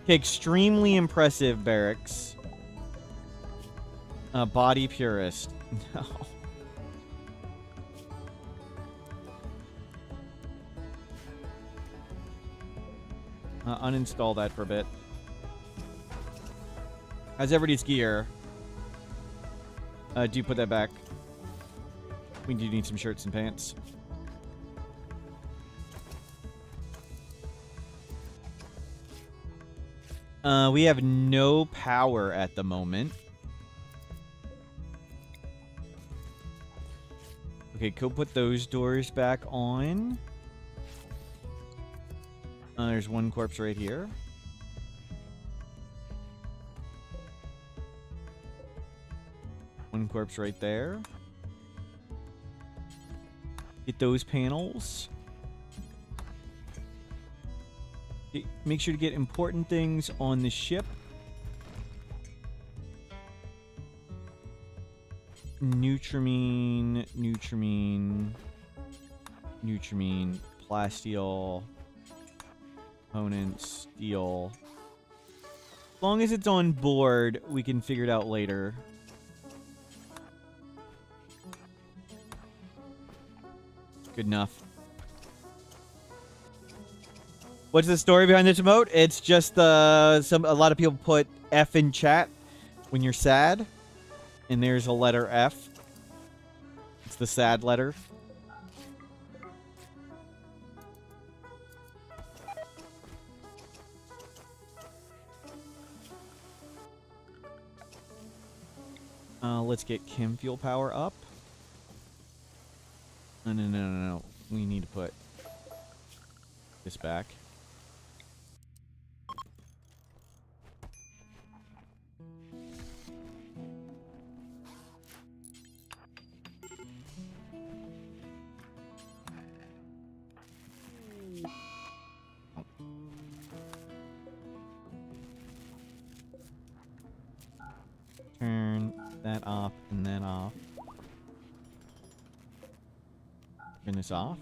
Okay, extremely impressive barracks. Body purist. No. Uninstall that for a bit. How's everybody's gear? Do you put that back? We do need some shirts and pants. We have no power at the moment. Okay, go put those doors back on. There's one corpse right here. One corpse right there. Get those panels. Make sure to get important things on the ship. Nutramine, plasteel, component, steel. As long as it's on board, we can figure it out later. Good enough. What's the story behind this emote? It's just a lot of people put F in chat when you're sad, and there's a letter F. It's the sad letter. Let's get chem fuel power up. No. We need to put this back. Turn that off and that off. Turn this off.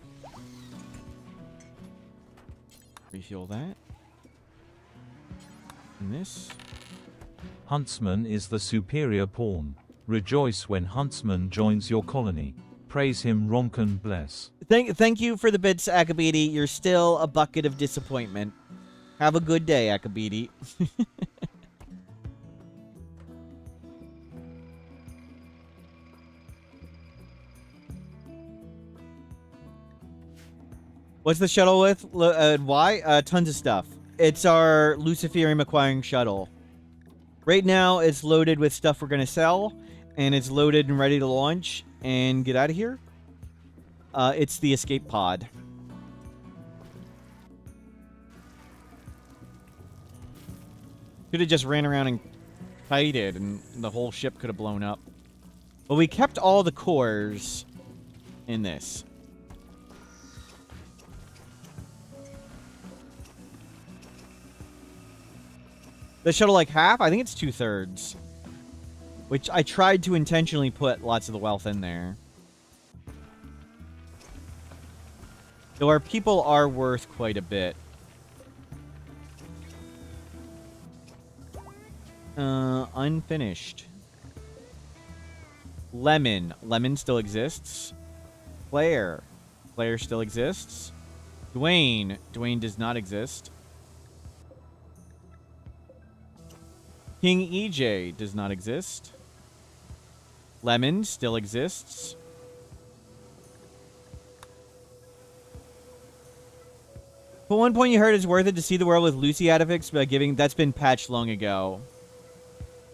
Refuel that. And this. Huntsman is the superior pawn. Rejoice when Huntsman joins your colony. Praise him, Ronken bless. Thank you for the bits, Akabidi. You're still a bucket of disappointment. Have a good day, Akabidi. What's the shuttle with? Why? Tons of stuff. It's our Luciferium acquiring shuttle. Right now, it's loaded with stuff we're going to sell, and it's loaded and ready to launch and get out of here. It's the escape pod. Could have just ran around and kited, and the whole ship could have blown up. But we kept all the cores in this. The shuttle like half? I think it's 2/3. Which I tried to intentionally put lots of the wealth in there. Though our people are worth quite a bit. Unfinished. Lemon. Lemon still exists. Claire. Claire still exists. Dwayne. Dwayne does not exist. King EJ does not exist. Lemon still exists. But one point you heard it's worth it to see the world with Lucy Adifix by giving... That's been patched long ago.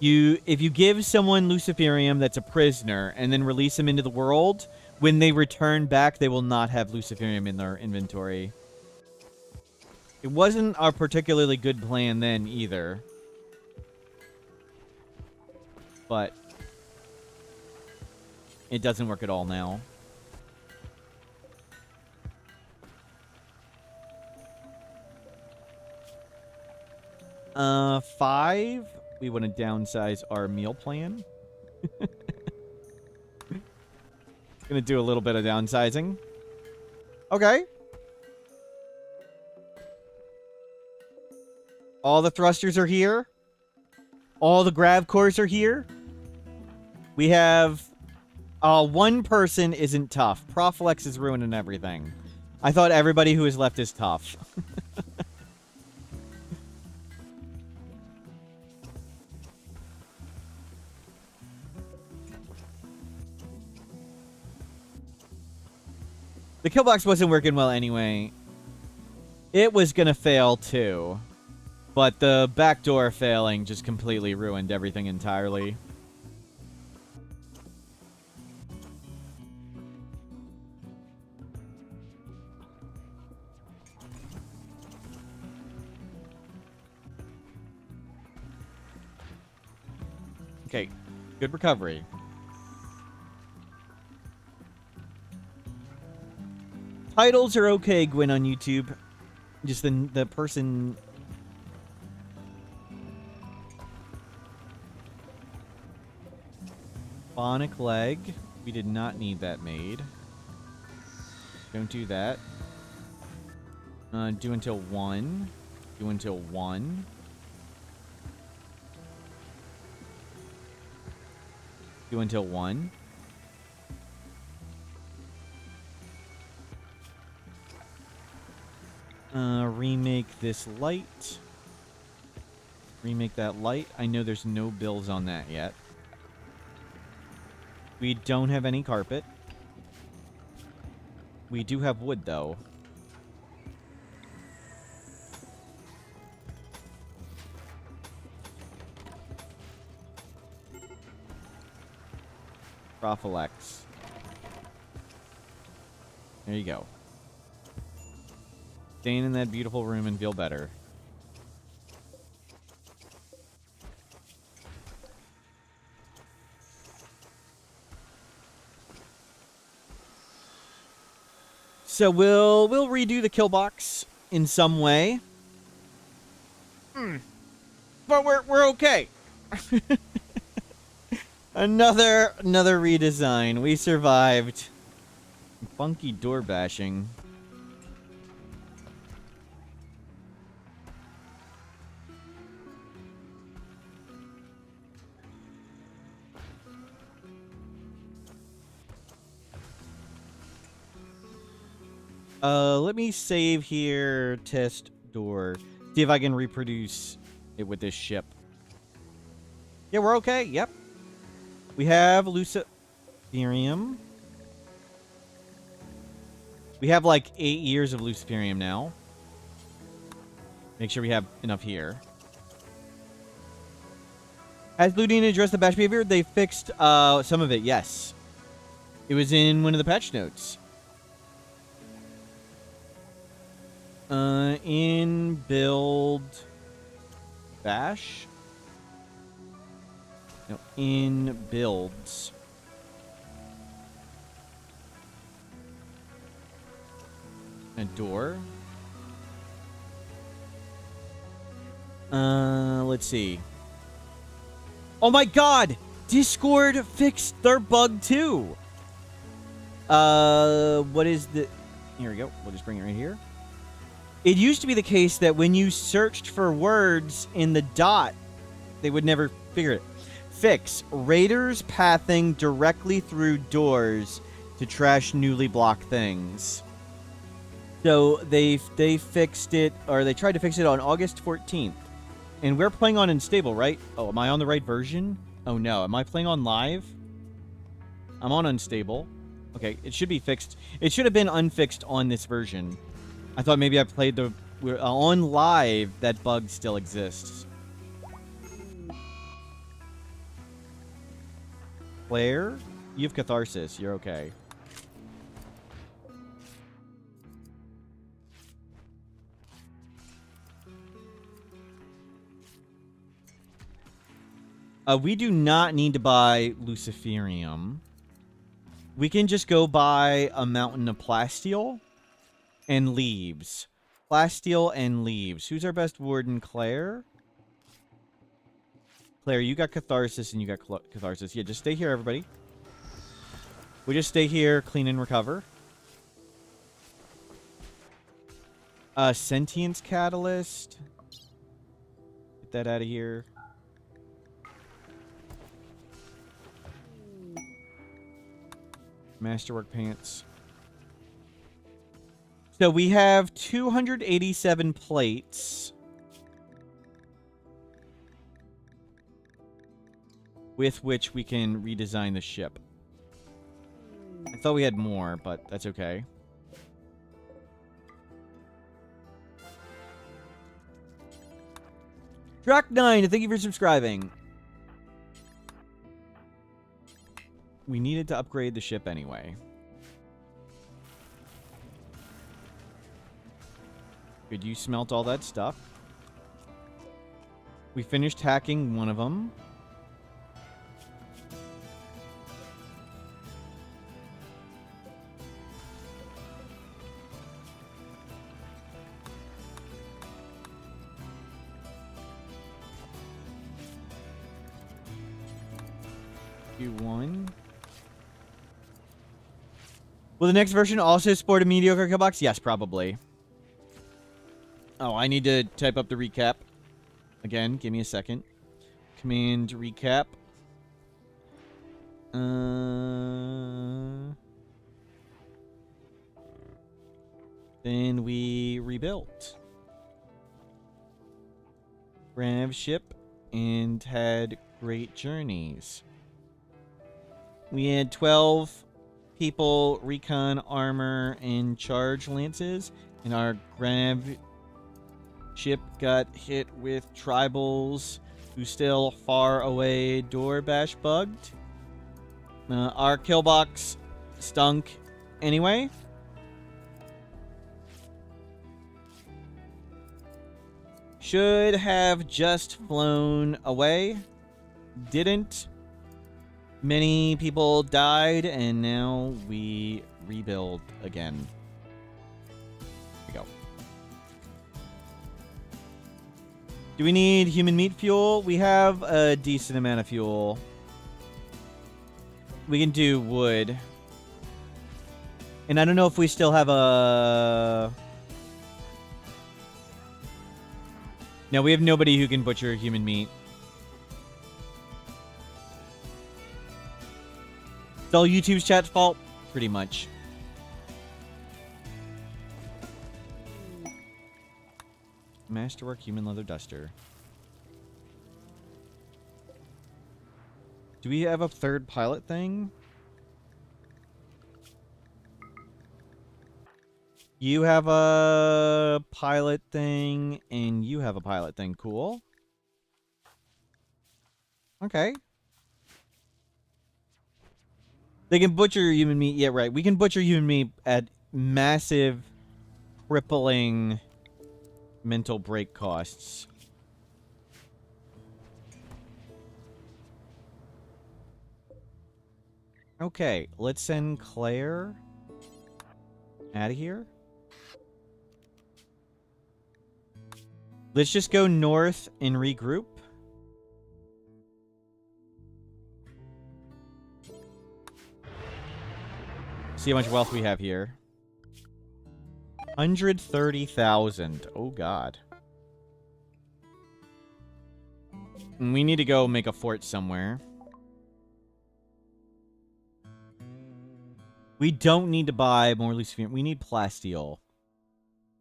If you give someone Luciferium that's a prisoner and then release them into the world, when they return back, they will not have Luciferium in their inventory. It wasn't a particularly good plan then either. But it doesn't work at all now. Five. We want to downsize our meal plan. Gonna do a little bit of downsizing. Okay. All the thrusters are here. All the grav cores are here. We have... one person isn't tough. Proflex is ruining everything. I thought everybody who is left is tough. The kill box wasn't working well anyway. It was gonna fail too. But the backdoor failing just completely ruined everything entirely. Okay, good recovery. Titles are okay, Gwyn, on YouTube. Just the person... Phonic leg. We did not need that made. Don't do that. Do until 1. Do until 1. Do until 1. Remake this light. Remake that light. I know there's no bills on that yet. We don't have any carpet. We do have wood, though. Prophylax. There you go. Stay in that beautiful room and feel better. So we'll redo the kill box in some way. But we're okay. Another redesign. We survived. Funky door bashing. Let me save here. Test door. See if I can reproduce it with this ship. Yeah, we're okay. Yep. We have Luciferium. We have like 8 years of Luciferium now. Make sure we have enough here. Has Ludina addressed the bash behavior? They fixed some of it, yes. It was in one of the patch notes. In build bash? No, in builds. A door. Let's see. Oh my god! Discord fixed their bug too! What is the... Here we go. We'll just bring it right here. It used to be the case that when you searched for words in the dot, they would never figure it. Fix. Raiders pathing directly through doors to trash newly blocked things. So they fixed it, or they tried to fix it on August 14th. And we're playing on Unstable, right? Oh, am I on the right version? Oh no, am I playing on live? I'm on Unstable. Okay, it should be fixed. It should have been unfixed on this version. I thought maybe I played the... We're on live, that bug still exists. Claire? You have Catharsis. You're okay. We do not need to buy Luciferium. We can just go buy a mountain of plasteel and leaves. Plasteel and leaves. Who's our best warden? Claire? Claire, you got Catharsis and you got Catharsis. Yeah, just stay here, everybody. We just stay here, clean and recover. Sentience Catalyst. Get that out of here. Masterwork Pants. So we have 287 plates. With which we can redesign the ship. I thought we had more, but that's okay. Drak9, thank you for subscribing. We needed to upgrade the ship anyway. Good, you smelt all that stuff. We finished hacking one of them. Q1. Will the next version also support a mediocre kill box? Yes, probably. Oh, I need to type up the recap. Again, give me a second. Command recap. Then we rebuilt Grav Ship and had great journeys. We had 12 people, recon, armor, and charge lances, and our Grav Ship got hit with tribals who still far away door bash bugged. Our kill box stunk anyway. Should have just flown away. Didn't. Many people died, and now we rebuild again. Here we go. Do we need human meat fuel? We have a decent amount of fuel. We can do wood. And I don't know if we still have a... No, we have nobody who can butcher human meat. It's all YouTube's chat's fault? Pretty much. Masterwork human leather duster. Do we have a third pilot thing? You have a pilot thing, and you have a pilot thing. Cool. Okay. They can butcher human meat. Yeah, right. We can butcher human meat at massive, crippling mental break costs. Okay, let's send Claire out of here. Let's just go north and regroup. See how much wealth we have here. 130,000. Oh, God. And we need to go make a fort somewhere. We don't need to buy more loose. We need plasteel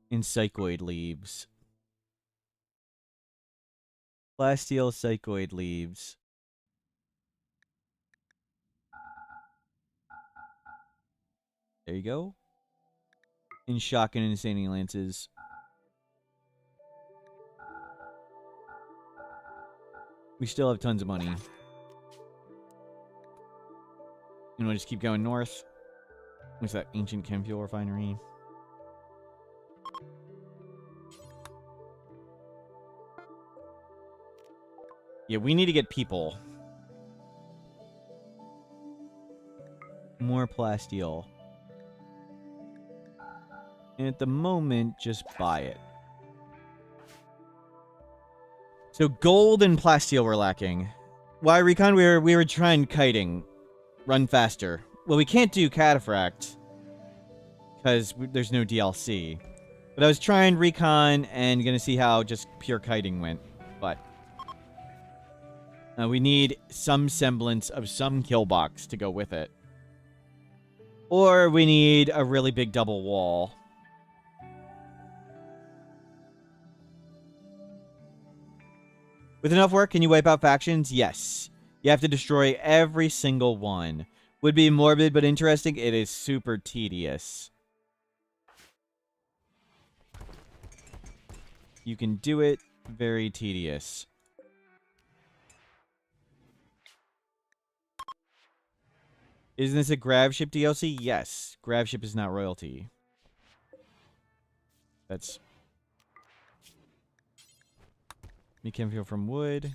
and psychoid leaves. Plasteel, psychoid leaves. There you go. And shotgun and insanity lances. We still have tons of money. And we'll just keep going north. What's that? Ancient chem fuel refinery. Yeah, we need to get people. More plasteel. And at the moment, just buy it. So gold and plasteel were lacking. Why, Recon? We were trying kiting. Run faster. Well, we can't do cataphract. Because there's no DLC. But I was trying Recon and gonna see how just pure kiting went. But we need some semblance of some kill box to go with it. Or we need a really big double wall. With enough work, can you wipe out factions? Yes. You have to destroy every single one. Would be morbid but interesting. It is super tedious. You can do it. Very tedious. Isn't this a Grav Ship DLC? Yes. Grav Ship is not royalty. That's... Me can feel from wood.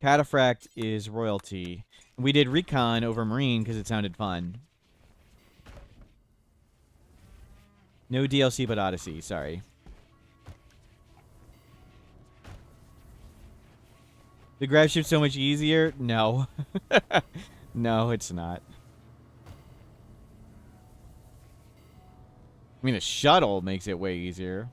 Cataphract is royalty. We did Recon over Marine because it sounded fun. No DLC but Odyssey, sorry. The Grav Ship's so much easier? No. No, it's not. I mean, the shuttle makes it way easier.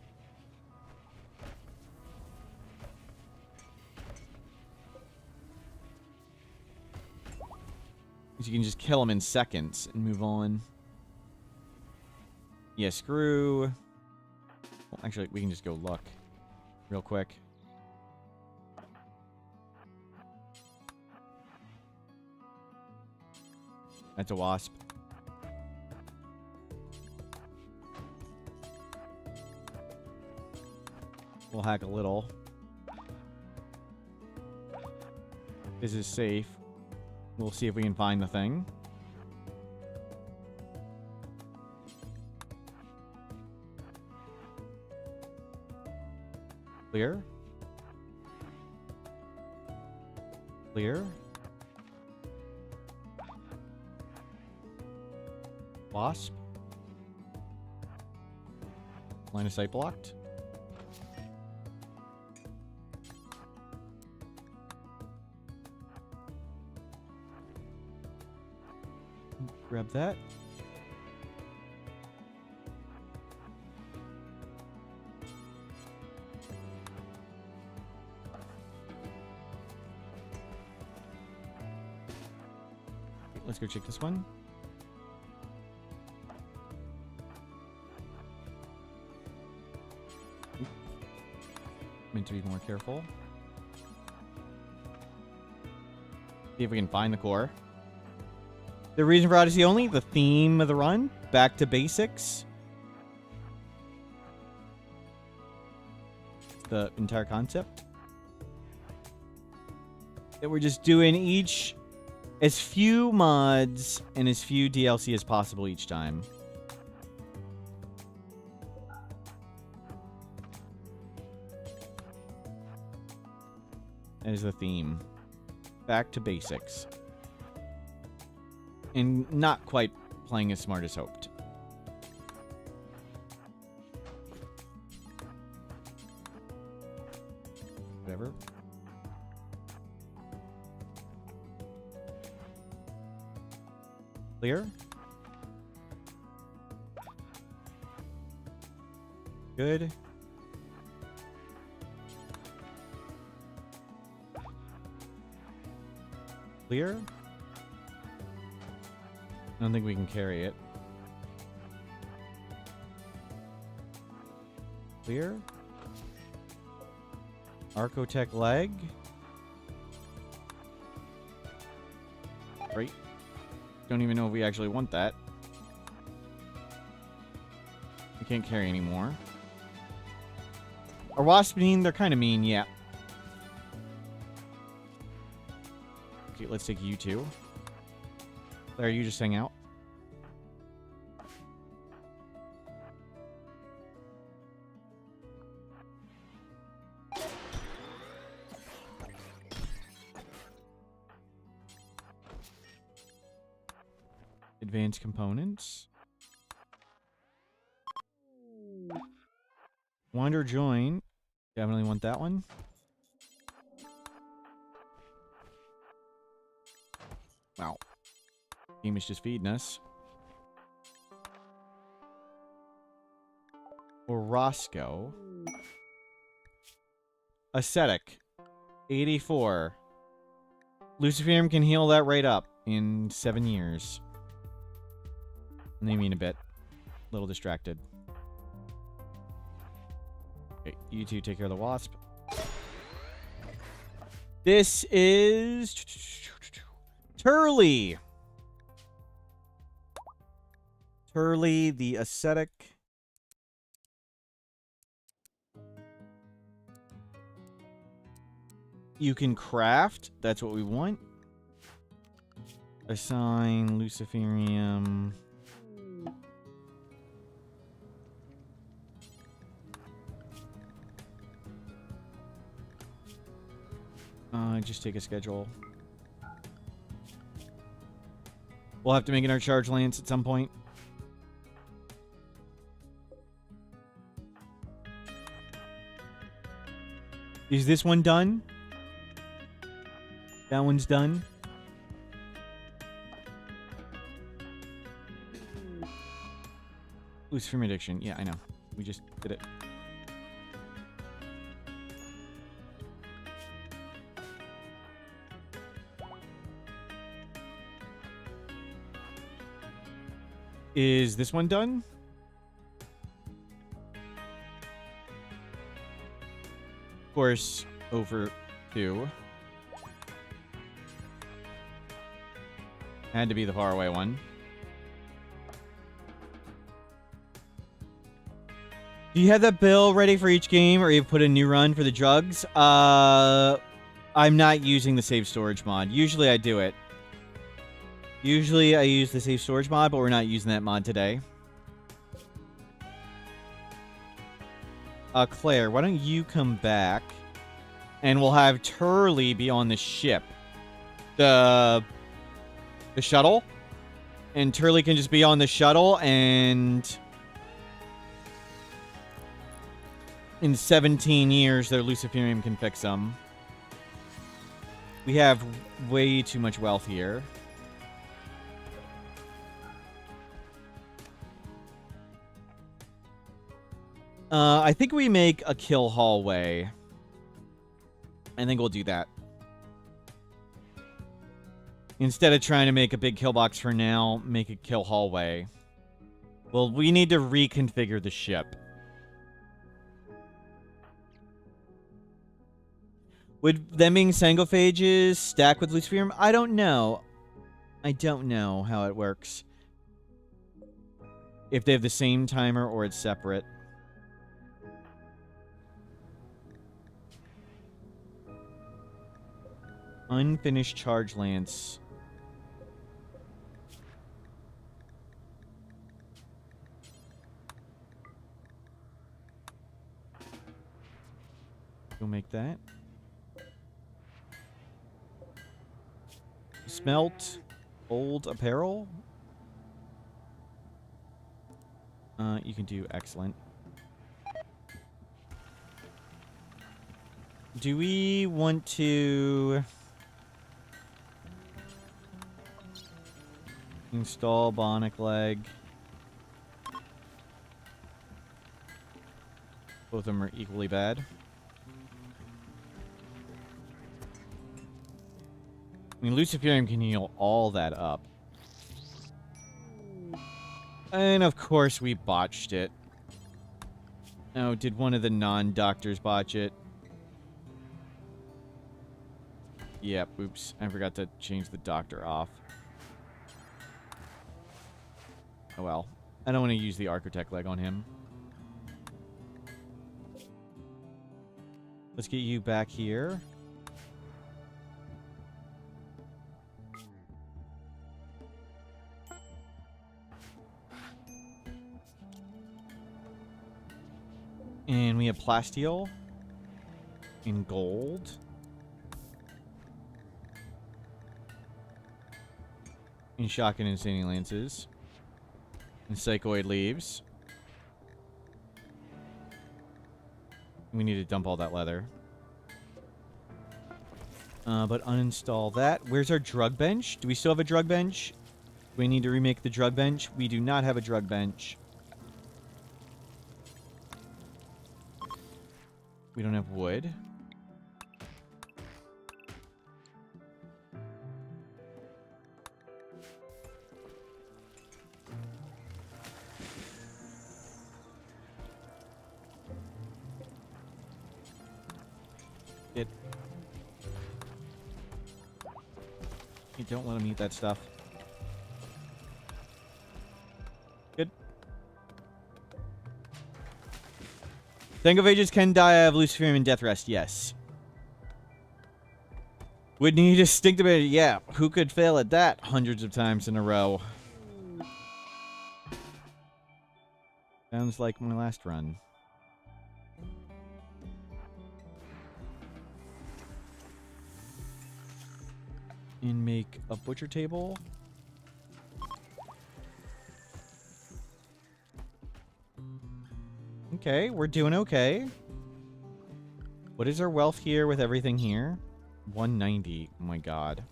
You can just kill them in seconds and move on. Yeah, screw. Well, actually, we can just go look real quick. That's a wasp. We'll hack a little. This is safe. We'll see if we can find the thing. Clear. Clear. Wasp. Line of sight blocked. Grab that. Let's go check this one. Meant to be more careful. See if we can find the core. The reason for Odyssey only, the theme of the run, back to basics. The entire concept. That we're just doing each as few mods and as few DLC as possible each time. That is the theme. Back to basics. And not quite playing as smart as hoped. Whatever. Clear. Good. Clear. I don't think we can carry it. Clear. Archotech leg. Great. Don't even know if we actually want that. We can't carry anymore. Are wasps mean? They're kind of mean, yeah. Okay, let's take you two. Claire, you just hang out. Advanced components. Wander join. Definitely want that one. Wow. Game is just feeding us. Or Roscoe. Ascetic. 84. Luciferium can heal that right up in 7 years. And they mean a bit. A little distracted. Okay, you two take care of the wasp. This is Turley. Turley, the ascetic. You can craft. That's what we want. Assign Luciferium. Just take a schedule. We'll have to make it our charge lance at some point. Is this one done? That one's done. Luciferium addiction. Yeah, I know. We just did it. Is this one done? Of course, over 2. Had to be the faraway one. Do you have that bill ready for each game, or you put a new run for the drugs? I'm not using the save storage mod. Usually I do it. Usually I use the save storage mod, but we're not using that mod today. Claire, why don't you come back, and we'll have Turley be on the ship. The shuttle. And Turley can just be on the shuttle, and in 17 years, their Luciferium can fix them. We have way too much wealth here. I think we make a kill hallway. I think we'll do that. Instead of trying to make a big kill box for now, make a kill hallway. Well, we need to reconfigure the ship. Would them being Sangophages stack with Luciferium? I don't know. I don't know how it works. If they have the same timer or it's separate. Unfinished charge lance. Go make that. Smelt. Old apparel. You can do excellent. Do we want to install bionic leg? Both of them are equally bad. I mean, Luciferium can heal all that up. And of course we botched it. Oh, did one of the non-doctors botch it? Yep, oops. I forgot to change the doctor off. Oh well. I don't want to use the architect leg on him. Let's get you back here. And we have plasteel in gold. And shotgun and standing lances. And psychoid leaves. We need to dump all that leather. But uninstall that. Where's our drug bench? Do we still have a drug bench? Do we need to remake the drug bench? We do not have a drug bench. We don't have wood. You don't let him eat that stuff. Good. Sangophages can die of Luciferium and Death Rest, yes. Would need a stink to be, yeah. Who could fail at that hundreds of times in a row? Sounds like my last run. And make a butcher table. Okay, we're doing okay. What is our wealth here with everything here? 190. Oh my god.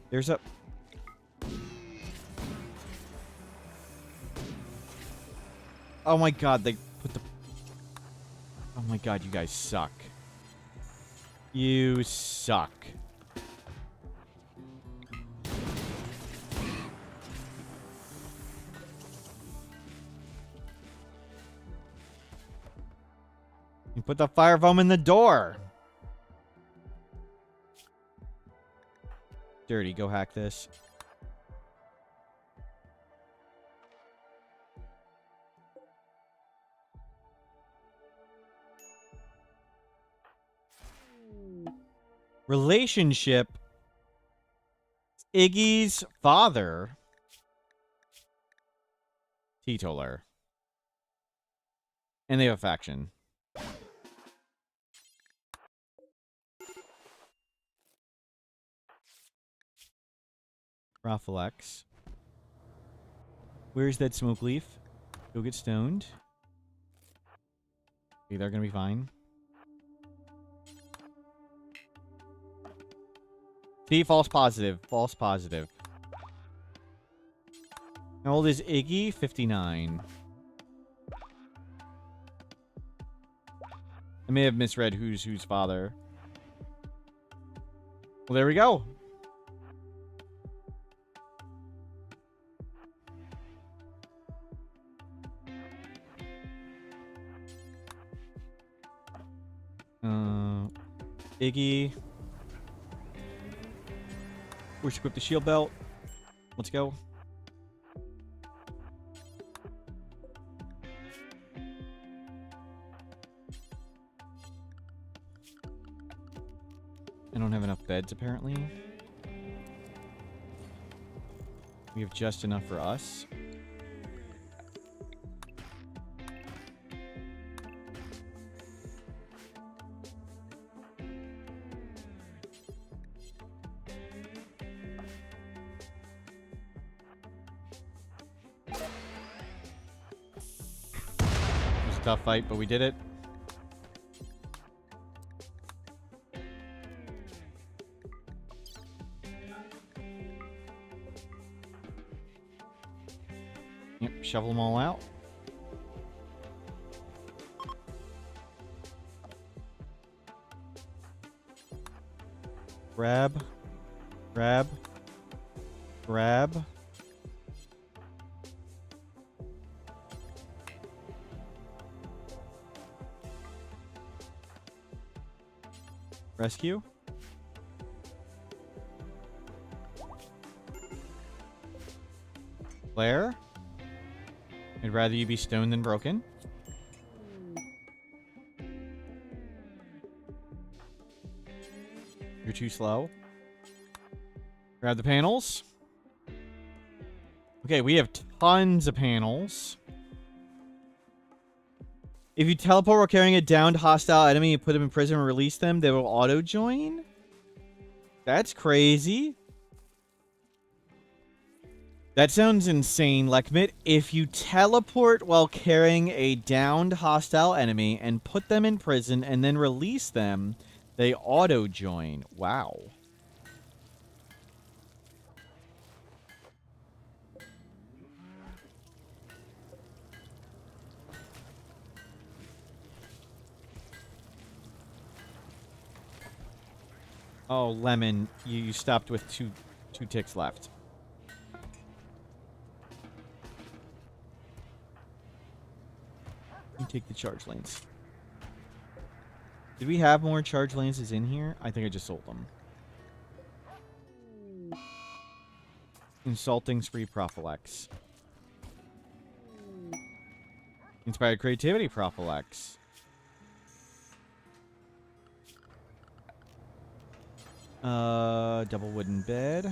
There's a... Oh my god, they put the... Oh my god, you guys suck. You suck. You put the fire foam in the door. Dirty, go hack this. Relationship. Iggy's father. Teetotaler. And they have a faction. Raphilex. Where's that smoke leaf? Go get stoned. Okay, they're gonna be fine. See, false positive. False positive. How old is Iggy? 59. I may have misread who's father. Well, there we go. Iggy. Push equip the shield belt. Let's go. I don't have enough beds, apparently. We have just enough for us. It was a tough fight, but we did it. Yep, shovel them all out. Grab. Grab. Grab. Rescue. Claire. I'd rather you be stoned than broken. You're too slow. Grab the panels. Okay, we have tons of panels. If you teleport while carrying a downed hostile enemy and put them in prison and release them, they will auto-join? That's crazy. That sounds insane, Lekmit. If you teleport while carrying a downed hostile enemy and put them in prison and then release them, they auto-join. Wow. Oh, Lemon, you stopped with two ticks left. You take the charge lanes. Did we have more charge lances in here? I think I just sold them. Insulting spree prophylax. Inspired creativity prophylax. Double wooden bed.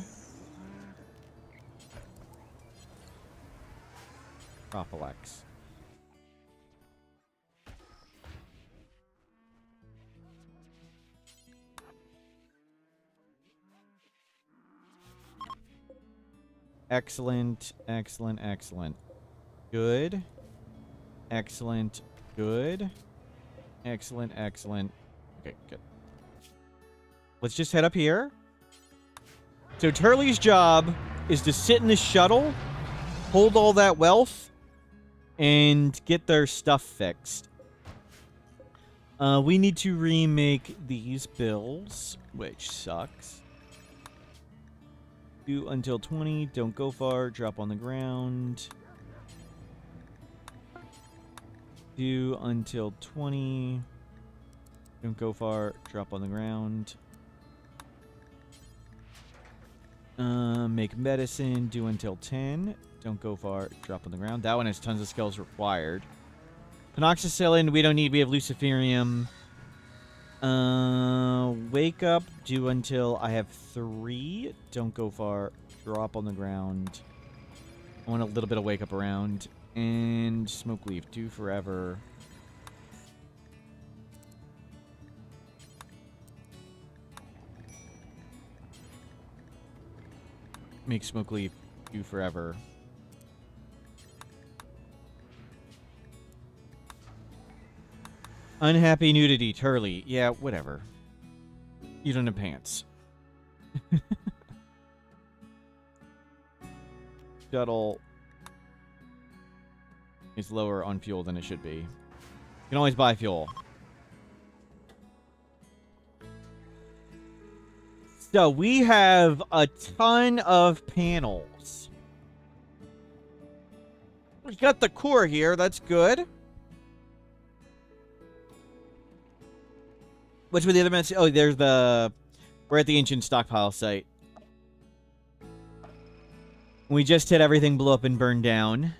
Prophylax. Excellent, excellent, excellent. Good. Excellent, good. Excellent, excellent. Okay, good. Let's just head up here. So Turley's job is to sit in the shuttle, hold all that wealth, and get their stuff fixed. We need to remake these bills, which sucks. Do until 20, don't go far, drop on the ground. Do until 20, Don't go far. Drop on the ground. Make medicine. Do until 10. Don't go far. Drop on the ground. That one has tons of skills required. Penoxycillin, we don't need. We have Luciferium. Wake up. Do until I have 3. Don't go far. Drop on the ground. I want a little bit of wake up around. And smoke leaf. Do forever. Make smoke leaf. Do forever. Unhappy nudity, Turley. Yeah, whatever. You don't have pants. Shuttle is lower on fuel than it should be. You can always buy fuel. So we have a ton of panels. We got the core here. That's good. Which were the other messages? Oh, there's the... We're at the ancient stockpile site. We just hit everything blew up and burned down.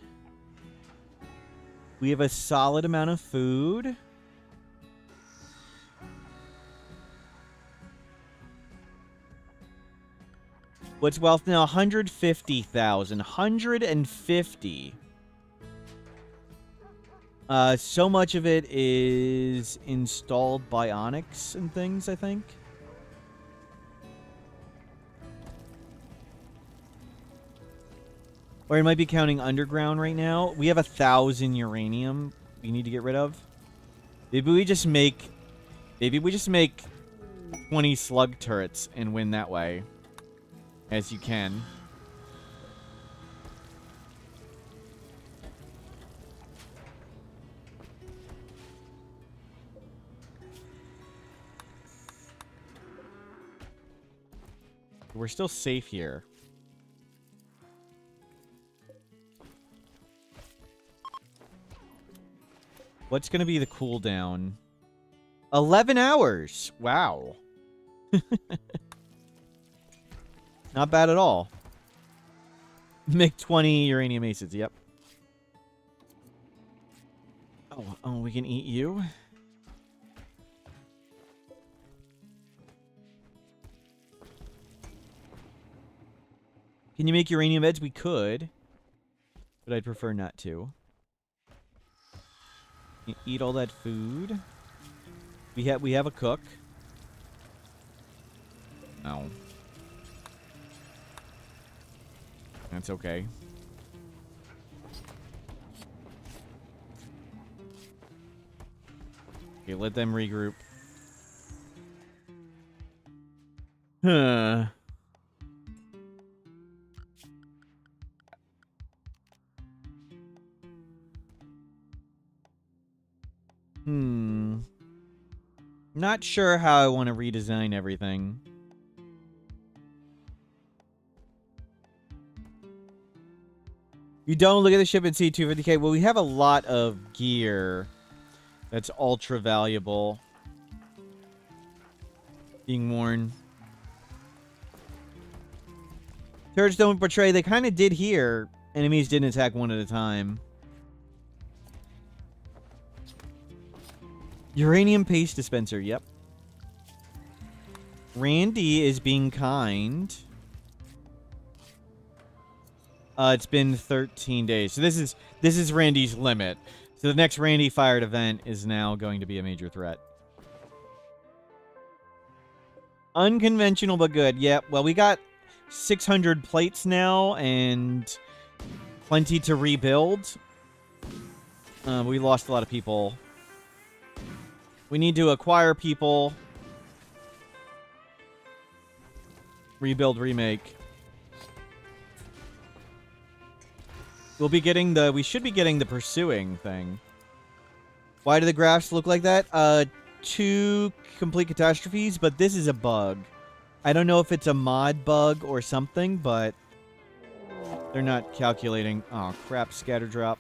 We have a solid amount of food. What's wealth now? 150,000. 150. So much of it is installed bionics and things, I think. Or it might be counting underground right now. We have 1,000 uranium we need to get rid of. Maybe we just make 20 slug turrets and win that way. As you can. We're still safe here. What's going to be the cooldown? 11 hours. Wow. Not bad at all. Make 20 uranium acids. Yep. Oh, we can eat you. Can you make uranium beds? We could, but I'd prefer not to. You eat all that food. We have a cook. No. That's okay. Okay, let them regroup. Huh. Not sure how I want to redesign everything. You don't look at the ship and see 250k. Well, we have a lot of gear that's ultra valuable being worn. Turrets don't betray. They kind of did here. Enemies didn't attack one at a time. Uranium paste dispenser. Yep. Randy is being kind. It's been 13 days. So this is Randy's limit. So the next Randy fired event is now going to be a major threat. Unconventional but good. Yep. Well, we got 600 plates now and plenty to rebuild. We lost a lot of people. We need to acquire people. Rebuild, remake. We should be getting the pursuing thing. Why do the graphs look like that? 2 complete catastrophes, but this is a bug. I don't know if it's a mod bug or something, but they're not calculating. Oh, crap, scatter drop.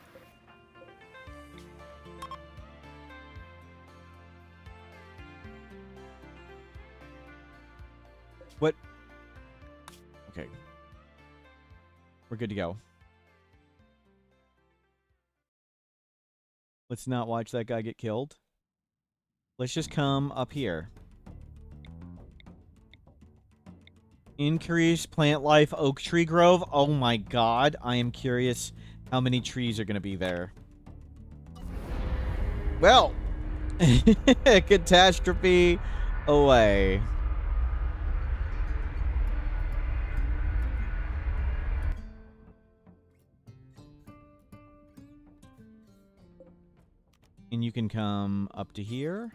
Okay. We're good to go. Let's not watch that guy get killed. Let's just come up here. Increase plant life oak tree grove. Oh my god. I am curious how many trees are going to be there. Well, catastrophe away. And you can come up to here.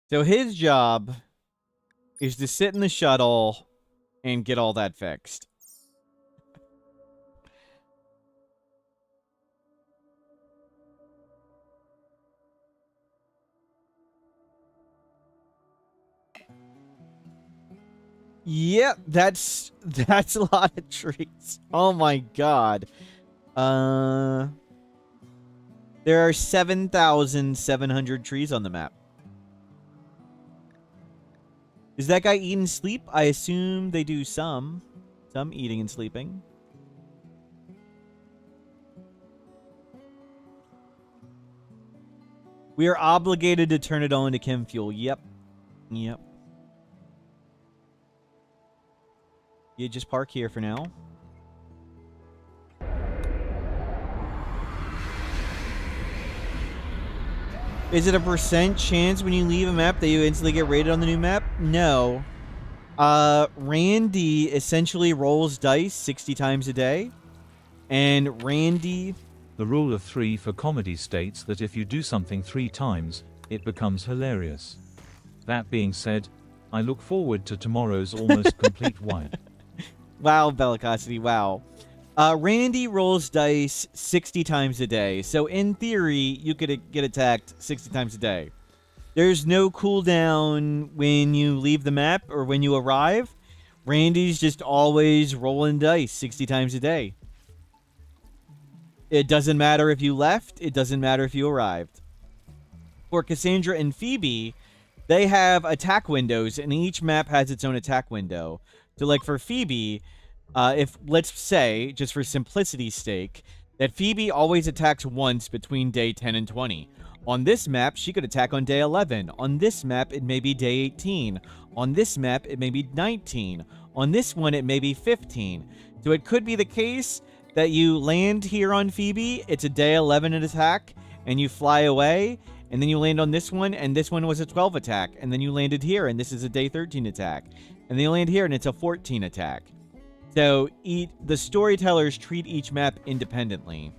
So his job is to sit in the shuttle and get all that fixed. Yep, that's a lot of trees. Oh my god. There are 7,700 trees on the map. Does that guy eat and sleep? I assume they do some eating and sleeping. We are obligated to turn it on to chem fuel. Yep. Yep. You just park here for now. Is it a % chance when you leave a map that you instantly get rated on the new map? No. Randy essentially rolls dice 60 times a day. And Randy... The rule of 3 for comedy states that if you do something 3 times, it becomes hilarious. That being said, I look forward to tomorrow's almost complete wipe. Wow, Bellicosity, wow. Randy rolls dice 60 times a day, so in theory, you could get attacked 60 times a day. There's no cooldown when you leave the map or when you arrive. Randy's just always rolling dice 60 times a day. It doesn't matter if you left, it doesn't matter if you arrived. For Cassandra and Phoebe, they have attack windows, and each map has its own attack window. So, like, for Phoebe, if, let's say, just for simplicity's sake, that Phoebe always attacks once between day 10 and 20. On this map, she could attack on day 11. On this map, it may be day 18. On this map, it may be 19. On this one, it may be 15. So it could be the case that you land here on Phoebe, it's a day 11 attack, and you fly away, and then you land on this one, and this one was a 12 attack, and then you landed here, and this is a day 13 attack. And then you land here, and it's a 14 attack. So, the storytellers treat each map independently.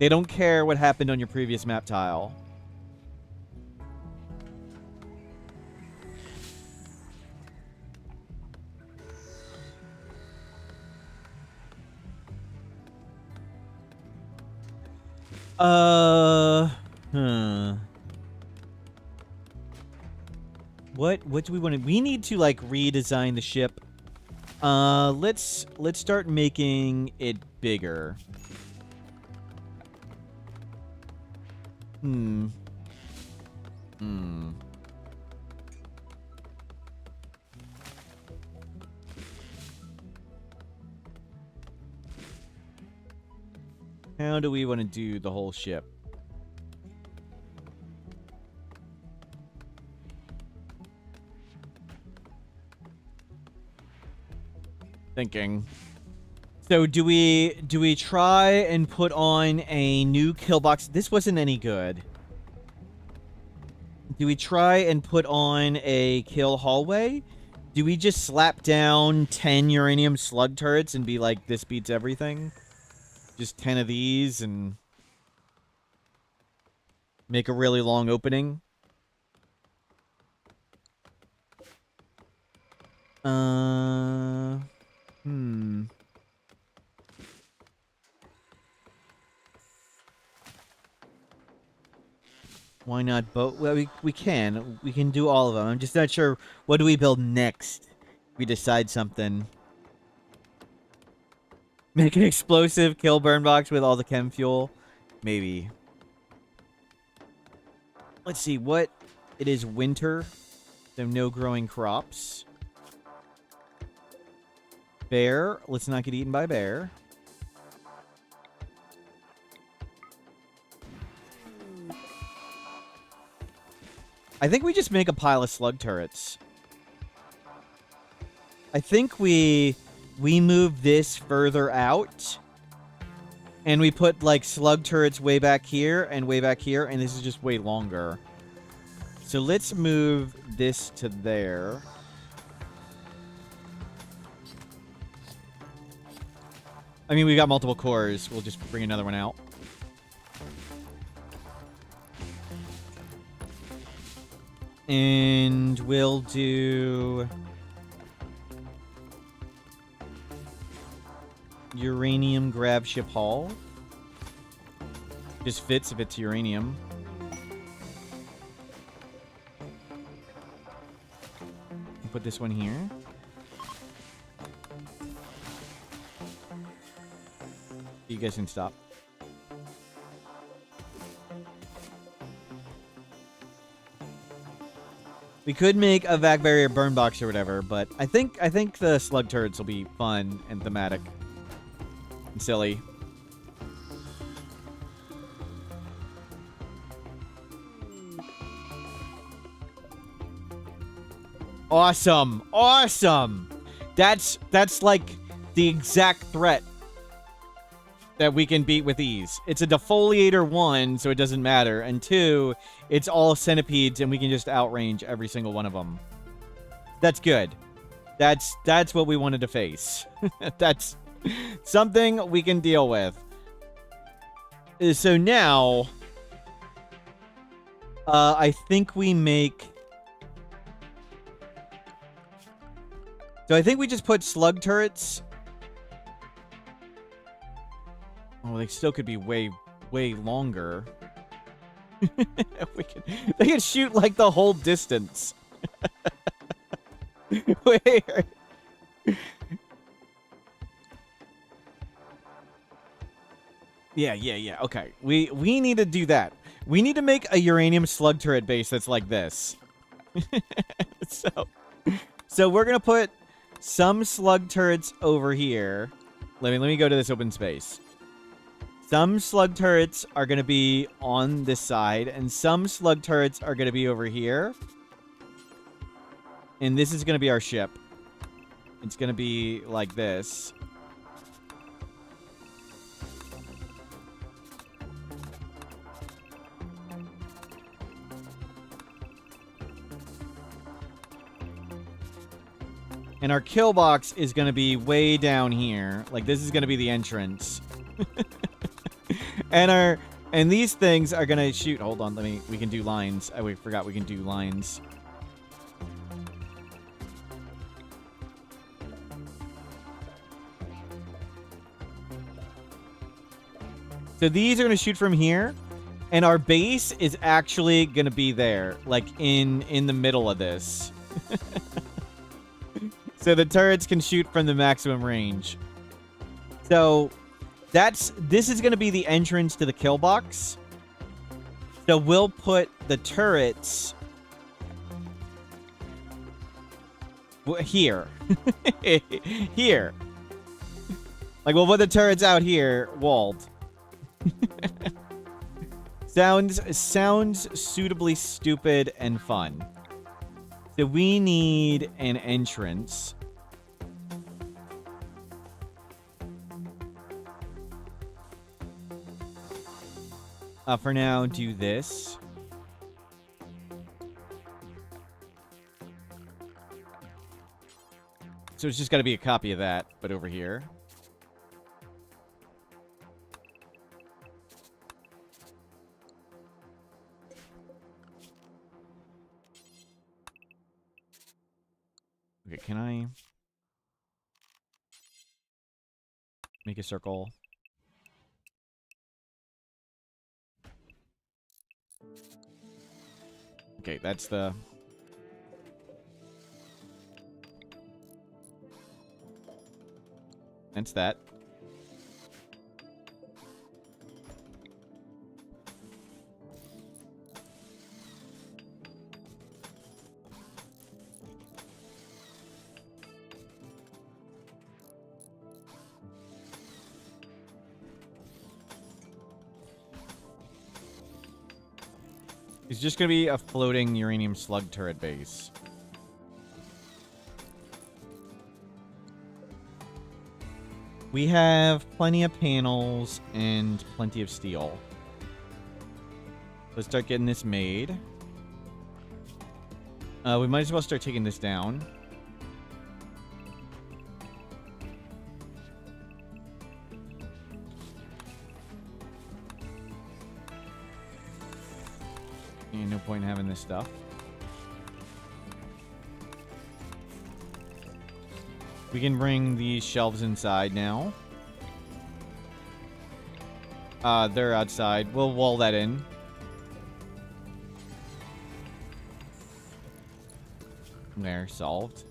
They don't care what happened on your previous map tile. What do we want to... We need to, like, redesign the ship. Let's start making it bigger. How do we want to do the whole ship? Thinking. So do we try and put on a new kill box? This wasn't any good. Do we try and put on a kill hallway? Do we just slap down 10 uranium slug turrets and be like, this beats everything? Just 10 of these and make a really long opening? Why not both? Well, we can. We can do all of them. I'm just not sure. What do we build next? We decide something. Make an explosive kill burn box with all the chem fuel. Maybe. Let's see. What? It is winter. So no growing crops. Bear. Let's not get eaten by bear. I think we just make a pile of slug turrets. I think we move this further out. And we put, like, slug turrets way back here and way back here. And this is just way longer. So let's move this to there. I mean, we got multiple cores. We'll just bring another one out. And we'll do uranium grav ship hull. Just fits if it's uranium. Put this one here. You guys can stop. We could make a vac barrier burn box or whatever, but I think the slug turrets will be fun and thematic and silly. Awesome. Awesome. That's like the exact threat that we can beat with ease. It's a defoliator 1, so it doesn't matter. And 2, it's all centipedes, and we can just outrange every single one of them. That's good. That's what we wanted to face. That's something we can deal with. So now, I think we make... So I think we just put slug turrets... Oh, they still could be way longer. They can shoot like the whole distance. Wait. Yeah. Okay. We need to do that. We need to make a uranium slug turret base that's like this. So we're gonna put some slug turrets over here. Let me go to this open space. Some slug turrets are going to be on this side, and some slug turrets are going to be over here. And this is going to be our ship. It's going to be like this. And our kill box is going to be way down here. Like, this is going to be the entrance. And these things are gonna shoot. Hold on, we can do lines. Oh, we forgot we can do lines. So these are gonna shoot from here, and our base is actually gonna be there, like in the middle of this. So the turrets can shoot from the maximum range. So this is going to be the entrance to the kill box. So we'll put the turrets here. Here. Like, we'll put the turrets out here, walled. Sounds suitably stupid and fun. So we need an entrance. For now, do this. So it's just got to be a copy of that, but over here. Okay, can I make a circle? Okay, that's the... That's that. It's just going to be a floating uranium slug turret base. We have plenty of panels and plenty of steel. Let's start getting this made. We might as well start taking this down. And no point in having this stuff. We can bring these shelves inside now. They're outside. We'll wall that in. There, solved.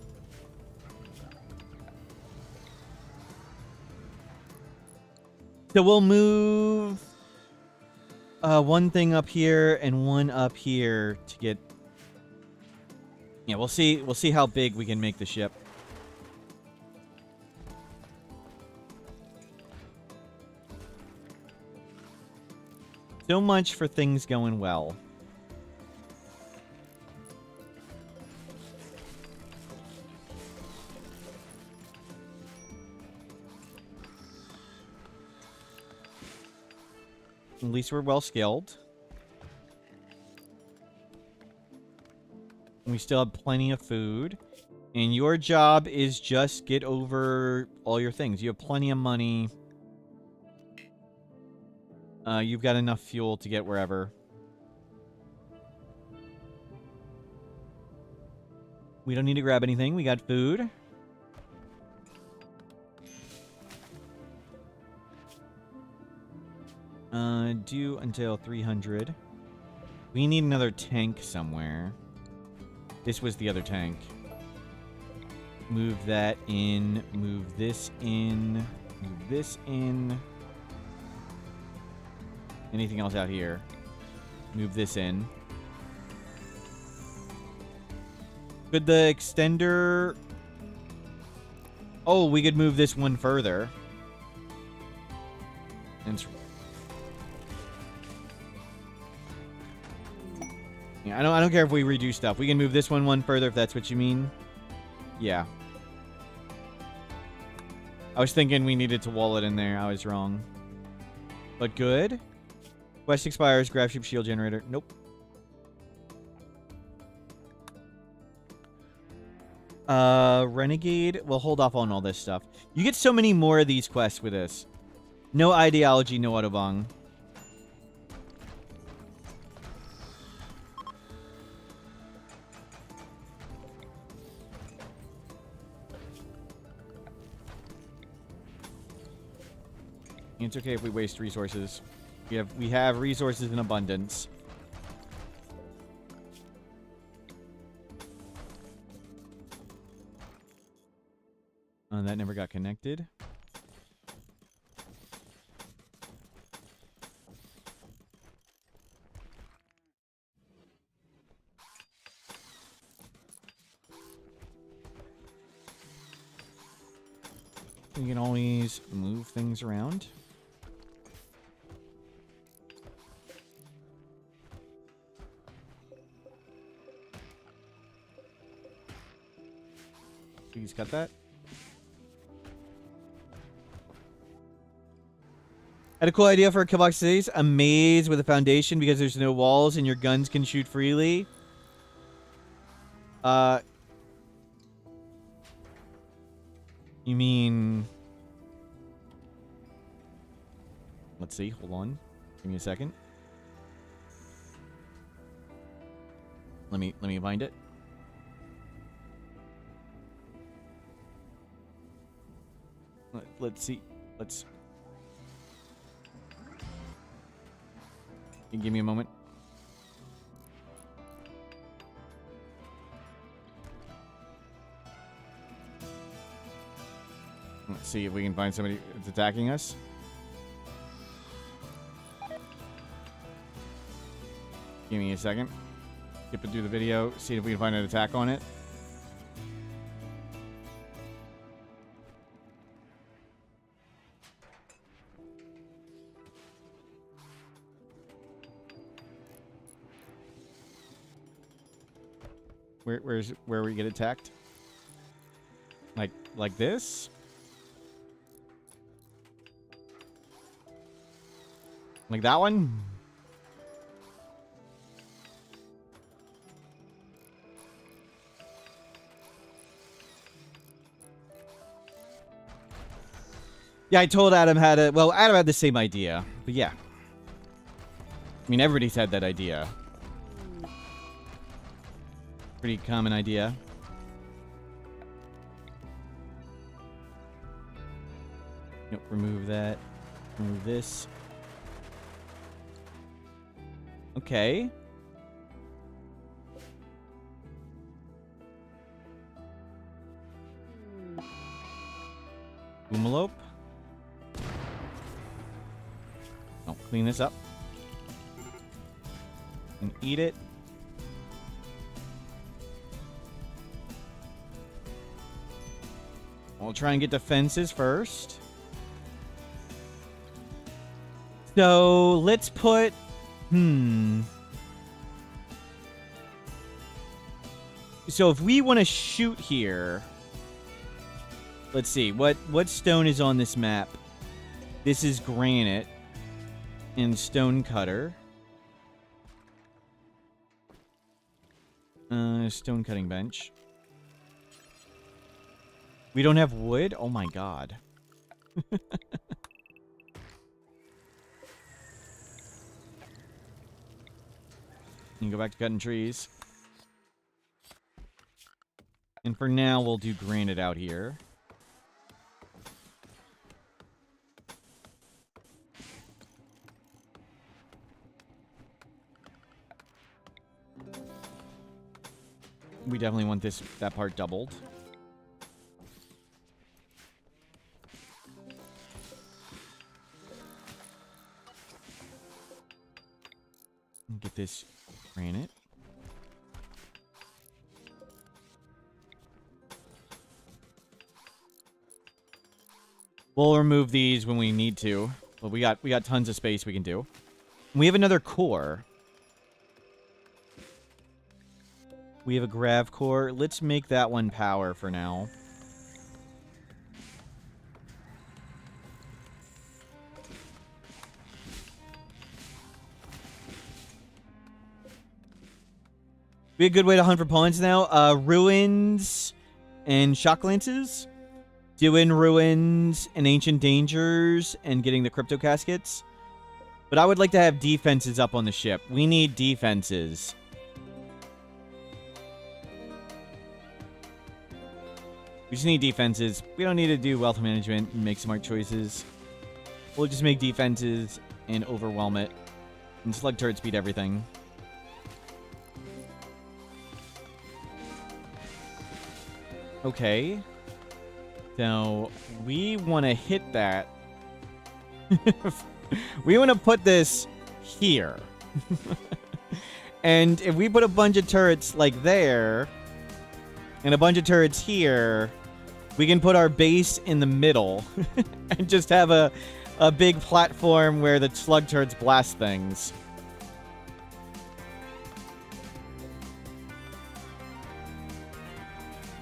So we'll move one thing up here and one up here to get. Yeah, we'll see. We'll see how big we can make the ship. So much for things going well. At least we're well skilled. We still have plenty of food. And your job is just get over all your things. You have plenty of money. You've got enough fuel to get wherever. We don't need to grab anything. We got food. Due until 300. We need another tank somewhere. This was the other tank. Move that in. Move this in. Move this in. Anything else out here? Move this in. Could the extender... Oh, we could move this one further. And yeah, I don't care if we redo stuff. We can move this one further if that's what you mean. Yeah. I was thinking we needed to wall it in there. I was wrong. But good. Quest expires. Grav ship shield generator. Nope. Renegade. We'll hold off on all this stuff. You get so many more of these quests with this. No ideology, no Autobahn. It's okay if we waste resources. We have resources in abundance. That never got connected. We can always move things around. Please cut that. Had a cool idea for a killbox cities. A maze with a foundation because there's no walls and your guns can shoot freely. You mean... Let's see. Hold on. Give me a second. Let me find it. Let's see. Let's... Can you give me a moment? Let's see if we can find somebody that's attacking us. Give me a second. Skip it through the video. See if we can find an attack on it. where we get attacked? Like this? Like that one? Yeah, I told Adam how to... Well, Adam had the same idea. But yeah. I mean, everybody's had that idea. Pretty common idea. Nope, remove that. Remove this. Okay. Boomalope. Oh, clean this up. And eat it. We'll try and get defenses first. So, let's put... So, if we want to shoot here... Let's see. What stone is on this map? This is granite. And stone cutter. Stone cutting bench. We don't have wood? Oh my god. You can go back to cutting trees. And for now, we'll do granite out here. We definitely want that part doubled. Get this granite. We'll remove these when we need to, but we got tons of space we can do. We have another core. We have a grav core. Let's make that one power for now. Be a good way to hunt for pawns now. Ruins and shock lances. Doing ruins and ancient dangers and getting the crypto caskets. But I would like to have defenses up on the ship. We need defenses. We just need defenses. We don't need to do wealth management and make smart choices. We'll just make defenses and overwhelm it. And slug turret speed everything. Okay. So, we want to hit that. We want to put this here. And if we put a bunch of turrets like there, and a bunch of turrets here, we can put our base in the middle. And just have a big platform where the slug turrets blast things.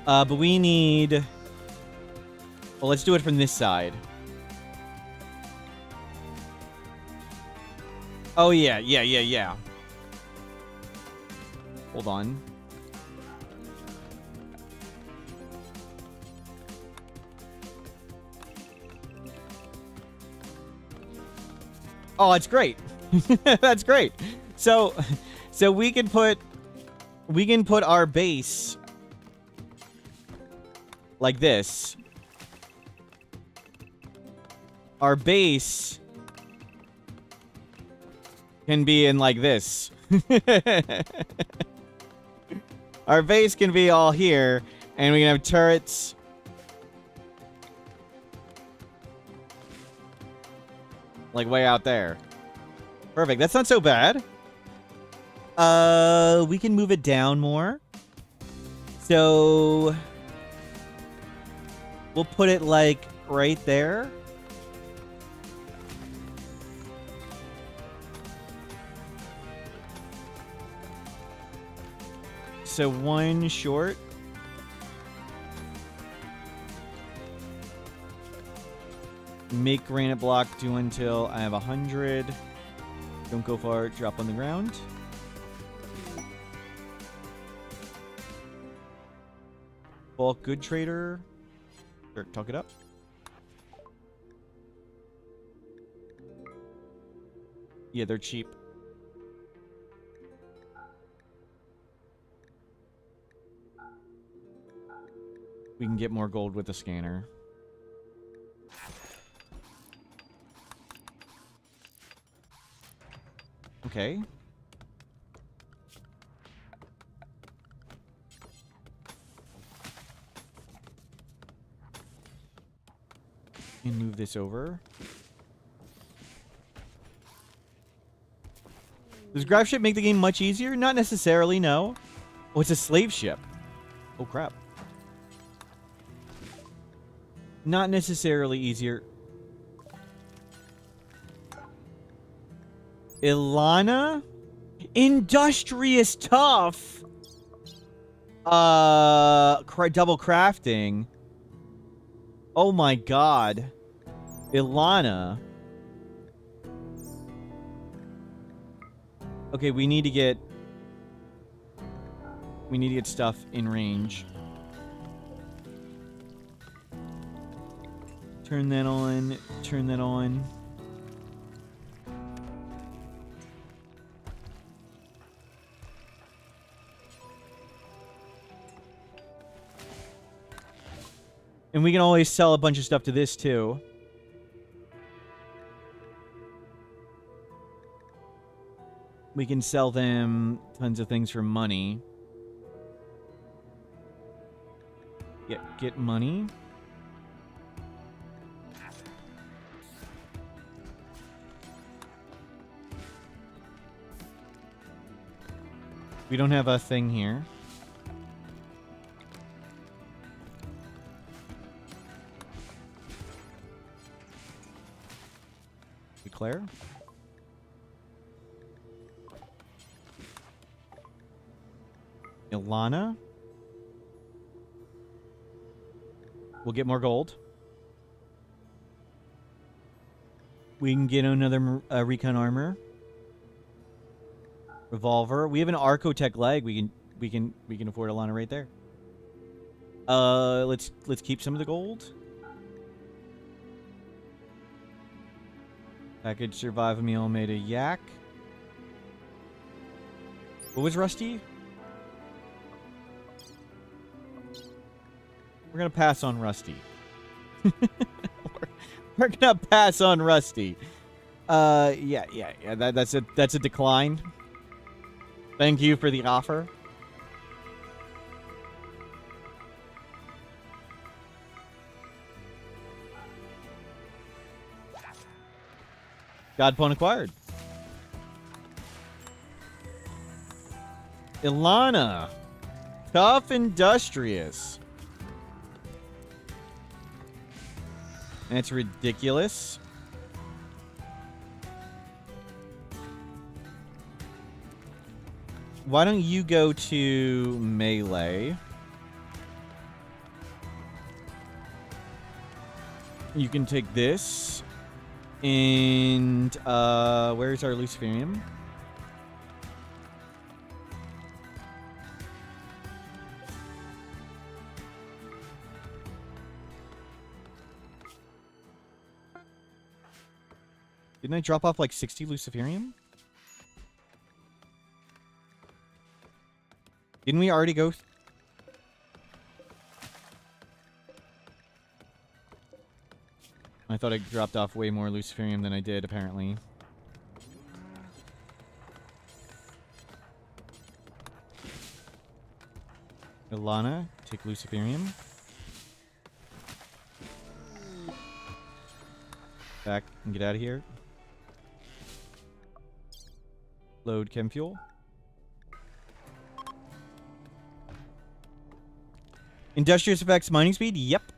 But we need... Well, let's do it from this side. Oh, yeah. Hold on. Oh, it's great. That's great. So we can put our base like this. Our base can be in like this. Our base can be all here, and we can have turrets. Like way out there. Perfect. That's not so bad. We can move it down more. So we'll put it like right there. so 1 short. Make granite block do until I have 100. Don't go far, drop on the ground. Bulk good trader. Sure, talk it up. Yeah, they're cheap. We can get more gold with the scanner. Okay. And move this over. Does Grav Ship make the game much easier? Not necessarily, no. Oh, it's a slave ship. Oh, crap. Not necessarily easier. Ilana? Industrious tough. Double crafting. Oh my god. Ilana. Okay, we need to get stuff in range. Turn that on. Turn that on. And we can always sell a bunch of stuff to this, too. We can sell them tons of things for money. Get money. We don't have a thing here. Declare. Ilana. We'll get more gold. We can get another recon armor. Revolver. We have an Archotech leg. We can afford Ilana right there. Let's keep some of the gold. Package survival meal made a yak. What was Rusty? We're gonna pass on Rusty. we're gonna pass on Rusty. Yeah. That's a decline. Thank you for the offer. God point acquired. Ilana. Tough, industrious. That's ridiculous. Why don't you go to melee? You can take this. And, where's our Luciferium? Didn't I drop off like 60 Luciferium? Didn't we already go? I thought I dropped off way more Luciferium than I did, apparently. Ilana, take Luciferium. Back and get out of here. Load chem fuel. Industrious effects mining speed? Yep.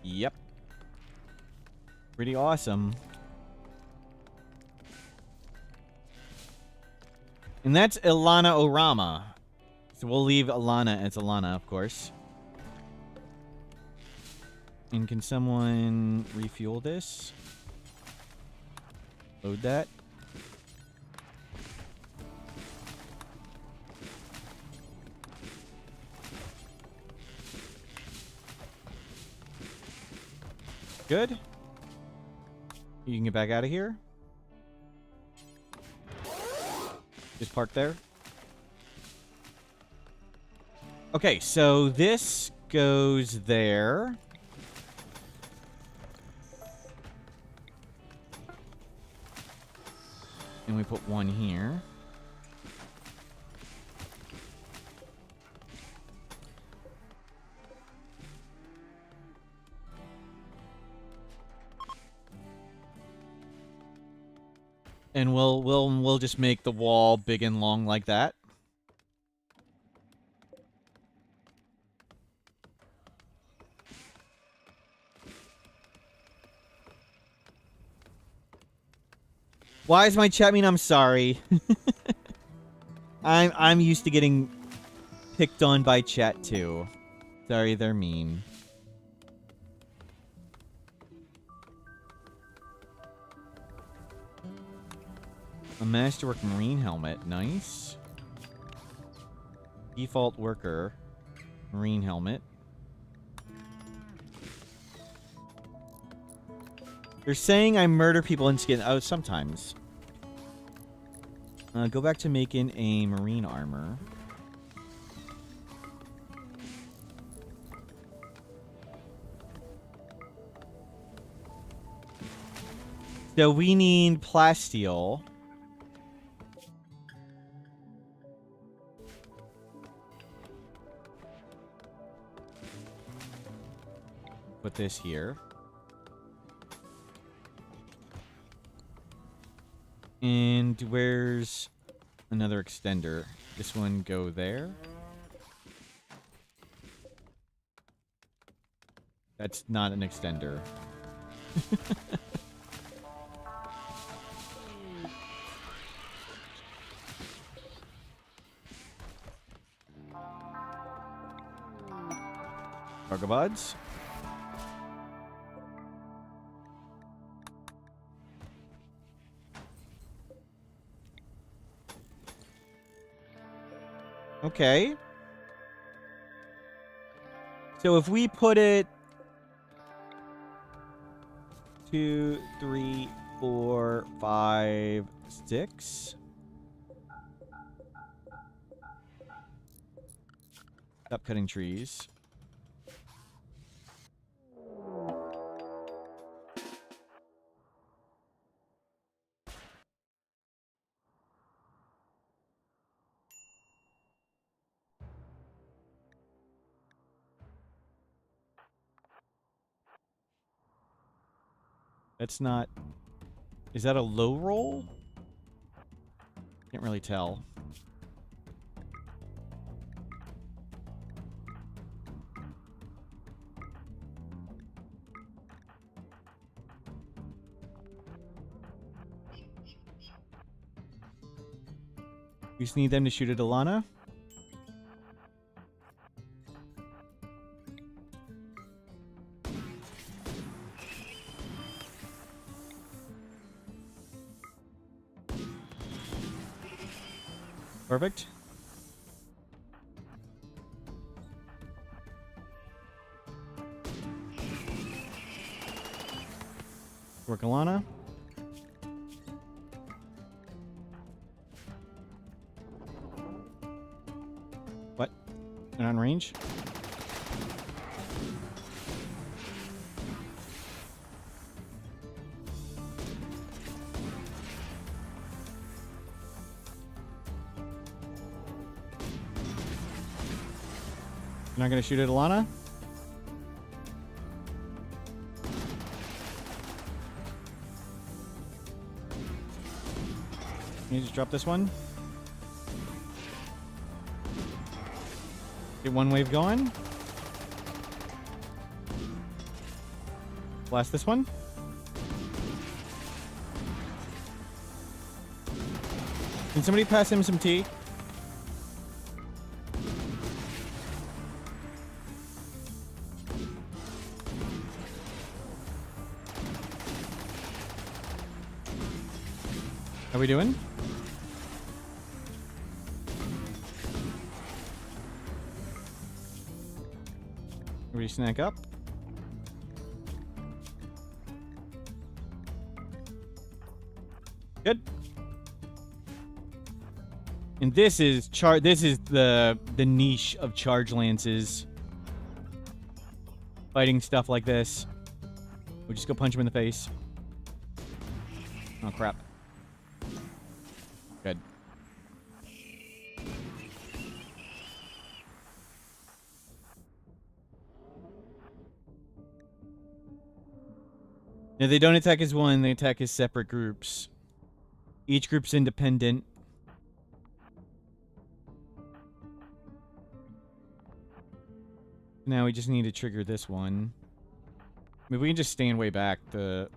Yep. Pretty awesome. And that's Ilana Orama. So we'll leave Ilana as Ilana, of course. And can someone refuel this? Load that. Good. You can get back out of here. Just park there. Okay, so this goes there. And we put one here. And we'll just make the wall big and long like that. Why is my chat mean I'm sorry? I'm used to getting picked on by chat too. Sorry, they're mean. A Masterwork Marine helmet. Nice. Default worker. Marine helmet. They're saying I murder people in skin. Oh, sometimes. Go back to making a marine armor. So we need plasteel. Put this here. And where's another extender? This one go there. That's not an extender. Argobods. Okay. So if we put it 2, 3, 4, 5, 6. Stop cutting trees. That's not... Is that a low roll? Can't really tell. We just need them to shoot at Alana. Perfect. Work Alana. What? They're on range? You're not gonna shoot at Alana? Can you just drop this one? Get one wave going. Blast this one. Can somebody pass him some tea? How are we doing? Everybody snack up. Good. And this is the niche of charge lances. Fighting stuff like this. We'll just go punch him in the face. Oh crap. Good. Now they don't attack as one, they attack as separate groups. Each group's independent. Now we just need to trigger this one. Maybe we can just stand way back. The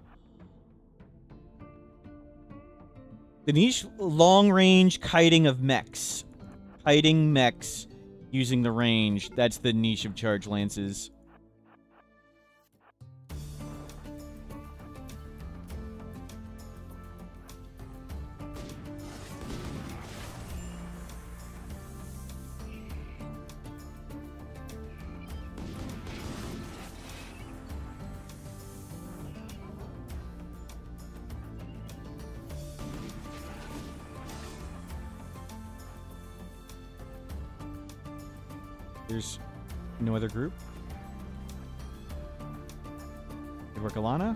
niche long-range kiting of mechs. Kiting mechs using the range. That's the niche of charge lances. There's no other group. Good work, Alana.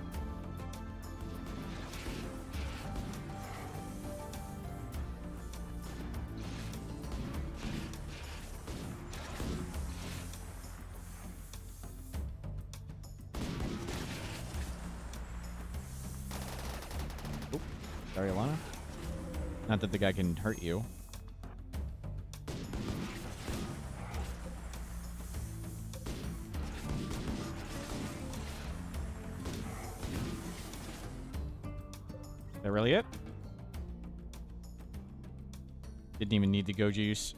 Oh, sorry, Alana. Not that the guy can hurt you. Is that really it? Didn't even need the go juice.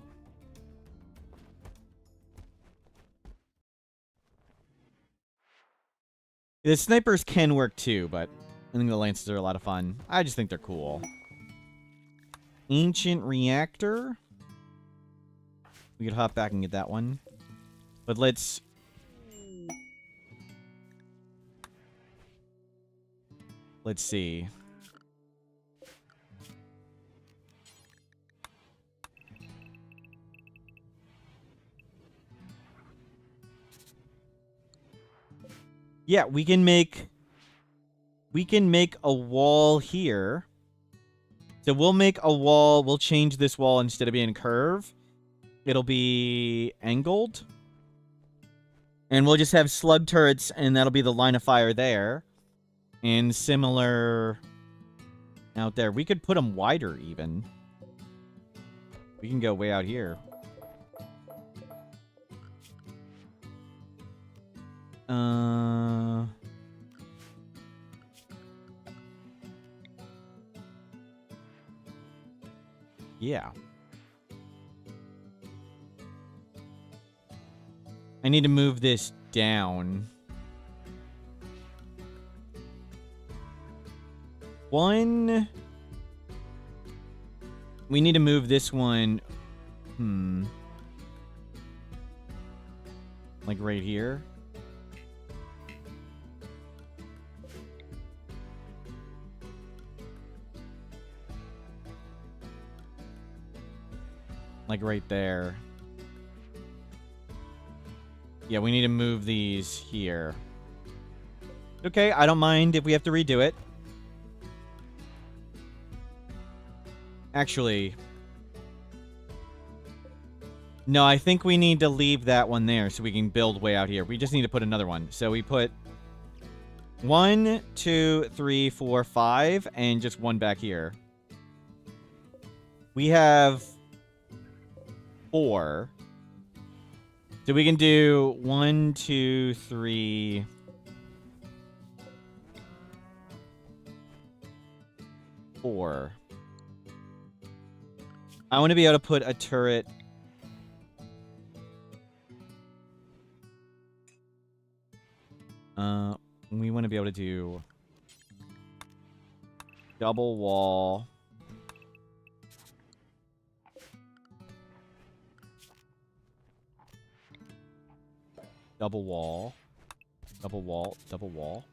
The snipers can work too, but I think the lances are a lot of fun. I just think they're cool. Ancient reactor. We could hop back and get that one. But let's... Let's see. Yeah, we can make a wall here. So we'll make a wall, we'll change this wall instead of being curve. It'll be angled. And we'll just have slug turrets and that'll be the line of fire there. And similar out there. We could put them wider even. We can go way out here. Yeah. I need to move this down. One. We need to move this one. Like right here. Like right there. Yeah, we need to move these here. Okay, I don't mind if we have to redo it. Actually... No, I think we need to leave that one there so we can build way out here. We just need to put another one. So we put 1, 2, 3, 4, 5, and just one back here. We have 4. So we can do 1, 2, 3... 4. I want to be able to put a turret. We want to be able to do double wall. Double wall. Double wall. Double wall.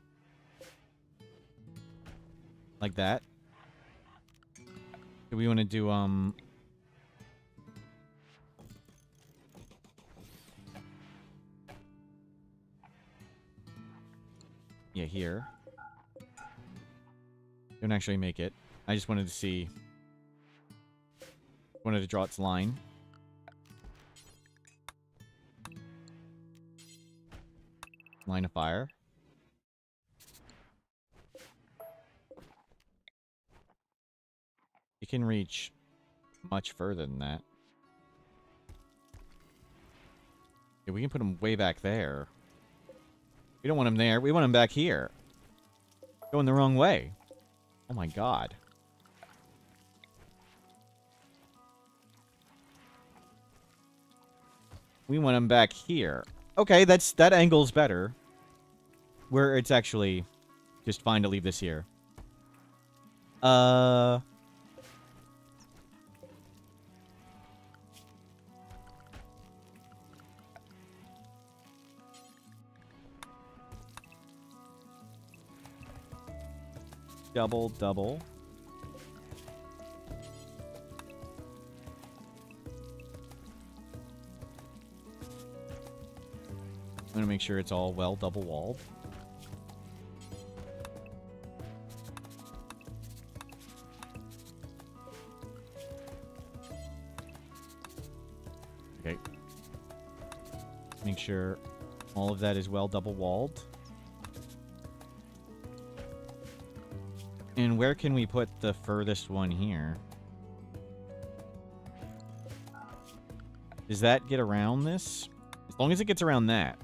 Like that. Do we want to do, yeah, here. Don't actually make it. I just wanted to see. Wanted to draw its line. Line of fire. It can reach much further than that. Yeah, we can put them way back there. We don't want them there. We want them back here. Going the wrong way. Oh my god. We want them back here. Okay, that angle's better. Where it's actually just fine to leave this here. Double, double. I'm gonna make sure it's all well double-walled. Okay. Make sure all of that is well double-walled. And where can we put the furthest one here? Does that get around this? As long as it gets around that.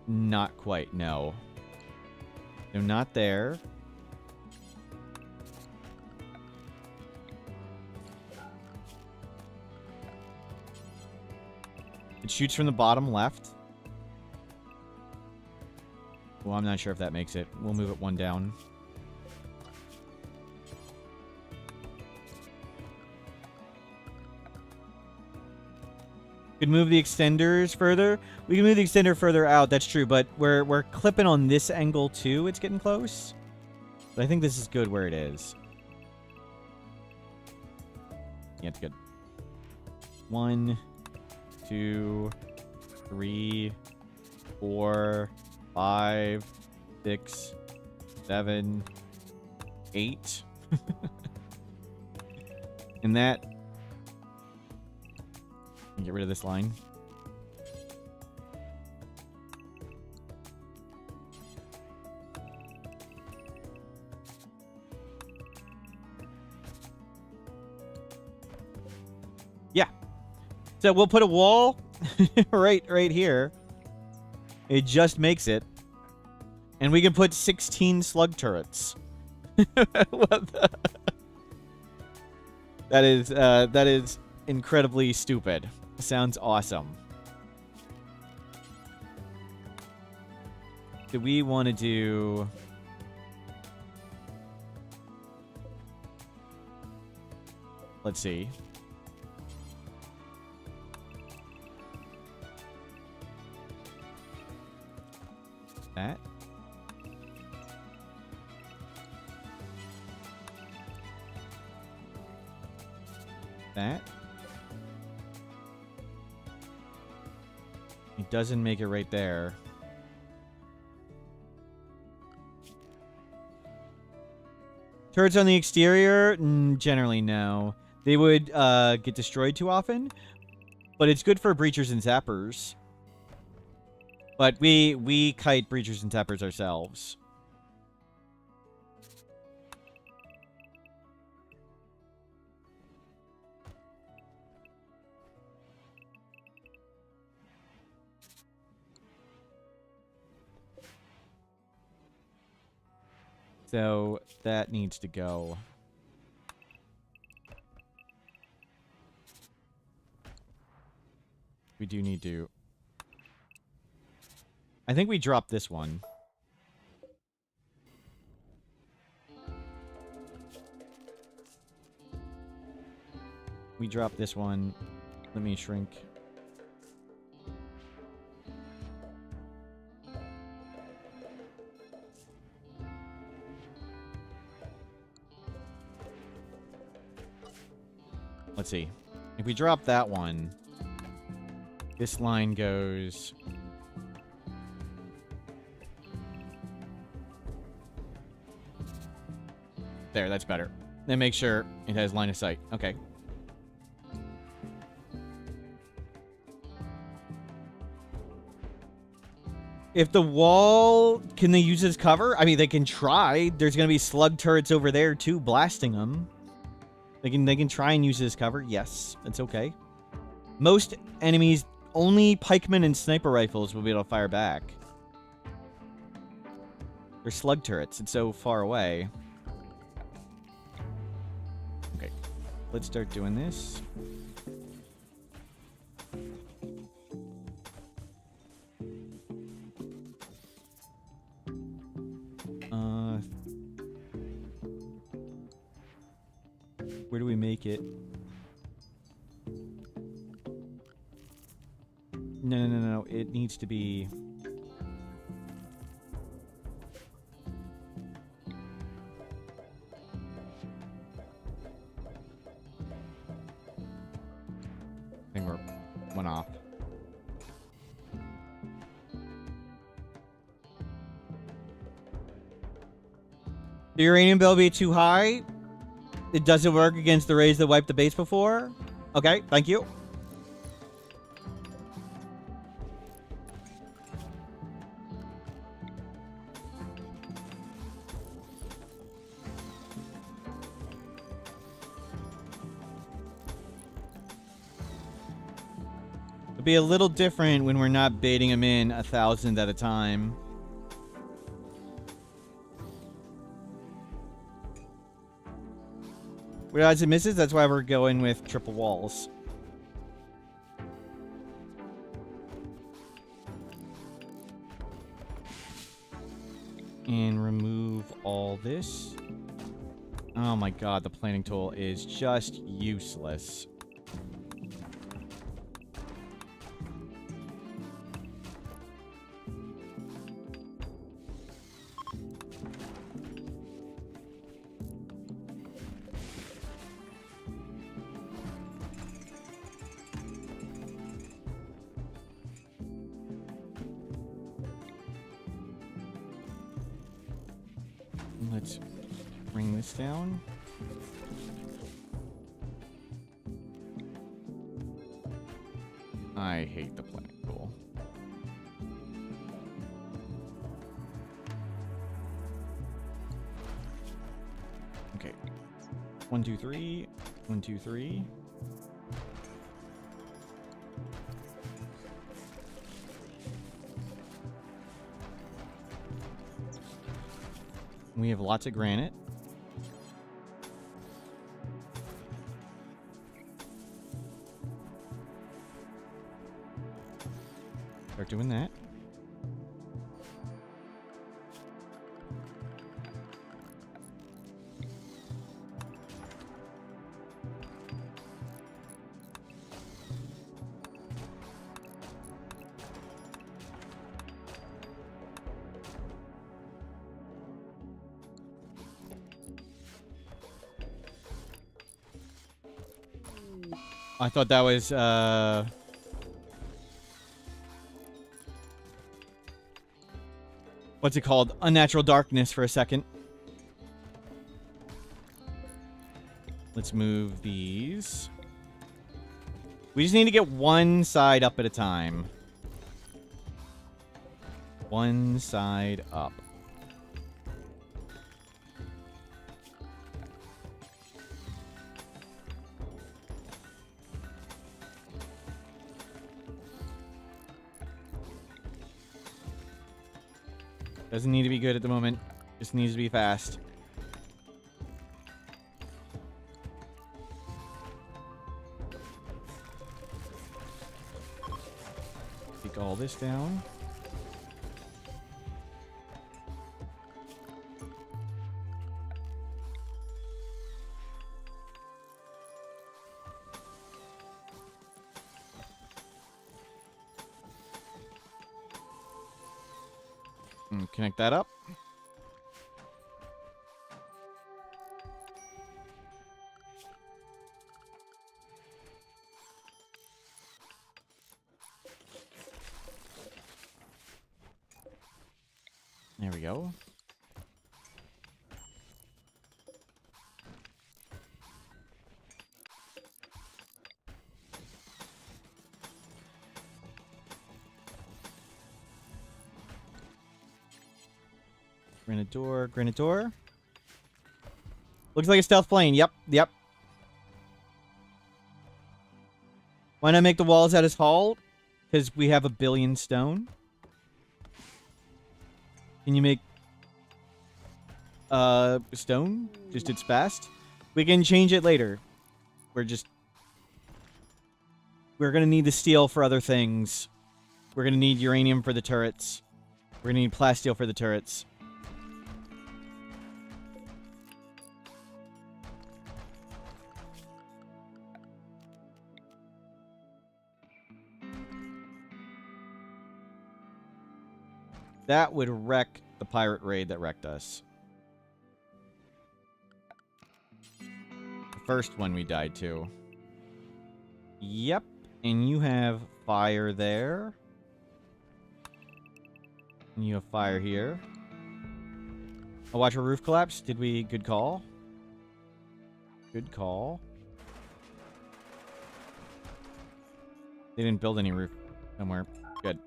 Not quite, no. No, not there. It shoots from the bottom left. Well, I'm not sure if that makes it. We'll move it one down. We can move the extenders further. We can move the extender further out, that's true, but we're clipping on this angle too. It's getting close. But I think this is good where it is. Yeah, it's good. 1, 2, 3, 4, 5, 6, 7, 8. And that. Get rid of this line. Yeah. So we'll put a wall right here. It just makes it. And we can put 16 slug turrets. What the? That is incredibly stupid. Sounds awesome. Do we want to do... Let's see. That. That. It doesn't make it right there. Turrets on the exterior? Generally, no. They would get destroyed too often. But it's good for breachers and zappers. But we kite breachers and zappers ourselves. So that needs to go. We do need to... I think we dropped this one. We dropped this one. Let me shrink. Let's see. If we drop that one, this line goes... There, that's better. Then make sure it has line of sight. Okay. If the wall... Can they use as cover? I mean, they can try. There's going to be slug turrets over there, too, blasting them. They can try and use it as cover. Yes, that's okay. Most enemies, only pikemen and sniper rifles will be able to fire back. They're slug turrets. It's so far away. Okay, let's start doing this. Where do we make it? No. It needs to be... I think we're one off. The uranium bill be too high? It doesn't work against the rays that wiped the base before? Okay, thank you. It'll be a little different when we're not baiting them in 1,000 at a time. With odds and misses, that's why we're going with triple walls. And remove all this. Oh my god, the planning tool is just useless. Let's bring this down. I hate the planning tool. Okay. 1, 2, 3. 1, 2, 3. We have lots of granite. Start doing that. I thought that was, what's it called? Unnatural darkness for a second. Let's move these. We just need to get one side up at a time. One side up. Doesn't need to be good at the moment. Just needs to be fast. Take all this down. And connect that up. There we go. Granite door, granite door. Looks like a stealth plane. Yep, yep. Why not make the walls out as hull? Because we have 1 billion stone. Can you make stone? Just it's fast? We can change it later. We're gonna need the steel for other things. We're gonna need uranium for the turrets. We're gonna need plasteel for the turrets. That would wreck the pirate raid that wrecked us. The first one we died to. Yep. And you have fire there. And you have fire here. Oh, watch our roof collapse. Did we? Good call. Good call. They didn't build any roof somewhere. Good.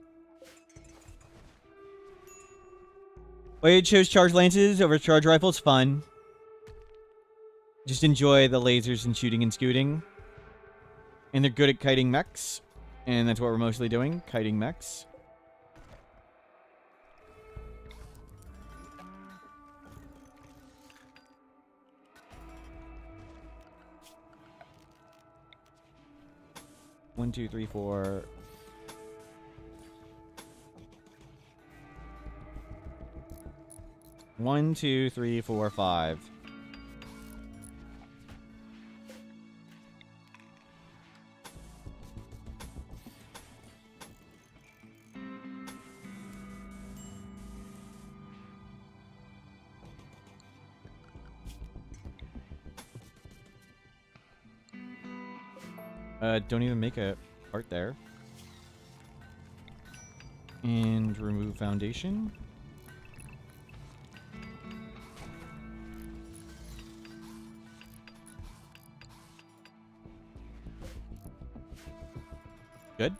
Why you chose charge lances over charge rifles? Fun. Just enjoy the lasers and shooting and scooting. And they're good at kiting mechs. And that's what we're mostly doing. Kiting mechs. One, two, three, four. One, two, three, four, five. Don't even make a part there. And remove foundation. Good.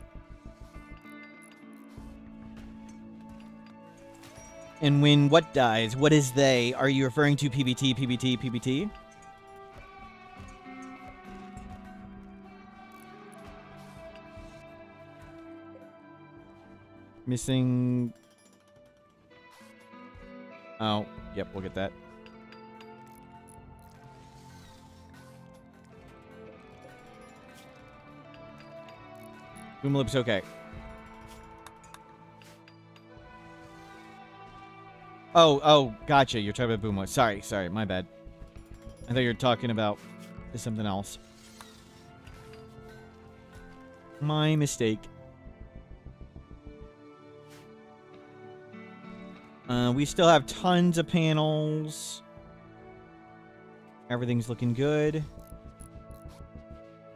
And when what dies? What is they? Are you referring to PBT, PBT, PBT? Missing... Oh, yep, we'll get that. Boomlip's okay. Oh, gotcha. You're talking about Boomlip. Sorry, my bad. I thought you were talking about something else. My mistake. We still have tons of panels. Everything's looking good.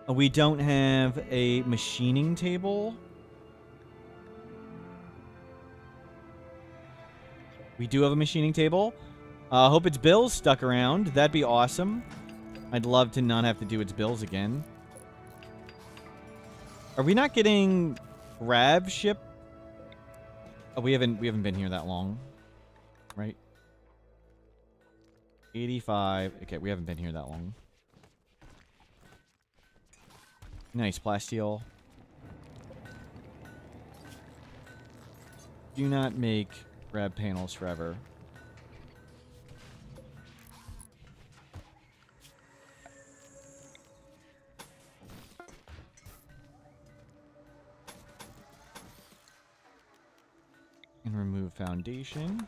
We don't have a machining table. We do have a machining table. Hope its bills stuck around. That'd be awesome. I'd love to not have to do its bills again. Are we not getting Grav Ship? Oh, we haven't been here that long. Right? 85. Okay, we haven't been here that long. Nice, plasteel. Do not make grab panels forever. And remove foundation.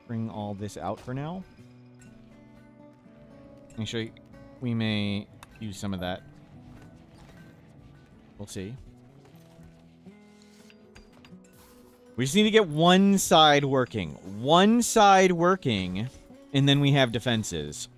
Bring all this out for now. Actually, we may use some of that. We'll see. We just need to get one side working. One side working, and then we have defenses.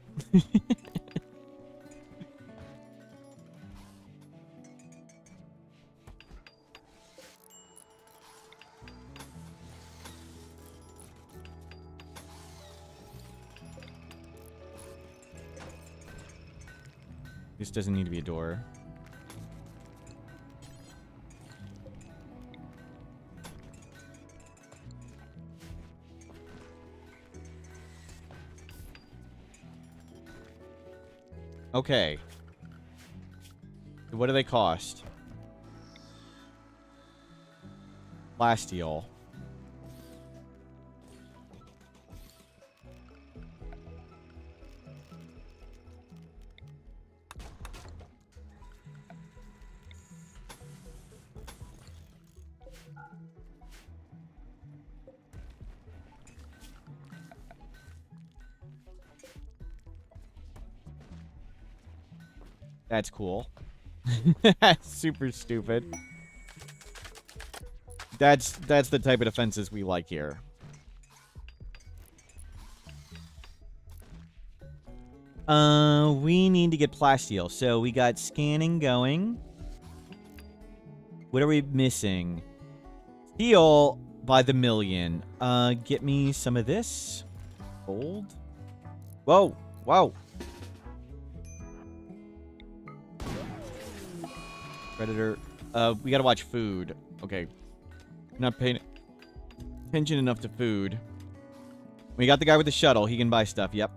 This doesn't need to be a door. Okay. What do they cost? Plasteel. That's cool. That's super stupid. That's the type of defenses we like here. We need to get plasteel. So we got scanning going. What are we missing? Steel by the million. Get me some of this. Gold. Whoa. Whoa. Predator. We gotta watch food. Okay. Not paying attention enough to food. We got the guy with the shuttle. He can buy stuff. Yep.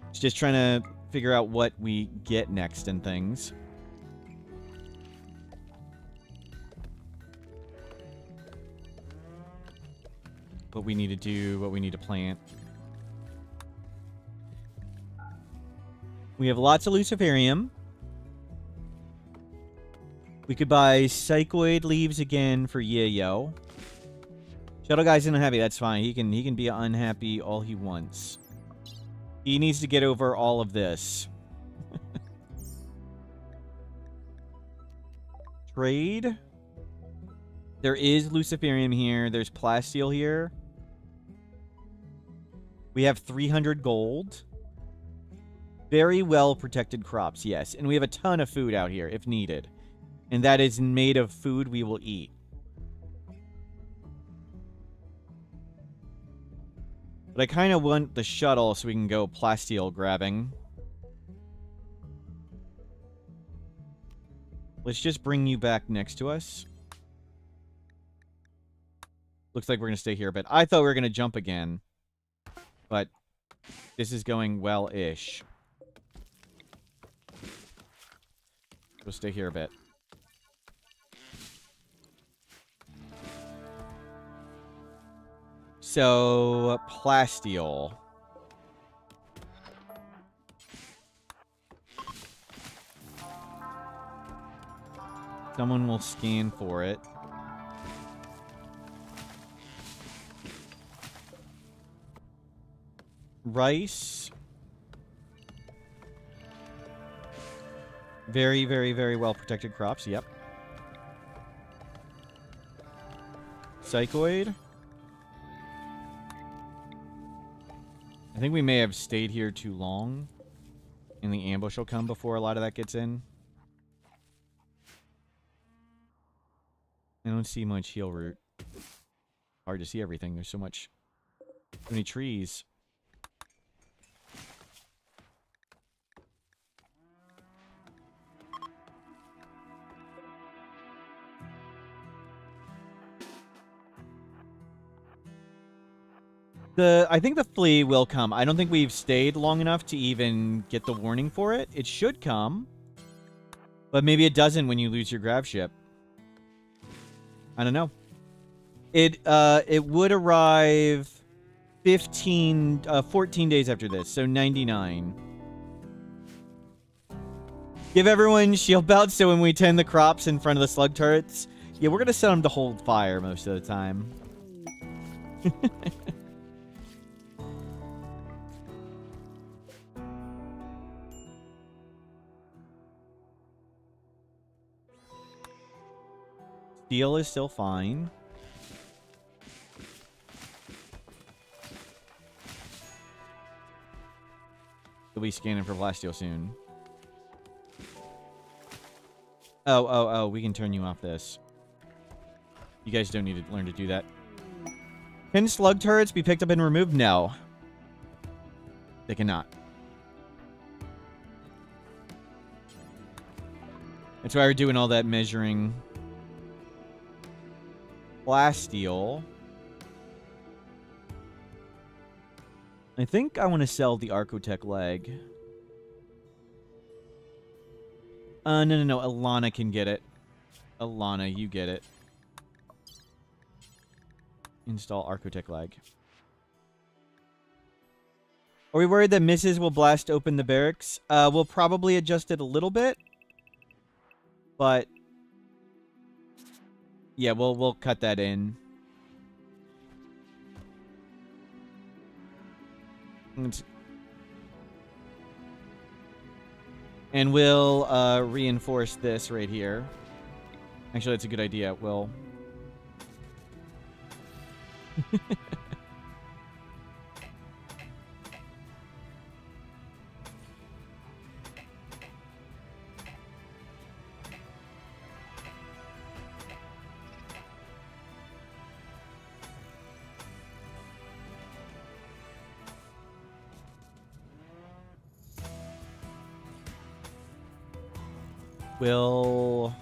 It's just trying to figure out what we get next and things. What we need to do, what we need to plant. We have lots of luciferium. We could buy psychoid leaves again for Yayo. Shuttle guy's unhappy. That's fine. He can be unhappy all he wants. He needs to get over all of this. Trade. There is luciferium here. There's plasteel here. We have 300 gold. Very well protected crops, yes. And we have a ton of food out here if needed. And that is made of food we will eat. But I kind of want the shuttle so we can go plasteel grabbing. Let's just bring you back next to us. Looks like we're going to stay here a bit. I thought we were going to jump again. But this is going well-ish. We'll stay here a bit. So, plasteel. Someone will scan for it. Rice. Very, very, very well protected crops. Yep. Psychoid. I think we may have stayed here too long. And the ambush will come before a lot of that gets in. I don't see much heal root. Hard to see everything. There's so many trees. I think the flea will come. I don't think we've stayed long enough to even get the warning for it. It should come. But maybe it doesn't when you lose your grav ship. I don't know. It would arrive 14 days after this, so 99. Give everyone shield belts so when we tend the crops in front of the slug turrets. Yeah, we're going to set them to hold fire most of the time. Steel is still fine. We'll be scanning for plasteel soon. Oh, we can turn you off this. You guys don't need to learn to do that. Can slug turrets be picked up and removed? No. They cannot. That's why we're doing all that measuring. Plasteel. I think I want to sell the Archotech leg. No. Alana can get it. Alana, you get it. Install Archotech leg. Are we worried that misses will blast open the barracks? We'll probably adjust it a little bit. But yeah, we'll cut that in. And we'll reinforce this right here. Actually, that's a good idea. We'll... We'll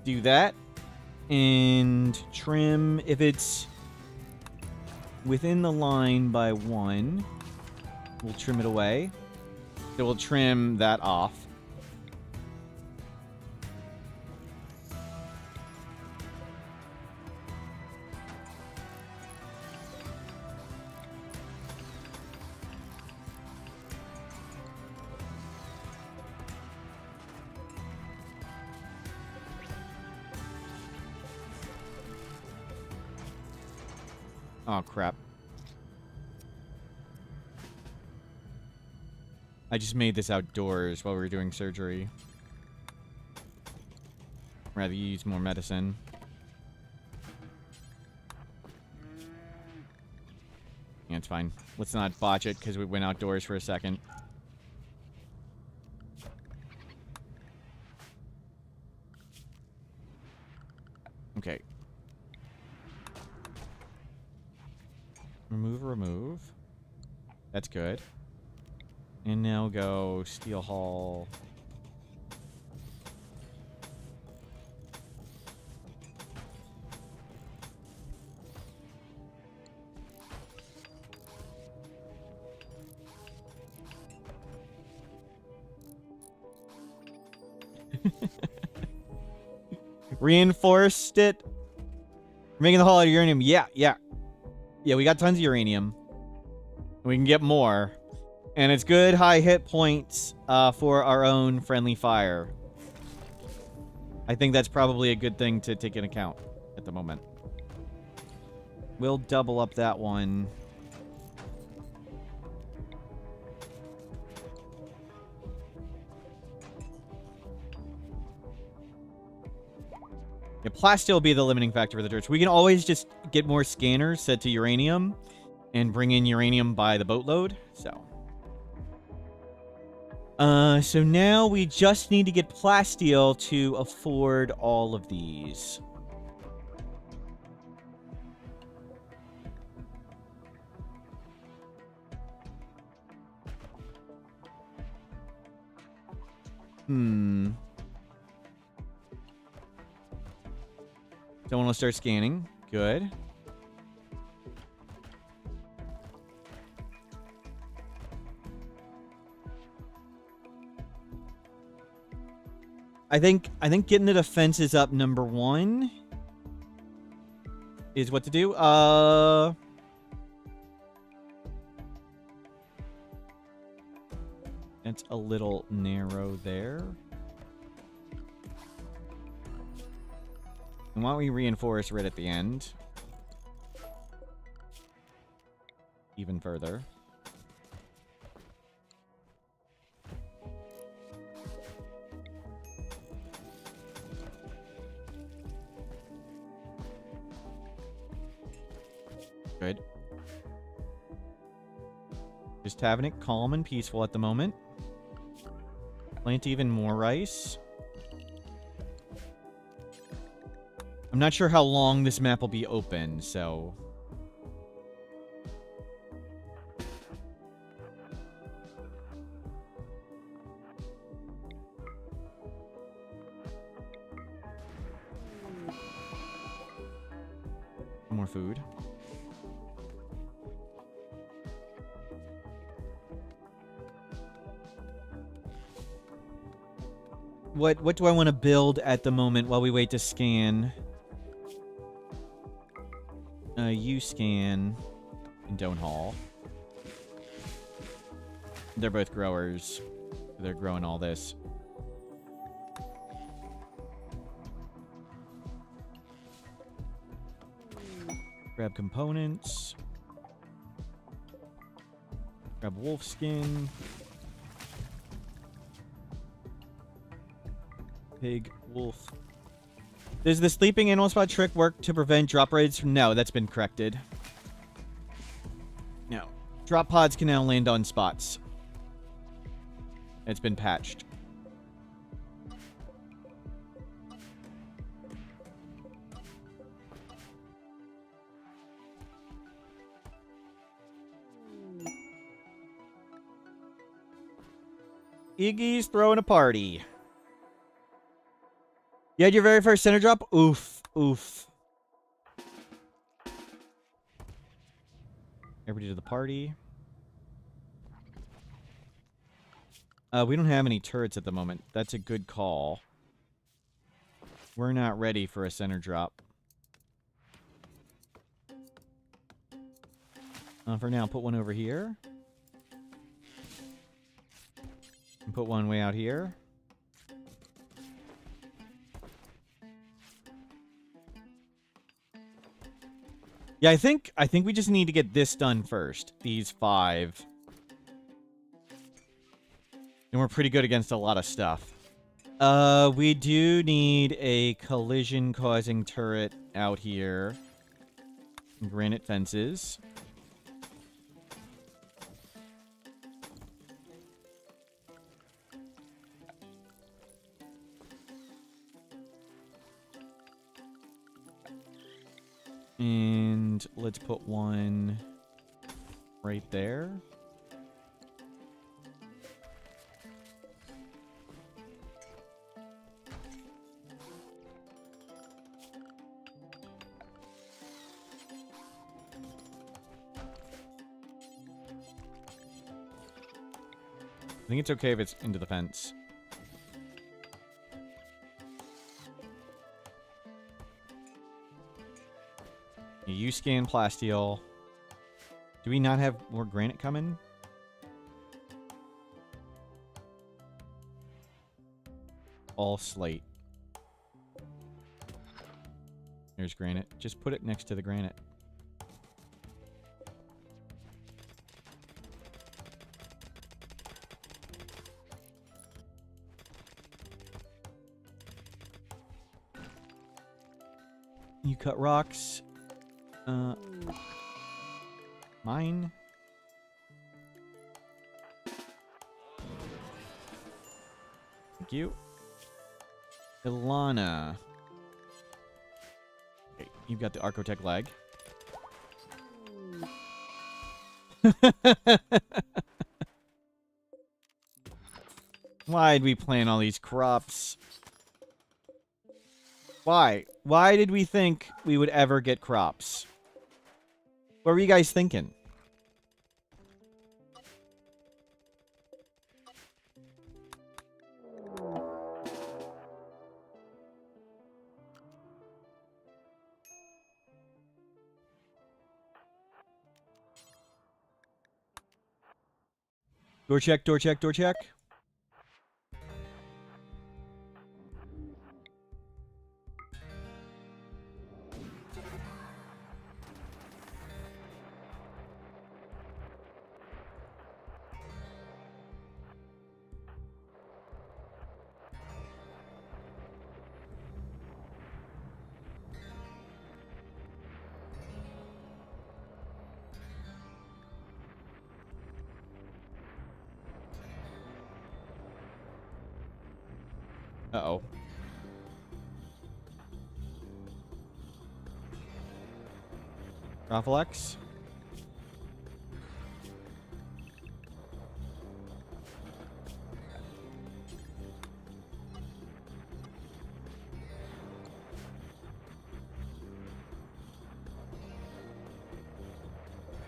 do that and trim if it's within the line by 1. We'll trim it away. So we'll trim that off. Oh, crap. I just made this outdoors while we were doing surgery. Rather use more medicine. Yeah, it's fine. Let's not botch it because we went outdoors for a second. Okay. Remove. That's good. And now go steel hull. Reinforced it. We're making the hull out of uranium. Yeah. Yeah, we got tons of uranium. We can get more. And it's good high hit points for our own friendly fire. I think that's probably a good thing to take into account at the moment. We'll double up that one. Yeah, plasteel will be the limiting factor for the turrets. We can always just get more scanners set to uranium and bring in uranium by the boatload. So now we just need to get plasteel to afford all of these. Someone will start scanning. Good. I think getting the defenses up number 1 is what to do. It's a little narrow there. And why don't we reinforce right at the end? Even further. Good. Just having it calm and peaceful at the moment. Plant even more rice. I'm not sure how long this map will be open, so... More food. What do I want to build at the moment while we wait to scan? You scan and don't haul. They're both growers. They're growing all this. Grab components. Grab wolf skin. Pig, wolf. Does the sleeping animal spot trick work to prevent drop raids? No, that's been corrected. No. Drop pods can now land on spots. It's been patched. Iggy's throwing a party. You had your very first center drop? Oof. Oof. Everybody to the party. We don't have any turrets at the moment. That's a good call. We're not ready for a center drop. For now, put one over here. And put one way out here. Yeah, I think we just need to get this done first. These 5. And we're pretty good against a lot of stuff. We do need a collision-causing turret out here. Granite fences. And let's put one right there. I think it's okay if it's into the fence. You scan plasteel. Do we not have more granite coming? All slate. There's granite. Just put it next to the granite. You cut rocks. Mine. Thank you. Ilana. Okay, you've got the Archotech leg. Why'd we plant all these crops? Why? Why did we think we would ever get crops? What were you guys thinking? Door check, door check, door check. Uh-oh. Rafflex.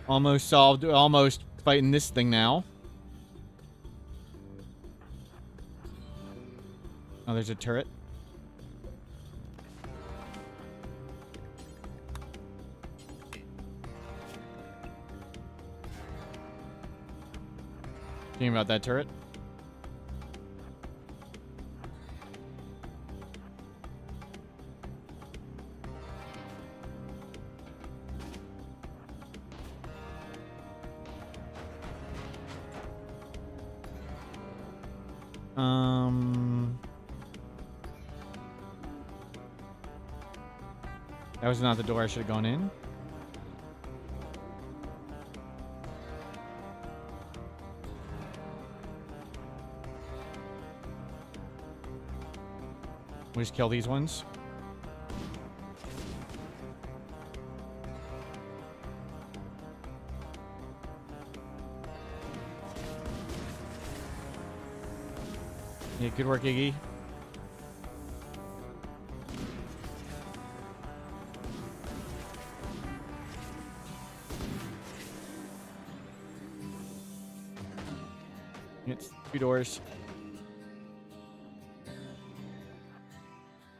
Almost solved. Almost fighting this thing now. Oh, there's a turret. Thinking about that turret. That was not the door I should have gone in. We just kill these ones. Yeah, good work, Iggy. It's 2 doors.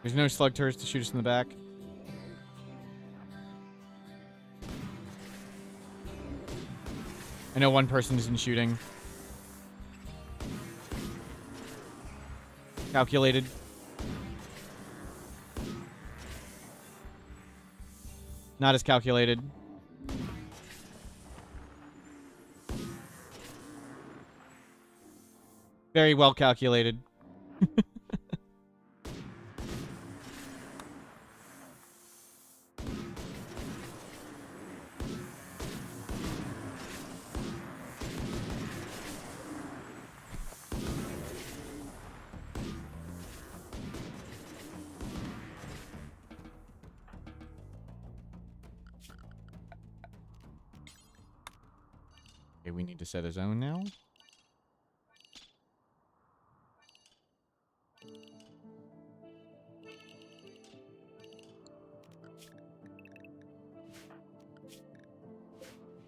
There's no slug turrets to shoot us in the back. I know one person isn't shooting. Calculated. Not as calculated. Very well calculated. Okay, we need to set a zone now.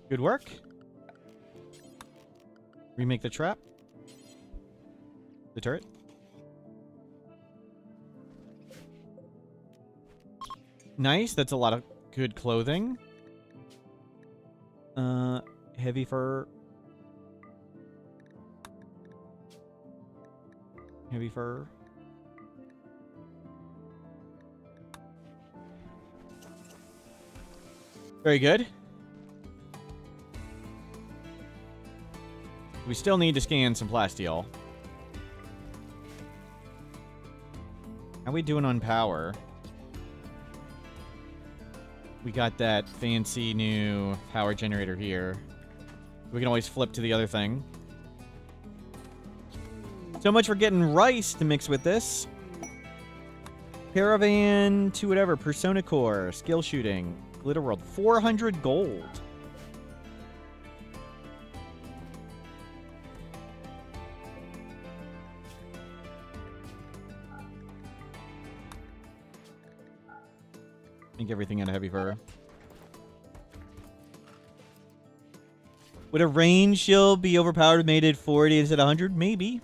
Good work. Remake the trap. The turret. Nice. That's a lot of good clothing. Heavy fur. Heavy fur. Very good. We still need to scan some plasteel. How we doing on power? We got that fancy new power generator here. We can always flip to the other thing. So much for getting rice to mix with this. Caravan to whatever. Persona Core. Skill shooting. Glitter World. 400 gold. I think everything in a heavy fur. Would a range shield be overpowered made it 40 instead of 100? Maybe.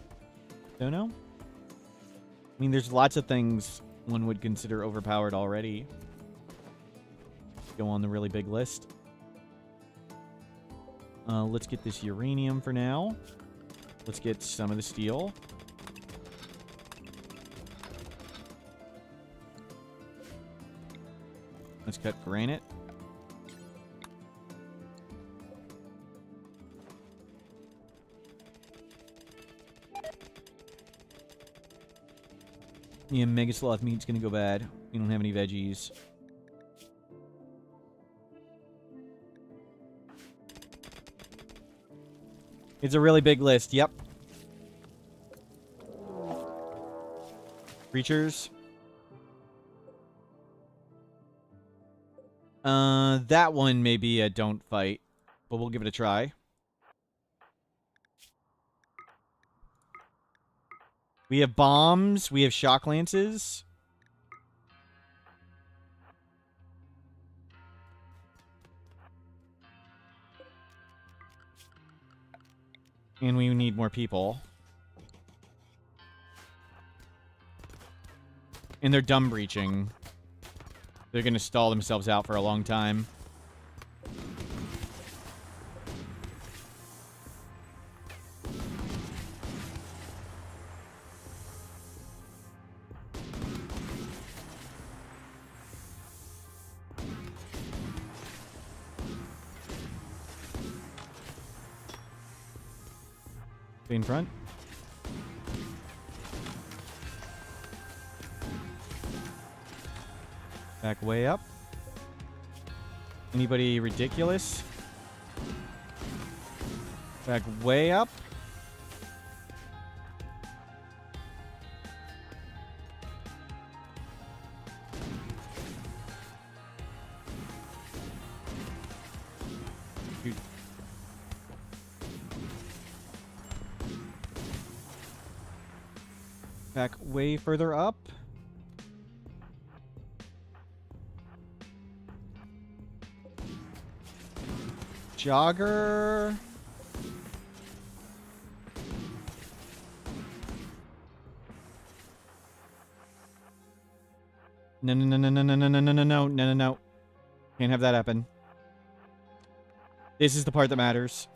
Don't know. I mean, there's lots of things one would consider overpowered already. Go on the really big list. Let's get this uranium for now. Let's get some of the steel. Let's cut granite. Yeah, Mega Sloth meat's gonna go bad. We don't have any veggies. It's a really big list, yep. Creatures. That one may be a don't fight, but we'll give it a try. We have bombs. We have shock lances. And we need more people. And they're dumb breaching. They're going to stall themselves out for a long time. Stay in front. Back way up. Anybody ridiculous? Back way up. Dude. Back way further up. Jogger. No, no, no, no, no, no, no, no, no, no, no, no, no. Can't have that happen. This is the part that matters.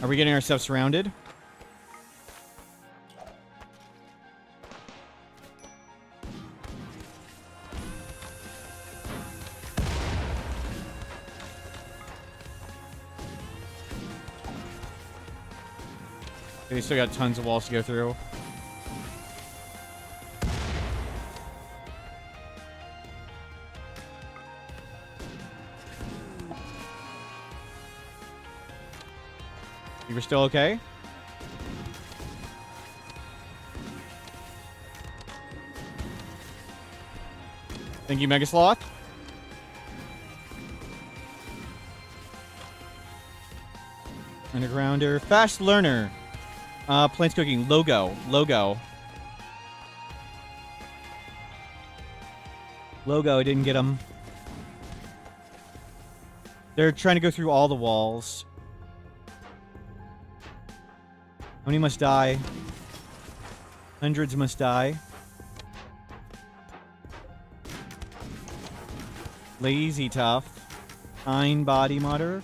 Are we getting ourselves surrounded? They still got tons of walls to go through. You were still okay? Thank you, Mega Sloth. Undergrounder. Fast learner. Plants cooking. Logo. Logo. Logo. I didn't get them. They're trying to go through all the walls. How many must die? Hundreds must die. Lazy Tough. Kind Body Modder.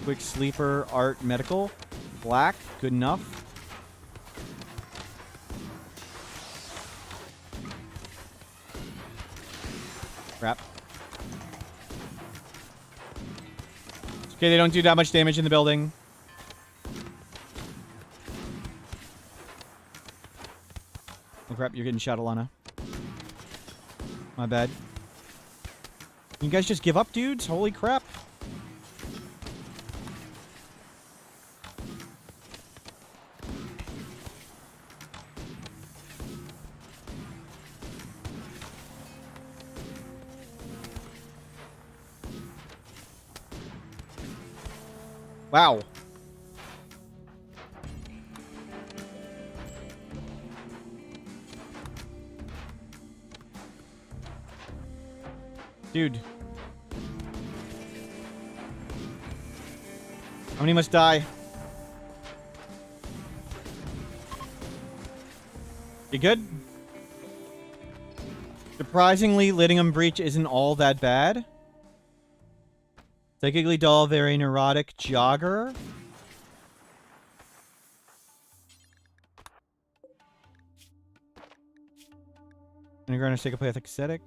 Quick Sleeper. Art Medical. Black. Good enough. Crap. It's okay, they don't do that much damage in the building. Oh crap, you're getting shot, Alana. My bad. You guys just give up, dudes? Holy crap. Wow. Dude. How many must die? You good? Surprisingly, letting them breach isn't all that bad. Psychically dull, very neurotic jogger. Underground psychopathic ascetic.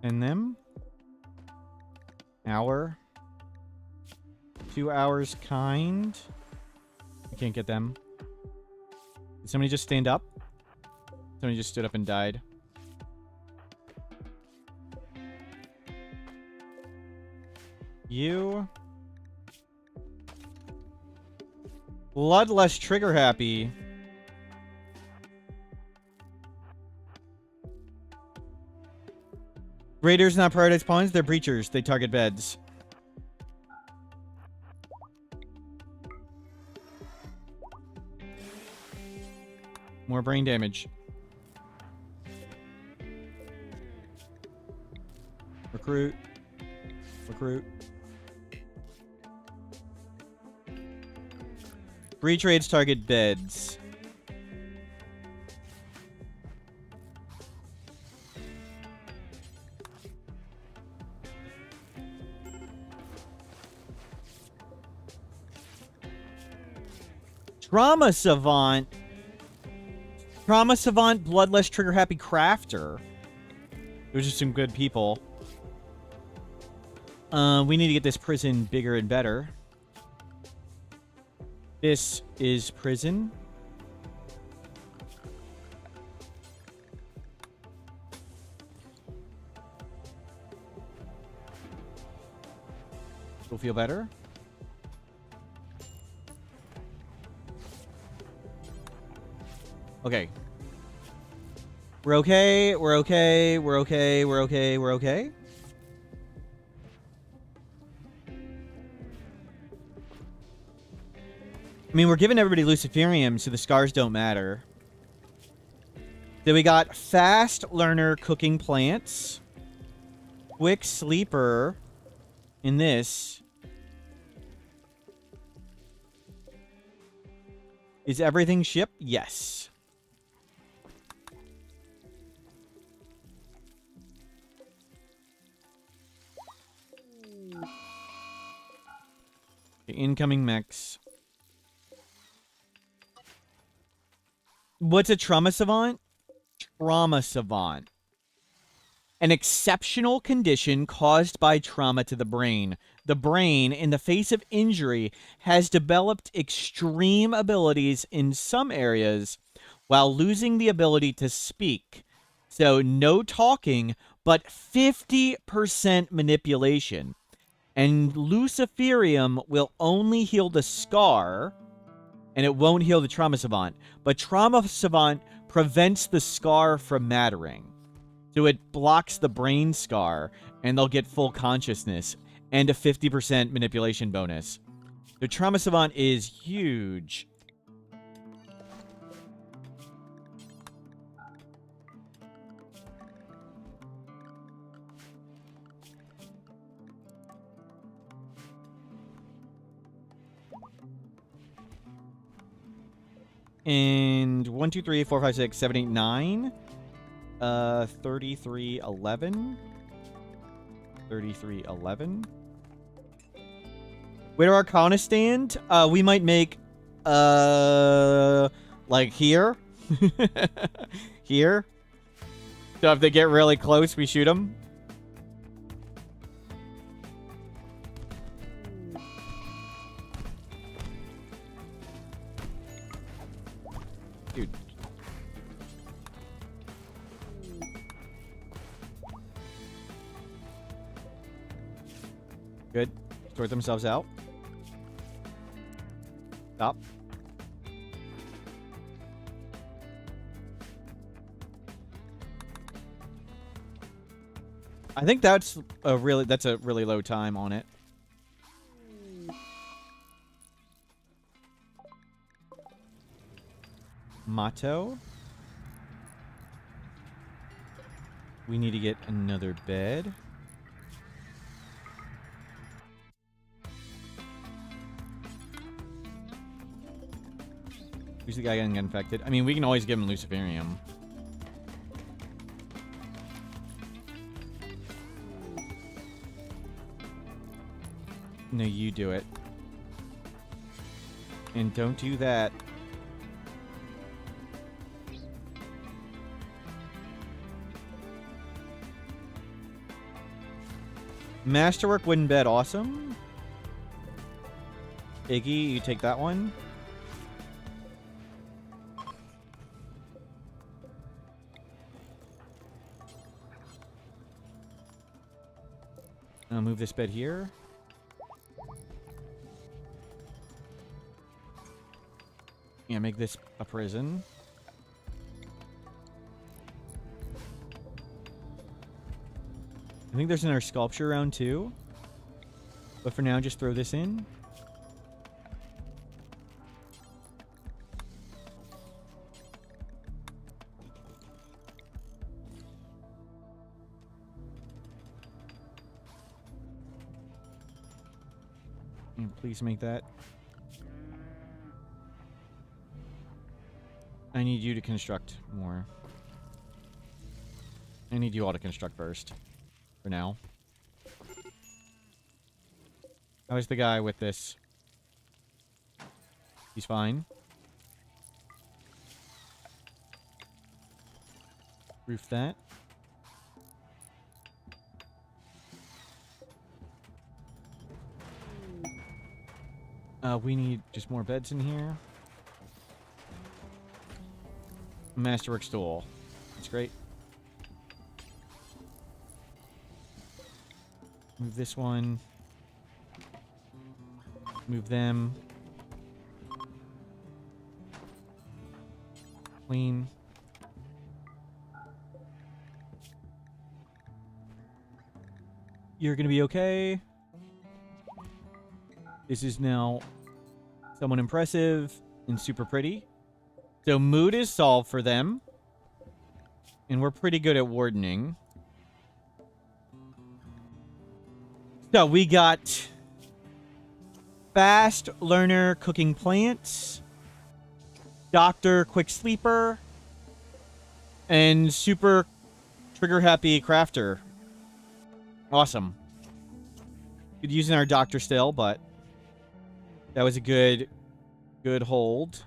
And them. Hour. 2 hours kind. I can't get them. Did somebody just stand up? Somebody just stood up and died. You. Bloodless trigger happy. Raiders not prioritize pawns, they're breachers. They target beds. More brain damage. Recruit. Recruit. Breach raids target beds. Trauma Savant. Trauma Savant, Bloodless Trigger Happy Crafter. Those are some good people. We need to get this prison bigger and better. This is prison. Will feel better. Okay. We're okay. We're okay. We're okay. We're okay. We're okay. I mean, we're giving everybody Luciferium, so the scars don't matter. Then we got Fast Learner Cooking Plants. Quick Sleeper in this. Is everything shipped? Yes. Okay, incoming mechs. What's a trauma savant? Trauma savant. An exceptional condition caused by trauma to the brain. The brain, in the face of injury, has developed extreme abilities in some areas while losing the ability to speak. So no talking, but 50% manipulation. And Luciferium will only heal the scar, and it won't heal the trauma savant. But trauma savant prevents the scar from mattering. So it blocks the brain scar, and they'll get full consciousness and a 50% manipulation bonus. The trauma savant is huge. And 1, 2, 3, 4, 5, 6, 7, 8, 9. 33, 11. 33, 11. Where do our colonists stand? We might make, like here. Here. So if they get really close, we shoot them. Dude. Good. Sort themselves out. Stop. I think that's a really low time on it. Motto. We need to get another bed. Who's the guy getting infected? I mean, we can always give him Luciferium. No, you do it. And don't do that. Masterwork wooden bed, awesome. Iggy, you take that one. I'll move this bed here. Yeah, make this a prison. I think there's another sculpture around too. But for now, just throw this in. And please make that. I need you to construct more. I need you all to construct first. For now. How is the guy with this? He's fine. Roof that. We need just more beds in here. Masterwork stool. That's great. Move this one. Move them. Clean. You're gonna be okay. This is now someone impressive and super pretty. So mood is solved for them. And we're pretty good at wardening. So we got fast learner cooking plants, doctor quick sleeper, and super trigger happy crafter. Awesome. Could use in our doctor still, but that was a good hold.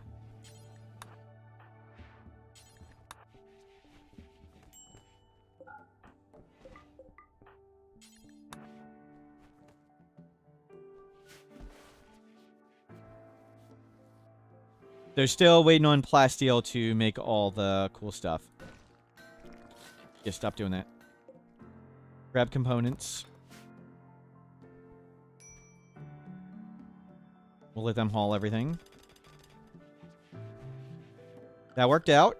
They're still waiting on Plasteel to make all the cool stuff. Yeah, stop doing that. Grab components. We'll let them haul everything. That worked out.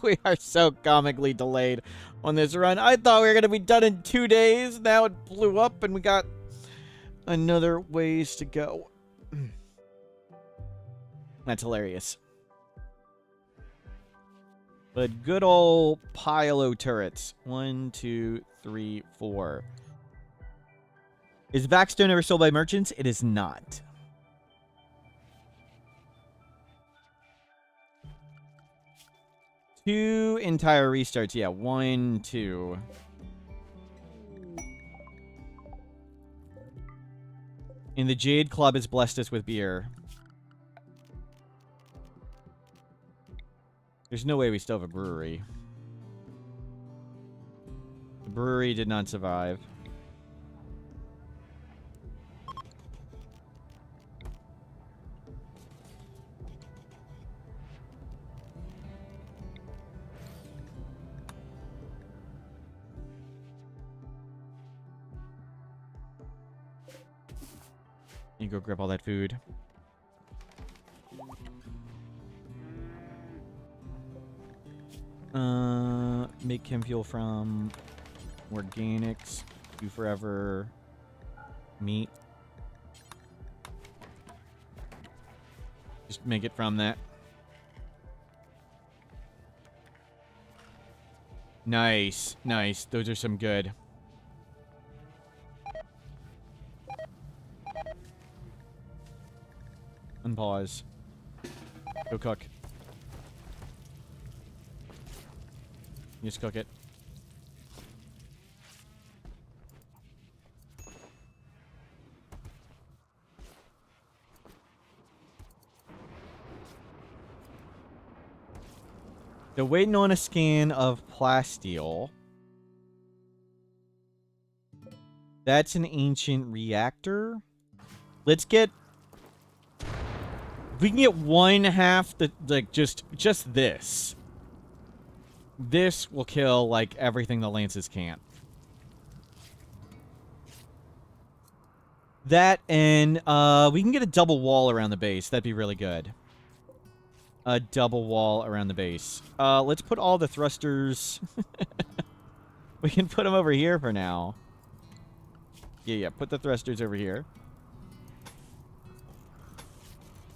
We are so comically delayed on this run. I thought we were going to be done in 2 days. Now it blew up and we got another ways to go. That's hilarious. But good old Pylo turrets. 1, 2, 3, 4. Is Vaxstone ever sold by merchants? It is not. Two entire restarts. Yeah, 1, 2. And the Jade Club has blessed us with beer. There's no way we still have a brewery. The brewery did not survive. You go grab all that food. Make chem fuel from organics. Do forever meat. Just make it from that. Nice, nice. Those are some good. Unpause. Go cook. Just cook it. So waiting on a scan of plasteel. That's an ancient reactor. Let's get... If we can get one half, like, just this. This will kill, like, everything the Lances can't. That, and, we can get a double wall around the base. That'd be really good. A double wall around the base. Let's put all the thrusters... We can put them over here for now. Yeah, put the thrusters over here.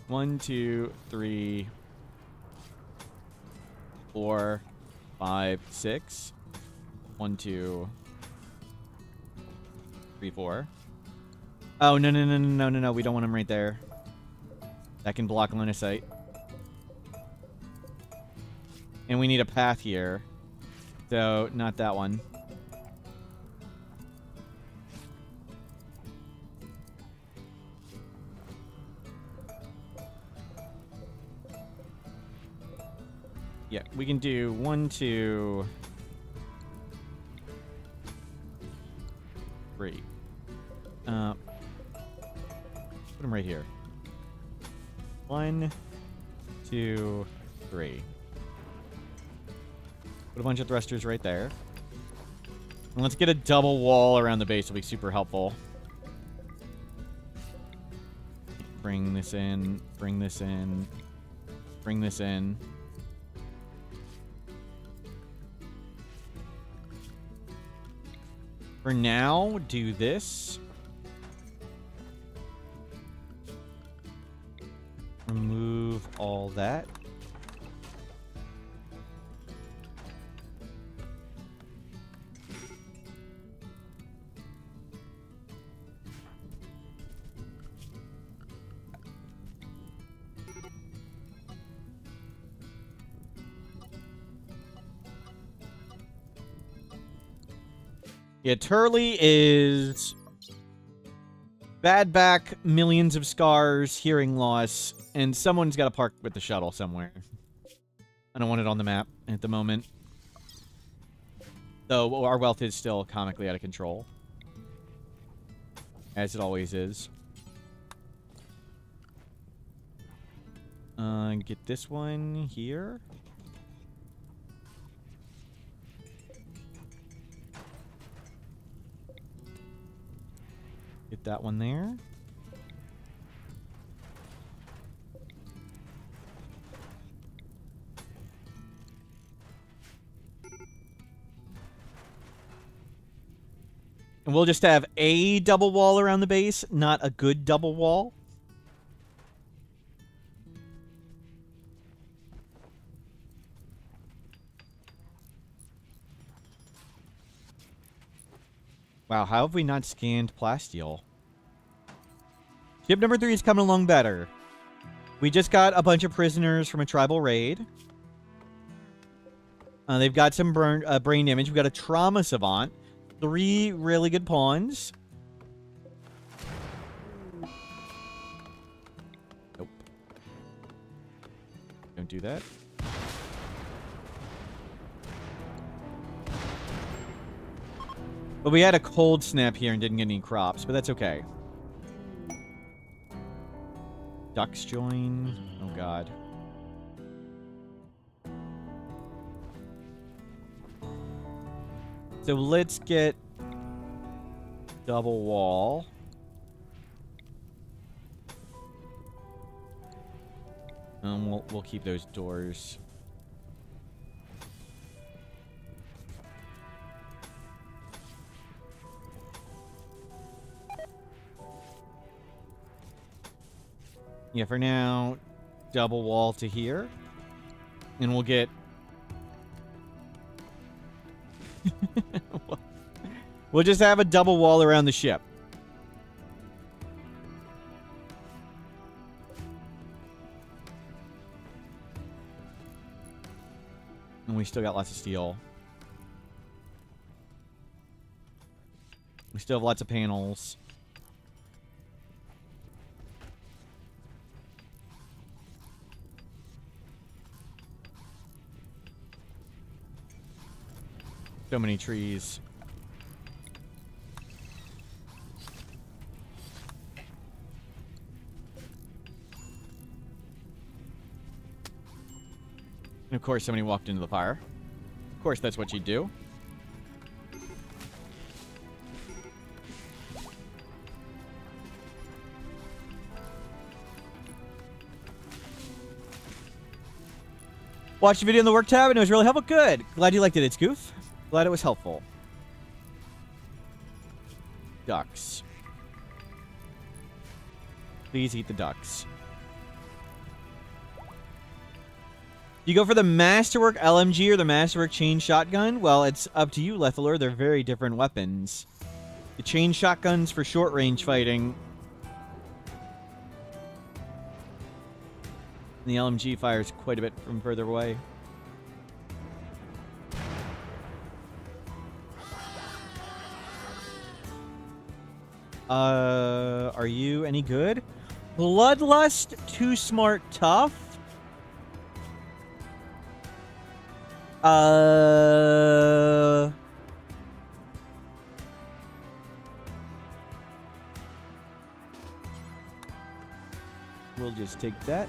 1, 2, 3, 4, 5, 6. 1, 2, 3, 4. Oh, no. We don't want them right there. That can block line of sight. And we need a path here. So, not that one. Yeah, we can do 1, 2, 3. Put them right here. 1, 2, 3. Put a bunch of thrusters right there. And let's get a double wall around the base. It'll be super helpful. Bring this in. Bring this in. Bring this in. For now, do this. Remove all that. Yeah, Turley is bad back, millions of scars, hearing loss, and someone's got to park with the shuttle somewhere. I don't want it on the map at the moment. Though our wealth is still comically out of control. As it always is. Get this one here. Get that one there. And we'll just have a double wall around the base, not a good double wall. Wow, how have we not scanned plasteel? Ship number 3 is coming along better. We just got a bunch of prisoners from a tribal raid. They've got some brain damage. We've got a trauma savant. 3 really good pawns. Nope. Don't do that. But we had a cold snap here and didn't get any crops, but that's okay. Ducks join. Oh, God. So let's get double wall. And we'll keep those doors. Yeah, for now, double wall to here. And we'll get... We'll just have a double wall around the ship. And we still got lots of steel. We still have lots of panels. So many trees. And of course, somebody walked into the fire. Of course, that's what you do. Watched the video in the work tab and it was really helpful. Good. Glad you liked it. It's goof. Glad it was helpful. Ducks. Please eat the ducks. You go for the Masterwork LMG or the Masterwork Chain Shotgun? Well, it's up to you, Lethaler. They're very different weapons. The Chain Shotgun's for short-range fighting. And the LMG fires quite a bit from further away. Are you any good? Bloodlust, too smart, tough. We'll just take that.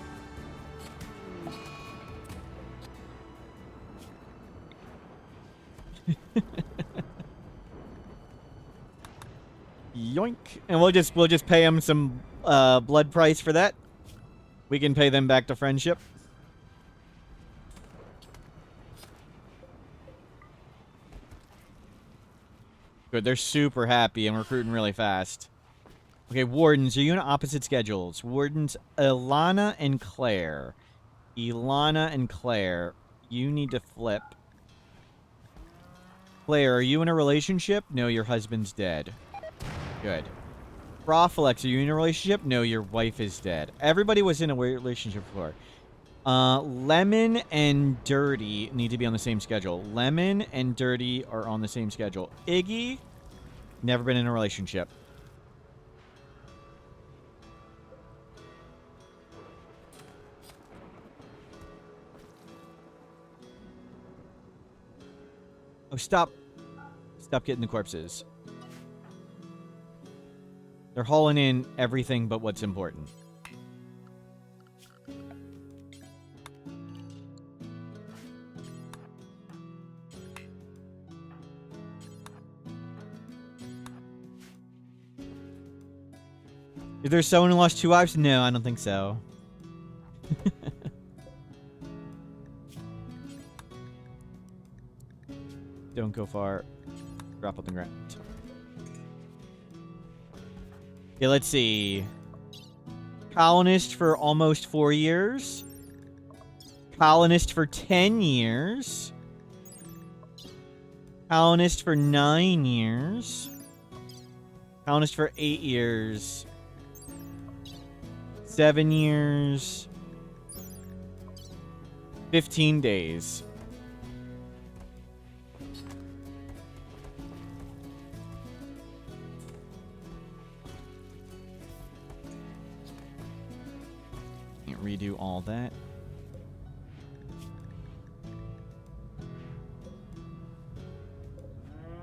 Yoink. And we'll just pay them some blood price for that. We can pay them back to friendship. Good, they're super happy and recruiting really fast. Okay, Wardens, are you on opposite schedules? Wardens, Ilana and Claire. Ilana and Claire, you need to flip. Claire, are you in a relationship? No, your husband's dead. Good. Profalex, are you in a relationship? No, your wife is dead. Everybody was in a relationship before. Lemon and Dirty need to be on the same schedule. Lemon and Dirty are on the same schedule. Iggy, never been in a relationship. Oh, stop. Stop getting the corpses. They're hauling in everything but what's important. Is there someone who lost 2 wives? No, I don't think so. Don't go far. Drop on the ground. Okay, let's see. Colonist for almost 4 years. Colonist for 10 years. Colonist for 9 years. Colonist for 8 years. 7 years. 15 days. Can't redo all that.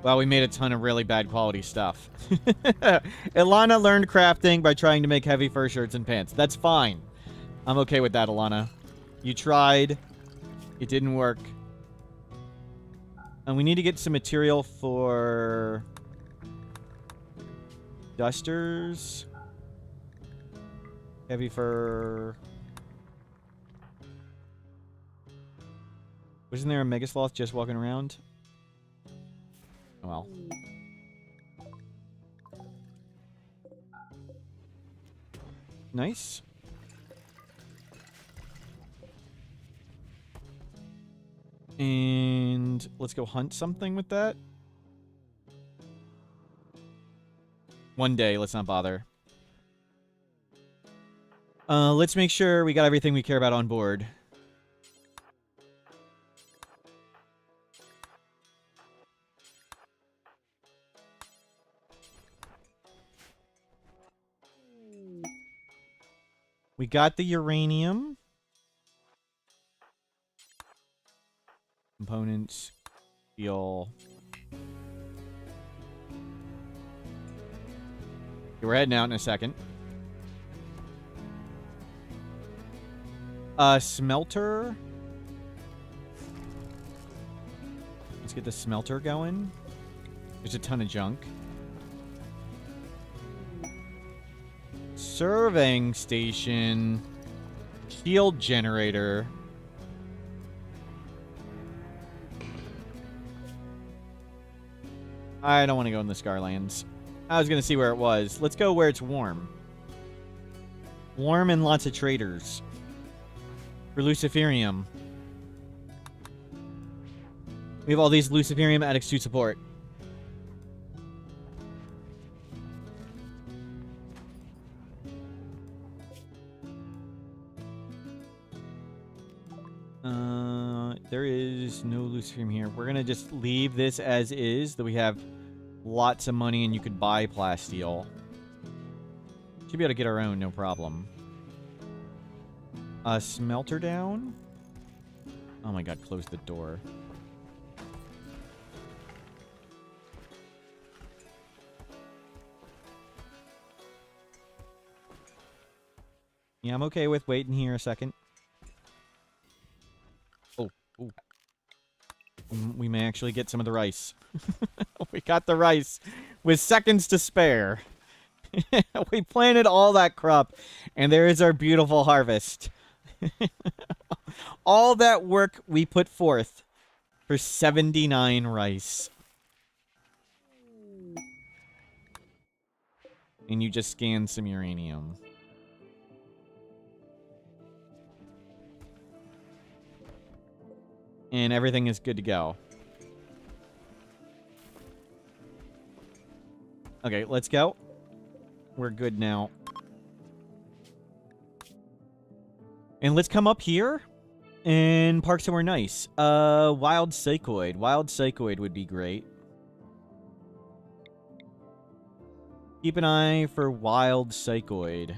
Well, we made a ton of really bad quality stuff. Ilana learned crafting by trying to make heavy fur shirts and pants. That's fine. I'm okay with that, Ilana. You tried. It didn't work. And we need to get some material for dusters. Heavy fur. Wasn't there a Megasloth just walking around? Well. Nice. And let's go hunt something with that. One day, let's not bother. Let's make sure we got everything we care about on board. We got the uranium. Components. Steel. We're heading out in a second. Smelter. Let's get the smelter going. There's a ton of junk. Surveying station. Shield generator. I don't want to go in the Scarlands. I was going to see where it was. Let's go where it's warm. Warm and lots of traders. For Luciferium. We have all these Luciferium addicts to support. There is no Luciferium here. We're going to just leave this as is, that we have lots of money and you could buy plasteel. Should be able to get our own, no problem. Smelter down. Oh my god, close the door. Yeah, I'm okay with waiting here a second. Oh. We may actually get some of the rice. We got the rice with seconds to spare. We planted all that crop, and there is our beautiful harvest. All that work we put forth for 79 rice. And you just scanned some uranium. And everything is good to go. Okay, let's go. We're good now. And let's come up here and park somewhere nice. Wild Psychoid. Wild Psychoid would be great. Keep an eye for Wild Psychoid.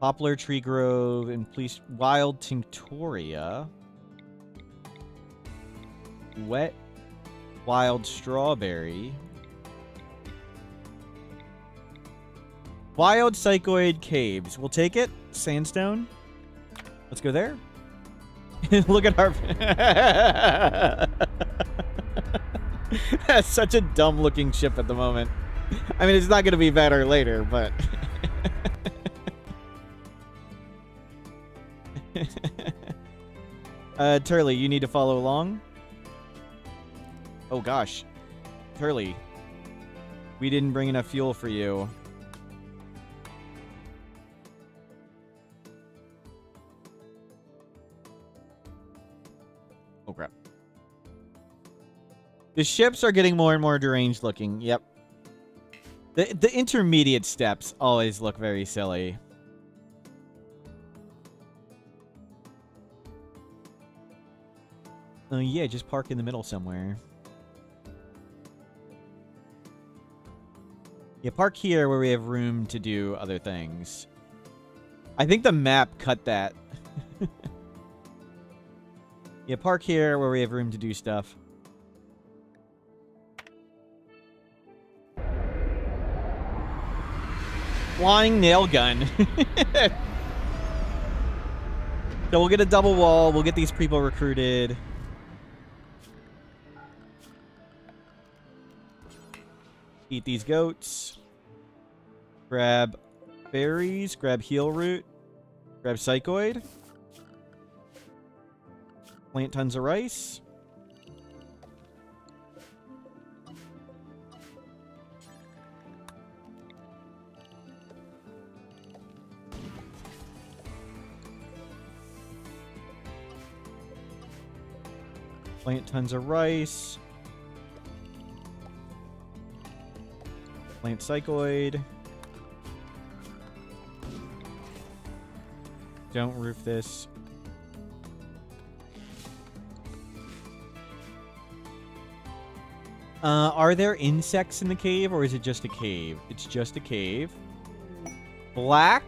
Poplar Tree Grove and please Wild Tinctoria. Wet Wild Strawberry. Wild Psychoid Caves. We'll take it. Sandstone. Let's go there. Look at our... That's such a dumb-looking ship at the moment. I mean, it's not going to be better later, but... Turley, you need to follow along. Oh, gosh. Turley. We didn't bring enough fuel for you. Oh, crap. The ships are getting more and more deranged looking. Yep. The intermediate steps always look very silly. Yeah, just park in the middle somewhere. Yeah, park here where we have room to do other things. I think the map cut that. Yeah, park here where we have room to do stuff. Flying nail gun. So we'll get a double wall. We'll get these people recruited. Eat these goats. Grab berries. Grab heal root. Grab psychoid. Plant tons of rice. Plant tons of rice. Plant psychoid. Don't roof this. Are there insects in the cave, or is it just a cave? It's just a cave. Black,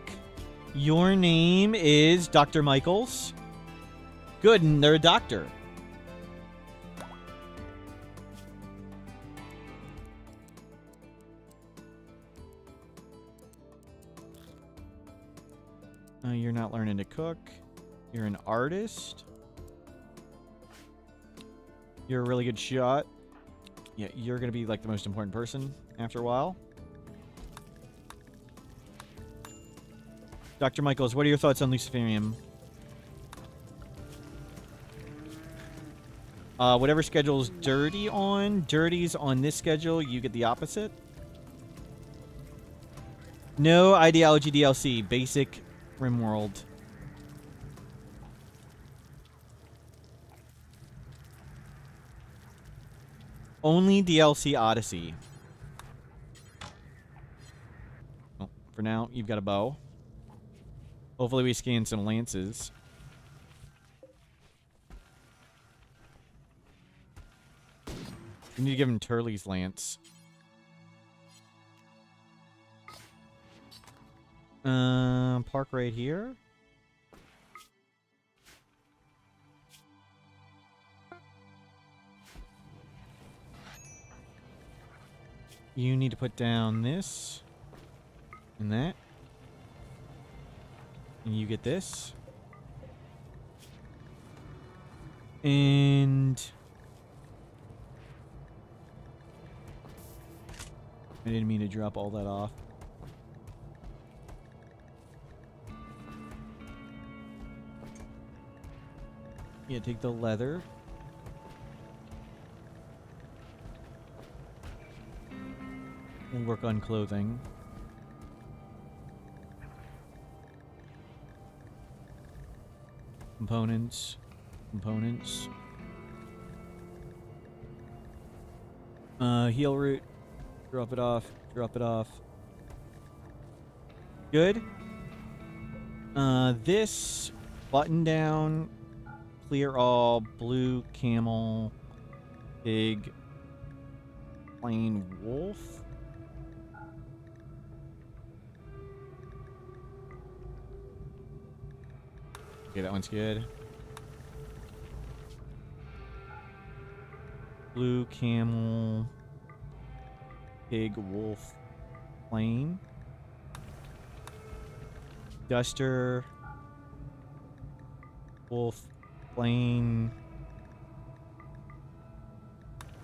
your name is Dr. Michaels. Good, and they're a doctor. You're not learning to cook. You're an artist. You're a really good shot. Yeah, you're going to be like the most important person after a while. Dr. Michaels, what are your thoughts on Luciferium? Whatever schedule's Dirty's on this schedule, you get the opposite. No Ideology DLC, basic RimWorld. Only DLC Odyssey. Well, for now, you've got a bow. Hopefully we scan some lances. We need to give him Turley's lance. Park right here. You need to put down this and that. And you get this. And I didn't mean to drop all that off. Yeah, take the leather. We'll work on clothing. Components. Components. Heal root. Drop it off. Drop it off. Good. This button down. Clear all. Blue camel. Pig. Plain wolf. Okay, that one's good. Blue camel. Pig, wolf, plain. Duster. Wolf, plain.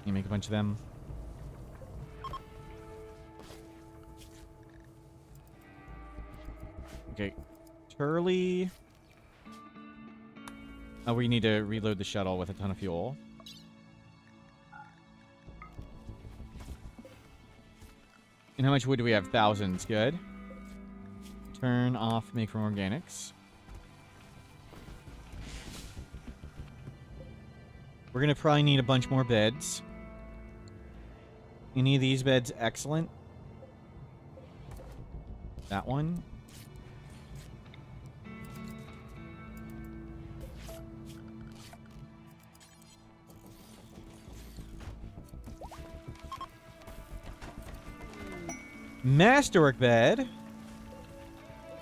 You make a bunch of them. Okay. Turley. Oh, we need to reload the shuttle with a ton of fuel. And how much wood do we have? Thousands. Good. Turn off, make from organics. We're going to probably need a bunch more beds. Any of these beds excellent? That one. Masterwork bed.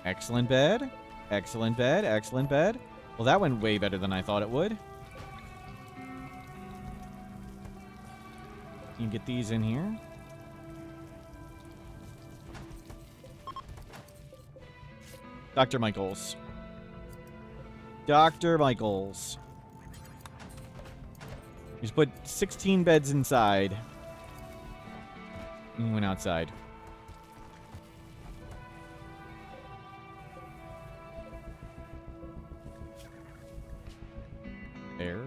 Excellent bed. Excellent bed. Excellent bed. Well, that went way better than I thought it would. You can get these in here. Dr. Michaels. Dr. Michaels. Just put 16 beds inside. And went outside. There.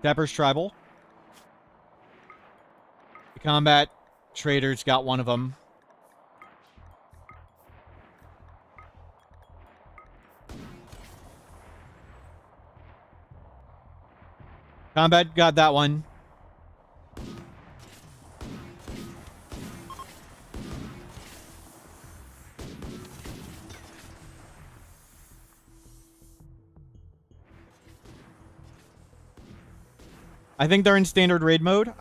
Dapper's Tribal. The combat traders got one of them. Combat got that one. I think they're in standard raid mode.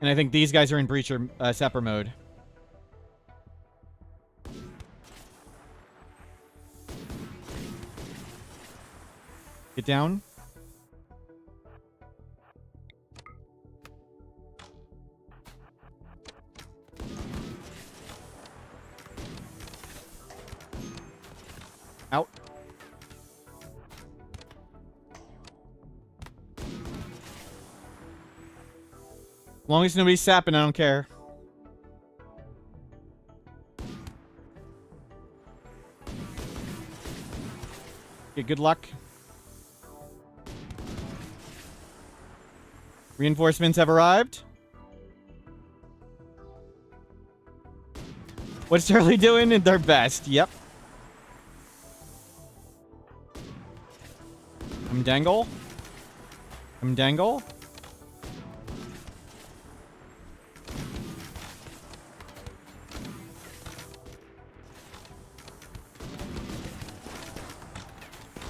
And I think these guys are in breacher sapper mode. Get down. Out. As long as nobody's sapping, I don't care. Okay, good luck. Reinforcements have arrived. What's Charlie doing? Their best. Yep. I'm dangle. I'm dangle.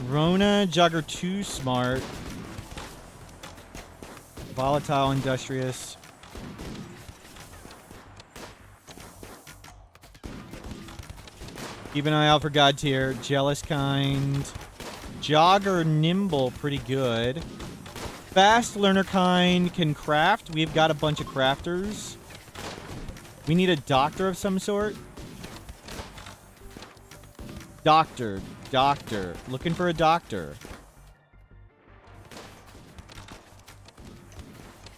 Rona, Jogger too smart. Volatile, industrious. Keep an eye out for God tier. Jealous kind. Jogger, nimble, pretty good. Fast learner kind can craft. We've got a bunch of crafters. We need a doctor of some sort. Doctor. Doctor. Looking for a doctor.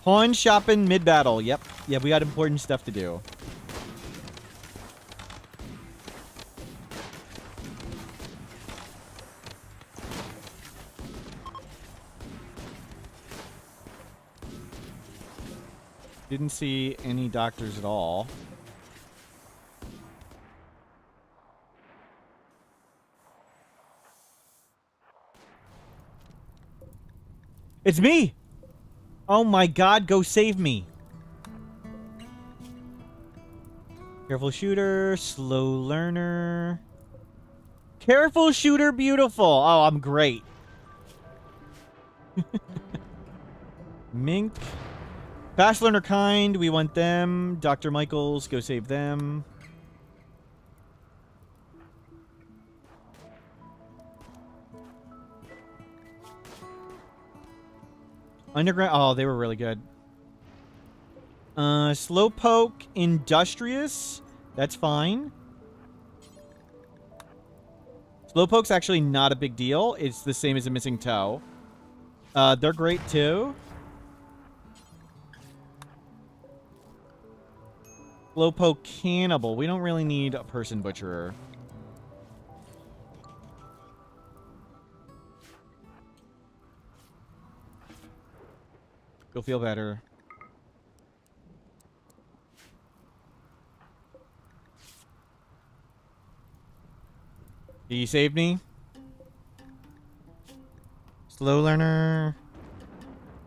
Pawn shopping mid-battle. Yep. Yeah, we got important stuff to do. Didn't see any doctors at all. It's me! Oh my god, go save me. Careful shooter, slow learner. Careful shooter, beautiful. Oh, I'm great. Mink. Fast learner kind, we want them. Dr. Michaels, go save them. Underground. Oh, they were really good. Slowpoke, industrious. That's fine. Slowpoke's actually not a big deal. It's the same as a missing toe. They're great too. Slowpoke cannibal. We don't really need a person butcherer. You'll feel better. You saved me? Slow learner.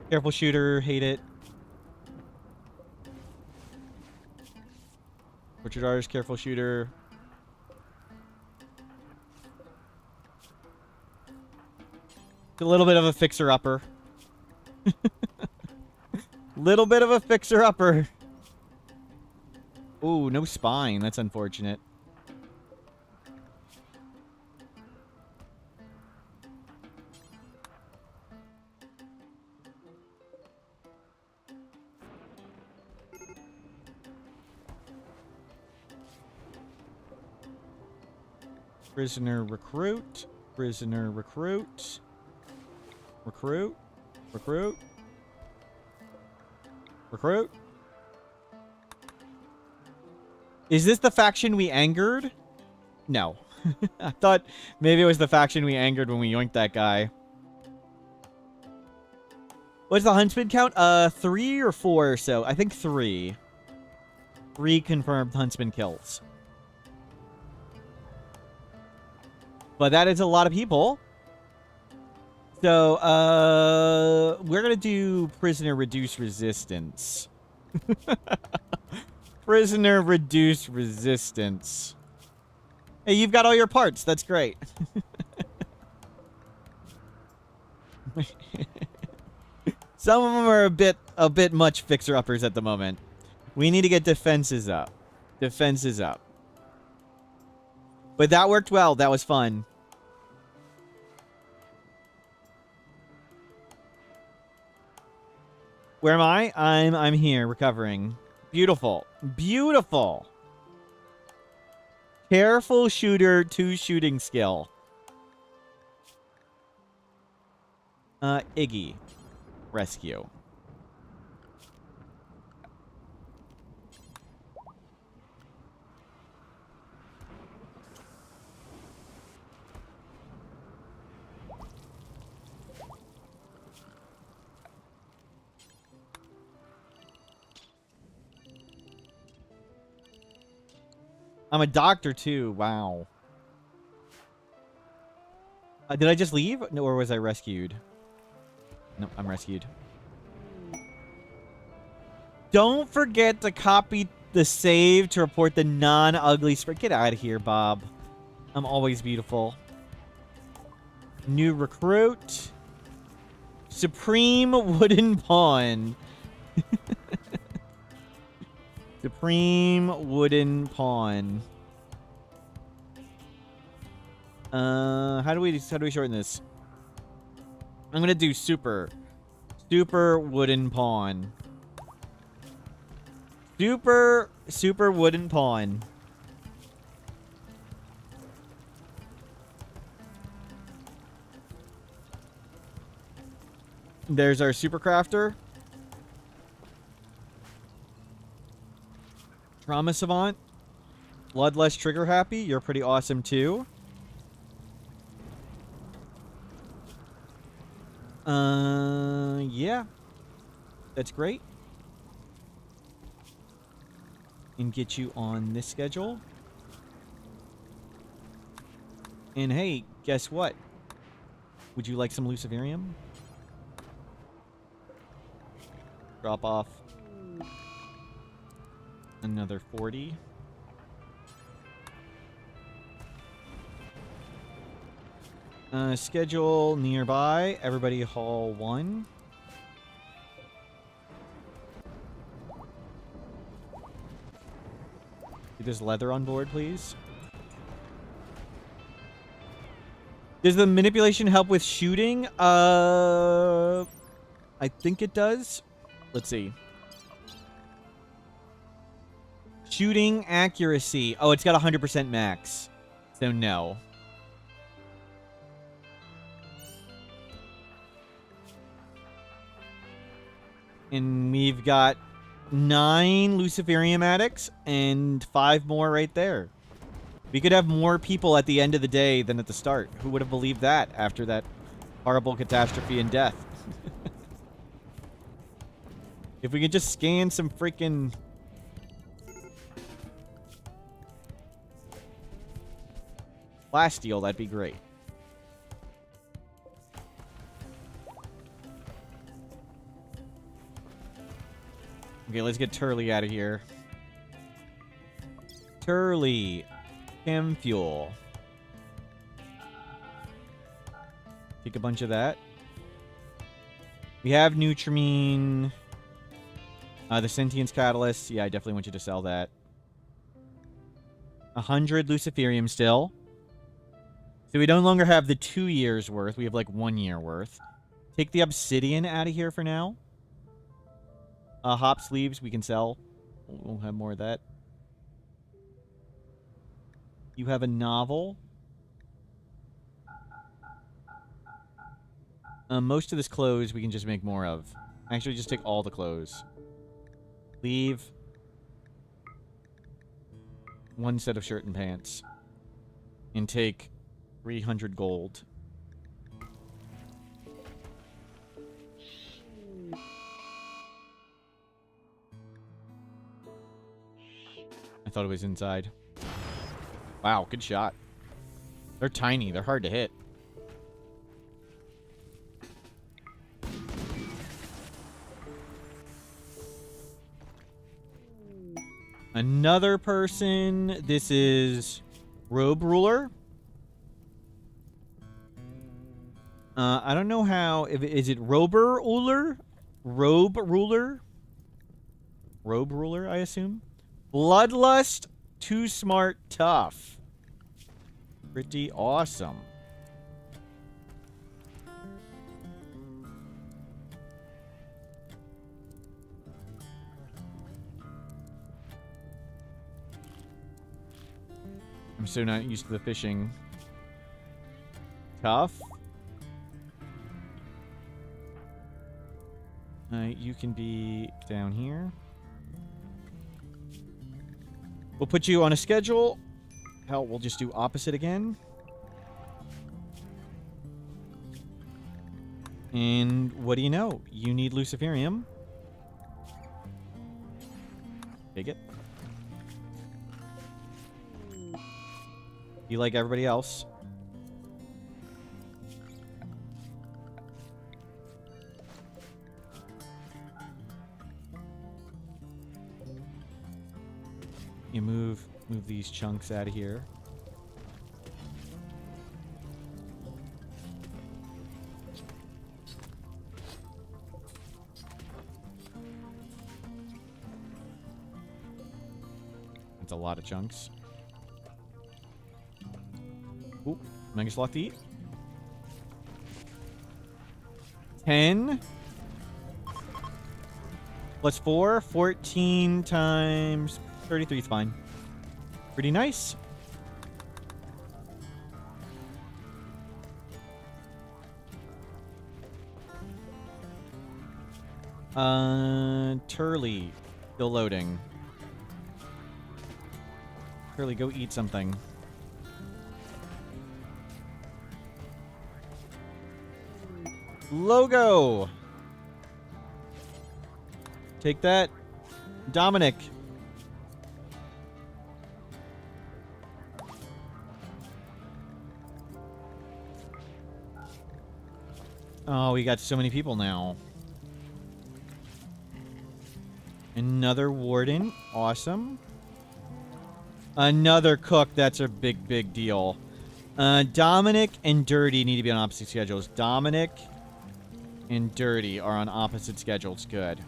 Careful shooter. Hate it. Butchered artist. Careful shooter. It's a little bit of a fixer-upper. Little bit of a fixer-upper. Ooh, no spine. That's unfortunate. Prisoner recruit. Prisoner recruit. Recruit. Recruit. Recruit. Is this the faction we angered? No. I thought maybe it was the faction we angered when we yoinked that guy. What's the huntsman count? 3 or 4 or so. I think 3. 3 confirmed huntsman kills. But that is a lot of people. So, we're gonna do prisoner reduce resistance. Prisoner reduce resistance. Hey, you've got all your parts. That's great. Some of them are a bit much fixer-uppers at the moment. We need to get defenses up. Defenses up. But that worked well. That was fun. Where am I? I'm here, recovering. Beautiful. Beautiful. Careful shooter, 2 shooting skill. Iggy. Rescue. I'm a doctor, too. Wow. Did I just leave? No, or was I rescued? No, I'm rescued. Don't forget to copy the save to report the non-ugly spread. Get out of here, Bob. I'm always beautiful. New recruit. Supreme Wooden Pawn. Supreme Wooden Pawn. How do we shorten this? I'm gonna do super wooden pawn. Super wooden pawn. There's our super crafter. Trauma savant. Bloodless trigger happy. You're pretty awesome too. Yeah. That's great. And get you on this schedule. And hey, guess what? Would you like some luciferium? Drop off another 40. Schedule nearby. Everybody haul 1. Get this leather on board, please. Does the manipulation help with shooting? I think it does. Let's see. Shooting accuracy. Oh, it's got 100% max. So no. And we've got 9 Luciferium addicts and 5 more right there. We could have more people at the end of the day than at the start. Who would have believed that after that horrible catastrophe and death? If we could just scan some freaking... flash steel, that'd be great. Okay, let's get Turley out of here. Turley. Chem fuel. Take a bunch of that. We have Nutramine. The Sentience Catalyst. Yeah, I definitely want you to sell that. 100 Luciferium still. So we no longer have the 2 years worth. We have like 1 year worth. Take the Obsidian out of here for now. Hop sleeves we can sell. We'll have more of that. You have a novel. Most of this clothes we can just make more of. Actually, just take all the clothes. Leave 1 set of shirt and pants. And take 300 gold. I thought it was inside. Wow, good shot. They're tiny. They're hard to hit. Another person. This is Robe Ruler. I don't know how. Is it Rober Ruler? Robe Ruler? Robe Ruler, I assume. Bloodlust, too smart, tough. Pretty awesome. I'm so not used to the fishing. Tough. You can be down here. We'll put you on a schedule. Hell, we'll just do opposite again. And what do you know? You need Luciferium. Take it. You like everybody else. You move these chunks out of here. That's a lot of chunks. Ooh, Mega Sloth to eat. 10 plus 4, 14 times 33 is fine. Pretty nice. Turley. Still loading. Turley, go eat something. Logo! Take that. Dominic. Oh, we got so many people now. Another warden. Awesome. Another cook. That's a big, big deal. Dominic and Dirty need to be on opposite schedules. Dominic and Dirty are on opposite schedules. Good.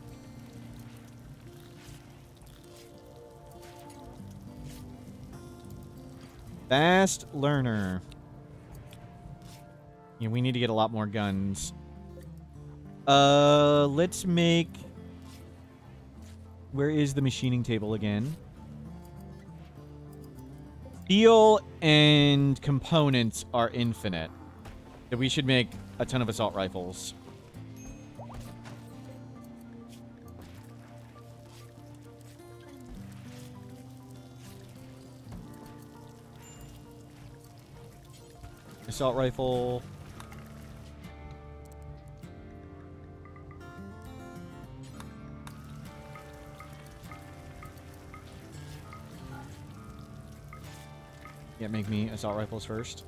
Fast learner. Yeah, we need to get a lot more guns. Let's make... Where is the machining table again? Steel and components are infinite. So we should make a ton of assault rifles. Assault rifle. Yeah, make me assault rifles first.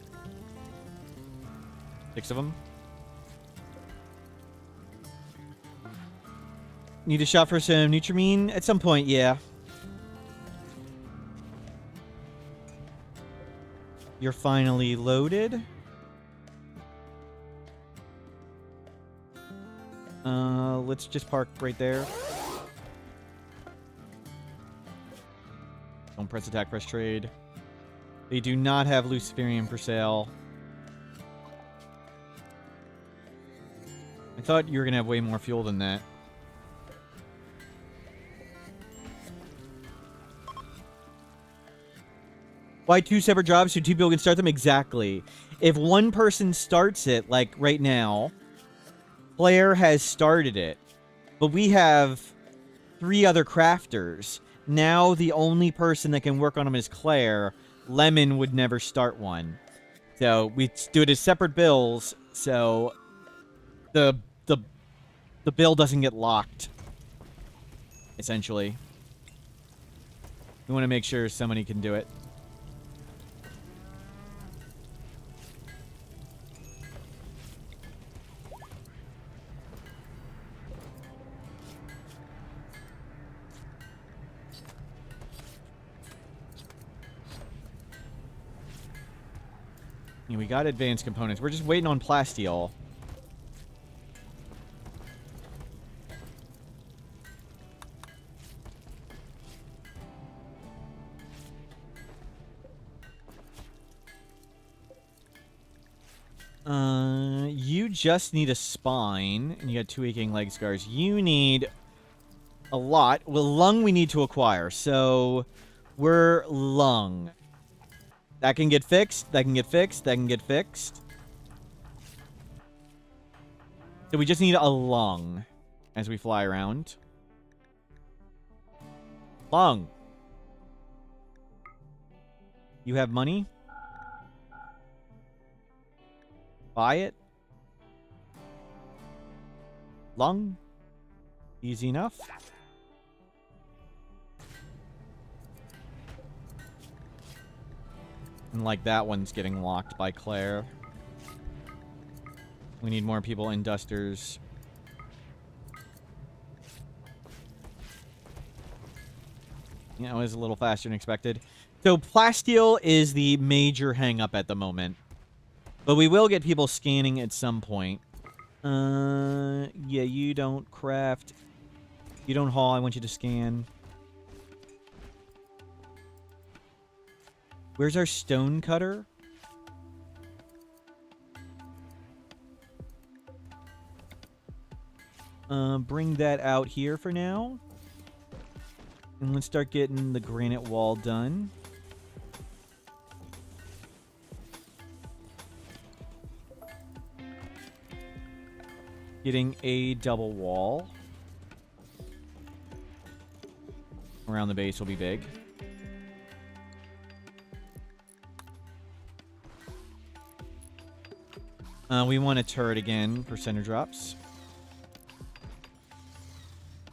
6 of them. Need a shot for some Nutrimine at some point, yeah. You're finally loaded. Let's just park right there. Don't press attack, press trade. They do not have Luciferium for sale. I thought you were going to have way more fuel than that. Why 2 separate jobs so 2 people can start them? Exactly. If one person starts it, like right now, Claire has started it, but we have 3 other crafters. Now the only person that can work on them is Claire. Lemon would never start one. So we do it as separate bills, so the bill doesn't get locked, essentially. We want to make sure somebody can do it. Yeah, we got advanced components. We're just waiting on plasteel. You just need a spine, and you got 2 aching leg scars. You need a lot. Well, lung we need to acquire, so we're lung. That can get fixed. That can get fixed. That can get fixed. So we just need a lung as we fly around. Lung. You have money? Buy it. Lung. Easy enough. And like that one's getting locked by Claire. We need more people in dusters. Yeah, it was a little faster than expected. So plasteel is the major hang-up at the moment. But we will get people scanning at some point. Yeah, you don't craft. You don't haul. I want you to scan. Where's our stone cutter? Bring that out here for now. And let's start getting the granite wall done. Getting a double wall. Around the base will be big. We want a turret again for center drops.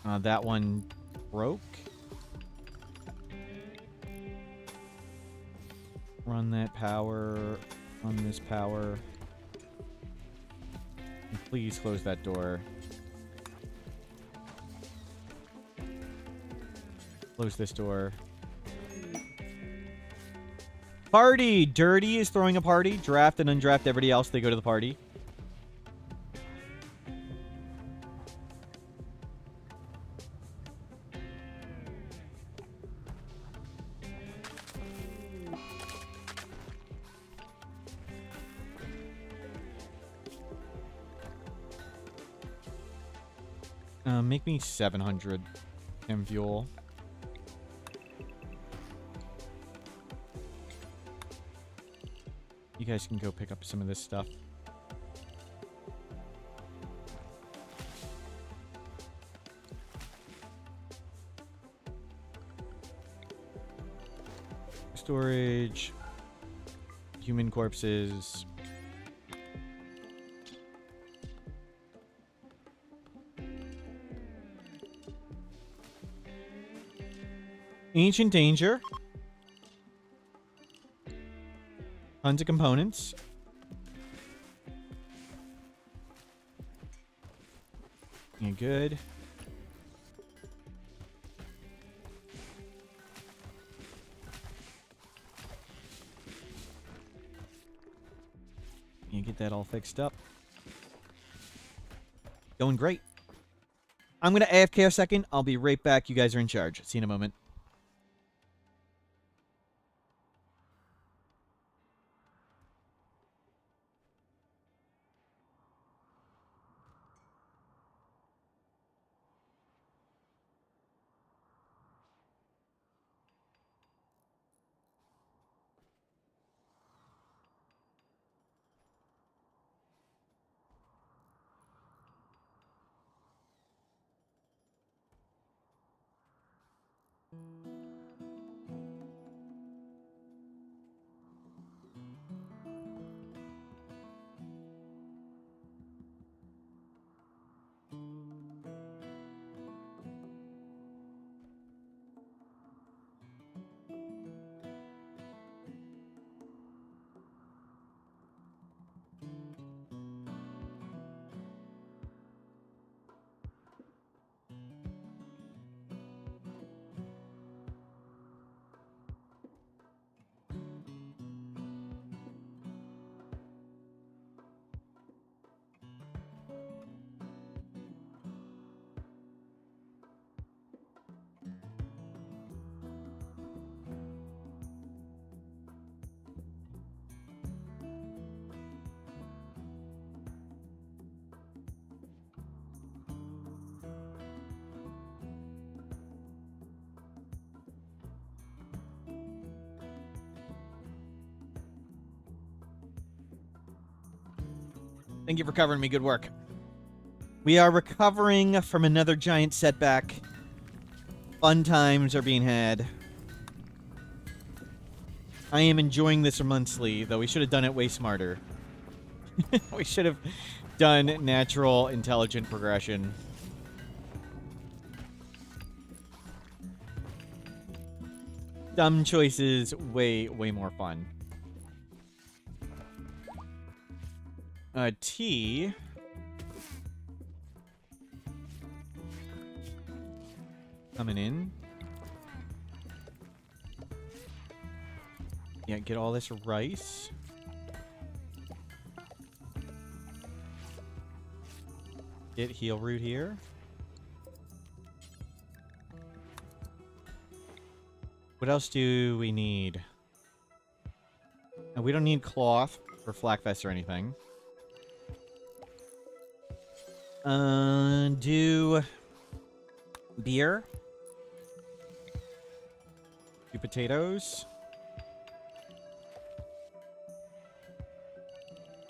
That one broke. Run that power. Run this power. And please close that door. Close this door. Party! Dirty is throwing a party. Draft and undraft everybody else. They go to the party. Make me 700 chem fuel. You guys can go pick up some of this stuff. Storage. Human corpses. Ancient danger. Tons of components. Yeah, good. You get that all fixed up. Going great. I'm going to AFK a second. I'll be right back. You guys are in charge. See you in a moment. Thank you for covering me. Good work. We are recovering from another giant setback. Fun times are being had. I am enjoying this immensely, though we should have done it way smarter. We should have done natural, intelligent progression. Dumb choices, way more fun. Tea. Coming in. Yeah, get all this rice. Get heal root here. What else do we need? And we don't need cloth for Flakfest or anything. Do beer. Do potatoes.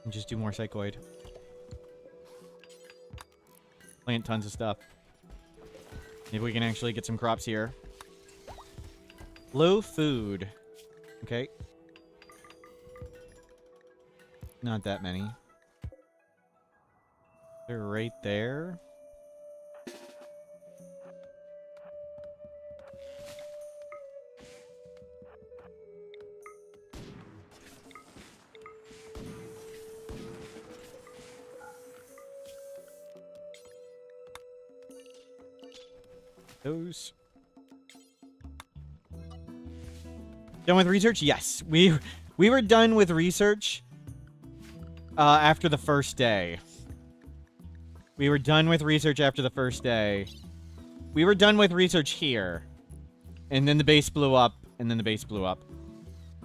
And just do more psychoid. Plant tons of stuff. Maybe we can actually get some crops here. Low food. Okay. Not that many. They're right there. Those. Done with research? Yes. We were done with research after the first day. We were done with research after the first day. We were done with research here. And then the base blew up, and then the base blew up.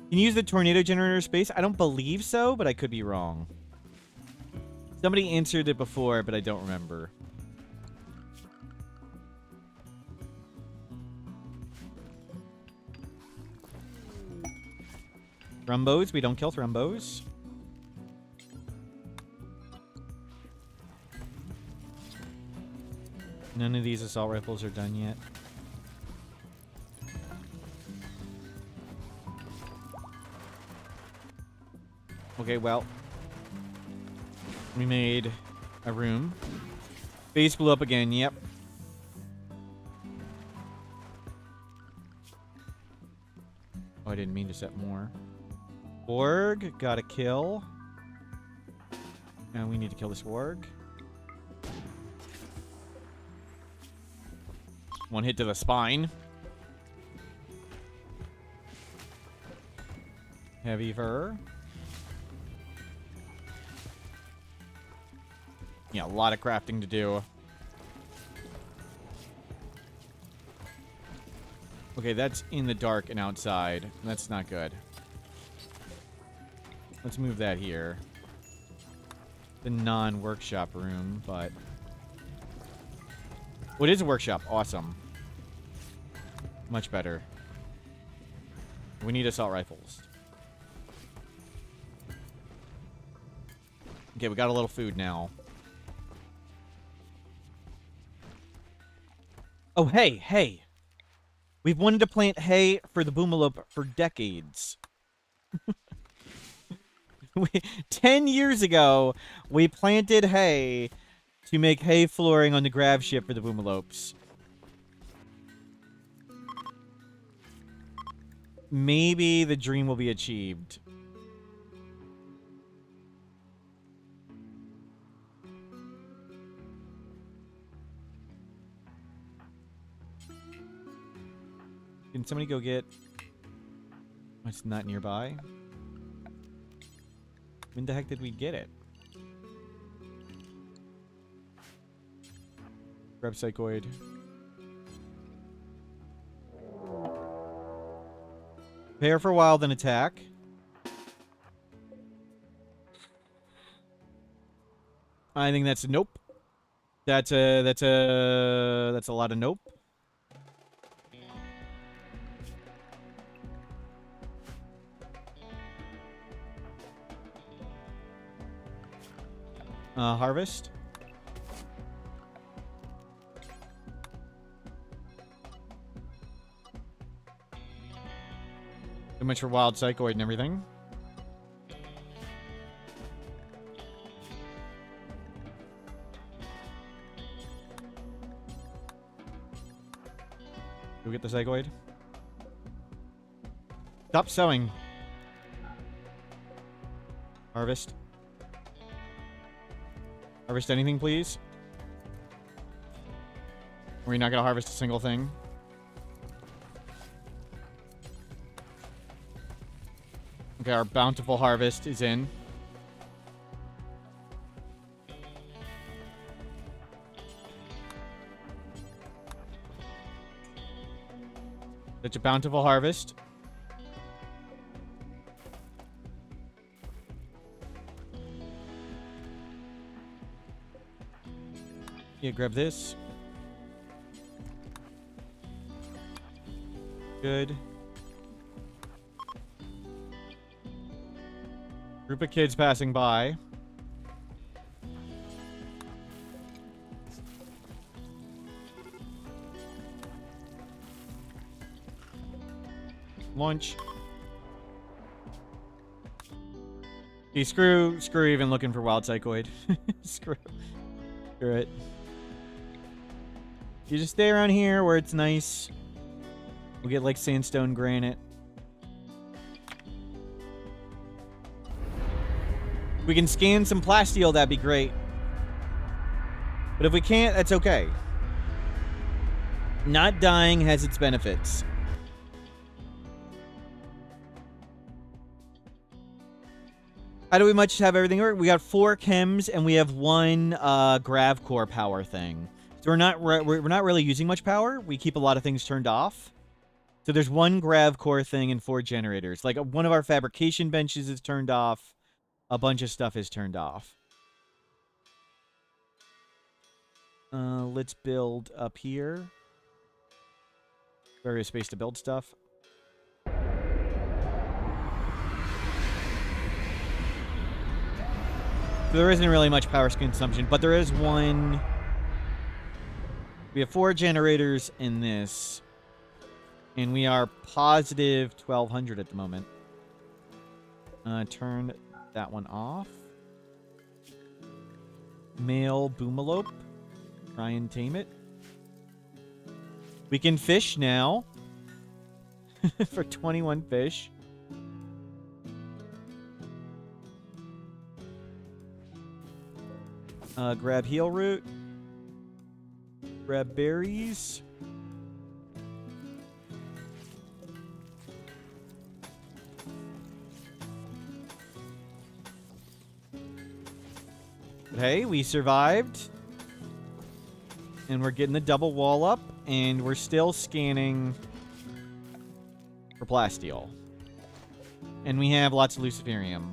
Can you use the tornado generator space? I don't believe so, but I could be wrong. Somebody answered it before, but I don't remember. Thrumbos. We don't kill thrumbos. None of these assault rifles are done yet. Okay, well. We made a room. Base blew up again, yep. Oh, I didn't mean to set more. Warg, got a kill. And we need to kill this warg. One hit to the spine. Heavy fur. Yeah, a lot of crafting to do. Okay, that's in the dark and outside. That's not good. Let's move that here. The non-workshop room, but... Oh, it is a workshop. Awesome. Much better. We need assault rifles. Okay, we got a little food now. Oh, hey. We've wanted to plant hay for the Boomalope for decades. 10 years ago, we planted hay to make hay flooring on the Grav Ship for the Boomalopes. Maybe the dream will be achieved. Can somebody go get... Oh, it's not nearby. When the heck did we get it? Grab Psychoid. Prepare for a while, then attack. I think that's a nope. That's a lot of nope. Harvest. So much for wild psychoid and everything. Go get the psychoid. Stop sowing. Harvest. Harvest anything, please. Or you're not going to harvest a single thing. Okay, our bountiful harvest is in. Such a bountiful harvest. Yeah, grab this. Good. Group of kids passing by. Launch. See, screw even looking for wild psychoid. Screw it. You just stay around here where it's nice. We'll get like sandstone granite. We can scan some plasteel, that'd be great. But if we can't, that's okay. Not dying has its benefits. How do we much have everything work? We got 4 chems and we have 1 grav core power thing. So we're not really using much power. We keep a lot of things turned off. So there's 1 grav core thing and 4 generators. Like one of our fabrication benches is turned off. A bunch of stuff is turned off. Let's build up here. Various space to build stuff. So there isn't really much power consumption, but there is 1. We have 4 generators in this. And we are positive 1200 at the moment. Turn that one off. Male boomalope. Try and tame it. We can fish now. For 21 fish. Grab heel root. Grab berries. Hey, we survived. And we're getting the double wall up. And we're still scanning for plasteel. And we have lots of luciferium.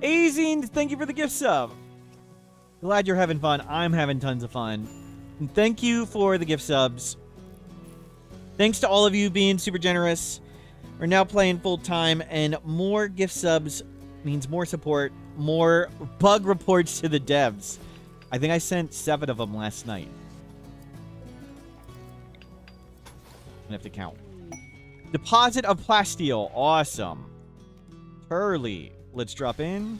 Azine, thank you for the gift sub. Glad you're having fun. I'm having tons of fun. And thank you for the gift subs. Thanks to all of you being super generous. We're now playing full time, and more gift subs means more support, more bug reports to the devs. I think I sent 7 of them last night. I have to count. Deposit of plasteel. Awesome. Turley. Let's drop in.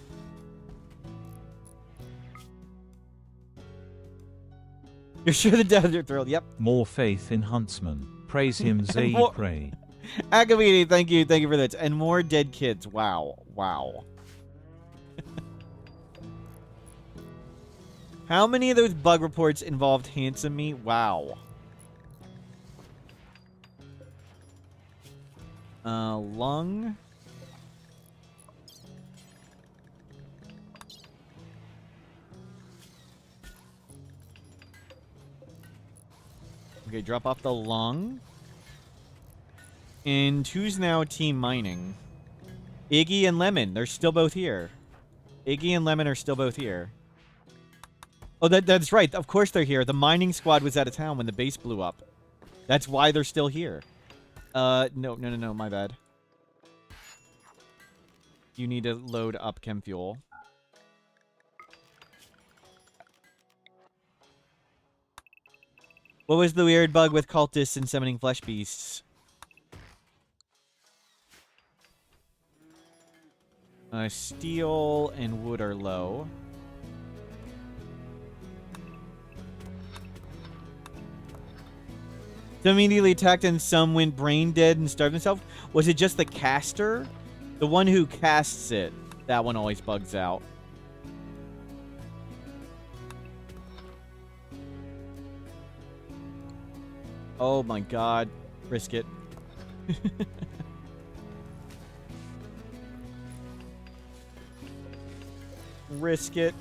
You're sure the devs are thrilled? Yep. More faith in Huntsman. Praise him, Zay, pray. Agavini, thank you for that. And more dead kids. Wow. Wow. How many of those bug reports involved handsome me? Wow. Lung. Okay, drop off the lung. And who's now team mining? Iggy and Lemon. They're still both here. Iggy and Lemon are still both here. Oh, that's right. Of course they're here. The mining squad was out of town when the base blew up. That's why they're still here. No. My bad. You need to load up chem fuel. What was the weird bug with cultists and summoning flesh beasts? Steel and wood are low. Some immediately attacked and some went brain dead and starved themselves. Was it just the caster? The one who casts it. That one always bugs out. Oh my god. Risk it. Risk it.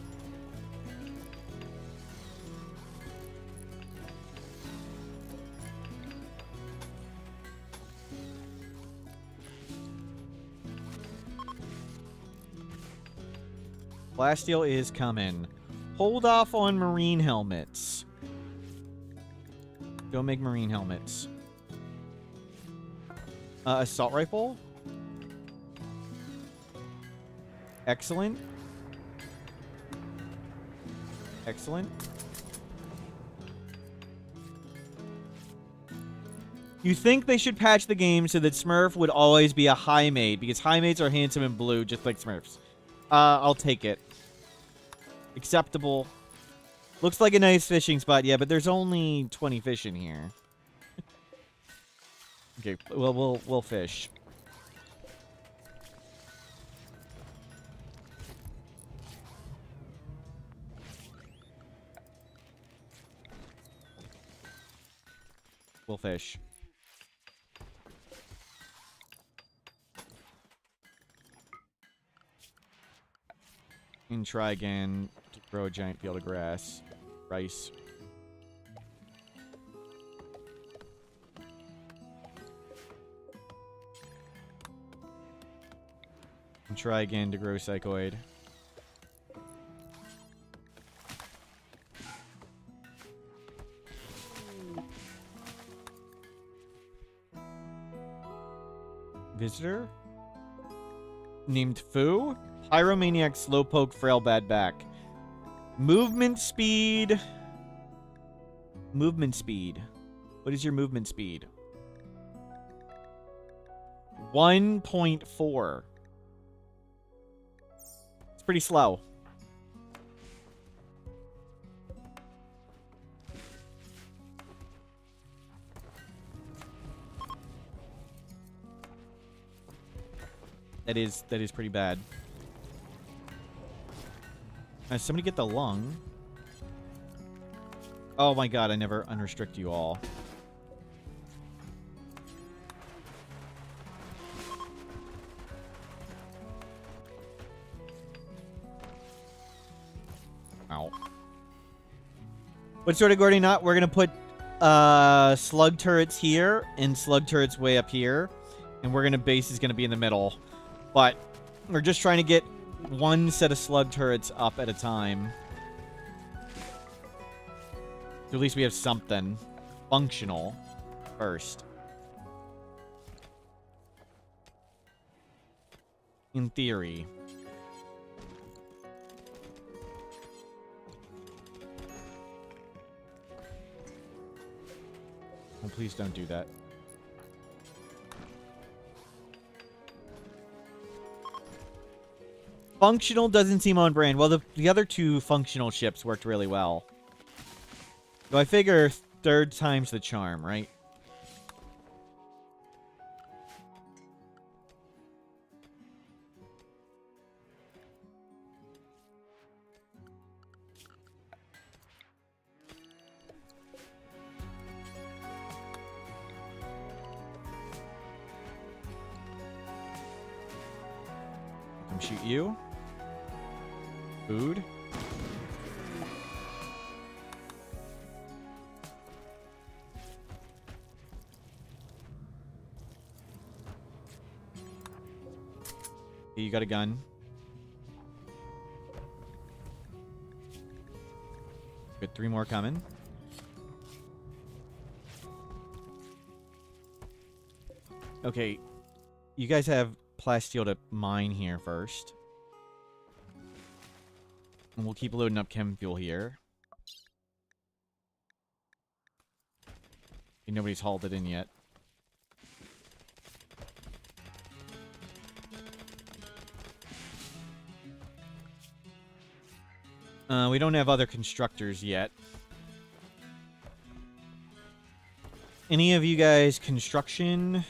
Blasteel is coming. Hold off on marine helmets. Don't make marine helmets. Assault rifle. Excellent. Excellent. You think they should patch the game so that Smurf would always be a high mate, because high mates are handsome and blue, just like Smurfs. I'll take it. Acceptable. Looks like a nice fishing spot, yeah, but there's only 20 fish in here. Okay, well, we'll fish. We'll fish. And try again to grow a giant field of grass. Rice. And try again to grow psychoid. Visitor? Named Fu? Pyromaniac, Slowpoke, Frail, Bad Back. Movement speed. Movement speed. What is your movement speed? 1.4. It's pretty slow. That is pretty bad. Somebody get the lung. Oh my god, I never unrestrict you all. Ow. What sort of coordinate? We're gonna put slug turrets here and slug turrets way up here. And we're gonna base is gonna be in the middle. But we're just trying to get one set of slug turrets up at a time. So at least we have something functional first. In theory. Oh, please don't do that. Functional doesn't seem on brand. Well, the other two functional ships worked really well. So I figure third time's the charm, right? Come shoot you. Food. Okay, you got a gun. Got 3 more coming. Okay. You guys have plasteel to mine here first. And we'll keep loading up chem fuel here. Okay, nobody's hauled it in yet. We don't have other constructors yet. Any of you guys construction?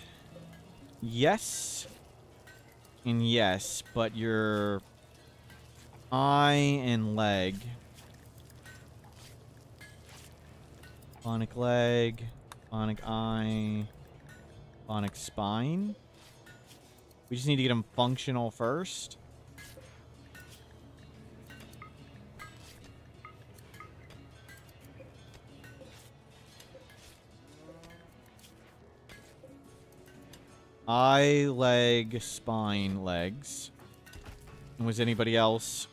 Yes. And yes, but your eye and leg. Bionic leg, bionic eye, bionic spine. We just need to get them functional first. Eye, leg, spine, legs. And was anybody else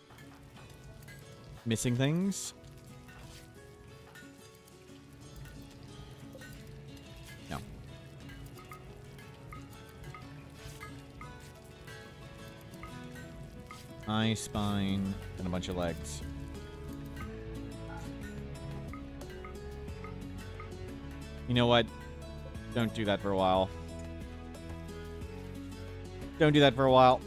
missing things? No. Eye, spine, and a bunch of legs. You know what? Don't do that for a while. Don't do that for a while.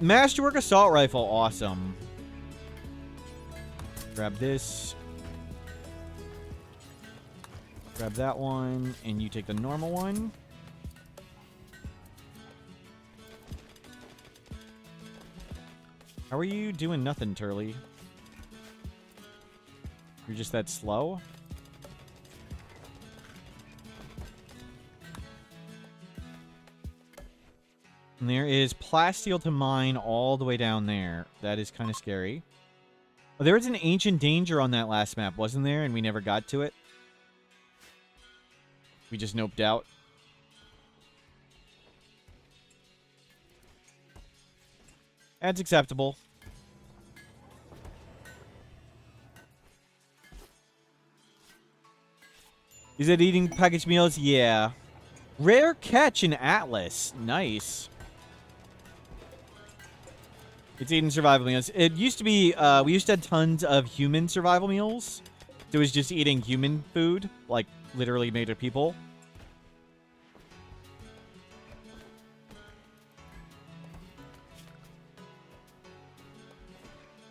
Masterwork assault rifle, awesome. Grab this. Grab that one, and you take the normal one. How are you doing nothing, Turley? You're just that slow? And there is plasteel to mine all the way down there. That is kind of scary. Oh, there was an ancient danger on that last map, wasn't there? And we never got to it. We just noped out. That's acceptable. Is it eating packaged meals? Yeah. Rare catch in Atlas. Nice. It's eating survival meals. It used to be, we used to have tons of human survival meals. So it was just eating human food, like literally made of people.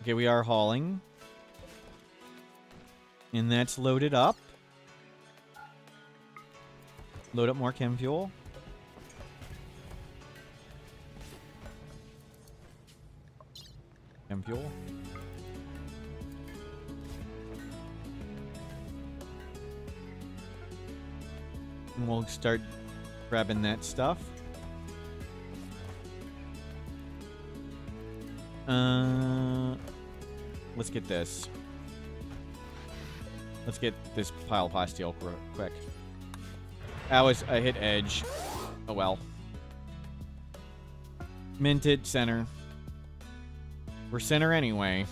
Okay, we are hauling. And that's loaded up. Load up more chem fuel. Chem fuel. And we'll start grabbing that stuff. Let's get this. Let's get this pile of plasteel quick. That was a hit edge. Oh well. Minted center. We're center anyway.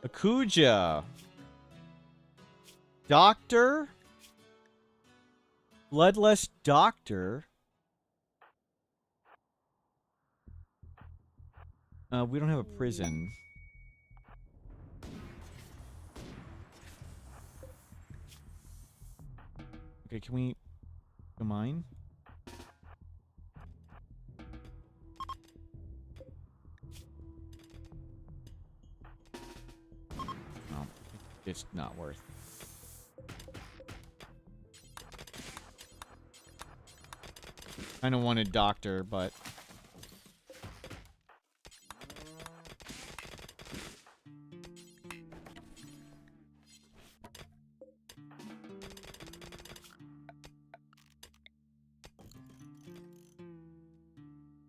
Akuja. Doctor. Bloodless doctor. We don't have a prison. Okay, can we go mine? No, it's not worth. Kind of wanted doctor, but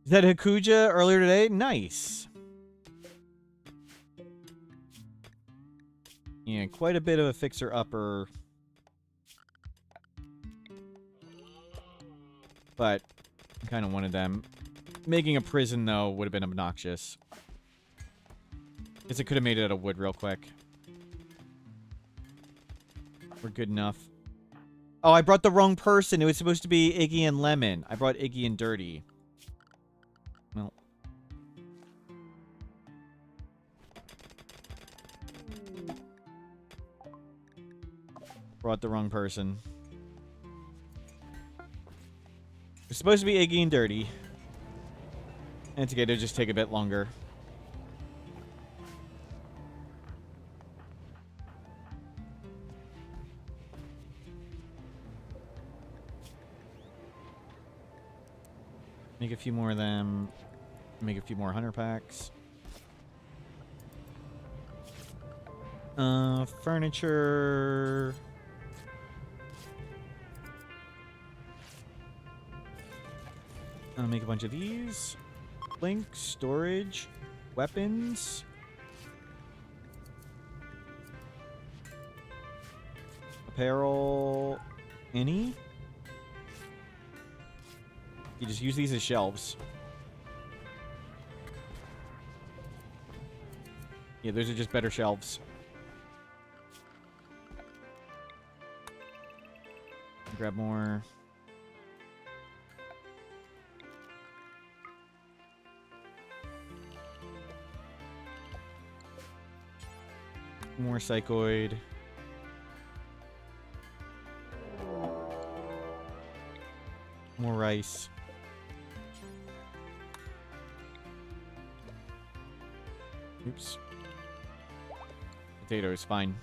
is that Hakuja earlier today? Nice. Yeah, quite a bit of a fixer-upper. But I kind of wanted them. Making a prison, though, would have been obnoxious. Guess I could have made it out of wood real quick. We're good enough. Oh, I brought the wrong person. It was supposed to be Iggy and Lemon. I brought Iggy and Dirty. Well. Brought the wrong person. It's supposed to be Iggy and Dirty. And it's okay to just take a bit longer. Make a few more of them. Make a few more hunter packs. Furniture. I'll make a bunch of these. Link, storage, weapons. Apparel. Any? You just use these as shelves. Yeah, those are just better shelves. Grab more. More psychoid. More rice. Oops. Potatoes, fine.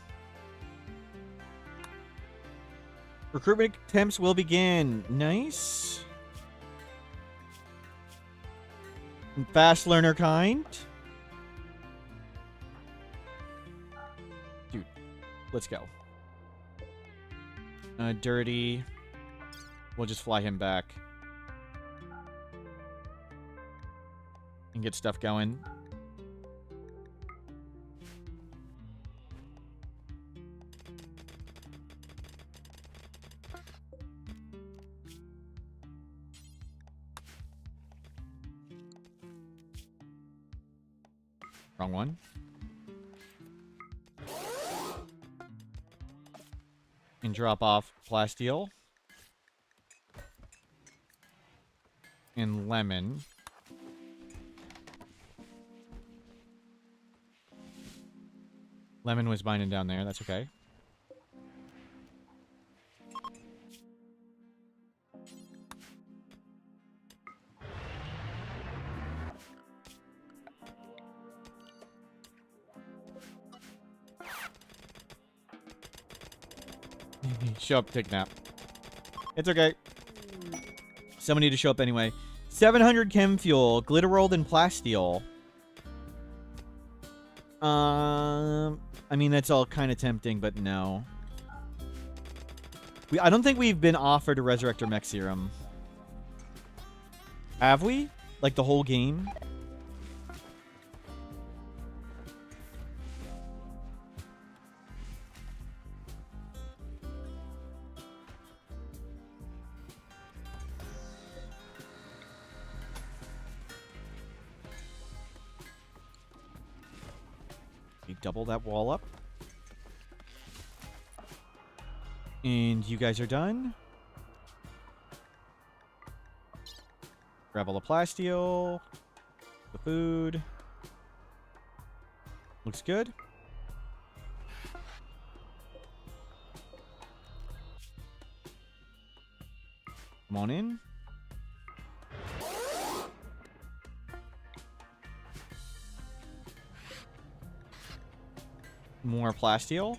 Recruitment attempts will begin. Nice. Fast learner kind. Dude, let's go. Dirty. We'll just fly him back. And get stuff going. Wrong one. And drop off plasteel. And lemon. Lemon was binding down there. That's okay. Show up, take a nap. It's okay. Someone need to show up anyway. 700 chem fuel, glitterold and plasteel. I mean, that's all kind of tempting, but no. I don't think we've been offered a Resurrector Mech Serum. Have we? Like the whole game? Double that wall up. And you guys are done. Grab all the plasteel. The food. Looks good. Come on in. More plasteel.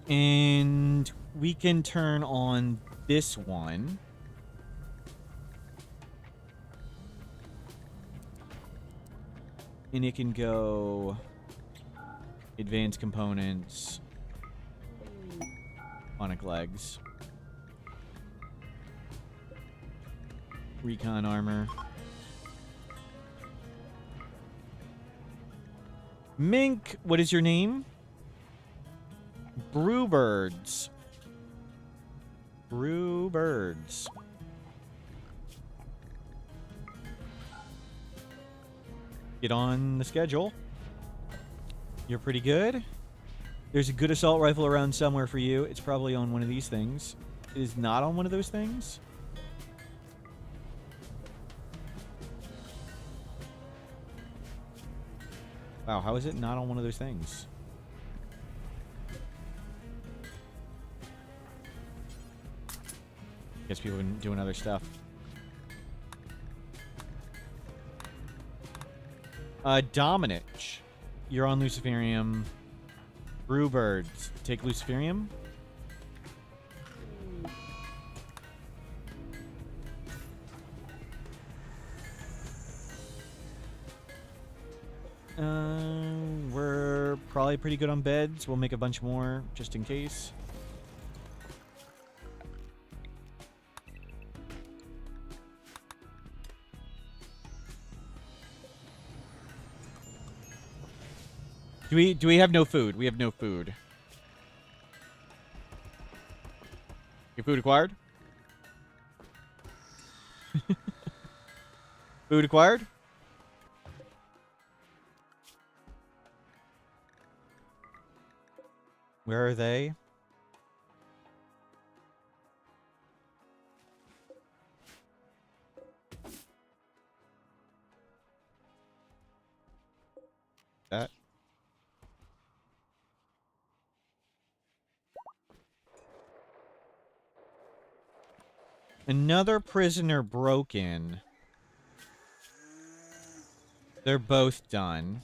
And we can turn on this one. And it can go advanced components, bionic legs, recon armor. Mink, what is your name? Brewbirds. Brewbirds. get on the schedule. You're pretty good. There's a good assault rifle around somewhere for you. It's probably on one of these things. It is not on one of those things. Wow, how is it not on one of those things? Guess people have been doing other stuff. Dominich. You're on Luciferium. Brewbirds. Take Luciferium. We're probably pretty good on beds. We'll make a bunch more just in case. Do we have no food? We have no food. Your food acquired? Food acquired? Where are they? That. Another prisoner broke in. They're both done.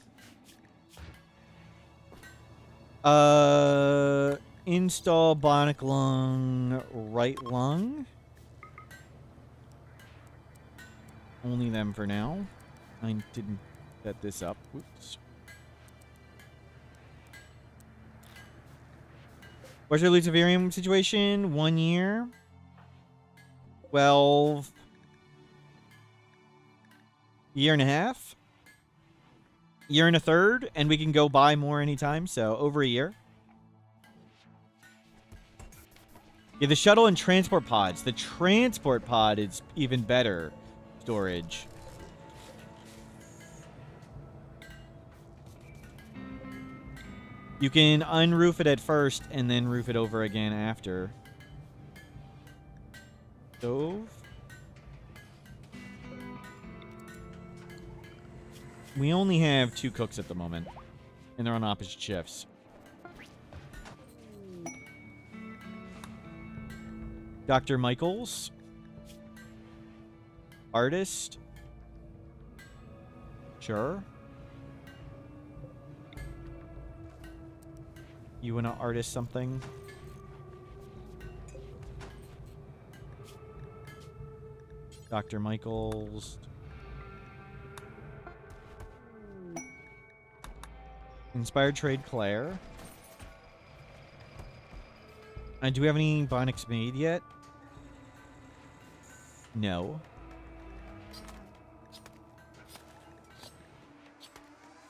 Install bionic lung, right lung. Only them for now. I didn't set this up. Oops. What's your Luciferium situation? 1 year. 12. Year and a half. Year and a third. And we can go buy more anytime. So over a year. Yeah, the shuttle and transport pods. The transport pod is even better storage. You can unroof it at first and then roof it over again after. Stove. We only have 2 cooks at the moment. And they're on opposite shifts. Dr. Michaels. Artist. Sure. You wanna artist something? Dr. Michaels. Inspired Trade Claire. Do we have any bionics made yet? No.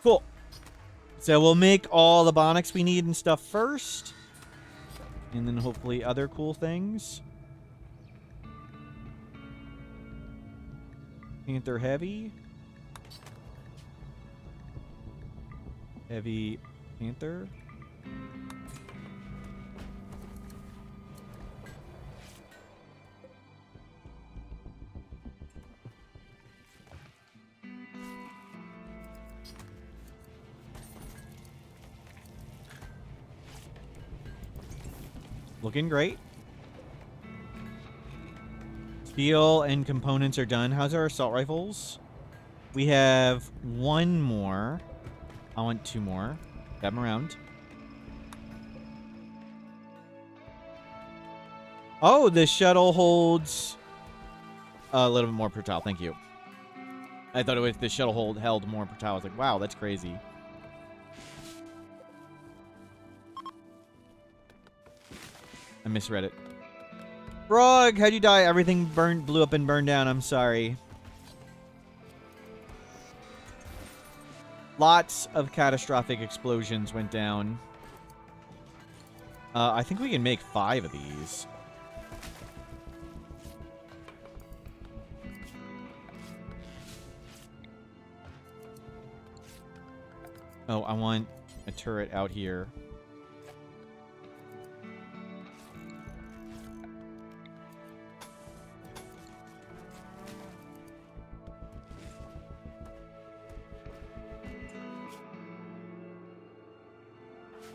Cool. So we'll make all the bionics we need and stuff first. And then hopefully other cool things. Panther Heavy. Heavy Panther. Looking great. Steel and components are done. How's our assault rifles? We have 1 more. I want 2 more. Grab them around. Oh, the shuttle holds a little bit more per tile. Thank you. I thought it was the shuttle held more per tile. I was like, wow, that's crazy. I misread it. Frog, how'd you die? Everything blew up and burned down. I'm sorry. Lots of catastrophic explosions went down. I think we can make 5 of these. Oh, I want a turret out here.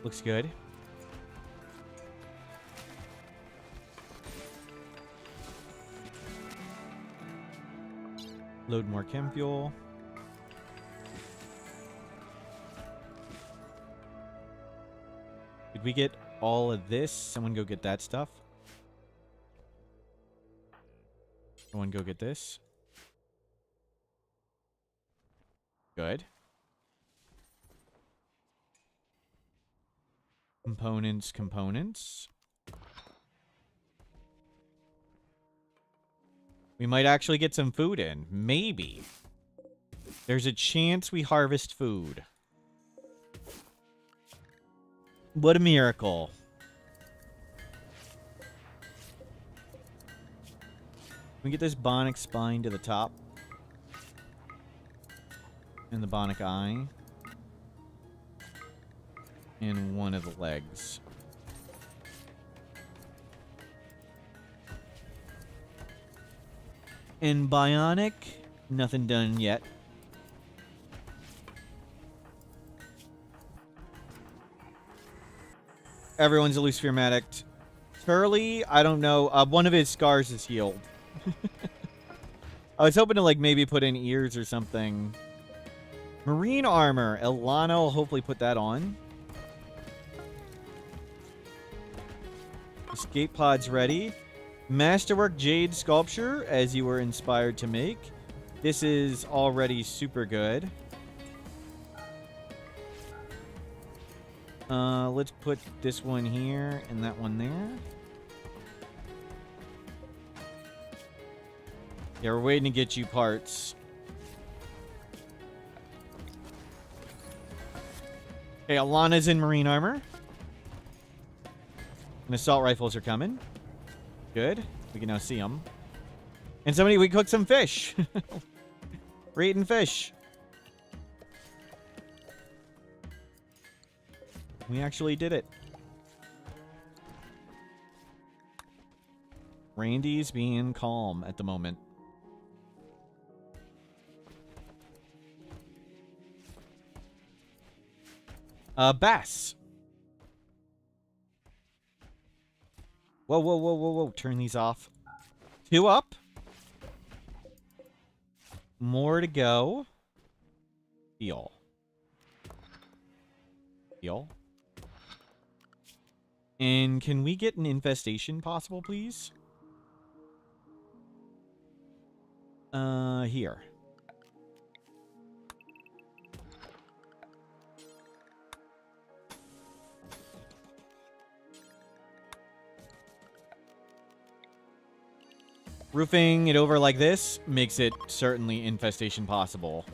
Looks good. Load more chem fuel. Did we get all of this? Someone go get that stuff. Someone go get this. Good. Components. We might actually get some food in. Maybe. There's a chance we harvest food. What a miracle. Can we get this Bionic spine to the top? And the Bionic eye. And one of the legs. And Bionic, nothing done yet. Everyone's a loose fearmat addict. Turley, I don't know. One of his scars is healed. I was hoping to, like, maybe put in ears or something. Marine armor. Elana will hopefully put that on. Escape pods ready. Masterwork Jade sculpture, as you were inspired to make. This is already super good. Let's put this one here and that one there. Yeah, we're waiting to get you parts. Okay, Alana's in marine armor. And assault rifles are coming. Good. We can now see them. And we cooked some fish. We're eating fish. We actually did it. Randy's being calm at the moment. Bass. Whoa, whoa, whoa, whoa, whoa. Turn these off. 2 up. More to go. Heal. Heal. And can we get an infestation possible, please? Here. Roofing it over like this makes it certainly infestation possible.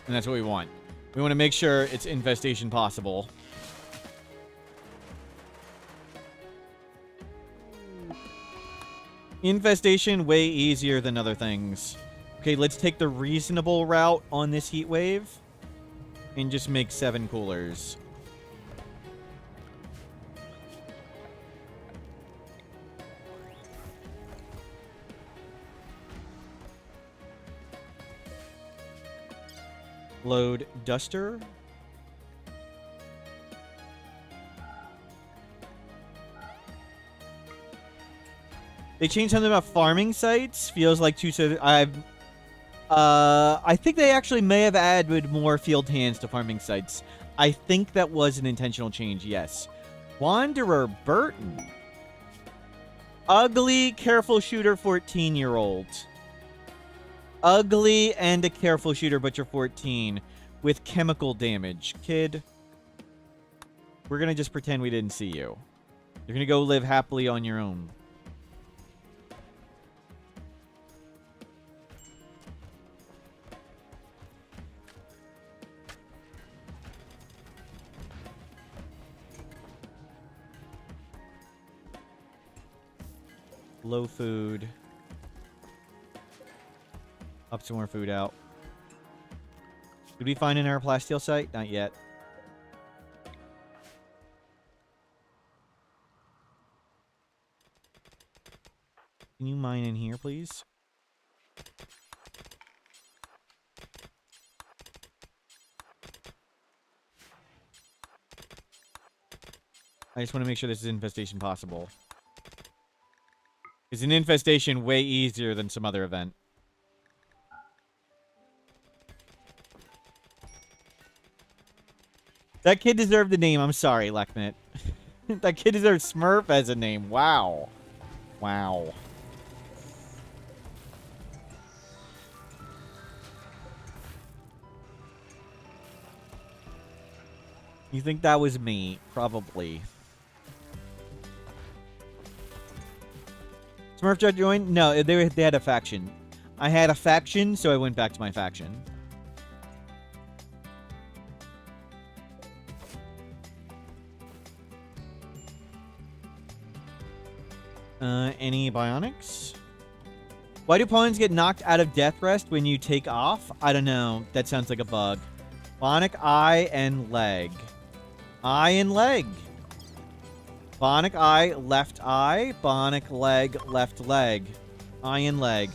And that's what we want. We want to make sure it's infestation possible. Infestation way easier than other things. Okay, let's take the reasonable route on this heat wave and just make 7 coolers. Load duster. They changed something about farming sites. Feels like I think they actually may have added more field hands to farming sites. I think that was an intentional change, yes. Wanderer Burton. Ugly, careful shooter, 14-year-old. Ugly and a careful shooter, but you're 14. With chemical damage. Kid, we're going to just pretend we didn't see you. You're going to go live happily on your own. Low food. Up some more food out. Did we find an aeroplasteel site? Not yet. Can you mine in here, please? I just want to make sure this is infestation possible. Is an infestation way easier than some other event? That kid deserved the name. I'm sorry, Leknet. That kid deserves Smurf as a name. Wow. Wow. You think that was me? Probably. Smurf just joined? No, they had a faction. I had a faction, so I went back to my faction. Any bionics? Why do pawns get knocked out of death rest when you take off? I don't know. That sounds like a bug. Bionic eye and leg. Eye and leg. Bionic eye, left eye. Bionic leg, left leg. Eye and leg.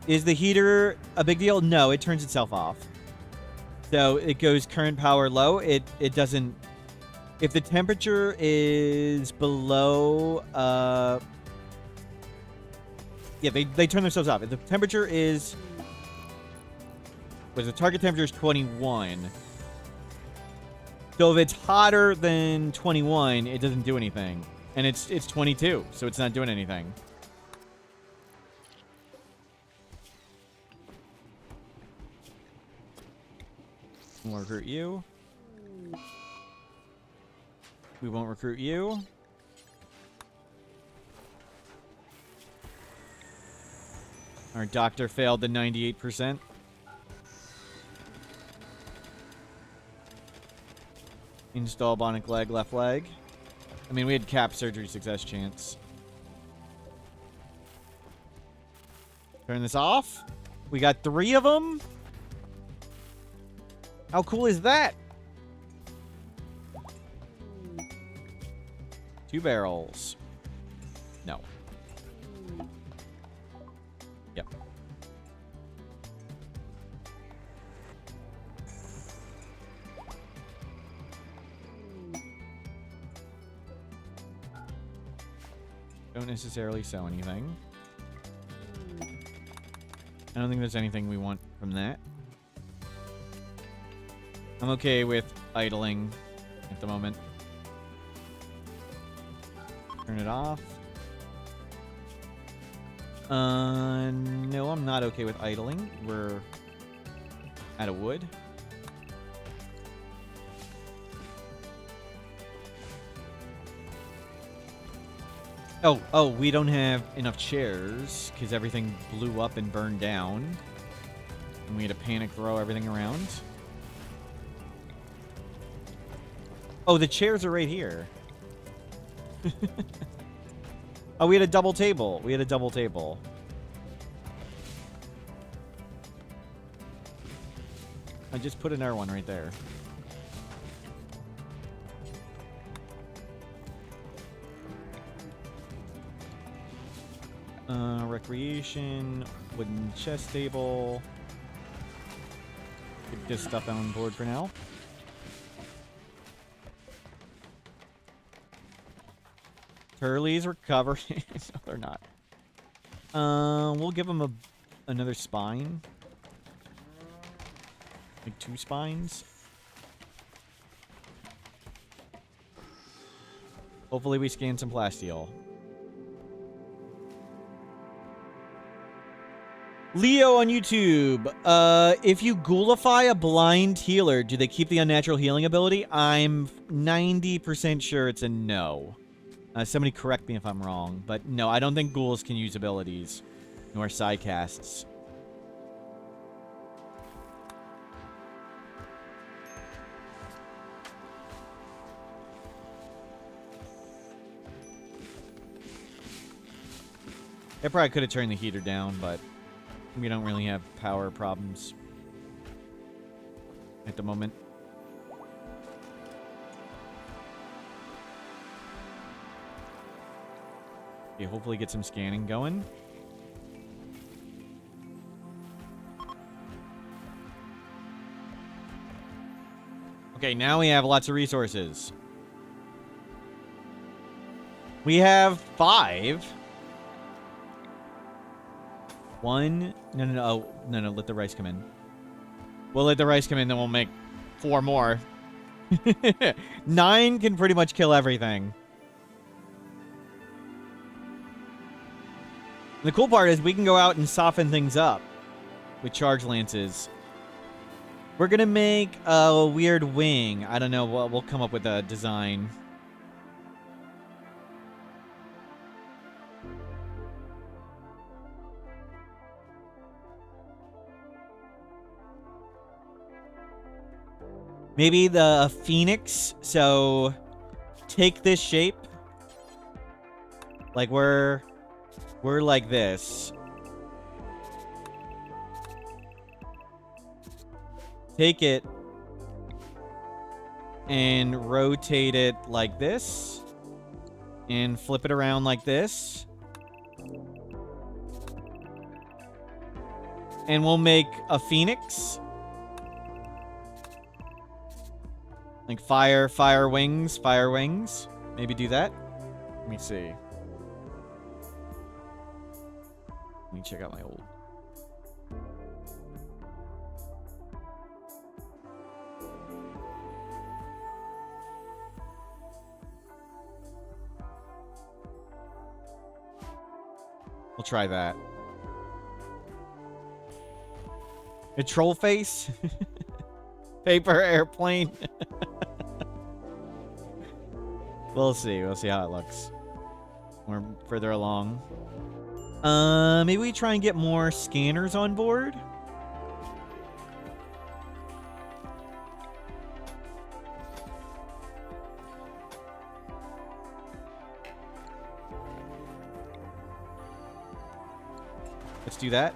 Is the heater a big deal? No, it turns itself off. So it goes current power low. It doesn't... If the temperature is below... Yeah, they turn themselves off. If the temperature is... The target temperature is 21. So if it's hotter than 21, it doesn't do anything. And it's 22, so it's not doing anything. We'll recruit you. We won't recruit you. Our doctor failed the 98%. Install bionic leg, left leg. I mean, we had cap surgery success chance. Turn this off. We got 3 of them. How cool is that? 2 barrels. No. Yep. Don't necessarily sell anything. I don't think there's anything we want from that. I'm okay with idling at the moment. Turn it off. No, I'm not okay with idling. We're out of wood. Oh, we don't have enough chairs because everything blew up and burned down. And we had to panic throw everything around. Oh, the chairs are right here. Oh, we had a double table. We had a double table. I just put another one right there. Recreation, wooden chess table. Get this stuff on board for now. Turley's recovering. No, they're not. We'll give them another spine. Like 2 spines. Hopefully we scan some plasteel. Leo on YouTube. If you ghoulify a blind healer, do they keep the unnatural healing ability? I'm 90% sure it's a no. Somebody correct me if I'm wrong, but no, I don't think ghouls can use abilities, nor sidecasts. I probably could have turned the heater down, but we don't really have power problems. at the moment. Okay, hopefully get some scanning going. Okay, now we have lots of resources. We have 5. 1. No. Oh, no. Let the rice come in. We'll let the rice come in, then we'll make 4 more. 9 can pretty much kill everything. And the cool part is we can go out and soften things up with charge lances. We're going to make a weird wing. I don't know. We'll come up with a design. Maybe the phoenix. So take this shape. Like we're like this. Take it and rotate it like this. And flip it around like this. And we'll make a phoenix. Like fire wings. Maybe do that. Let me see. Let me check out my old. We'll try that. A troll face? Paper airplane? We'll see. We'll see how it looks. We're further along. Maybe we try and get more scanners on board. Let's do that.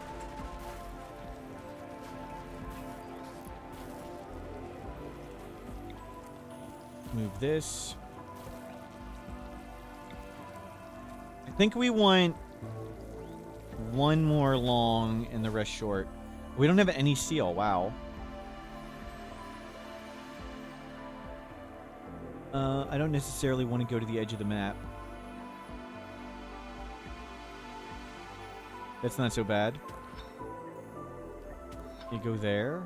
Move this. I think we want 1 more long and the rest short. We don't have any seal. Wow. I don't necessarily want to go to the edge of the map. That's not so bad. You go there.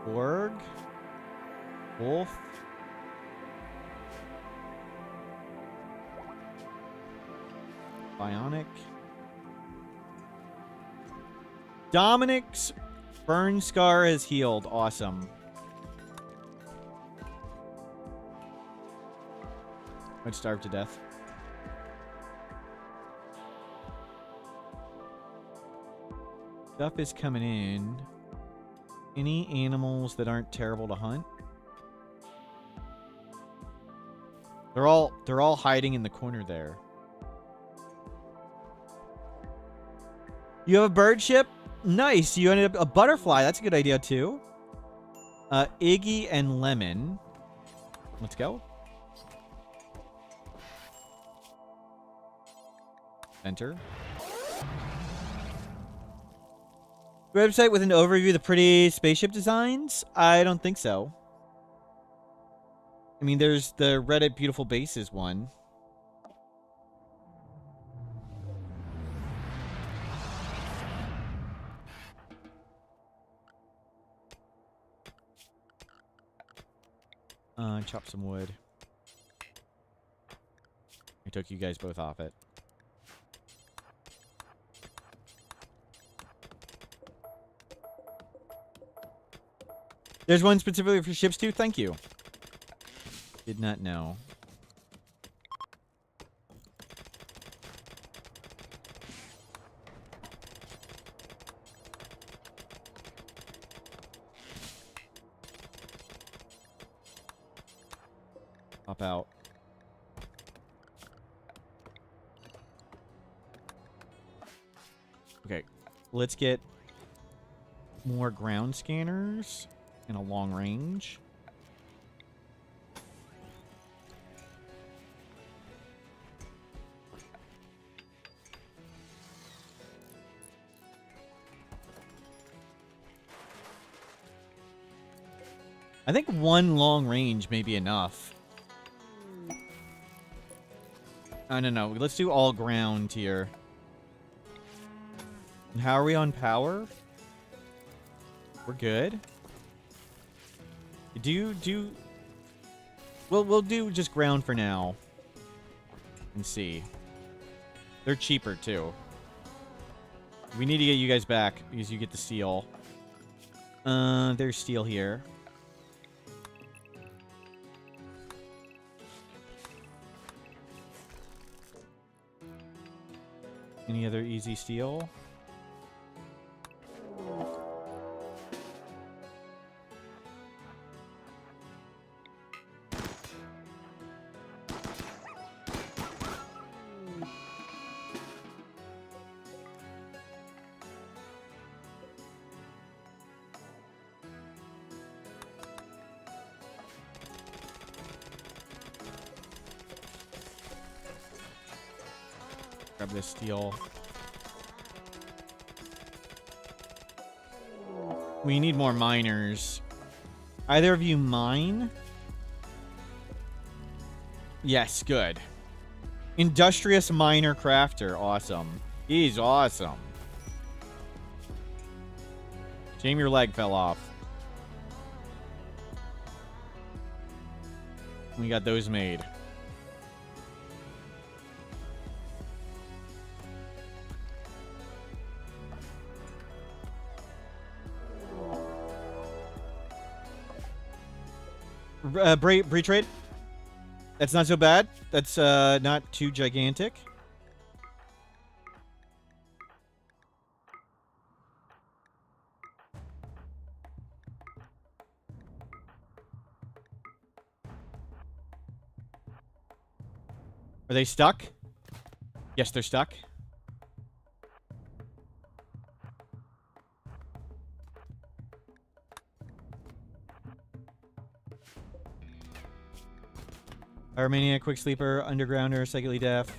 Org. Wolf. Bionic. Dominic's burn scar has healed. Awesome. I'd starve to death. Stuff is coming in. Any animals that aren't terrible to hunt? They're all hiding in the corner there. You have a bird ship? Nice. You ended up a butterfly. That's a good idea too. Iggy and Lemon. Let's go. Enter. Website with an overview of the pretty spaceship designs? I don't think so. I mean, there's the Reddit Beautiful Bases one. Chop some wood. I took you guys both off it. There's one specifically for ships too? Thank you. Did not know. Pop out. Okay, let's get more ground scanners in a long range. I think one long range may be enough. No. Let's do all ground here. And how are we on power? We're good. We'll do just ground for now. And see. They're cheaper too. We need to get you guys back because you get the steel. There's steel here. Any other easy steel? Grab this steel. We need more miners. Either of you mine? Yes, good. Industrious miner crafter. Awesome. He's awesome. Shame your leg fell off. We got those made. Breach rate. That's not so bad. That's not too gigantic. Are they stuck? Yes, they're stuck. Pyromaniac, Quick Sleeper, Undergrounder, Psychically Deaf.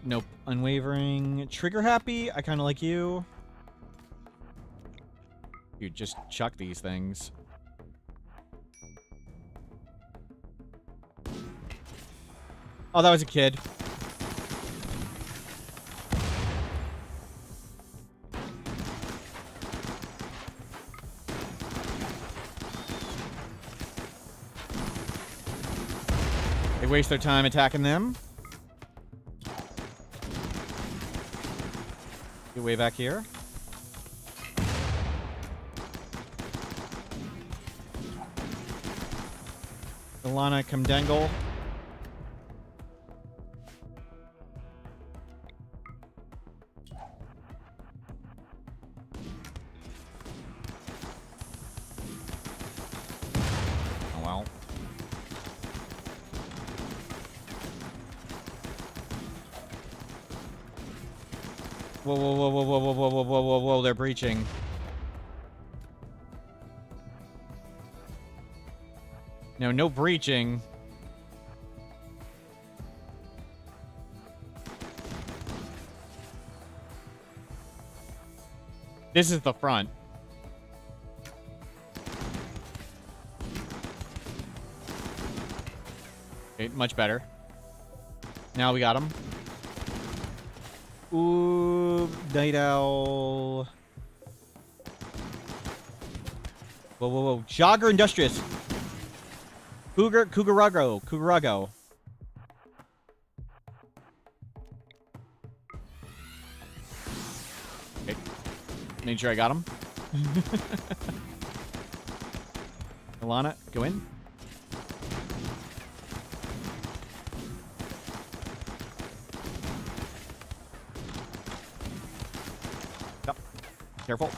Nope. Unwavering. Trigger Happy, I kind of like you. You just chuck these things. Oh, that was a kid. They waste their time attacking them. Get way back here. Ilana, come dangle. Oh well. Whoa, whoa, whoa, whoa, whoa, whoa, whoa, whoa, whoa, whoa, whoa, they're breaching. No, no breaching. This is the front. Okay, much better. Now we got him. Ooh, Night Owl. Whoa, whoa, whoa. Jogger Industrious. Cougarrago. Okay. Made sure I got him. Ilana, go in. Yep. Careful.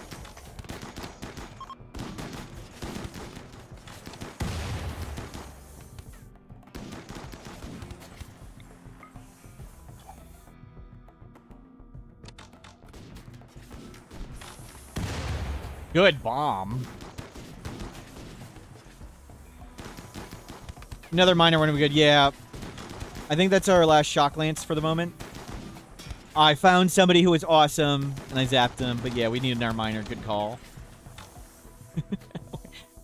Good bomb. Another miner one would be good. Yeah. I think that's our last shock lance for the moment. I found somebody who was awesome, and I zapped him. But yeah, we need another miner. Good call.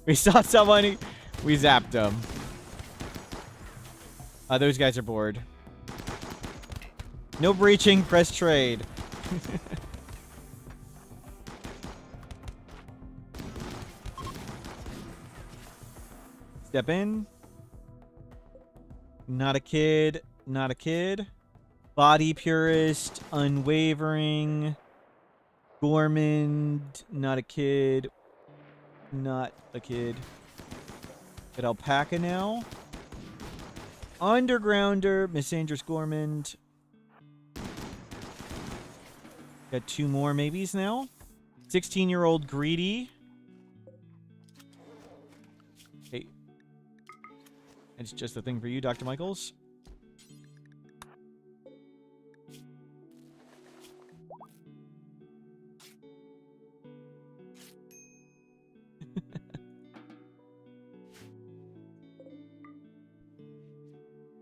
We saw someone, we zapped him. Those guys are bored. No breaching, press trade. Step in. Not a kid. Not a kid. Body purist. Unwavering. Gormand. Not a kid. Not a kid. Get alpaca now. Undergrounder. Misandrous Gormand. Got 2 more maybes now. 16-year-old Greedy. Hey. It's just a thing for you, Dr. Michaels.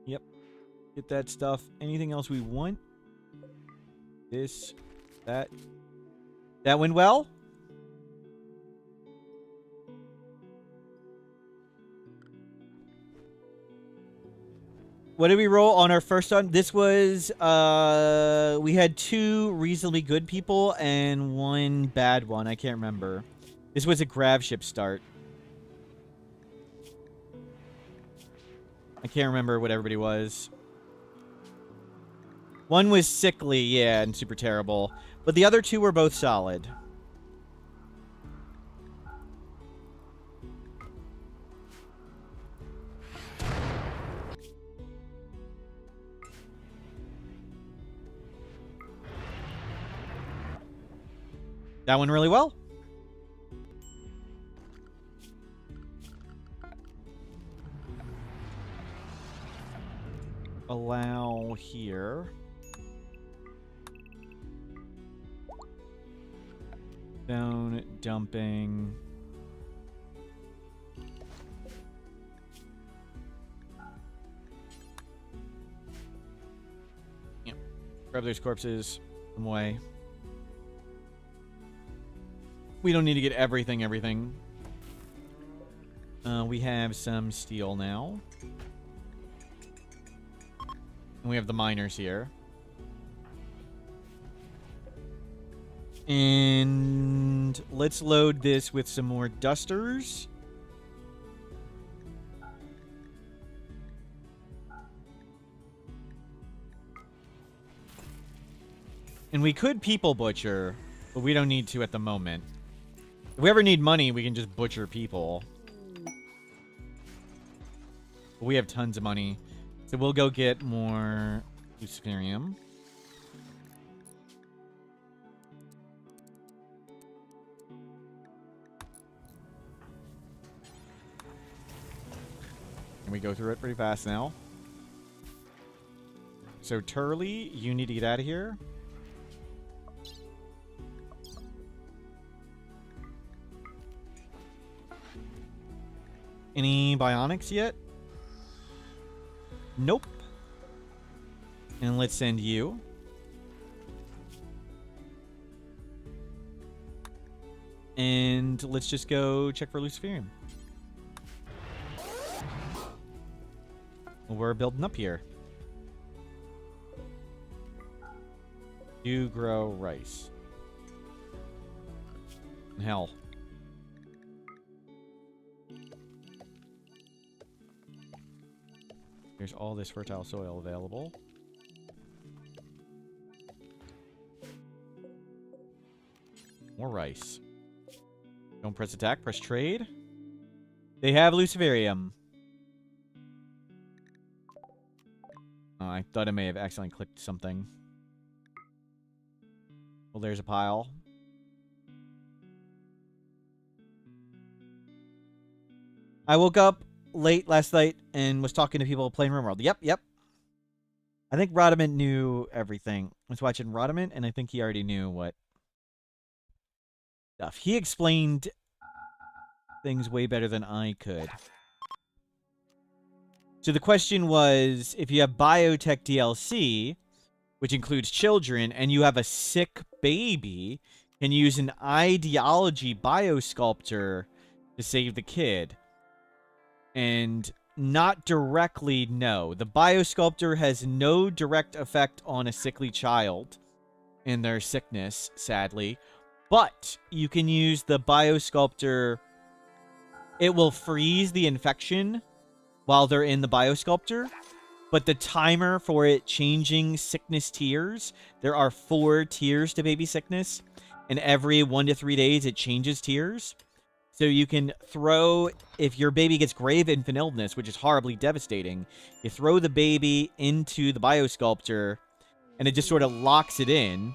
Yep. Get that stuff. Anything else we want? This, that. That went well? What did we roll on our first one? This was, we had 2 reasonably good people and 1 bad one. I can't remember. This was a Grav Ship start. I can't remember what everybody was. One was sickly, yeah, and super terrible. But the other 2 were both solid. That went really well. Allow here. Stone dumping. Yep. Grab those corpses. Put them away. We don't need to get everything. We have some steel now. And we have the miners here. And let's load this with some more dusters. And we could people butcher, but we don't need to at the moment. If we ever need money, we can just butcher people. But we have tons of money. So we'll go get more Luciferium. And we go through it pretty fast now. So Turley, you need to get out of here. Any bionics yet? Nope. And let's send you. And let's just go check for Luciferium. Well, we're building up here. You grow rice. Hell. There's all this fertile soil available. More rice. Don't press attack, press trade. They have Luciferium. Oh, I thought I may have accidentally clicked something. Well, there's a pile. I woke up late last night and was talking to people playing RimWorld. Yep. I think Rodiment knew everything. I was watching Rodiment, and I think he already knew what stuff. He explained things way better than I could. So the question was, if you have biotech DLC, which includes children, and you have a sick baby, can you use an ideology biosculptor to save the kid? And not directly, no. The biosculptor has no direct effect on a sickly child and their sickness, sadly. But you can use the biosculptor. It will freeze the infection while they're in the biosculptor. But the timer for it changing sickness tiers, there are 4 tiers to baby sickness. And every 1 to 3 days, it changes tiers. So you can throw, if your baby gets grave infant illness, which is horribly devastating, you throw the baby into the biosculptor, and it just sort of locks it in.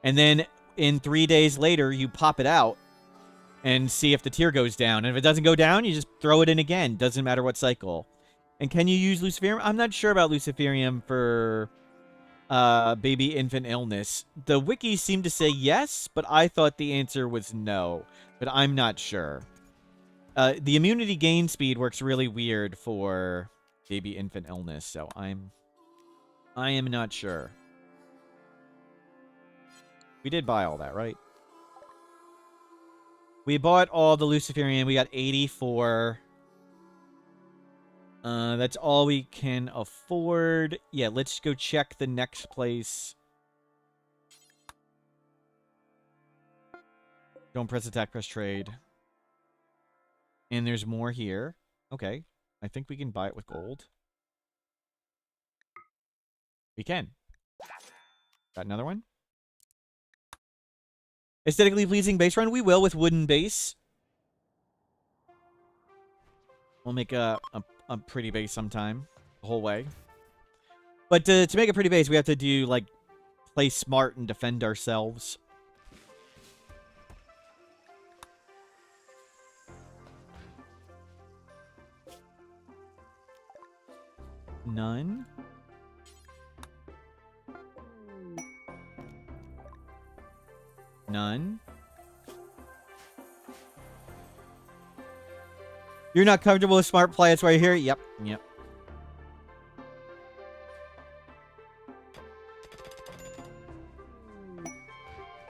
And then in 3 days later, you pop it out and see if the tier goes down. And if it doesn't go down, you just throw it in again. Doesn't matter what cycle. And can you use Luciferium? I'm not sure about Luciferium for baby infant illness. The wiki seemed to say yes, but I thought the answer was no. But I'm not sure. The immunity gain speed works really weird for baby infant illness, so I am not sure. We did buy all that, right? We bought all the Luciferium. We got 84. That's all we can afford. Yeah, let's go check the next place. Don't press attack, press trade. And there's more here. Okay. I think we can buy it with gold. We can. Got another one? Aesthetically pleasing base run? We will with wooden base. We'll make a pretty base sometime. The whole way. But to make a pretty base, we have to do, like, play smart and defend ourselves. None. None. You're not comfortable with smart play, that's why you're here? Yep, yep.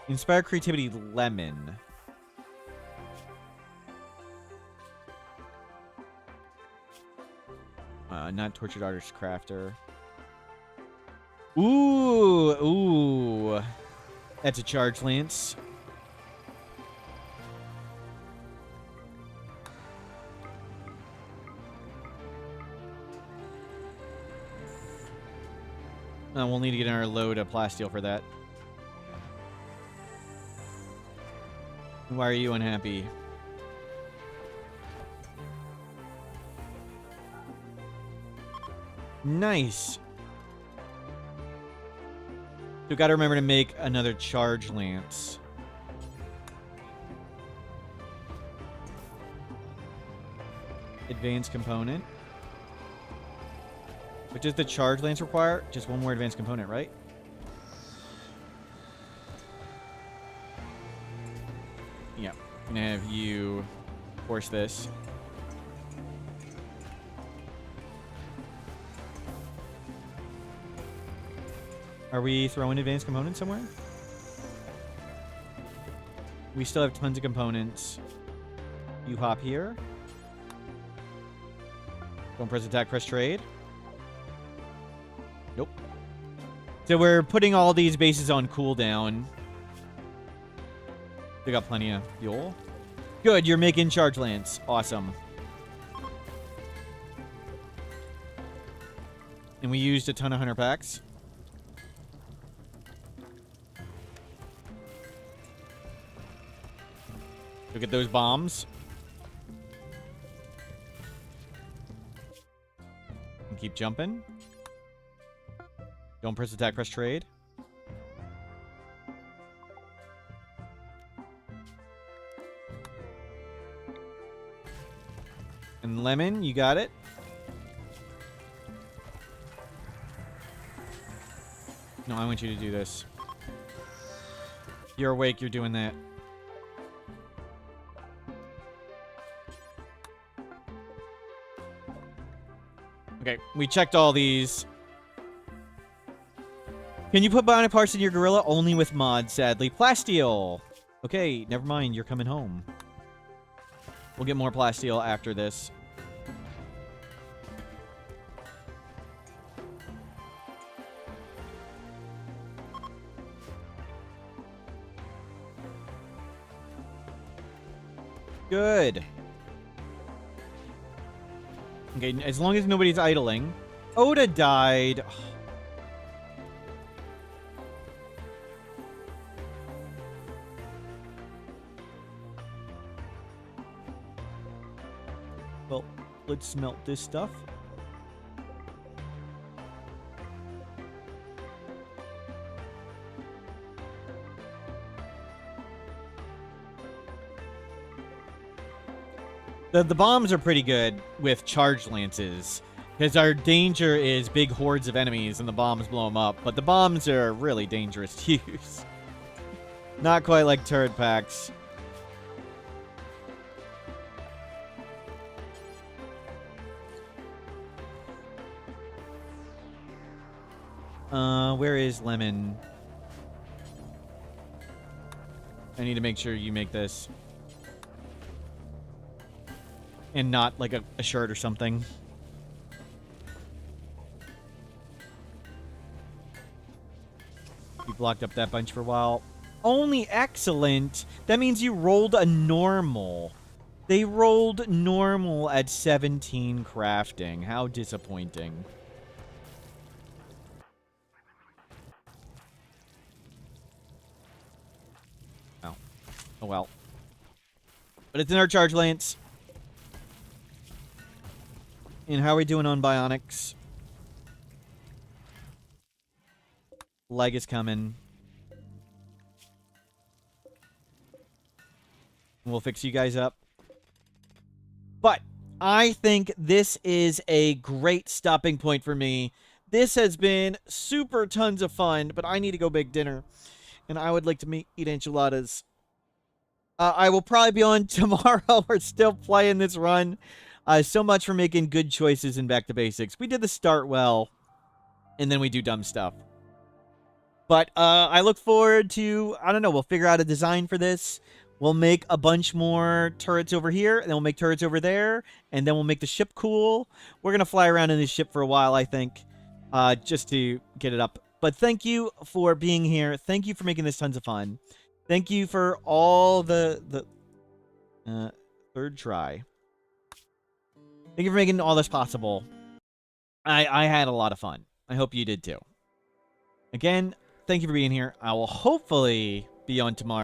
Inspire creativity, lemon. Not tortured artist crafter. Ooh, ooh. That's a charge lance. We'll need to get our load of plasteel for that. Why are you unhappy? Nice. So gotta remember to make another charge lance. Advanced component. What does the charge lance require? Just one more advanced component, right? Yeah. I'm gonna have you force this. Are we throwing advanced components somewhere? We still have tons of components. You hop here. Don't press attack, press trade. Nope. So we're putting all these bases on cooldown. We got plenty of fuel. Good, you're making charge lance. Awesome. And we used a ton of hunter packs. Look at those bombs. And keep jumping. Don't press attack, press trade. And lemon, you got it. No, I want you to do this. You're awake, you're doing that. Okay, we checked all these. Can you put bionic parts in your gorilla? Only with mods, sadly. Plasteel! Okay, never mind. You're coming home. We'll get more plasteel after this. Good. Okay, as long as nobody's idling. Oda died. Well, let's smelt this stuff. The bombs are pretty good with charged lances, because our danger is big hordes of enemies and the bombs blow them up, but the bombs are really dangerous to use. Not quite like turret packs. Where is Lemon? I need to make sure you make this. And not like a shirt or something. You blocked up that bunch for a while. Only excellent. That means you rolled a normal. They rolled normal at 17 crafting. How disappointing. Oh. Oh well. But it's in our charge lance. And how are we doing on bionics? Leg is coming. We'll fix you guys up. But I think this is a great stopping point for me. This has been super tons of fun, but I need to go make dinner. And I would like to eat enchiladas. I will probably be on tomorrow. We're still playing this run. So much for making good choices in Back to Basics. We did the start well, and then we do dumb stuff. But I look forward to, I don't know, we'll figure out a design for this. We'll make a bunch more turrets over here, and then we'll make turrets over there, and then we'll make the ship cool. We're going to fly around in this ship for a while, I think, just to get it up. But thank you for being here. Thank you for making this tons of fun. Thank you for all the third try. Thank you for making all this possible. I had a lot of fun. I hope you did too. Again, thank you for being here. I will hopefully be on tomorrow.